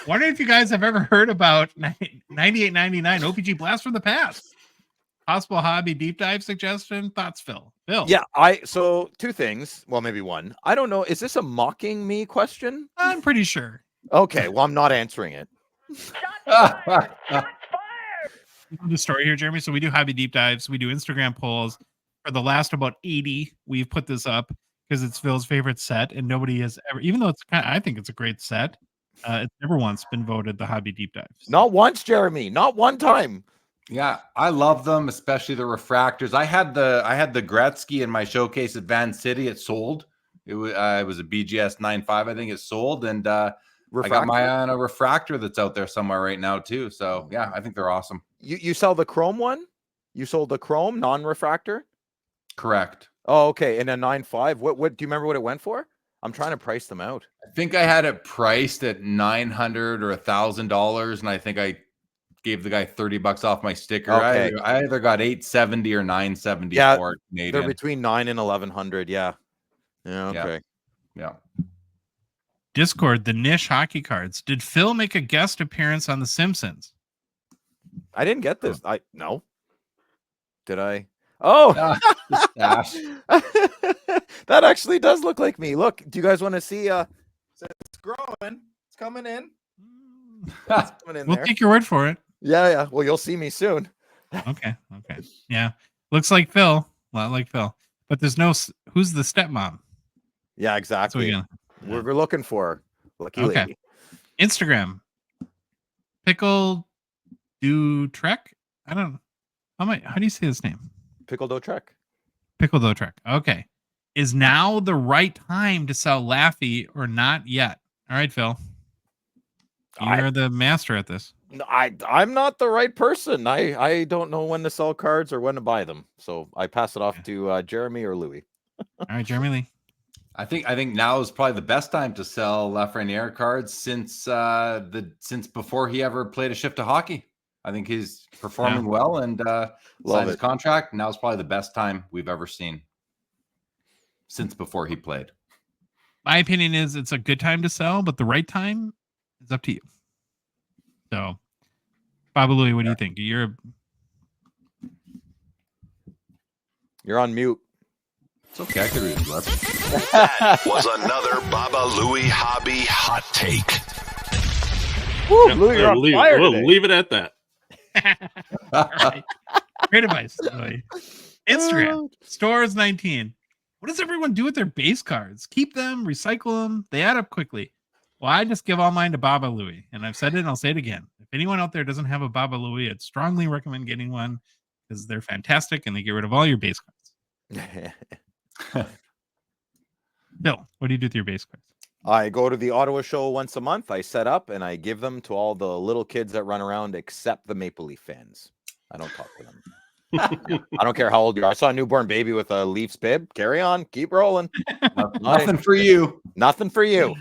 Wondering if you guys have ever heard about 9899 OPG Blast from the Past. Possible hobby deep dive suggestion? Thoughts, Phil? Yeah, so two things. Well, maybe one. I don't know. Is this a mocking me question? I'm pretty sure. Okay, well, I'm not answering it. The story here, Jeremy. So we do hobby deep dives. We do Instagram polls. For the last about 80, we've put this up because it's Phil's favorite set, and nobody has ever, even though I think it's a great set, it's never once been voted the hobby deep dives. Not once, Jeremy. Not one time. Yeah, I love them, especially the refractors. I had the Gretzky in my showcase at Van City. It sold. It was a BGS 9.5. I think it sold, and I got my eye on a refractor that's out there somewhere right now too. So yeah, I think they're awesome. You sell the chrome one? You sold the chrome non-refractor? Correct. Oh, okay. And a 9.5. What do you remember what it went for? I'm trying to price them out. I think I had it priced at $900 or $1,000, and I think I gave the guy $30 off my sticker. Okay. I either got $870 or $970 for it Canadian. They're between $900 and $1,100. Yeah. Yeah. Okay. Yeah. Discord, the niche hockey cards. Did Phil make a guest appearance on The Simpsons? I didn't get this. No. Did I? Oh, that actually does look like me. Look, do you guys want to see? It's growing. It's coming in. It's coming in We'll there. take your word for it. Yeah. Well, you'll see me soon. Okay. Yeah. Looks like Phil. A lot like Phil. But there's no, who's the stepmom? Yeah, exactly. We're looking for lucky lady. Instagram. Pickle do Trek. I don't know. How do you say his name? Pickle dough Trek. Pickle dough Trek. Okay. Is now the right time to sell Laffy or not yet? All right, Phil. You're the master at this. No, I'm not the right person. I don't know when to sell cards or when to buy them. So I pass it off to Jeremy or Louis. All right, Jeremy Lee. I think now is probably the best time to sell Lafreniere cards since before he ever played a shift to hockey. I think he's performing well and signed his contract. Now is probably the best time we've ever seen since before he played. My opinion is it's a good time to sell, but the right time is up to you. So, Baba Louie, what do you think? You're on mute. It's okay. I could read his lips. That was another Baba Louie hobby hot take. Woo, Louie, you're on fire today. Leave it at that. All right. Great advice, Louie. Instagram, stores 19. What does everyone do with their base cards? Keep them, recycle them. They add up quickly. Well, I just give all mine to Baba Louie, and I've said it and I'll say it again. If anyone out there doesn't have a Baba Louie, I'd strongly recommend getting one because they're fantastic and they get rid of all your base cards. Bill, what do you do with your base cards? I go to the Ottawa show once a month. I set up and I give them to all the little kids that run around except the Maple Leaf fans. I don't talk to them. I don't care how old you are. I saw a newborn baby with a Leafs bib. Carry on. Keep rolling. Nothing for you. Nothing for you.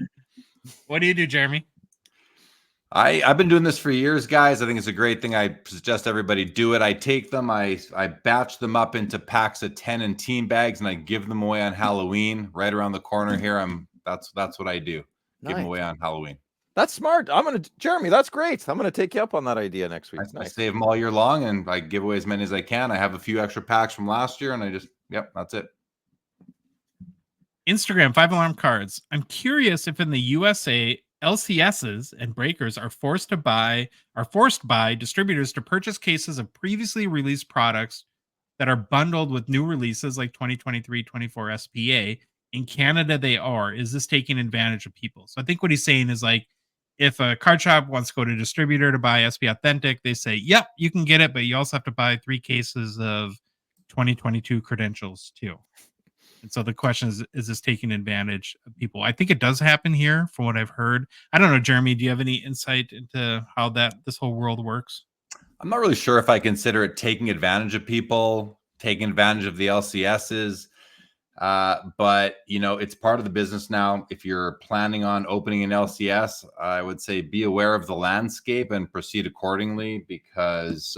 What do you do, Jeremy? I've been doing this for years, guys. I think it's a great thing. I suggest everybody do it. I take them, I batch them up into packs of 10 and team bags, and I give them away on Halloween. Right around the corner here. That's what I do. Give them away on Halloween. That's smart. Jeremy, that's great. I'm gonna take you up on that idea next week. I save them all year long, and I give away as many as I can. I have a few extra packs from last year, and I just that's it. Instagram 5 alarm cards. I'm curious if in the USA LCSs and breakers are forced by distributors to purchase cases of previously released products that are bundled with new releases like 2023-24 SPA. In Canada, they are. Is this taking advantage of people? So I think what he's saying is like, if a card shop wants to go to a distributor to buy SP Authentic, they say, yep, you can get it, but you also have to buy 3 cases of 2022 credentials too. And so the question is this taking advantage of people? I think it does happen here from what I've heard. I don't know, Jeremy, do you have any insight into how this whole world works? I'm not really sure if I consider it taking advantage of people, taking advantage of the LCSs. But it's part of the business now. If you're planning on opening an LCS, I would say be aware of the landscape and proceed accordingly, because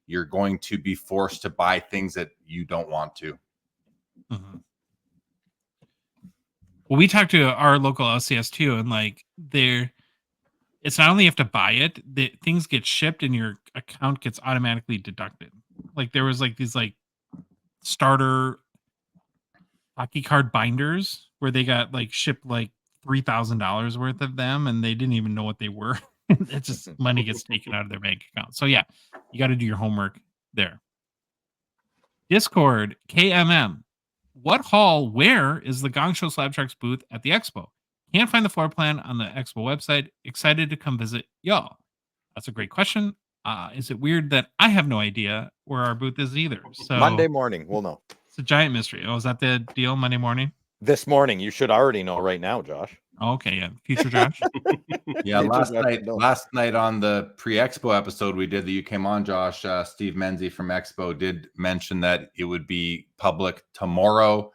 you're going to be forced to buy things that you don't want to. Mm-hmm. Well, we talked to our local LCS too, and it's not only you have to buy it, the things get shipped and your account gets automatically deducted. Like there was these starter hockey card binders where they got shipped $3,000 worth of them, and they didn't even know what they were. It's just money gets taken out of their bank account. So yeah, you got to do your homework there. Discord KMM. Where is the Gongshow Slab Sharks booth at the expo? Can't find the floor plan on the expo website. Excited to come visit y'all. That's a great question. Is it weird that I have no idea where our booth is either? So Monday morning, we'll know. It's a giant mystery. Oh, is that the deal? Monday morning? This morning. You should already know right now, Josh. Okay, yeah. Future Josh. Yeah, Future last Josh night, Bill. last night on the pre-Expo episode we did that you came on, Josh, Steve Menzie from Expo did mention that it would be public tomorrow.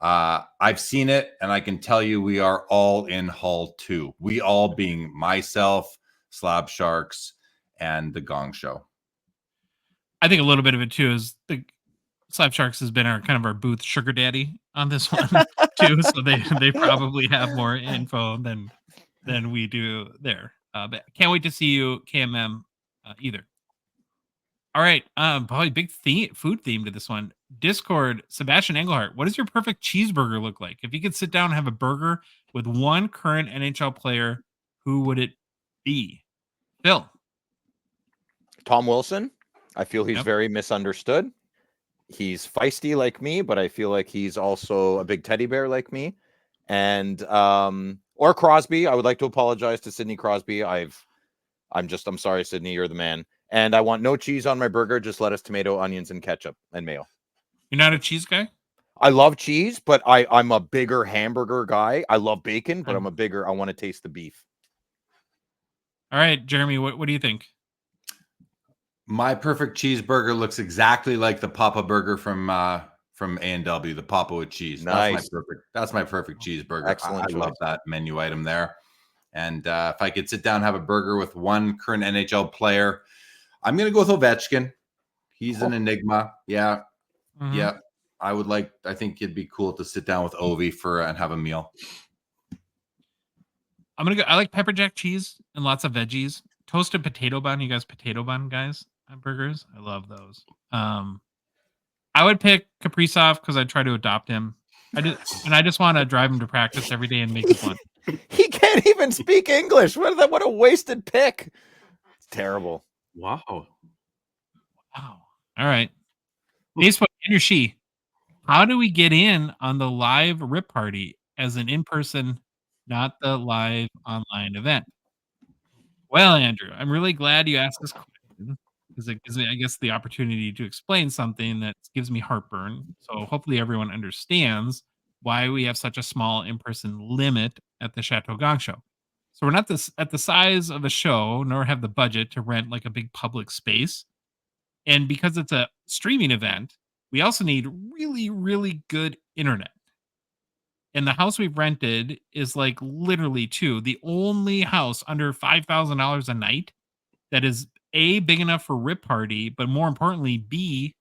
I've seen it, and I can tell you we are all in Hall 2. We all being myself, Slab Sharks, and the Gong Show. I think a little bit of it too is the Slap Sharks has been our kind of our booth sugar daddy on this one too, so they probably have more info than we do there. But can't wait to see you, KMM, either. All right, probably big food theme to this one. Discord, Sebastian Engelhart, what does your perfect cheeseburger look like? If you could sit down and have a burger with one current NHL player, who would it be? Phil. Tom Wilson. I feel he's Yep. very misunderstood. He's feisty like me, but I feel like he's also a big teddy bear like me. And or Crosby. I would like to apologize to Sidney Crosby. I'm sorry, Sidney, you're the man. And I want no cheese on my burger, just lettuce, tomato, onions, and ketchup and mayo. You're not a cheese guy? I love cheese, but I'm a bigger hamburger guy. I love bacon, but I want to taste the beef. All right, Jeremy, what do you think? My perfect cheeseburger looks exactly like the Papa Burger from A&W, the Papa with cheese. Nice. That's my perfect cheeseburger. Excellent I love choice. that menu item there. And if I could sit down and have a burger with one current NHL player, I'm going to go with Ovechkin. He's an enigma. Yeah. Mhm. Yeah. I think it'd be cool to sit down with Ovi and have a meal. I'm gonna go. I like pepper jack cheese and lots of veggies. Toasted potato bun. You guys, potato bun guys on burgers. I love those. I would pick Kaprizov because I'd try to adopt him. I just want to drive him to practice every day and make him fun. He can't even speak English. What a wasted pick. It's terrible. Wow. Wow. All right. Facebook and she. How do we get in on the live rip party as an in-person, not the live online event? Well, Andrew, I'm really glad you asked this question because it gives me, I guess, the opportunity to explain something that gives me heartburn. So hopefully everyone understands why we have such a small in-person limit at the Chateau Gong Show. So we're not at the size of a show, nor have the budget to rent like a big public space. And because it's a streaming event, we also need really, really good internet. And the house we've rented is like literally the only house under $5,000 a night that is A, big enough for rip party, but more importantly, B,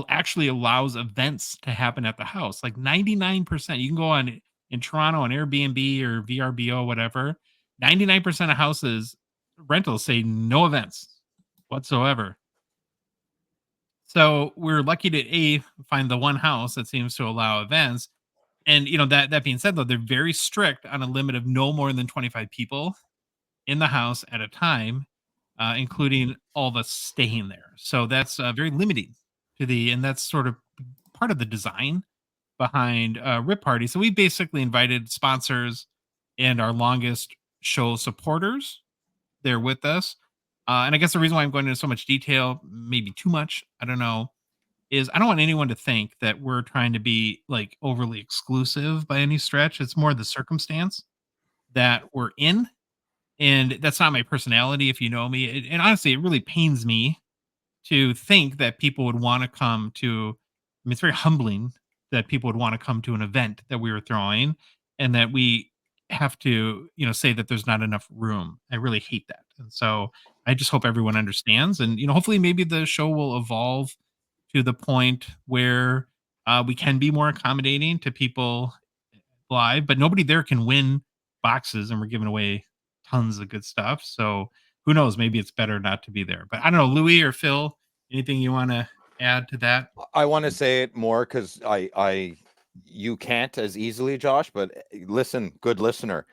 actually allows events to happen at the house. Like 99%, you can go on in Toronto on Airbnb or VRBO, whatever. 99% of houses rentals say no events whatsoever. So we're lucky to find the one house that seems to allow events. And that being said, though, they're very strict on a limit of no more than 25 people in the house at a time, including all of us staying there. So that's very limiting and that's sort of part of the design behind Rip Party. So we basically invited sponsors and our longest show supporters there with us. And I guess the reason why I'm going into so much detail, maybe too much, I don't know, is I don't want anyone to think that we're trying to be like overly exclusive by any stretch. It's more the circumstance that we're in. And that's not my personality, if you know me. And honestly, it really pains me to think that people would want to come to, I mean, it's very humbling that people would want to come to an event that we were throwing and that we have to, say that there's not enough room. I really hate that. And so I just hope everyone understands. And, hopefully maybe the show will evolve to the point where we can be more accommodating to people live, but nobody there can win boxes and we're giving away tons of good stuff. So who knows? Maybe it's better not to be there. But I don't know, Louis or Phil, anything you want to add to that? I want to say it more because you can't as easily, Josh. But listen, good listener,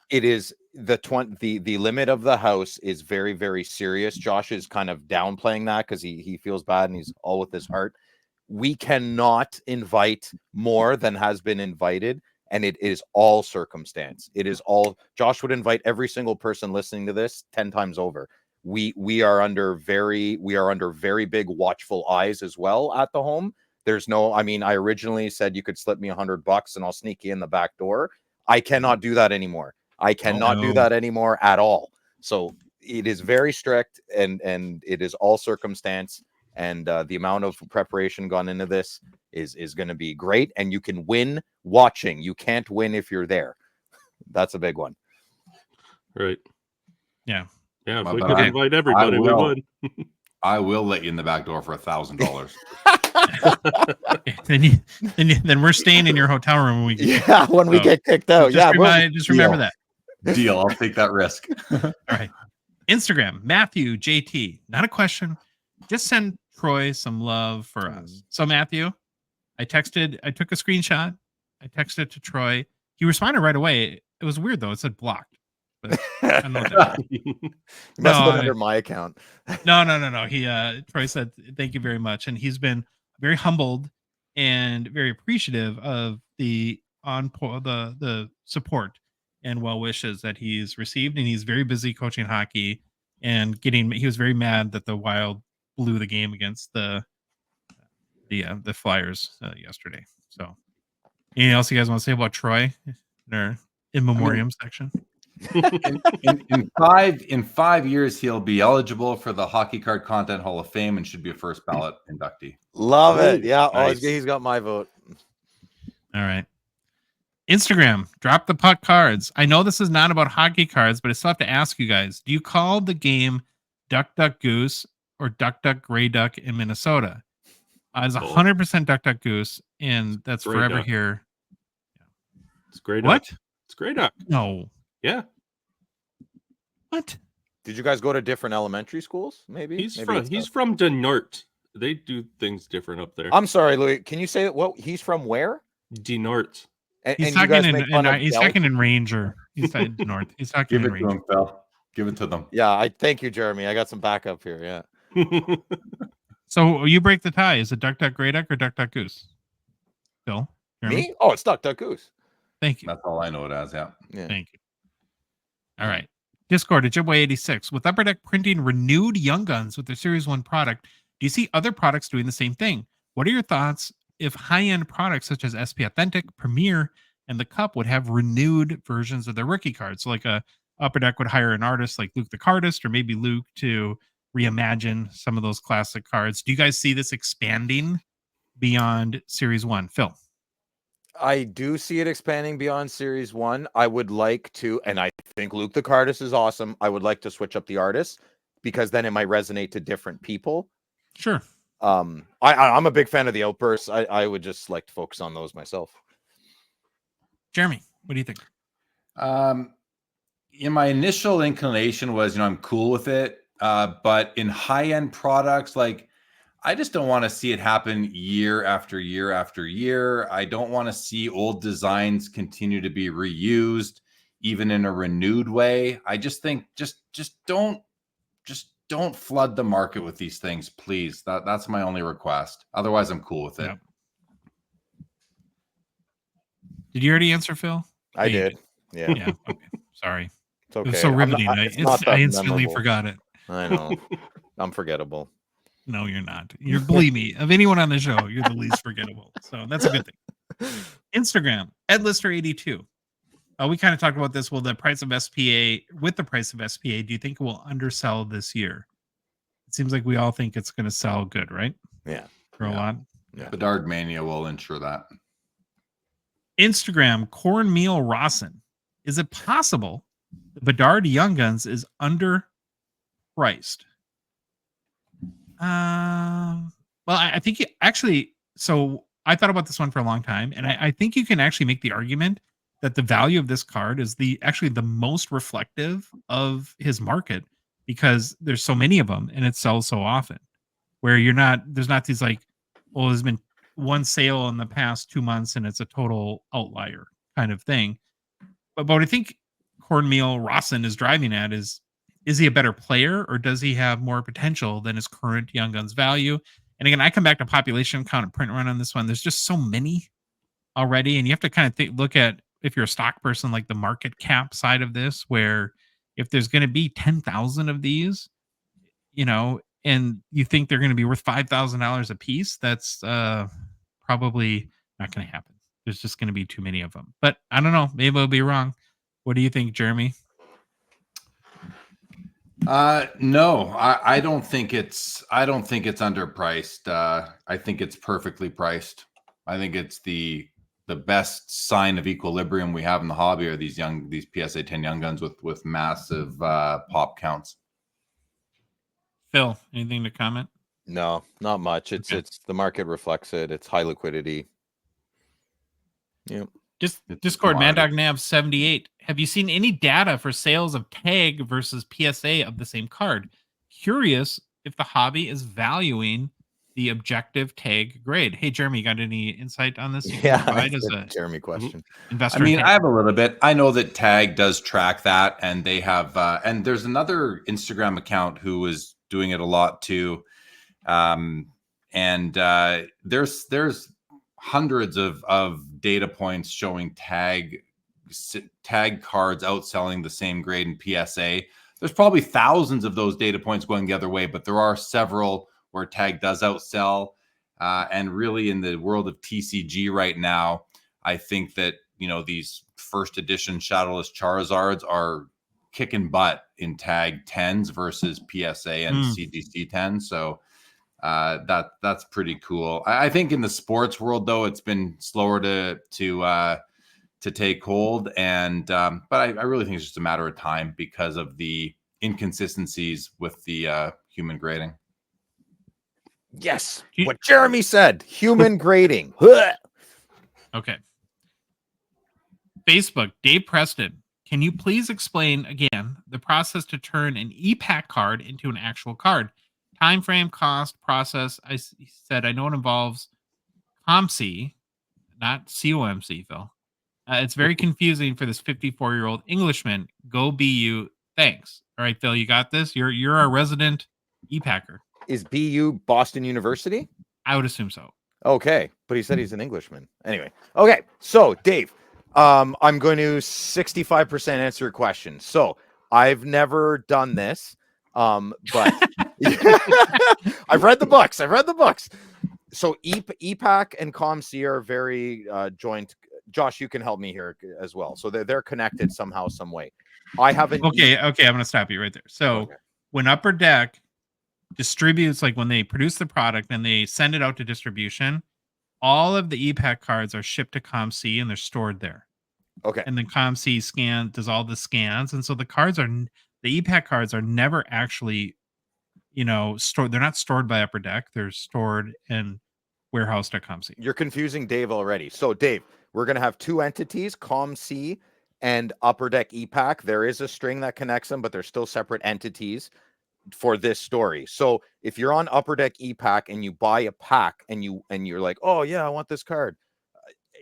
it is the limit of the house is very, very serious. Josh is kind of downplaying that because he feels bad and he's all with his heart. We cannot invite more than has been invited. And it is all circumstance. It is all. Josh would invite every single person listening to this 10 times over. We are under very big watchful eyes as well at the home. There's no. I mean, I originally said you could slip me $100 and I'll sneak you in the back door. I cannot do that anymore. I cannot do that anymore at all. So it is very strict, and it is all circumstance. And the amount of preparation gone into this is going to be great. And you can win watching. You can't win if you're there. That's a big one. Right. Yeah. Yeah. If Well, we but could invite everybody, we would. I will let you in the back door for $1,000. then we're staying in your hotel room when we get we get kicked out. Just remember that. Deal. I'll take that risk. All right. Instagram, Matthew JT. Not a question. Just send Troy some love for us. So Matthew, I took a screenshot. I texted to Troy. He responded right away. It was weird though. It said blocked. But I don't know what that must have been under my account. No. He Troy said thank you very much, and he's been very humbled and very appreciative of the support and well wishes that he's received, and he's very busy coaching hockey and he was very mad that the Wild blew the game against the Flyers yesterday. So anything else you guys want to say about Troy in our in memoriam section? in 5 years, he'll be eligible for the Hockey Card Content Hall of Fame and should be a first ballot inductee. Love it. Yeah. Nice. He's got my vote. All right. Instagram, drop the puck cards. I know this is not about hockey cards, but I still have to ask you guys, do you call the game Duck Duck Goose or Duck Duck Gray Duck in Minnesota? It's 100% Duck Duck Goose, and that's Gray forever Duck. here. It's Gray Duck. What? It's Gray Duck. No. Yeah. What? Did you guys go to different elementary schools? Maybe He's from the North. They do things different up there. I'm sorry, Louis. Can you say what he's from? Where? The North. He's talking in Ranger. He's talking north. He's talking Give in it to Ranger. them, Phil. Give it to them. Yeah, I thank you, Jeremy. I got some backup here. Yeah. So you break the tie. Is it Duck Duck Gray Duck or Duck Duck Goose? Phil? Jeremy? Me? Oh, it's Duck Duck Goose. Thank you. That's all I know it as. Yeah. Thank you. All right. Discord at Jibway86. With Upper Deck printing renewed Young Guns with their Series 1 product, do you see other products doing the same thing? What are your thoughts if high-end products such as SP Authentic, Premier, and the Cup would have renewed versions of their rookie cards? So like Upper Deck would hire an artist like Luke the Cardist or maybe Luke to reimagine some of those classic cards. Do you guys see this expanding beyond Series 1? Phil? I do see it expanding beyond Series 1. I would like to, and I think Luke the Cardist is awesome. I would like to switch up the artists because then it might resonate to different people. Sure. I'm a big fan of the Outbursts. I would just like to focus on those myself. Jeremy, what do you think? My initial inclination was, I'm cool with it. But in high-end products, I just don't want to see it happen year after year after year. I don't want to see old designs continue to be reused, even in a renewed way. I just think just don't flood the market with these things, please. That's my only request. Otherwise, I'm cool with it. Yeah. Did you already answer, Phil? I did. Yeah. Yeah. Okay. Sorry. It's okay. It was so riveting. I instantly memorable. forgot it. I know. I'm forgettable. No, you're not. Believe me, of anyone on the show, you're the least forgettable. So that's a good thing. Instagram, EdLister82. We kind of talked about this. Will the price of SPA, with the price of SPA, do you think it will undersell this year? It seems like we all think it's going to sell good, right? Yeah. For a lot. Yeah. Bedard Mania will ensure that. Instagram, Cornmeal Rawson. Is it possible the Bedard Young Guns is underpriced? Well, I think so I thought about this one for a long time, and I think you can actually make the argument that the value of this card is the most reflective of his market because there's so many of them and it sells so often where there's not these there's been one sale in the past 2 months and it's a total outlier kind of thing. But what I think Cornmeal Rawson is driving at is he a better player or does he have more potential than his current Young Guns value? And again, I come back to population count and print run on this one. There's just so many already. And you have to kind of look at, if you're a stock person, like the market cap side of this, where if there's going to be 10,000 of these, and you think they're going to be worth $5,000 a piece, that's probably not going to happen. there's just going to be too many of them. But I don't know. Maybe I'll be wrong. What do you think, Jeremy? No, I don't think it's underpriced. I think it's perfectly priced. I think it's the best sign of equilibrium we have in the hobby are these PSA 10 young guns with massive pop counts. Phil, anything to comment? No, not much. It's the market reflects it. It's high liquidity. Yeah. Just It's Discord, commodity. MadDogNav78. Have you seen any data for sales of tag versus PSA of the same card? Curious if the hobby is valuing the objective tag grade. Hey, Jeremy, you got any insight on this? You can Yeah, provide that's as a a Jeremy question. investor. I mean, in I tag? have a little bit. I know that Tag does track that, and they have, and there's another Instagram account who is doing it a lot too. There's hundreds of data points showing tag cards outselling the same grade in PSA. There's probably thousands of those data points going the other way, but there are several where tag does outsell. And really in the world of TCG right now, I think that, these first edition Shadowless Charizards are kicking butt in tag 10s versus PSA and CGC 10s. So that's pretty cool. I think in the sports world, though, it's been slower to take hold. And but I really think it's just a matter of time because of the inconsistencies with the human grading. Yes, what Jeremy said. Human grading. Okay. Facebook, Dave Preston. Can you please explain again the process to turn an e-pack card into an actual card? Time frame, cost, process. He said, I know it involves COMC, not COMC, Phil. It's very confusing for this 54-year-old Englishman. Go BU. Thanks. All right, Phil, you got this. You're our resident e-packer. Is BU Boston University? I would assume so. Okay, but he said he's an Englishman. Anyway, okay, so Dave, I'm going to 65% answer your question. So I've never done this, but I've read the books. So EPAC and COMC are very joint. Josh, you can help me here as well. So they're connected somehow, some way. I haven't. Okay, I'm going to stop you right there. So when Upper Deck distributes, like when they produce the product and they send it out to distribution, all of the EPAC cards are shipped to COMC and they're stored there. Okay. And then COMC does all the scans. And so the EPAC cards are never actually, stored. They're not stored by Upper Deck. They're stored and warehoused at COMC. You're confusing Dave already. So Dave, we're going to have two entities, COMC and Upper Deck EPAC. There is a string that connects them, but they're still separate entities for this story. So if you're on Upper Deck EPAC and you buy a pack and you're like, oh yeah, I want this card.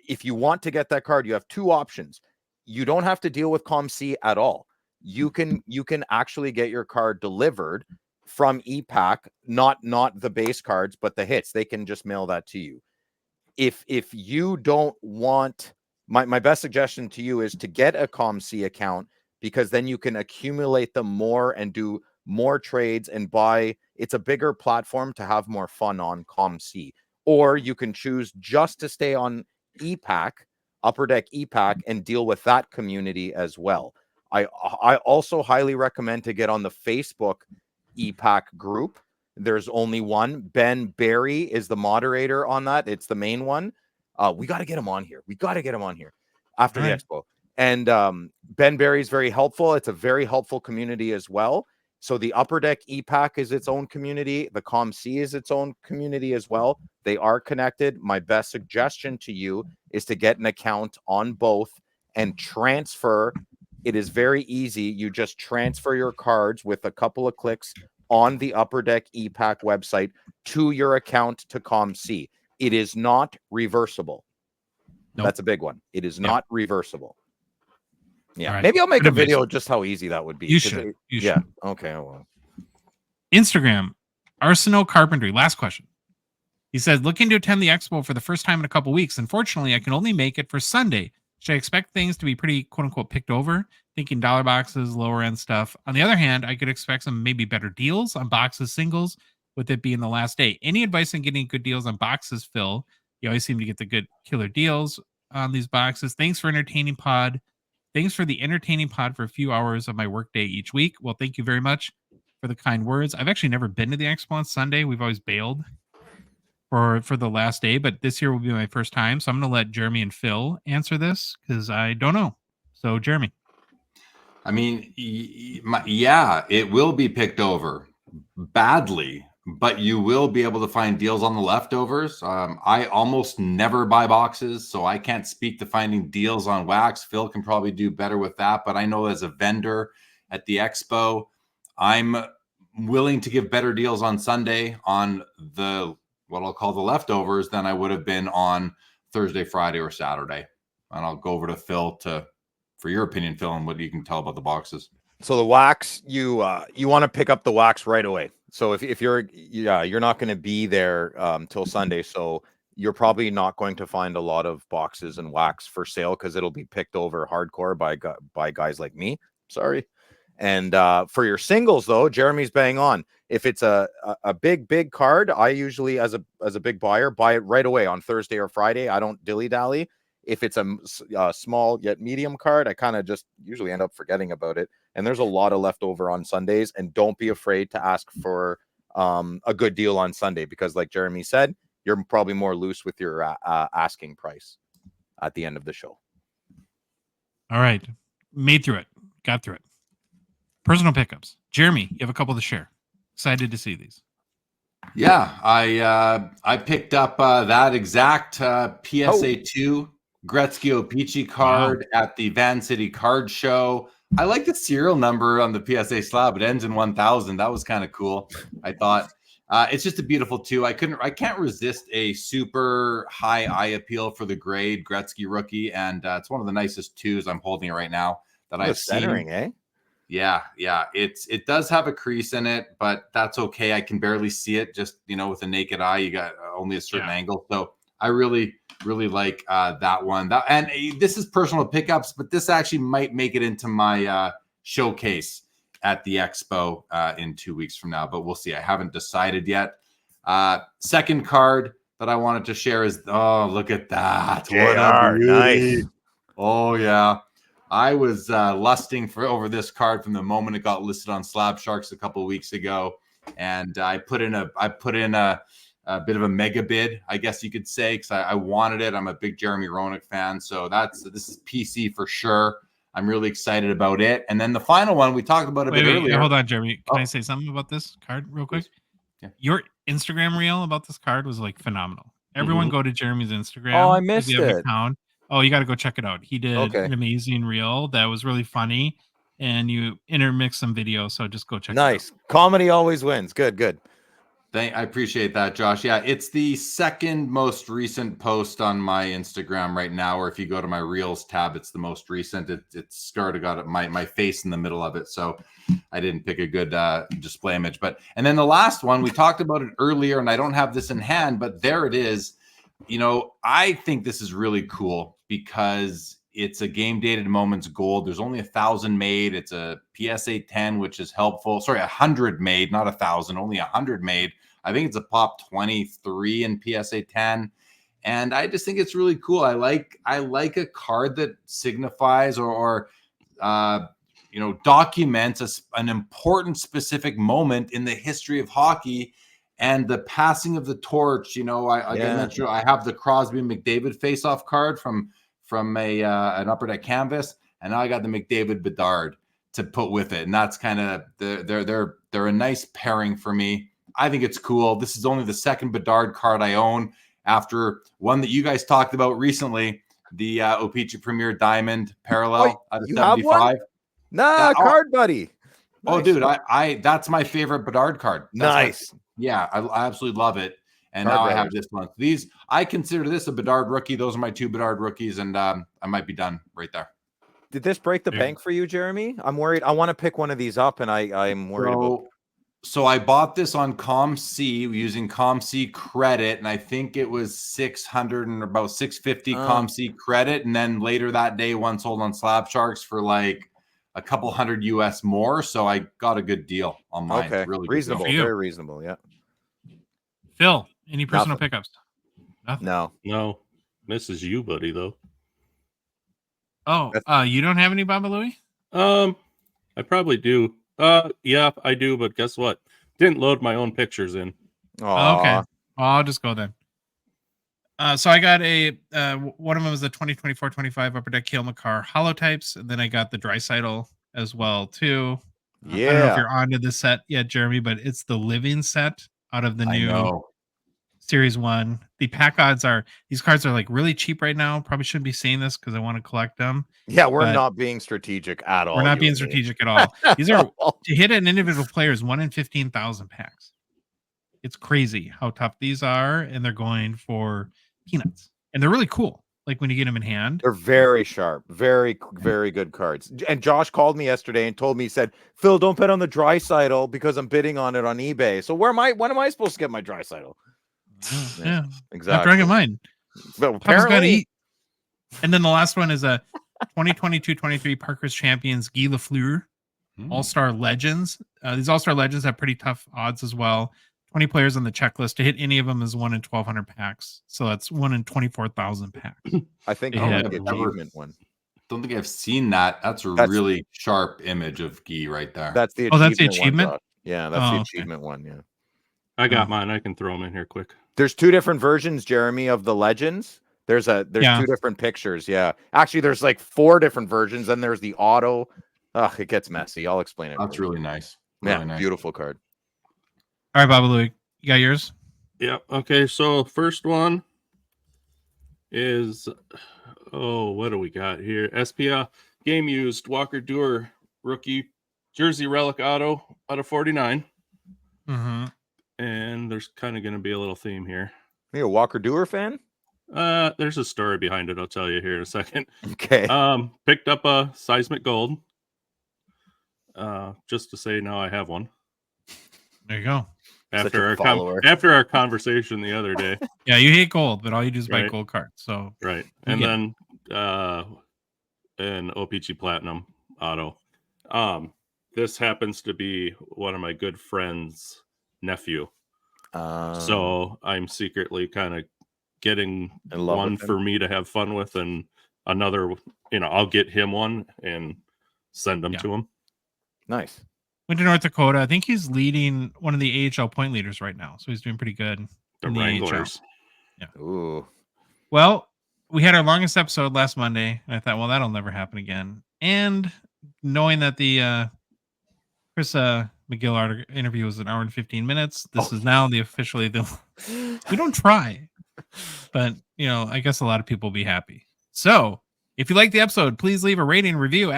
If you want to get that card, you have two options. You don't have to deal with COMC at all. You can actually get your card delivered from EPAC, not the base cards, but the hits. They can just mail that to you. If you don't want, my best suggestion to you is to get a COMC account, because then you can accumulate them more and do more trades and buy. It's a bigger platform to have more fun on COMC. Or you can choose just to stay on EPAC, Upper Deck EPAC, and deal with that community as well. I also highly recommend to get on the Facebook EPAC group. There's only one. Ben Barry is the moderator on that. It's the main one. We got to get him on here. After the expo. And Ben Barry is very helpful. It's a very helpful community as well. So the Upper Deck EPAC is its own community. The COMC is its own community as well. They are connected. My best suggestion to you is to get an account on both and transfer. It is very easy. You just transfer your cards with a couple of clicks on the Upper Deck EPAC website to your account to COMC. It is not reversible. Nope. That's a big one. It is not reversible. Yeah, right. Maybe I'll make a video just how easy that would be. You should. Yeah. Okay. Well. Instagram, Arsenal Carpentry. Last question. He says, looking to attend the expo for the first time in a couple weeks. Unfortunately, I can only make it for Sunday. Should I expect things to be pretty quote unquote picked over? Thinking dollar boxes, lower end stuff. On the other hand, I could expect some maybe better deals on boxes, singles, with it being the last day. Any advice on getting good deals on boxes, Phil? You always seem to get the good killer deals. on these boxes. Thanks for entertaining pod. Thanks for the entertaining pod for a few hours of my workday each week. Well, thank you very much for the kind words. I've actually never been to the expo on Sunday. We've always bailed for the last day, but this year will be my first time. So I'm going to let Jeremy and Phil answer this because I don't know. So Jeremy. I mean, yeah, it will be picked over badly, but you will be able to find deals on the leftovers. I almost never buy boxes, so I can't speak to finding deals on wax. Phil can probably do better with that, but I know as a vendor at the expo, I'm willing to give better deals on Sunday on the what I'll call the leftovers than I would have been on Thursday, Friday, or Saturday. And I'll go over to Phil for your opinion, Phil, and what you can tell about the boxes. So the wax, you want to pick up the wax right away. So if you're not going to be there till Sunday, so you're probably not going to find a lot of boxes and wax for sale because it'll be picked over hardcore by guys like me. Sorry. And for your singles though, Jeremy's bang on. If it's a big card, I usually as a big buyer buy it right away on Thursday or Friday. I don't dilly dally. If it's a small yet medium card, I kind of just usually end up forgetting about it. And there's a lot of leftover on Sundays. And don't be afraid to ask for a good deal on Sunday because, like Jeremy said, you're probably more loose with your asking price at the end of the show. All right. Made through it. Got through it. Personal pickups. Jeremy, you have a couple to share. Excited to see these. Yeah, I picked up that exact PSA 2 Gretzky O-Pee-Chee card at the Van City Card Show. I like the serial number on the PSA slab. It ends in 1000. That was kind of cool. I thought it's just a beautiful two. I can't resist a super high eye appeal for the grade Gretzky rookie, and it's one of the nicest twos. I'm holding it right now that I've centering, seen. Yeah. It does have a crease in it, but that's okay. I can barely see it. Just with a naked eye, you got only a certain angle. So I really like that one. And this is personal pickups, but this actually might make it into my showcase at the expo in 2 weeks from now. But we'll see. I haven't decided yet. Second card that I wanted to share is look at that! What a beauty. Nice. Oh yeah. I was lusting over this card from the moment it got listed on Slab Sharks a couple of weeks ago, and I put in a bit of a mega bid, I guess you could say, because I wanted it. I'm a big Jeremy Roenick fan, so this is PC for sure. I'm really excited about it. And then the final one we talked about a bit earlier. Hold on, Jeremy. Can I say something about this card real quick? Yeah. Your Instagram reel about this card was like phenomenal. Everyone go to Jeremy's Instagram. Oh, I missed it. Account. Oh, you got to go check it out. He did an amazing reel that was really funny, and you intermix some videos. So just go check it out. Nice. Comedy always wins. Good. I appreciate that, Josh. Yeah, it's the second most recent post on my Instagram right now, or if you go to my Reels tab, it's the most recent. It's sort of got my face in the middle of it, so I didn't pick a good display image. And then the last one, we talked about it earlier, and I don't have this in hand, but there it is. I think this is really cool because it's a game dated Moments Gold. There's only 1,000 made. It's a PSA 10, which is helpful. Sorry, 100 made, not 1,000, only 100 made. I think it's a pop 23 in PSA 10. And I just think it's really cool. I like a card that signifies or documents an important specific moment in the history of hockey and the passing of the torch. I have the Crosby McDavid face-off card from an Upper Deck canvas, and now I got the McDavid Bedard to put with it, and that's kind of they're a nice pairing for me. I think it's cool. This is only the second Bedard card I own after one that you guys talked about recently, the O-Pee-Chee Premier Diamond Parallel out of 75. Card buddy. Oh, dude, I that's my favorite Bedard card. Nice. I absolutely love it. And now I have this one. I consider this a Bedard rookie. Those are my two Bedard rookies, and I might be done right there. Did this break the bank for you, Jeremy? I'm worried. I want to pick one of these up, and I'm worried about. So I bought this on ComC using ComC credit, and I think it was 600 and about 650 ComC credit, and then later that day, one sold on Slab Sharks for like a couple $100 US more. So I got a good deal on mine. Okay, really reasonable, very reasonable. Yeah. Phil, any personal pickups? Nothing. No. This is you, buddy. Though. Oh, you don't have any Baba Louie? I probably do. Yeah, I do, but guess what? Didn't load my own pictures in. Oh, okay. I'll just go then. So I got one of them was the 2024-25 Upper Deck Kale McCarr holotypes, and then I got the Dreisaitl as well too. I don't know if you're onto this set yet, Jeremy, but it's the living set out of the new Series 1. The pack odds these cards are like really cheap right now. Probably shouldn't be saying this because I want to collect them. Yeah, we're not being strategic at all. We're not being strategic at all. These are to hit an individual player is 1 in 15,000 packs. It's crazy how tough these are, and they're going for peanuts. And they're really cool. Like when you get them in hand. They're very sharp. Very, very good cards. And Josh called me yesterday and told me, he said, Phil, don't bet on the Dreisaitl because I'm bidding on it on eBay. So when am I supposed to get my Dreisaitl? Yeah, exactly. After I get mine. But apparently, and then the last one is a 2022-23 Parker's Champions Guy Lafleur All-Star Legends. These All-Star Legends have pretty tough odds as well. 20 players on the checklist. To hit any of them is 1 in 1,200 packs. So that's 1 in 24,000 packs. I think the achievement one. Don't think I've seen that. That's really sharp image of Guy right there. That's the achievement. One, yeah, that's the achievement one. Yeah. I got mine. I can throw them in here quick. There's 2 different versions, Jeremy, of the legends. There's 2 different pictures. Yeah. Actually, there's like 4 different versions. Then there's the auto. It gets messy. I'll explain it. That's really nice. Really nice. Beautiful card. All right, Baba Louie. You got yours? Yeah. Okay. So first one is, what do we got here? SPA game used Walker Duehr rookie jersey relic auto out of 49. Mm-hmm. And there's kind of going to be a little theme here. Are you a Walker Duehr fan? There's a story behind it. I'll tell you here in a second. Okay. Picked up a seismic gold. Just to say now I have one. There you go. After our conversation the other day. Yeah, you hate gold, but all you do is buy gold cards. So right. And then an OPG Platinum auto. This happens to be one of my good friends' nephew. So I'm secretly kind of getting one for me to have fun with, and another, I'll get him one and send them to him. Nice. Went to North Dakota. I think he's leading one of the AHL point leaders right now. So he's doing pretty good. The Wranglers. Yeah. Ooh. Well, we had our longest episode last Monday. And I thought, well, that'll never happen again. And knowing that the Chris McGill interview was 1 hour and 15 minutes, this is now officially the we don't try. But, I guess a lot of people will be happy. So if you like the episode, please leave a rating and review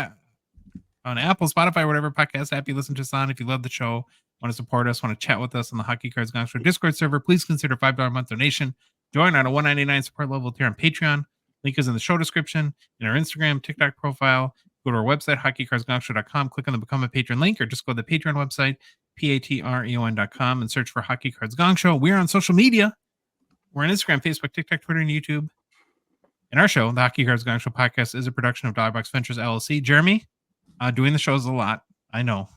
on Apple, Spotify, whatever podcast app you listen to us on. If you love the show, want to support us, want to chat with us on the Hockey Cards Gongshow Discord server, please consider $5 a month donation. Join on a $1.99 support level tier on Patreon. Link is in the show description, in our Instagram, TikTok profile. Go to our website, hockeycardsgongshow.com, click on the Become a Patron link, or just go to the Patreon website, patreon.com, and search for Hockey Cards Gongshow. We're on social media. We're on Instagram, Facebook, TikTok, Twitter, and YouTube. And our show, the Hockey Cards Gongshow podcast, is a production of Dogbox Ventures, LLC. Jeremy, doing the shows a lot. I know.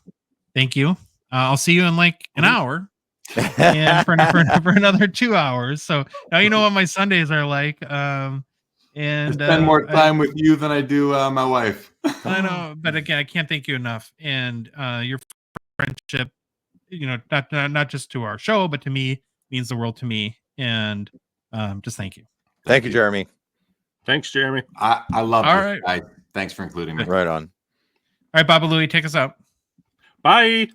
Thank you. I'll see you in like an hour and for another 2 hours. So now you know what my Sundays are like. And I spend more time with you than I do my wife. I know, but again, I can't thank you enough. And your friendship, not just to our show, but to me, means the world to me. And just thank you. Thank you, Jeremy. Thanks, Jeremy. I love this. Right. Thanks for including me. Right on. All right, Baba Louie, take us out. Bye.